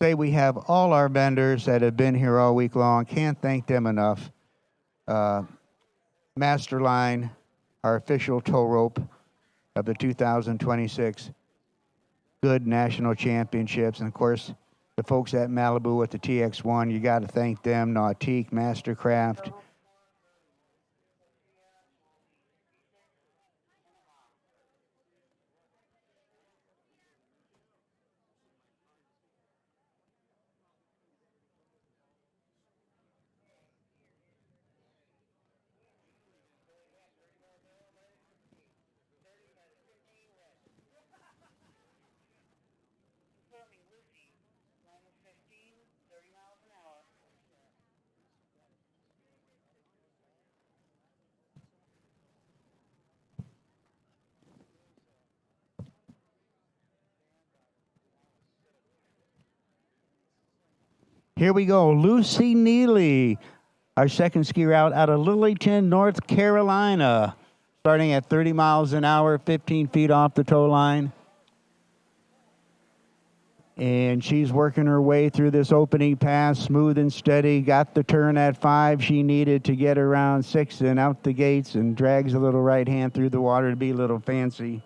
Say we have all our vendors that have been here all week long. Can't thank them enough. Masterline, our official tow rope of the 2026 Goode National Championships. And, of course, the folks at Malibu with the TX1, you got to thank them. Nautique, Mastercraft. Here we go. Lucy Neely, our second skier out of Lillington, North Carolina, starting at 30 miles an hour, 15 feet off the tow line. And she's working her way through this opening pass, smooth and steady. Got the turn at 5 she needed to get around 6 and out the gates, and drags a little right hand through the water to be a little fancy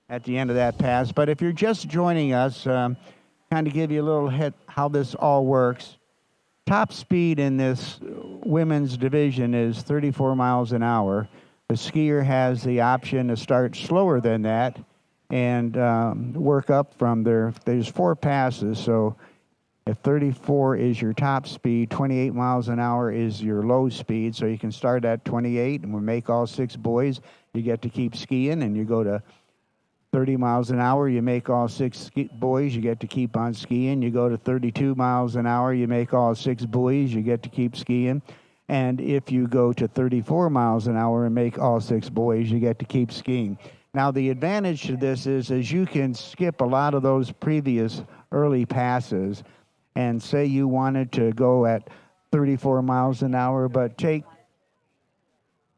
at the end of that pass. But if you're just joining us, kind of give you a little hit how this all works. Top speed in this women's division is 34 miles an hour. The skier has the option to start slower than that and work up from there. There's 4 passes, so if 34 is your top speed, 28 miles an hour is your low speed, so you can start at 28, and we'll make all 6 boys. You get to keep skiing, and you go to 30 miles an hour, you make all 6 boys, you get to keep on skiing. You go to 32 miles an hour, you make all 6 boys, you get to keep skiing. And if you go to 34 miles an hour and make all 6 boys, you get to keep skiing. Now, the advantage to this is you can skip a lot of those previous early passes, and say you wanted to go at 34 miles an hour, but take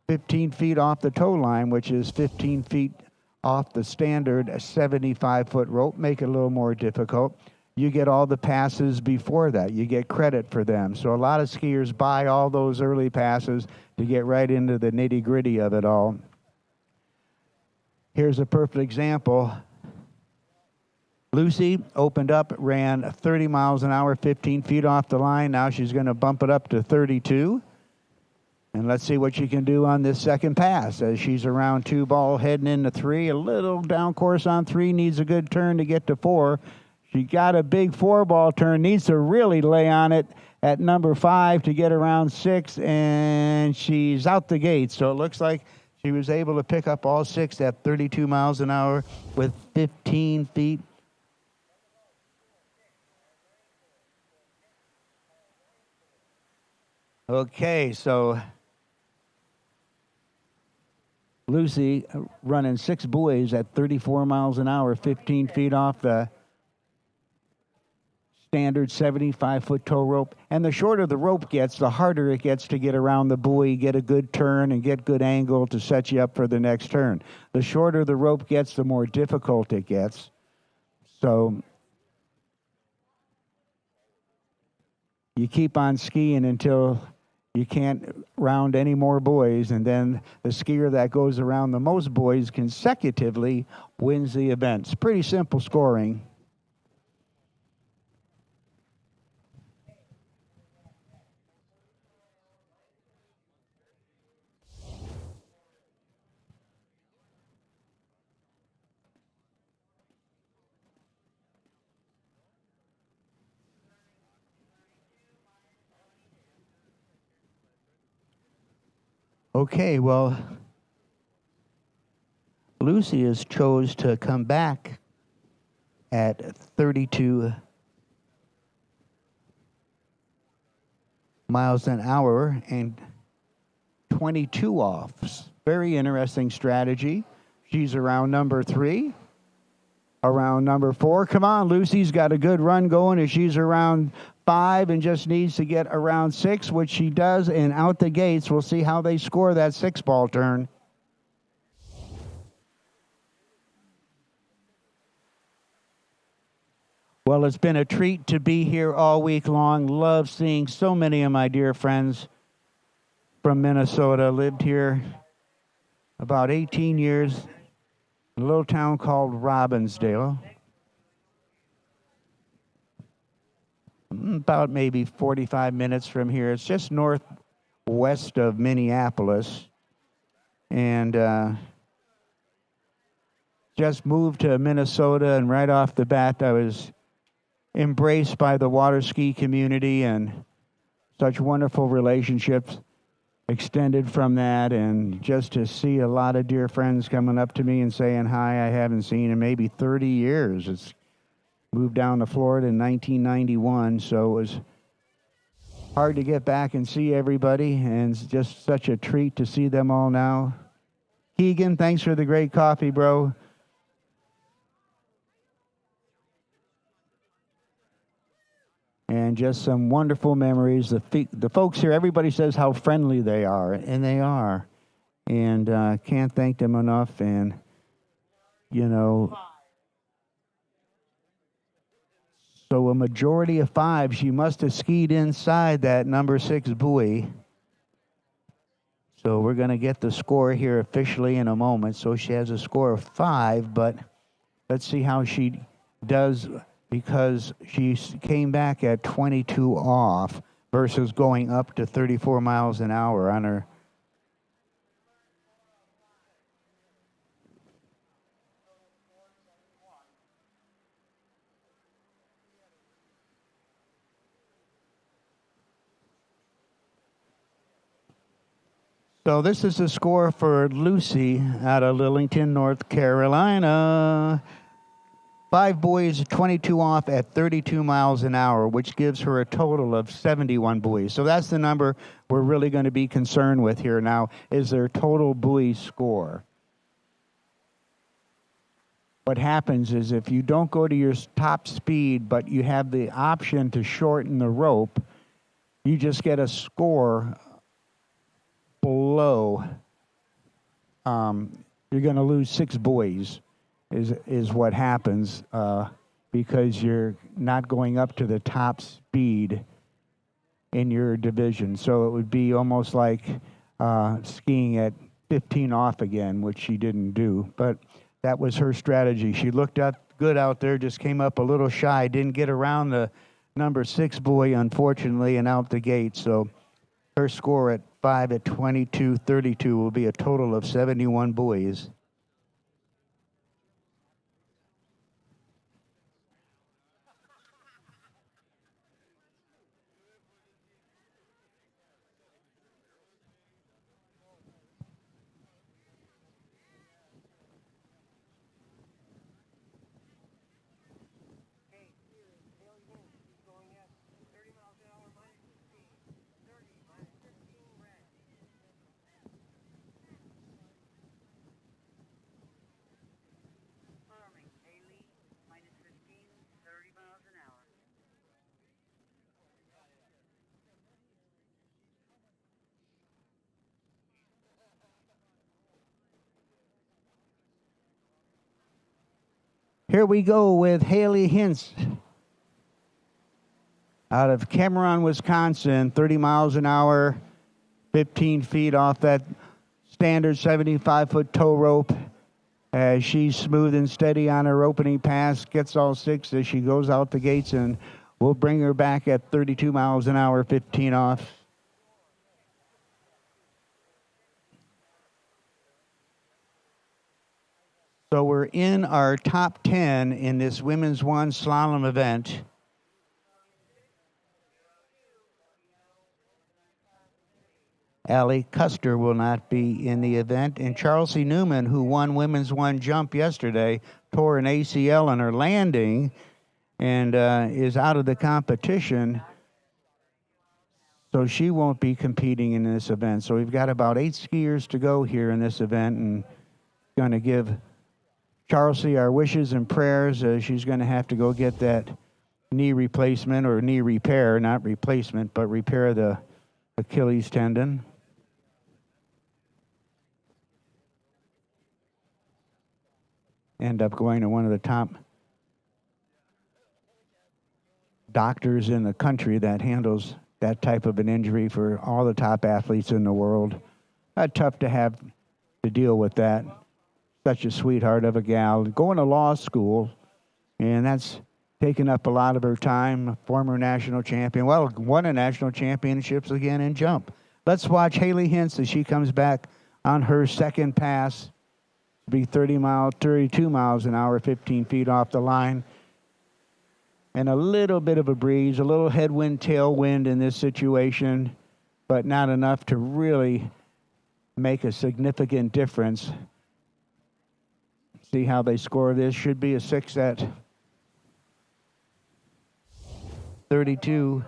15 feet off the tow line, which is 15 feet off the standard 75-foot rope, make it a little more difficult. You get all the passes before that. You get credit for them. So a lot of skiers buy all those early passes to get right into the nitty-gritty of it all. Here's a perfect example. Lucy opened up, ran 30 miles an hour, 15 feet off the line. Now she's going to bump it up to 32. And let's see what she can do on this second pass as she's around 2 ball heading into 3. A little down course on 3, needs a good turn to get to 4. She got a big 4 ball turn, needs to really lay on it at number 5 to get around 6, and she's out the gate. So it looks like she was able to pick up all 6 at 32 miles an hour with 15 feet. Okay, so Lucy running 6 buoys at 34 miles an hour, 15 feet off the standard 75-foot tow rope. And the shorter the rope gets, the harder it gets to get around the buoy, get a good turn, and get good angle to set you up for the next turn. The shorter the rope gets, the more difficult it gets. So you keep on skiing until you can't round any more buoys, and then the skier that goes around the most buoys consecutively wins the event. It's pretty simple scoring. Okay, well, Lucy has chose to come back at 32 miles an hour and 22 offs. Very interesting strategy. She's around number 3, around number 4. Come on, Lucy's got a good run going as she's around 5 and just needs to get around 6, which she does, and out the gates. We'll see how they score that 6-ball turn. Well, it's been a treat to be here all week long. Love seeing so many of my dear friends from Minnesota. Lived here about 18 years in a little town called Robbinsdale. About maybe 45 minutes from here. It's just northwest of Minneapolis. And just moved to Minnesota, and right off the bat I was embraced by the water ski community, and such wonderful relationships extended from that. And just to see a lot of dear friends coming up to me and saying hi, I haven't seen in maybe 30 years. It's moved down to Florida in 1991, so it was hard to get back and see everybody, and it's just such a treat to see them all now. Keegan, thanks for the great coffee, bro. And just some wonderful memories. The folks here, everybody says how friendly they are, and they are. And can't thank them enough. And, you know, so a majority of 5, she must have skied inside that number 6 buoy. So we're going to get the score here officially in a moment. So she has a score of 5, but let's see how she does, because she came back at 22 off versus going up to 34 miles an hour on her. So this is the score for Lucy out of Lillington, North Carolina. 5 buoys, 22 off at 32 miles an hour, which gives her a total of 71 buoys. So that's the number we're really going to be concerned with here now, is their total buoy score. What happens is if you don't go to your top speed, but you have the option to shorten the rope, you just get a score below. You're going to lose 6 buoys. Is what happens because you're not going up to the top speed in your division. So it would be almost like skiing at 15 off again, which she didn't do. But that was her strategy. She looked up good out there, just came up a little shy, didn't get around the number 6 buoy, unfortunately, and out the gate. So Her score at 5 at 22:32 will be a total of 71 buoys. Here we go with Haley Hintz out of Cameron, Wisconsin, 30 miles an hour, 15 feet off that standard 75-foot tow rope. As she's smooth and steady on her opening pass, gets all six as she goes out the gates, and we'll bring her back at 32 miles an hour, 15 off. So we're in our top 10 in this women's one slalom event. Allie Custer will not be in the event. And Charlesy Newman, who won women's one jump yesterday, tore an ACL on her landing and is out of the competition. So she won't be competing in this event. So we've got about 8 skiers to go here in this event, and going to give Charlesy our wishes and prayers. She's going to have to go get that knee replacement, or knee repair, not replacement, but repair the Achilles tendon. End up going to one of the top doctors in the country that handles that type of an injury for all the top athletes in the world. Tough to have to deal with that. Such a sweetheart of a gal, going to law school, and that's taken up a lot of her time. Former national champion, well, won a national championships again in jump. Let's watch Haley Hintz as she comes back on her second pass. Be 32 miles an hour, 15 feet off the line. And a little bit of a breeze, a little headwind, tailwind in this situation, but not enough to really make a significant difference. See how they score this. Should be a 6 at 32.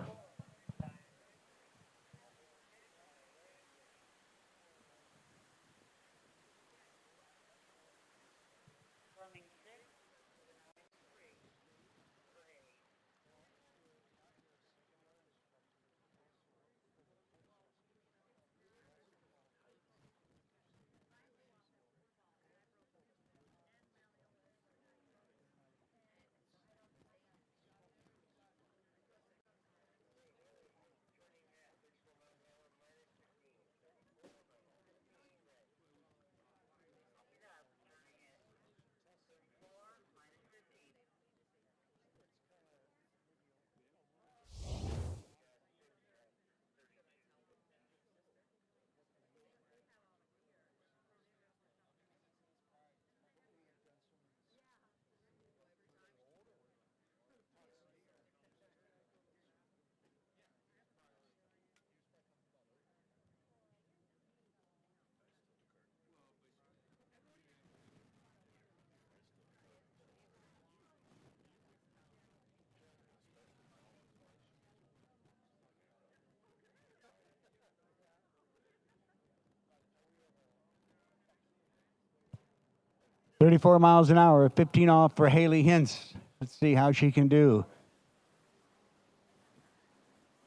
.34 miles an hour, 15 off for Haley Hintz. Let's see how she can do.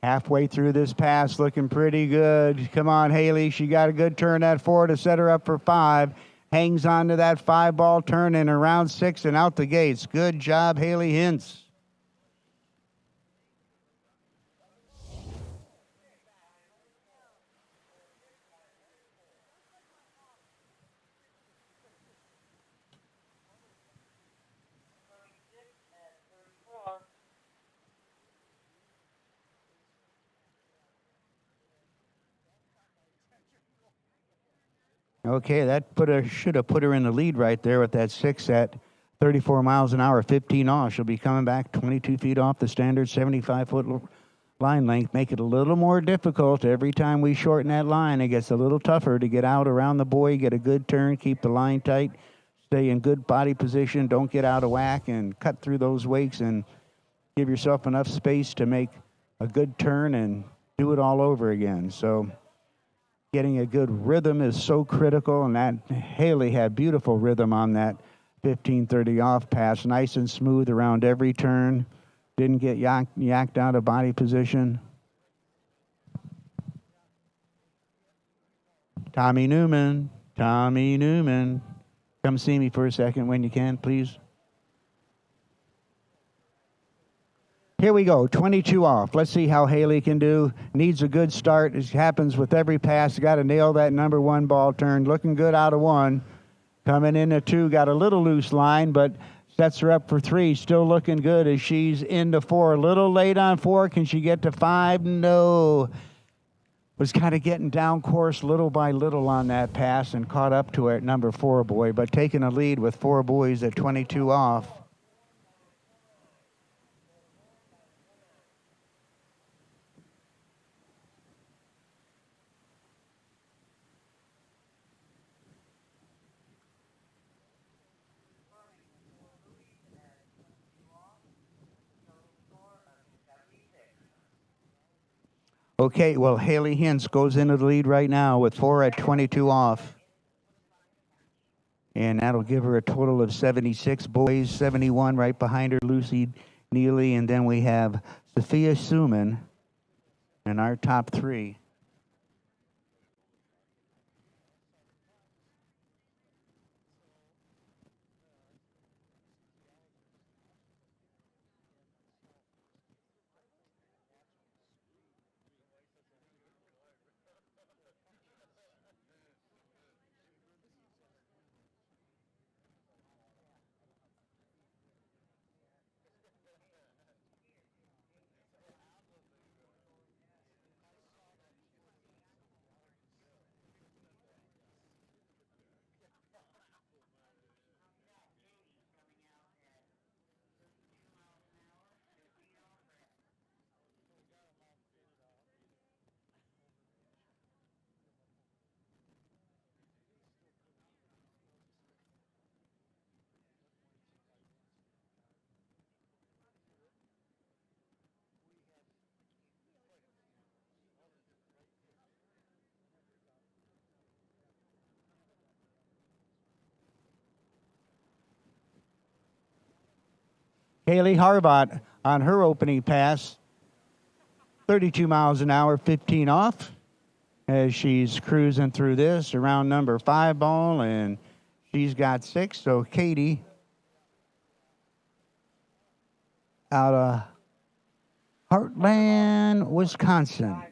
Halfway through this pass, looking pretty good. Come on, Haley. She got a good turn at 4 to set her up for 5. Hangs on to that 5-ball turn in around 6 and out the gates. Good job, Haley Hintz. Okay, that should have put her in the lead right there with that 6 at 34 miles an hour, 15 off. She'll be coming back 22 feet off the standard 75-foot line length. Make it a little more difficult. Every time we shorten that line, it gets a little tougher to get out around the buoy, get a good turn, keep the line tight, stay in good body position, don't get out of whack, and cut through those wakes and give yourself enough space to make a good turn and do it all over again. So getting a good rhythm is so critical, and that Haley had beautiful rhythm on that 1530 off pass, nice and smooth around every turn. Didn't get yacked out of body position. Tommy Newman, come see me for a second when you can, please. Here we go, 22 off. Let's see how Haley can do. Needs a good start. It happens with every pass. Got to nail that number 1 ball turn. Looking good out of 1. Coming into 2, got a little loose line, but sets her up for 3. Still looking good as she's into 4. A little late on 4. Can she get to 5? No. Was kind of getting down course little by little on that pass and caught up to her at number 4 buoy, but taking a lead with 4 buoys at 22 off. Okay, well, Haley Hintz goes into the lead right now with 4 at 22 off. And that'll give her a total of 76 buoys, 71 right behind her, Lucy Neely. And then we have Sophia Suman in our top 3. Haley Harvat on her opening pass, 32 miles an hour, 15 off, as she's cruising through this around number 5 ball, and she's got 6. So Katie out of Heartland, Wisconsin.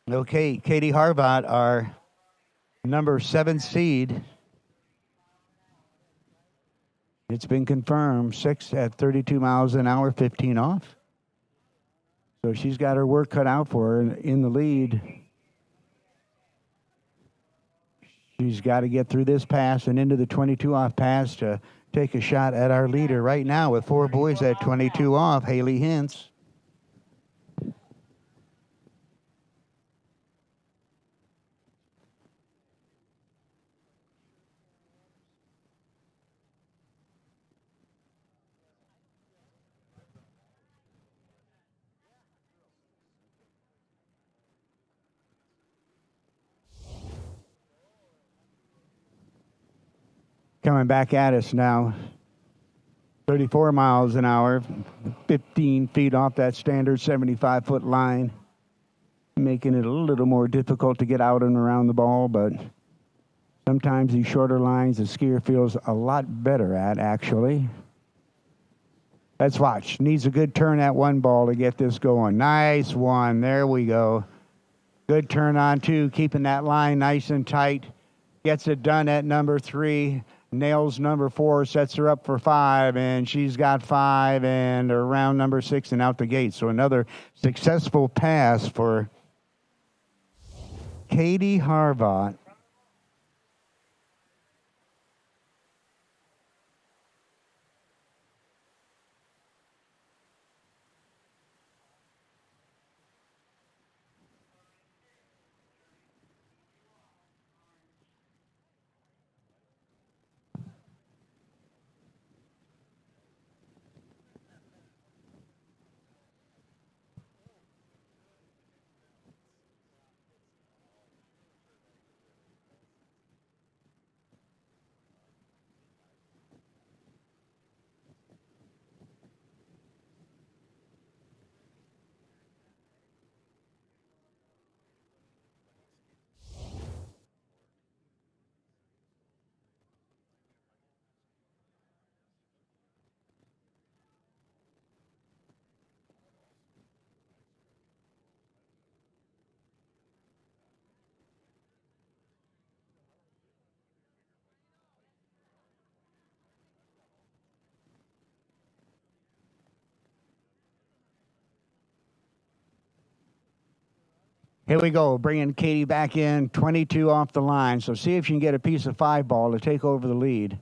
Okay, Katie Harvat, our number 7 seed. It's been confirmed, 6 at 32 miles an hour, 15 off. So she's got her work cut out for her in the lead. She's got to get through this pass and into the 22 off pass to take a shot at our leader right now with 4 buoys at 22 off, Haley Hintz. Coming back at us now, 34 miles an hour, 15 feet off that standard 75-foot line, making it a little more difficult to get out and around the ball, but sometimes these shorter lines the skier feels a lot better at, actually. Let's watch. Needs a good turn at 1 ball to get this going. Nice one. There we go. Good turn on 2, keeping that line nice and tight. Gets it done at number 3. nails number 4, sets her up for 5, and she's got 5 and around number 6 and out the gate. So another successful pass for Katie Harvat. Here we go, bringing Katie back in, 22 off the line. So see if you can get a piece of 5 ball to take over the lead.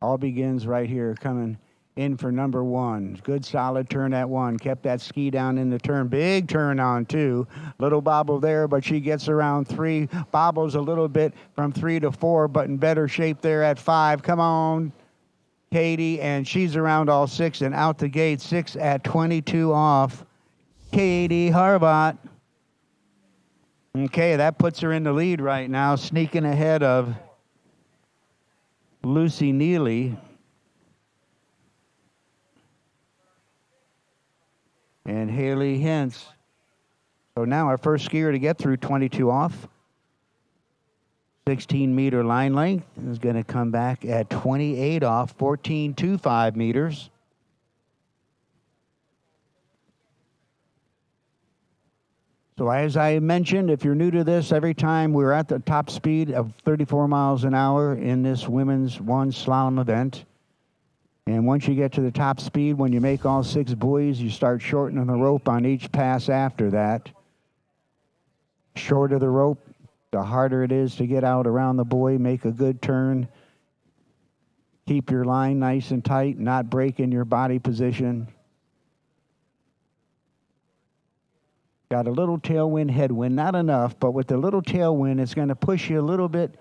All begins right here, coming in for number 1. Good solid turn at 1. Kept that ski down in the turn. Big turn on 2. Little bobble there, but she gets around 3. Bobbles a little bit from 3 to 4, but in better shape there at 5. Come on, Katie, and she's around all 6 and out the gate. 6 at 22 off. Katie Harvat. Okay, that puts her in the lead right now, sneaking ahead of Lucy Neely. And Haley Hintz. So now our first skier to get through 22 off. 16-meter line length is going to come back at 28 off, 14.25 meters. So as I mentioned, if you're new to this, every time we're at the top speed of 34 miles an hour in this women's 1 slalom event. And once you get to the top speed, when you make all 6 buoys, you start shortening the rope on each pass after that. Shorter the rope, the harder it is to get out around the buoy, make a good turn. Keep your line nice and tight, not break in your body position. Got a little tailwind, headwind, not enough, but with the little tailwind, it's going to push you a little bit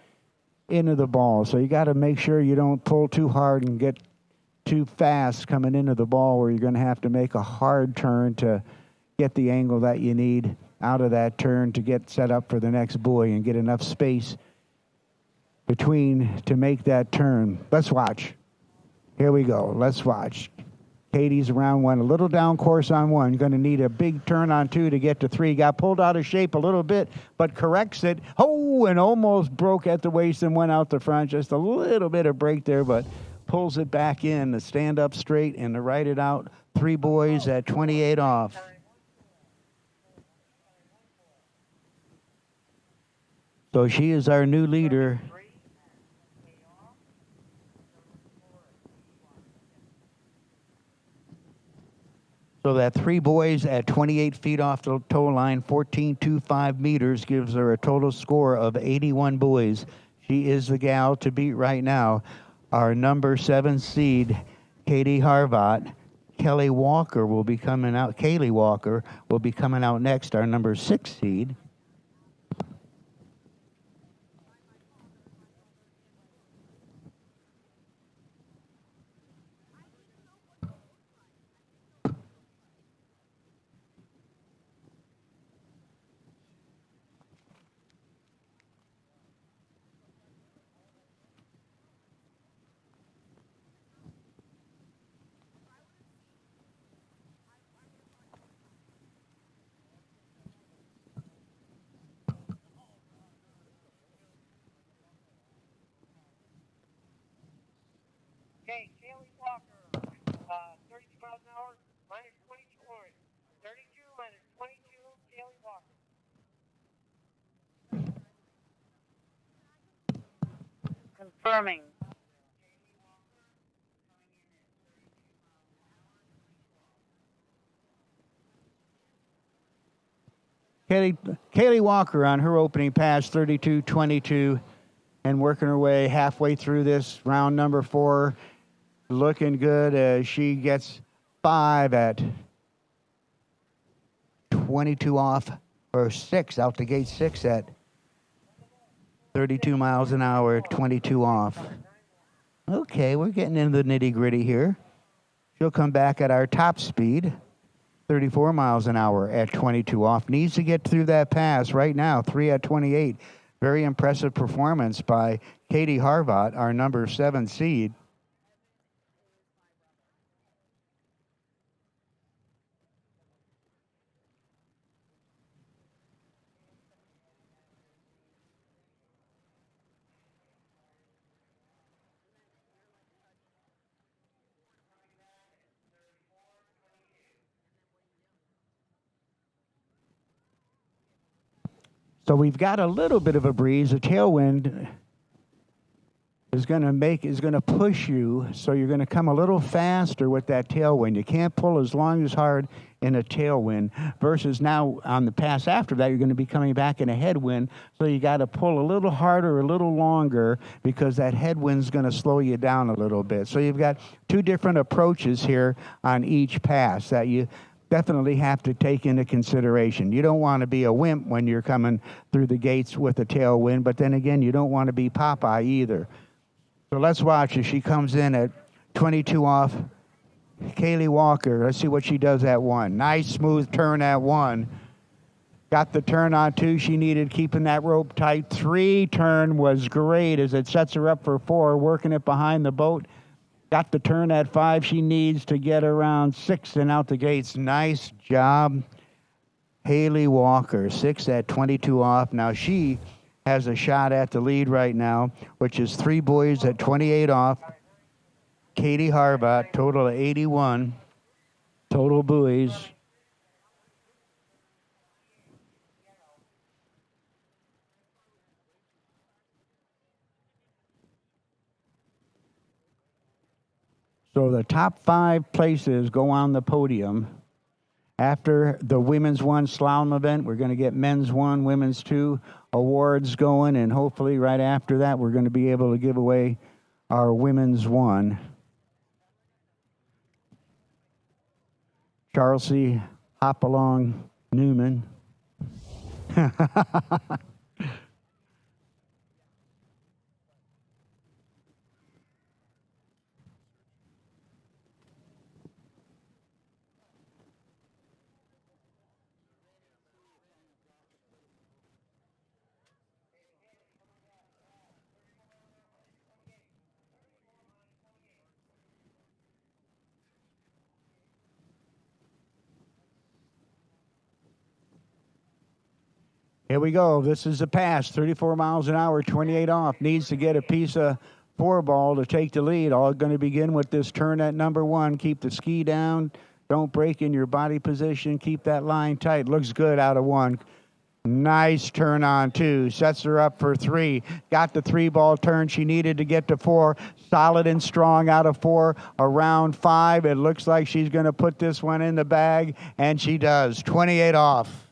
into the ball. So you got to make sure you don't pull too hard and get too fast coming into the ball where you're going to have to make a hard turn to get the angle that you need out of that turn to get set up for the next buoy and get enough space between to make that turn. Let's watch. Here we go. Let's watch. Katie's around 1, a little down course on 1. Going to need a big turn on 2 to get to 3. Got pulled out of shape a little bit, but corrects it. Oh, and almost broke at the waist and went out the front. Just a little bit of break there, but pulls it back in to stand up straight and to ride it out. 3 buoys at 28 off. So she is our new leader. So that 3 buoys at 28 feet off the tow line, 14.25 meters, gives her a total score of 81 buoys. She is the gal to beat right now. Our number 7 seed, Katie Harvat. Kaylee Walker will be coming out next, our number 6 seed. Okay, Kaylee Walker, 32 miles an hour, minus 22 points. 32 minus 22, Kaylee Walker. Confirming. Kaylee Walker on her opening pass, 32-22, and working her way halfway through this round number 4. Looking good as she gets 5 at 22 off, or 6 out the gate, 6 at 32 miles an hour, 22 off. Okay, we're getting into the nitty-gritty here. She'll come back at our top speed, 34 miles an hour at 22 off. Needs to get through that pass right now, 3 at 28. Very impressive performance by Katie Harvat, our number 7 seed. So we've got a little bit of a breeze. A tailwind is going to push you, so you're going to come a little faster with that tailwind. You can't pull as long as hard in a tailwind versus now on the pass after that, you're going to be coming back in a headwind, so you got to pull a little harder, a little longer, because that headwind's going to slow you down a little bit. So you've got 2 different approaches here on each pass that you definitely have to take into consideration. You don't want to be a wimp when you're coming through the gates with a tailwind, but then again, you don't want to be Popeye either. So let's watch as she comes in at 22 off. Kaylee Walker, let's see what she does at 1. Nice smooth turn at 1. Got the turn on 2 she needed, keeping that rope tight. 3 turn was great as it sets her up for 4, working it behind the boat. Got the turn at 5 she needs to get around 6 and out the gates. Nice job, Haley Walker, 6 at 22 off. Now she has a shot at the lead right now, which is 3 boys at 28 off. Katie Harbat, total of 81 total buoys. So the top 5 places go on the podium. After the women's 1 slalom event, we're going to get men's 1, women's 2 awards going, and hopefully right after that, we're going to be able to give away our women's 1. Charlesy Hopalong Newman. Here we go. This is the pass. 34 miles an hour, 28 off. Needs to get a piece of 4 ball to take the lead. All going to begin with this turn at number 1. Keep the ski down. Don't break in your body position. Keep that line tight. Looks good out of 1. Nice turn on 2. Sets her up for 3. Got the 3 ball turn she needed to get to 4. Solid and strong out of 4. Around 5. It looks like she's going to put this one in the bag, and she does. 28 off.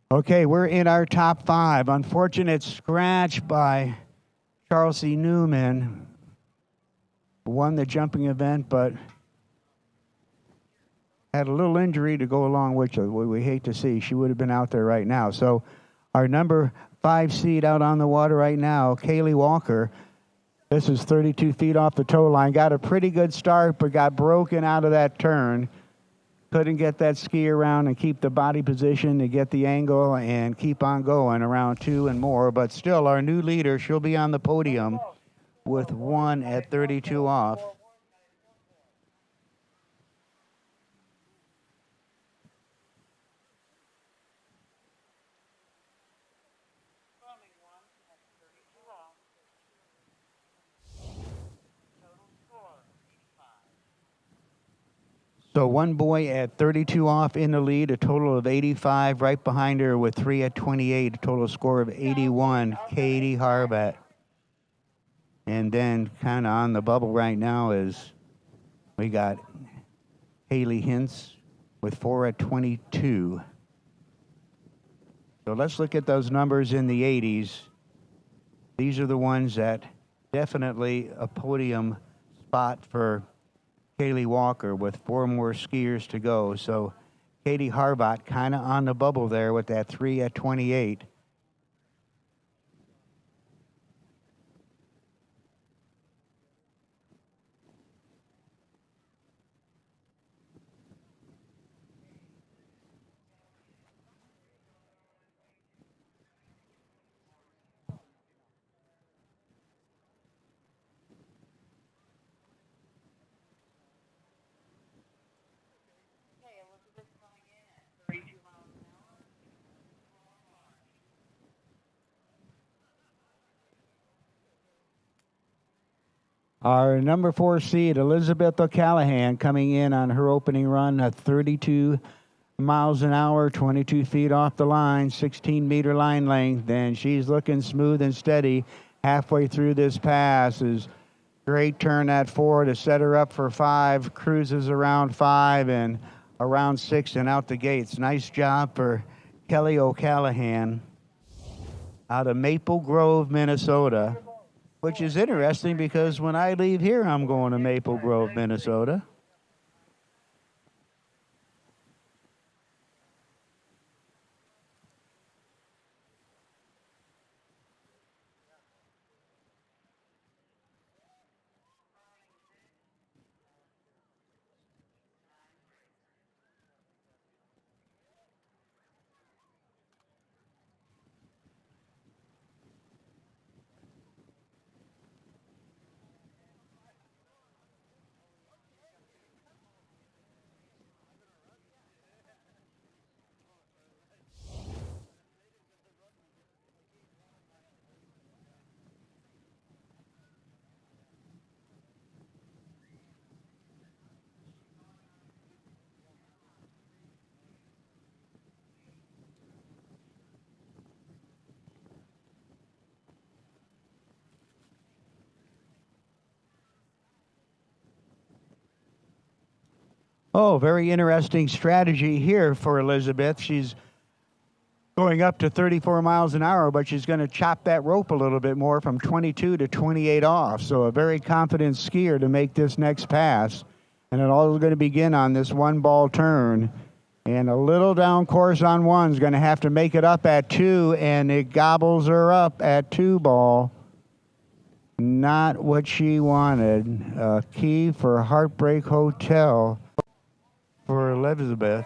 Okay, we're in our top 5. Unfortunate scratch by Charles C. Newman. won the jumping event, but had a little injury to go along with it. We hate to see. She would have been out there right now. So our number 5 seed out on the water right now, Kaylee Walker. This is 32 feet off the tow line. Got a pretty good start, but got broken out of that turn. Couldn't get that ski around and keep the body position to get the angle and keep on going around 2 and more. But still, our new leader, she'll be on the podium with 1 at 32 off. So one boy at 32 off in the lead, a total of 85. Right behind her with 3 at 28, a total score of 81, Katie Harbat. And then kind of on the bubble right now is we got Haley Hintz with 4 at 22. So let's look at those numbers in the 80s. These are the ones that definitely a podium spot for Kaylee Walker with 4 more skiers to go. So Katie Harbat kind of on the bubble there with that 3 at 28. Our number 4 seed, Elizabeth O'Callahan, coming in on her opening run at 32 miles an hour, 22 feet off the line, 16-meter line length, and she's looking smooth and steady halfway through this pass. Is great turn at 4 to set her up for 5, cruises around 5 and around 6 and out the gates. Nice job for Kelly O'Callahan out of Maple Grove, Minnesota. Which is interesting because when I leave here, I'm going to Maple Grove, Minnesota. Oh, very interesting strategy here for Elizabeth. She's going up to 34 miles an hour, but she's going to chop that rope a little bit more from 22 to 28 off. So a very confident skier to make this next pass. And it all is going to begin on this 1-ball turn. And a little down course on 1 is going to have to make it up at 2, and it gobbles her up at 2-ball. Not what she wanted. A key for Heartbreak Hotel for Elizabeth.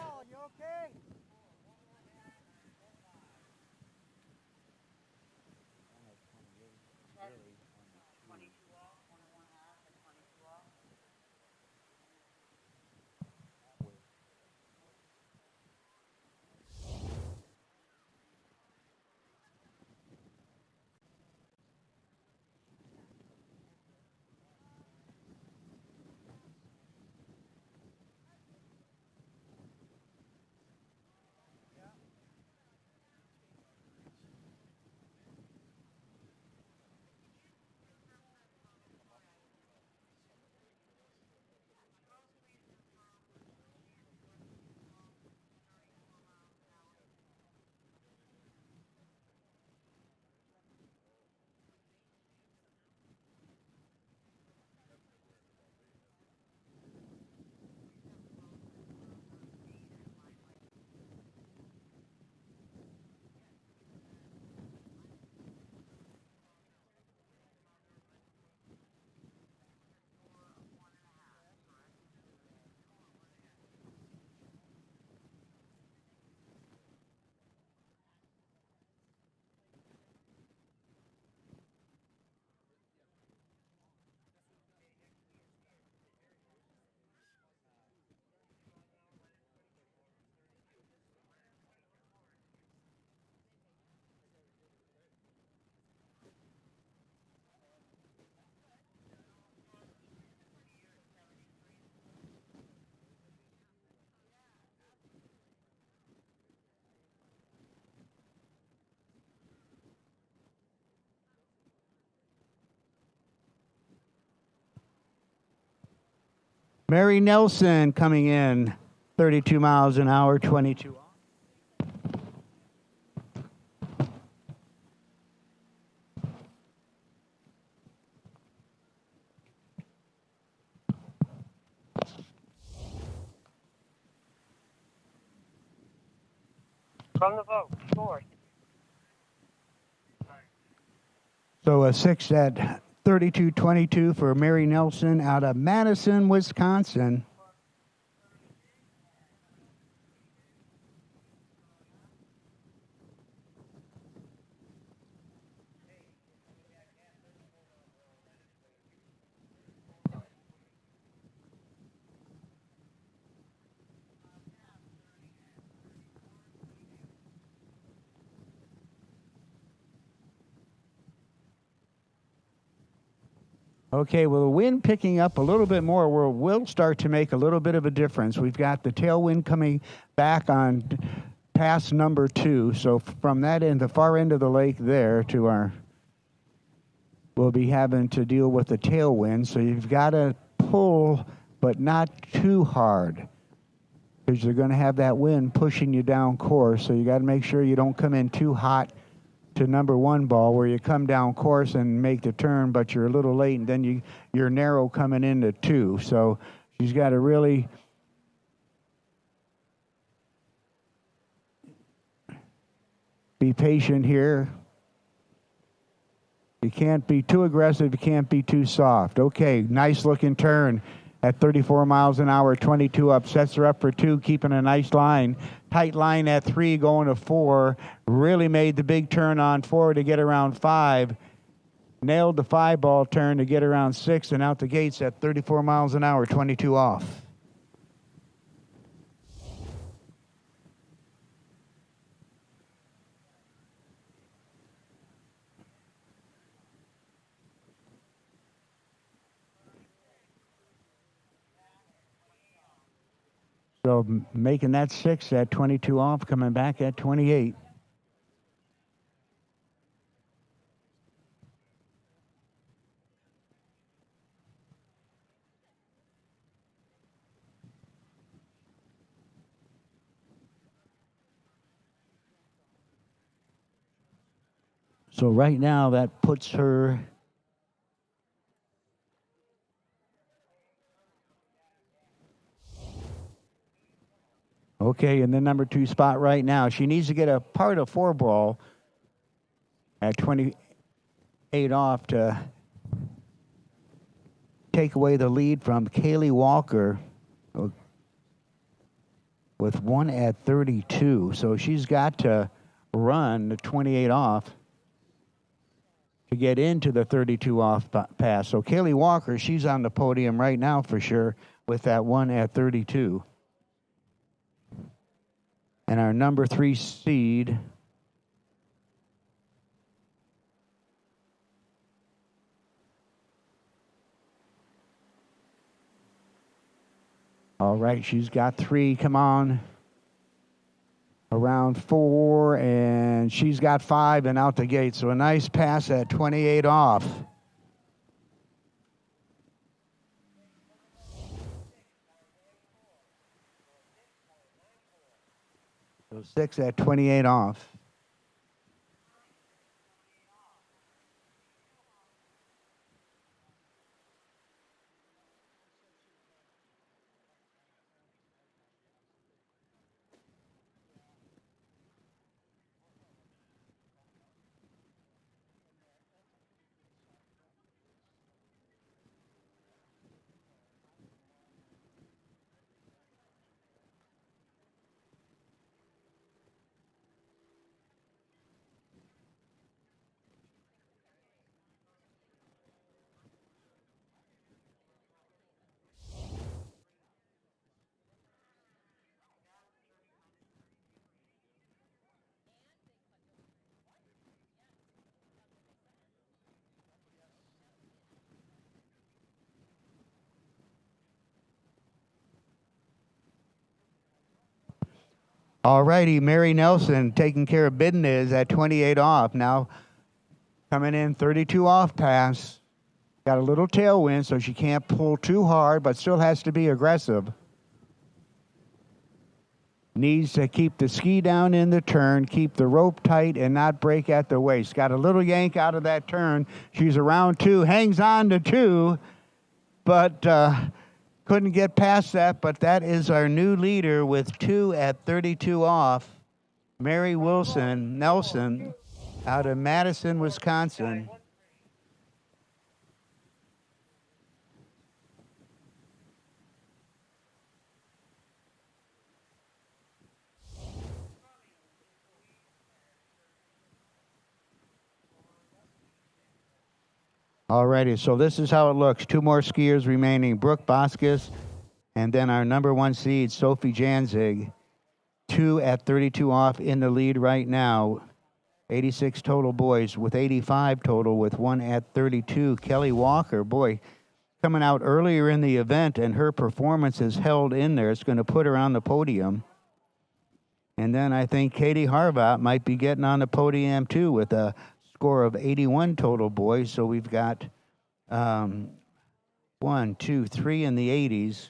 Mary Nelson coming in, 32 miles an hour, 22 off. From the vote, score. So a 6 at 32.22 for Mary Nelson out of Madison, Wisconsin. Okay, well, the wind picking up a little bit more will start to make a little bit of a difference. We've got the tailwind coming back on pass number 2. So from that end, the far end of the lake there to our, we'll be having to deal with the tailwind. So you've got to pull, but not too hard, because you're going to have that wind pushing you down course. So you got to make sure you don't come in too hot to number 1 ball, where you come down course and make the turn, but you're a little late, and then you're narrow coming into 2. So she's got to really be patient here. You can't be too aggressive. You can't be too soft. Okay, nice looking turn at 34 miles an hour, 22 up. Sets her up for 2, keeping a nice line. Tight line at 3, going to 4. Really made the big turn on 4 to get around 5. Nailed the 5 ball turn to get around 6, and out the gates at 34 miles an hour, 22 off. So making that 6 at 22 off, coming back at 28. So right now that puts her okay in the number 2 spot right now. She needs to get a part of 4 ball at 28 off to take away the lead from Kaylee Walker with 1 at 32. So she's got to run the 28 off to get into the 32 off pass. So Kaylee Walker, she's on the podium right now for sure with that 1 at 32. And our number 3 seed, all right, she's got 3, come on. Around 4, and she's got 5 and out the gate. So a nice pass at 28 off. So 6 at 28 off. All righty, Mary Nelson taking care of business at 28 off. Now coming in 32 off pass. Got a little tailwind, so she can't pull too hard, but still has to be aggressive. Needs to keep the ski down in the turn, keep the rope tight, and not break at the waist. Got a little yank out of that turn. She's around 2, hangs on to 2, but couldn't get past that. But that is our new leader with 2 at 32 off, Mary Nelson out of Madison, Wisconsin. Alrighty, so this is how it looks. 2 more skiers remaining. Brooke Boskis and then our number 1 seed, Sophie Janzig. 2 at 32 off in the lead right now. 86 total boys with 85 total with 1 at 32. Kelly Walker, boy, coming out earlier in the event, and her performance is held in there. It's going to put her on the podium. And then I think Katie Harvat might be getting on the podium too with a score of 81 total boys. So we've got 1, 2, 3 in the 80s,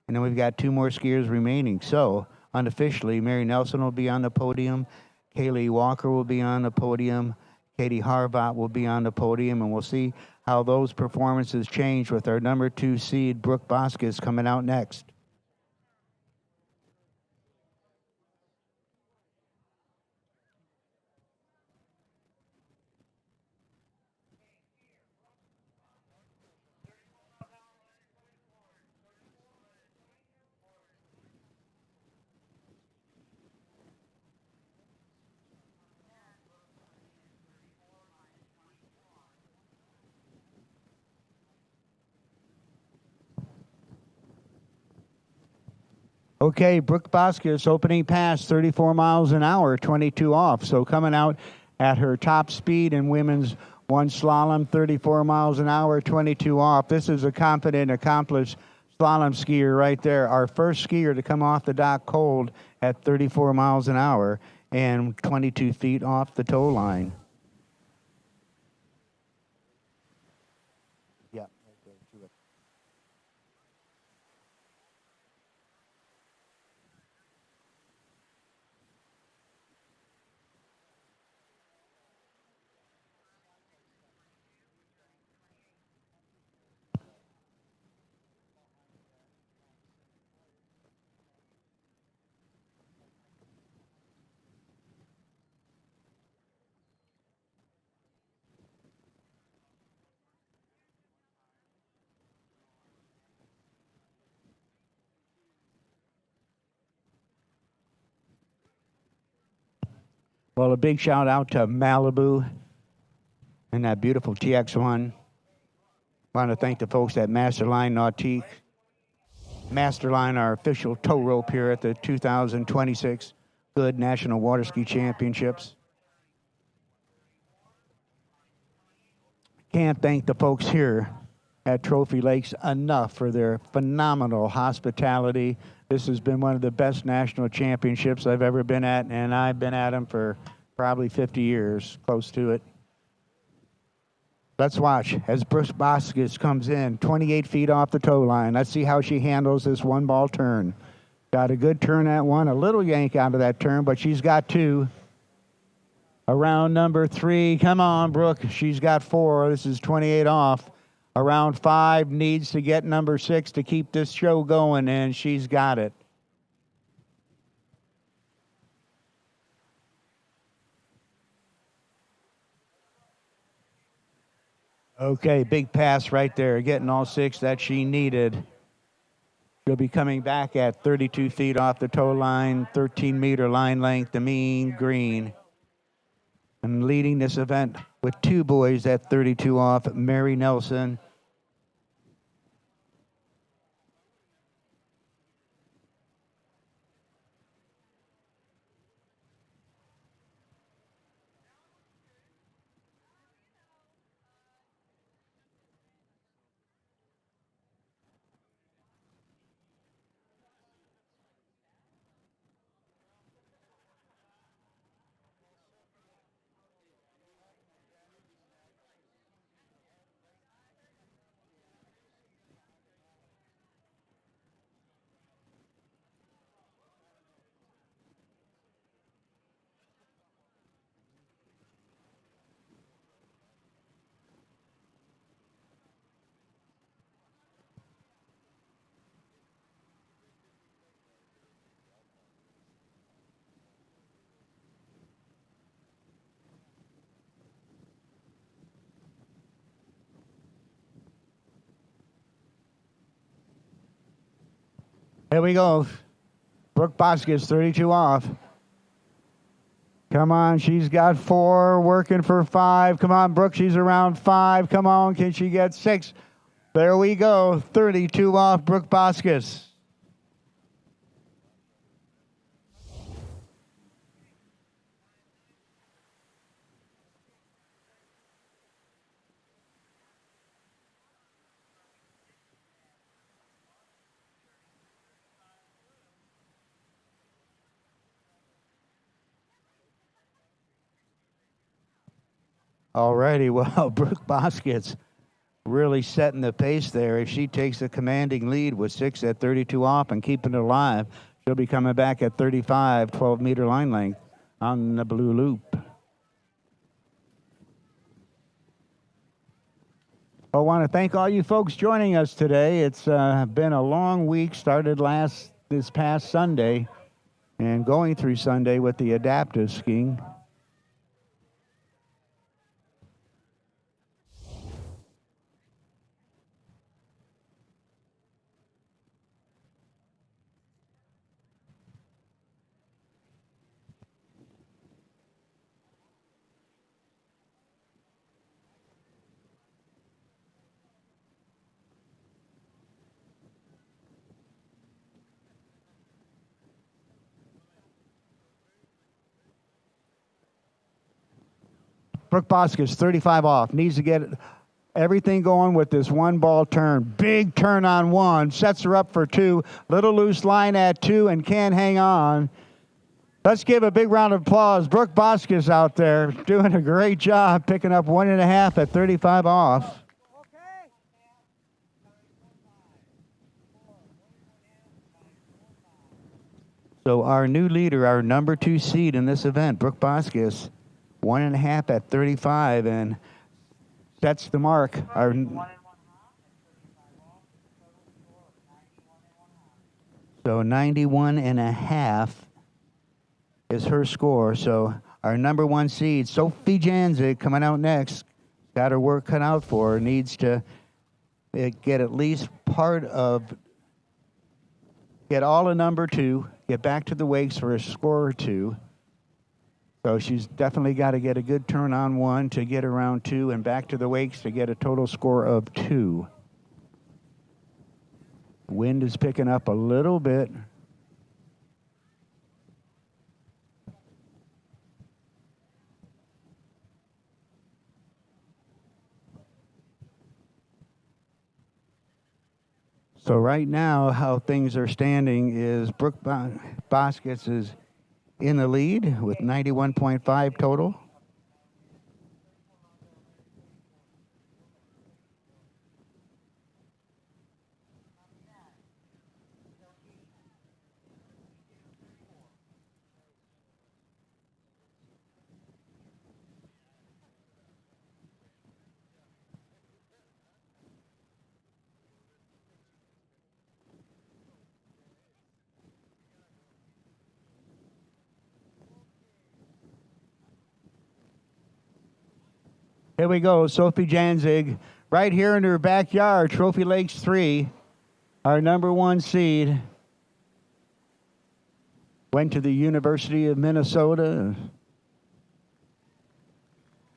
and then we've got 2 more skiers remaining. So unofficially, Mary Nelson will be on the podium, Kaylee Walker will be on the podium, Katie Harvat will be on the podium, and we'll see how those performances change with our number 2 seed, Brooke Boskis, coming out next. Okay, Brooke Boskis opening pass, 34 miles an hour, 22 off. So coming out at her top speed in women's 1 slalom, 34 miles an hour, 22 off. This is a confident, accomplished slalom skier right there. Our first skier to come off the dock cold at 34 miles an hour and 22 feet off the tow line. Well, a big shout out to Malibu and that beautiful TX1. Want to thank the folks at Masterline Nautique. Masterline, our official tow rope here at the 2026 Goode National Water Ski Championships. Can't thank the folks here at Trophy Lakes enough for their phenomenal hospitality. This has been one of the best national championships I've ever been at, and I've been at them for probably 50 years, close to it. Let's watch as Brooke Boskis comes in, 28 feet off the tow line. Let's see how she handles this 1-ball turn. Got a good turn at 1, a little yank out of that turn, but she's got 2. Around number 3, come on, Brooke. She's got 4. This is 28 off. Around 5, needs to get number 6 to keep this show going, and she's got it. Okay, big pass right there, getting all 6 that she needed. She'll be coming back at 32 feet off the tow line, 13-meter line length, the mean green. And leading this event with 2 boys at 32 off, Mary Nelson. Here we go. Brooke Boskis, 32 off. Come on, she's got 4, working for 5. Come on, Brooke, she's around 5. Come on, can she get 6? There we go, 32 off, Brooke Boskis. Alrighty, well, Brooke Boskis really setting the pace there. If she takes a commanding lead with 6 at 32 off and keeping it alive, she'll be coming back at 35, 12-meter line length on the blue loop. I want to thank all you folks joining us today. It's been a long week, started this past Sunday and going through Sunday with the adaptive skiing. Brooke Boskis, 35 off, needs to get everything going with this one ball turn. Big turn on 1, sets her up for 2. Little loose line at 2 and can't hang on. Let's give a big round of applause. Brooke Boskis out there doing a great job, picking up 1.5 at 35 off. So our new leader, our number 2 seed in this event, Brooke Boskis, 1.5 at 35 and sets the mark. So 91.5 is her score. So our number 1 seed, Sophie Janzig, coming out next. Got her work cut out for her. Needs to get at least get all of number 2, get back to the wakes for a score or 2. So she's definitely got to get a good turn on 1 to get around 2 and back to the wakes to get a total score of 2. Wind is picking up a little bit. So right now, how things are standing is Brooke Boskis is in the lead with 91.5 total. Here we go, Sophie Janzig, right here in her backyard, Trophy Lakes 3, our number 1 seed. Went to the University of Minnesota,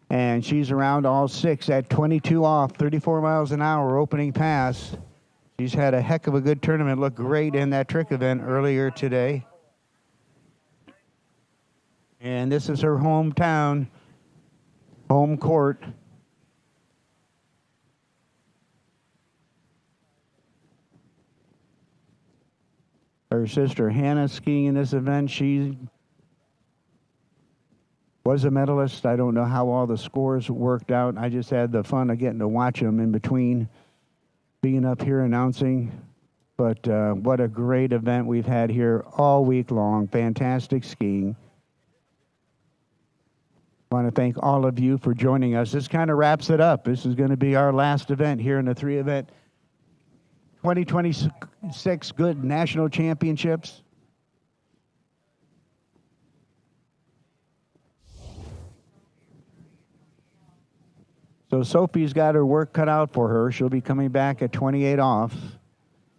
and she's around all 6 at 22 off, 34 miles an hour, opening pass. She's had a heck of a good tournament, looked great in that trick event earlier today. And this is her hometown, home court. Her sister Hannah skiing in this event. She was a medalist. I don't know how all the scores worked out. I just had the fun of getting to watch them in between being up here announcing. But what a great event we've had here all week long. Fantastic skiing. I want to thank all of you for joining us. This kind of wraps it up. This is going to be our last event here in the 3-event 2026 Goode National Championships. So Sophie's got her work cut out for her. She'll be coming back at 28 off.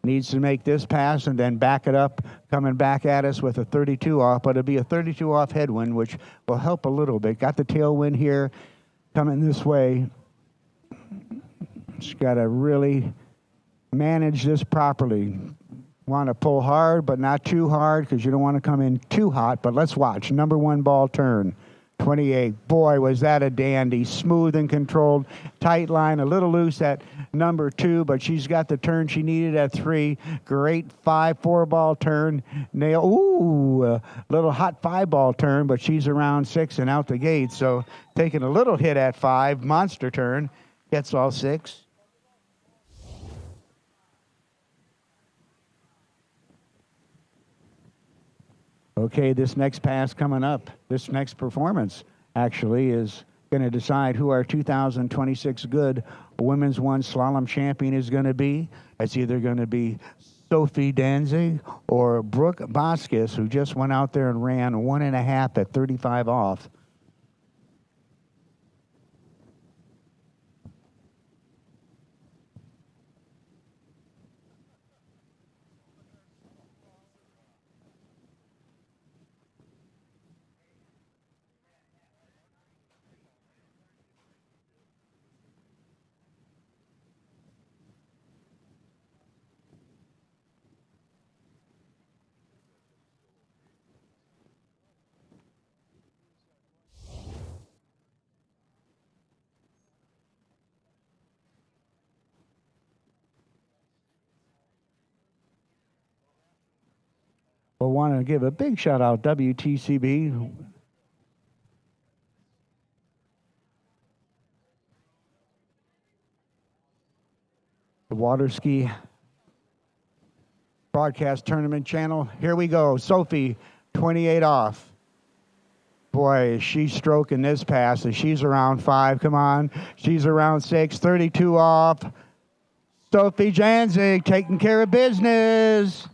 Needs to make this pass and then back it up, coming back at us with a 32 off, but it'll be a 32 off headwind, which will help a little bit. Got the tailwind here coming this way. Just got to really manage this properly. Want to pull hard, but not too hard because you don't want to come in too hot. But let's watch. Number 1 ball turn. 28. Boy, was that a dandy. Smooth and controlled. Tight line. A little loose at number 2, but she's got the turn she needed at 3. Great 5-4 ball turn. Nail. Ooh, a little hot 5 ball turn, but she's around 6 and out the gate. So taking a little hit at 5. Monster turn. Gets all 6. Okay, this next pass coming up, this next performance actually is going to decide who our 2026 Goode Women's 1 Slalom Champion is going to be. It's either going to be Sophie Danzig or Brooke Boskis, who just went out there and ran 1.5 at 35 off. We'll want to give a big shout out WTCB. The Water Ski Broadcast Tournament Channel. Here we go. Sophie, 28 off. Boy, is she stroking this pass. She's around 5. Come on. She's around 6. 32 off. Sophie Janzig taking care of business.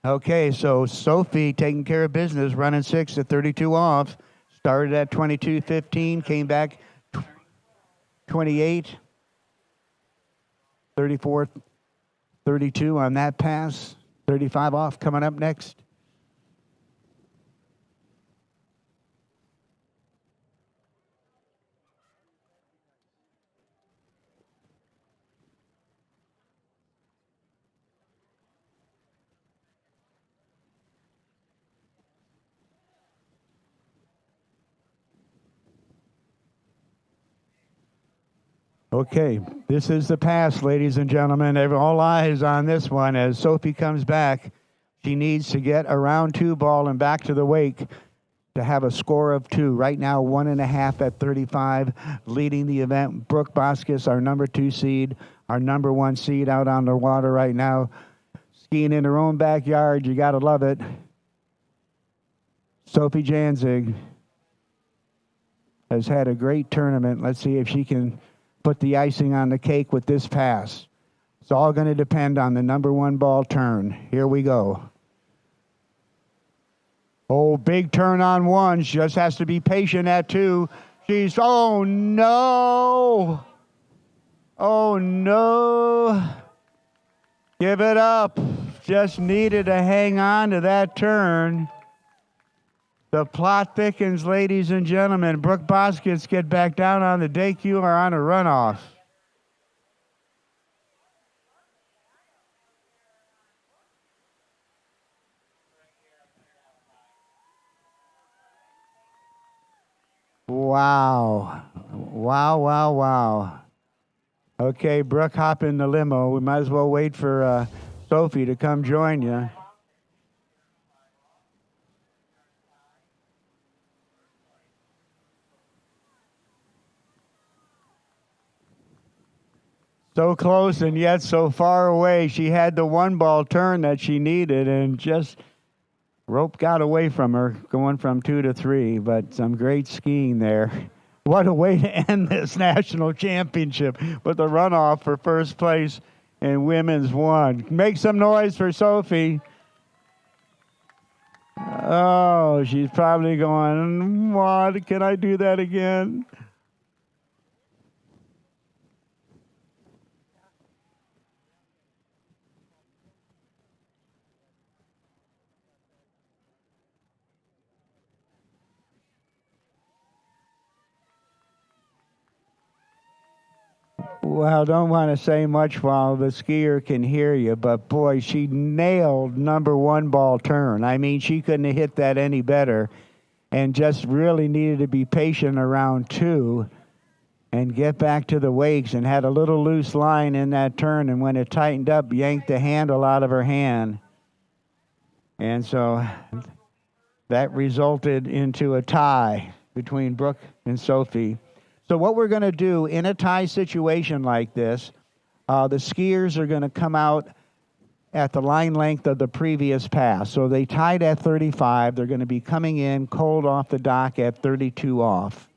Okay, so Sophie taking care of business, running 6 at 32 off. Started at 22.15, came back 28, 34, 32 on that pass. 35 off coming up next. Okay, this is the pass, ladies and gentlemen. All eyes on this one as Sophie comes back. She needs to get around 2 ball and back to the wake to have a score of 2. Right now, 1.5 at 35, leading the event. Brooke Boskis, our number 2 seed, our number 1 seed out on the water right now. Skiing in her own backyard. You got to love it. Sophie Janzig has had a great tournament. Let's see if she can put the icing on the cake with this pass. It's all going to depend on the number 1 ball turn. Here we go. Oh, big turn on 1. She just has to be patient at 2. She's, oh no. Oh no. Give it up. Just needed to hang on to that turn. The plot thickens, ladies and gentlemen. Brooke Boskis get back down on the DQ or on a runoff. Wow. Wow, wow, wow. Okay, Brooke, hop in the limo. We might as well wait for Sophie to come join you. So close and yet so far away. She had the 1 ball turn that she needed and just rope got away from her, going from 2 to 3, but some great skiing there. What a way to end this national championship with a runoff for first place in Women's 1. Make some noise for Sophie. Oh, she's probably going, what? Can I do that again? Well, don't want to say much while the skier can hear you, but boy, she nailed number one ball turn. I mean, she couldn't have hit that any better and just really needed to be patient around two and get back to the wakes, and had a little loose line in that turn, and when it tightened up, yanked the handle out of her hand. And so that resulted into a tie between Brooke and Sophie. So what we're going to do in a tie situation like this, the skiers are going to come out at the line length of the previous pass. So they tied at 35. They're going to be coming in cold off the dock at 32 off.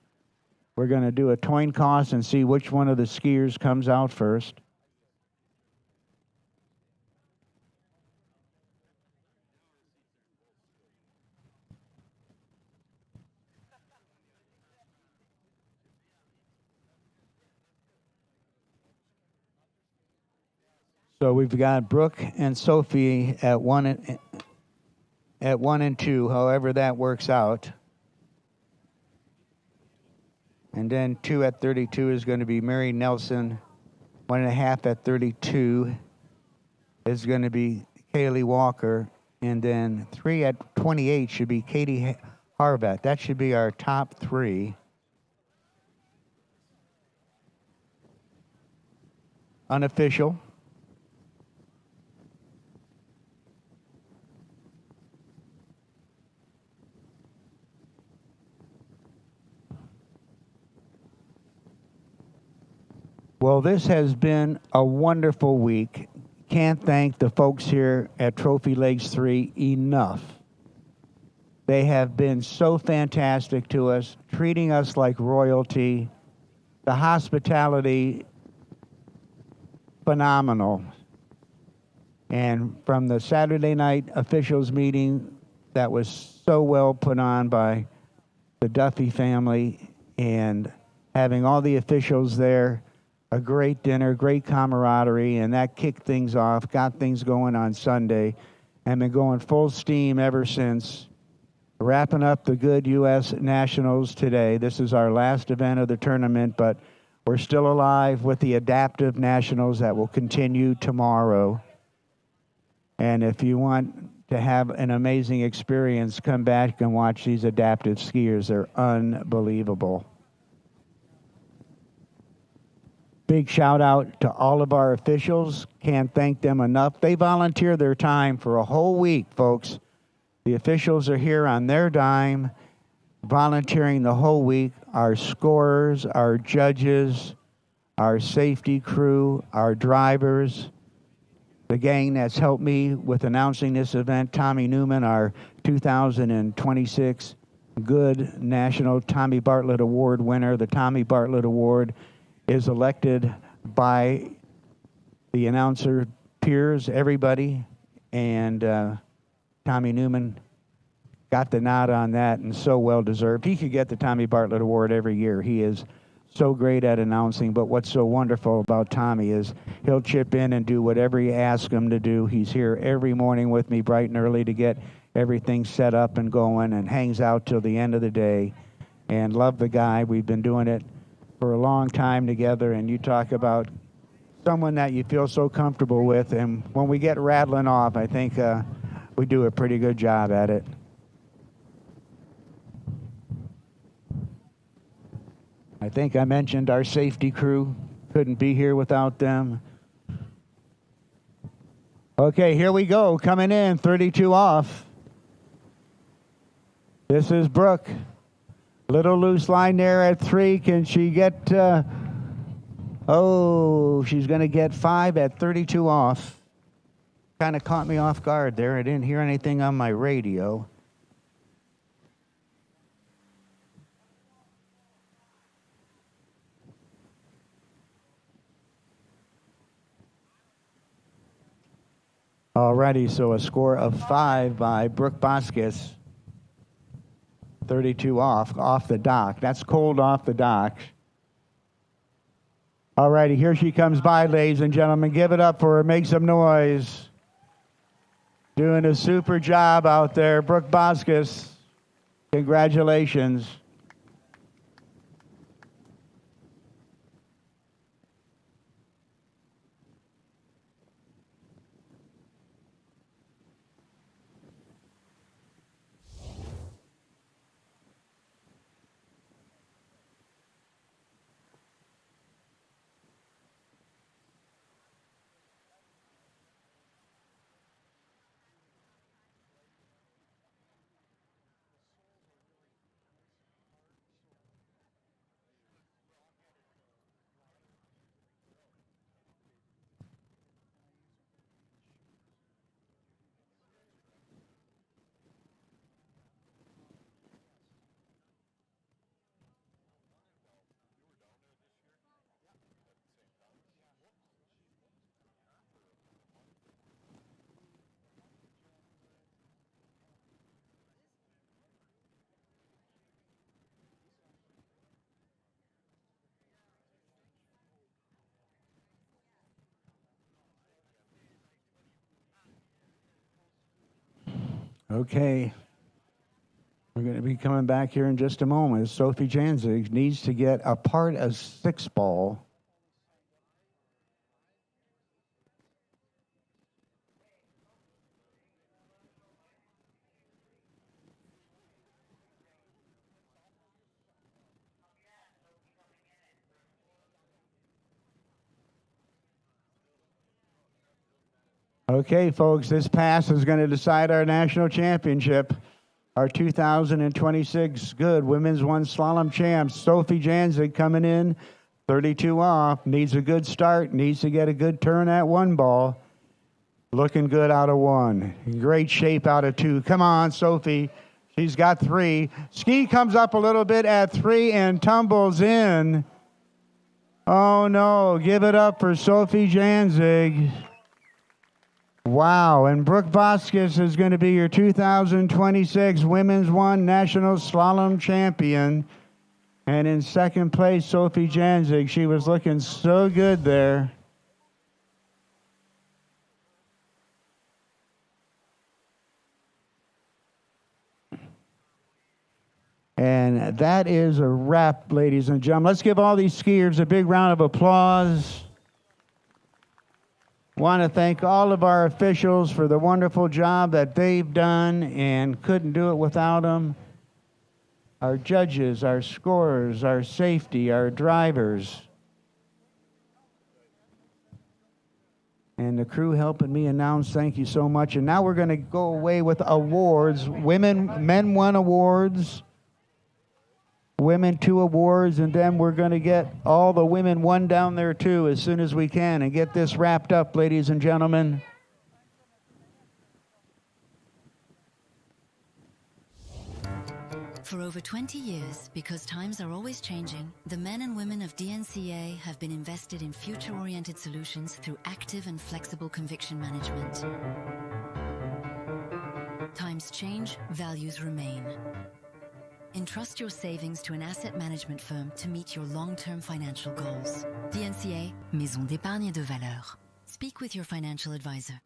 We're going to do a coin toss and see which one of the skiers comes out first. So we've got Brooke and Sophie at 1 and 2, however that works out. And then 2 at 32 is going to be Mary Nelson. 1.5 at 32 is going to be Kaylee Walker. And then 3 at 28 should be Katie Harvat. That should be our top three. Unofficial. Well, this has been a wonderful week. Can't thank the folks here at Trophy Lakes 3 enough. They have been so fantastic to us, treating us like royalty. The hospitality, phenomenal. And from the Saturday night officials meeting that was so well put on by the Duffy family, and having all the officials there, a great dinner, great camaraderie, and that kicked things off, got things going on Sunday, and been going full steam ever since. Wrapping up the Goode U.S. Nationals today. This is our last event of the tournament, but we're still alive with the Adaptive Nationals that will continue tomorrow. And if you want to have an amazing experience, come back and watch these adaptive skiers. They're unbelievable. Big shout out to all of our officials. Can't thank them enough. They volunteer their time for a whole week, folks. The officials are here on their dime, volunteering the whole week. Our scorers, our judges, our safety crew, our drivers, the gang that's helped me with announcing this event, Tommy Newman, our 2026 Goode National Tommy Bartlett Award winner. The Tommy Bartlett Award is elected by the announcer peers, everybody, and Tommy Newman got the nod on that, and so well deserved. He could get the Tommy Bartlett Award every year. He is so great at announcing, but what's so wonderful about Tommy is he'll chip in and do whatever you ask him to do. He's here every morning with me bright and early to get everything set up and going, and hangs out till the end of the day, and love the guy. We've been doing it for a long time together, and you talk about someone that you feel so comfortable with, and when we get rattling off, I think we do a pretty good job at it. I think I mentioned our safety crew. Couldn't be here without them. Okay, here we go. Coming in, 32 off. This is Brooke. Little loose line there at 3. Can she get... oh, she's going to get 5 at 32 off. Kind of caught me off guard there. I didn't hear anything on my radio. Alrighty, so a score of 5 by Brooke Boskus. 32 off the dock. That's cold off the dock. All righty, here she comes by, ladies and gentlemen. Give it up for her. Make some noise. Doing a super job out there. Brooke Boskus, congratulations. Okay. We're going to be coming back here in just a moment. Sophie Janzig needs to get a part of 6 ball. Okay, folks, this pass is going to decide our national championship. Our 2026 Goode Women's One Slalom champs, Sophie Janzig coming in, 32 off, needs a good start, needs to get a good turn at 1 ball. Looking good out of 1. Great shape out of 2. Come on, Sophie. She's got 3. Ski comes up a little bit at 3 and tumbles in. Oh, no. Give it up for Sophie Janzig. Wow, and Brooke Boskus is going to be your 2026 Women's One National Slalom Champion. And in second place, Sophie Janzig. She was looking so good there. And that is a wrap, ladies and gentlemen. Let's give all these skiers a big round of applause. Want to thank all of our officials for the wonderful job that they've done and couldn't do it without them. Our judges, our scorers, our safety, our drivers. And the crew helping me announce, thank you so much. And now we're going to go away with awards. Men 1 awards. Women 2 awards, and then we're going to get all the women 1 down there too as soon as we can and get this wrapped up, ladies and gentlemen. For over 20 years, because times are always changing, the men and women of DNCA have been invested in future-oriented solutions through active and flexible conviction management. Times change, values remain. Entrust your savings to an asset management firm to meet your long-term financial goals. DNCA, Maison d'épargne de valeur. Speak with your financial advisor.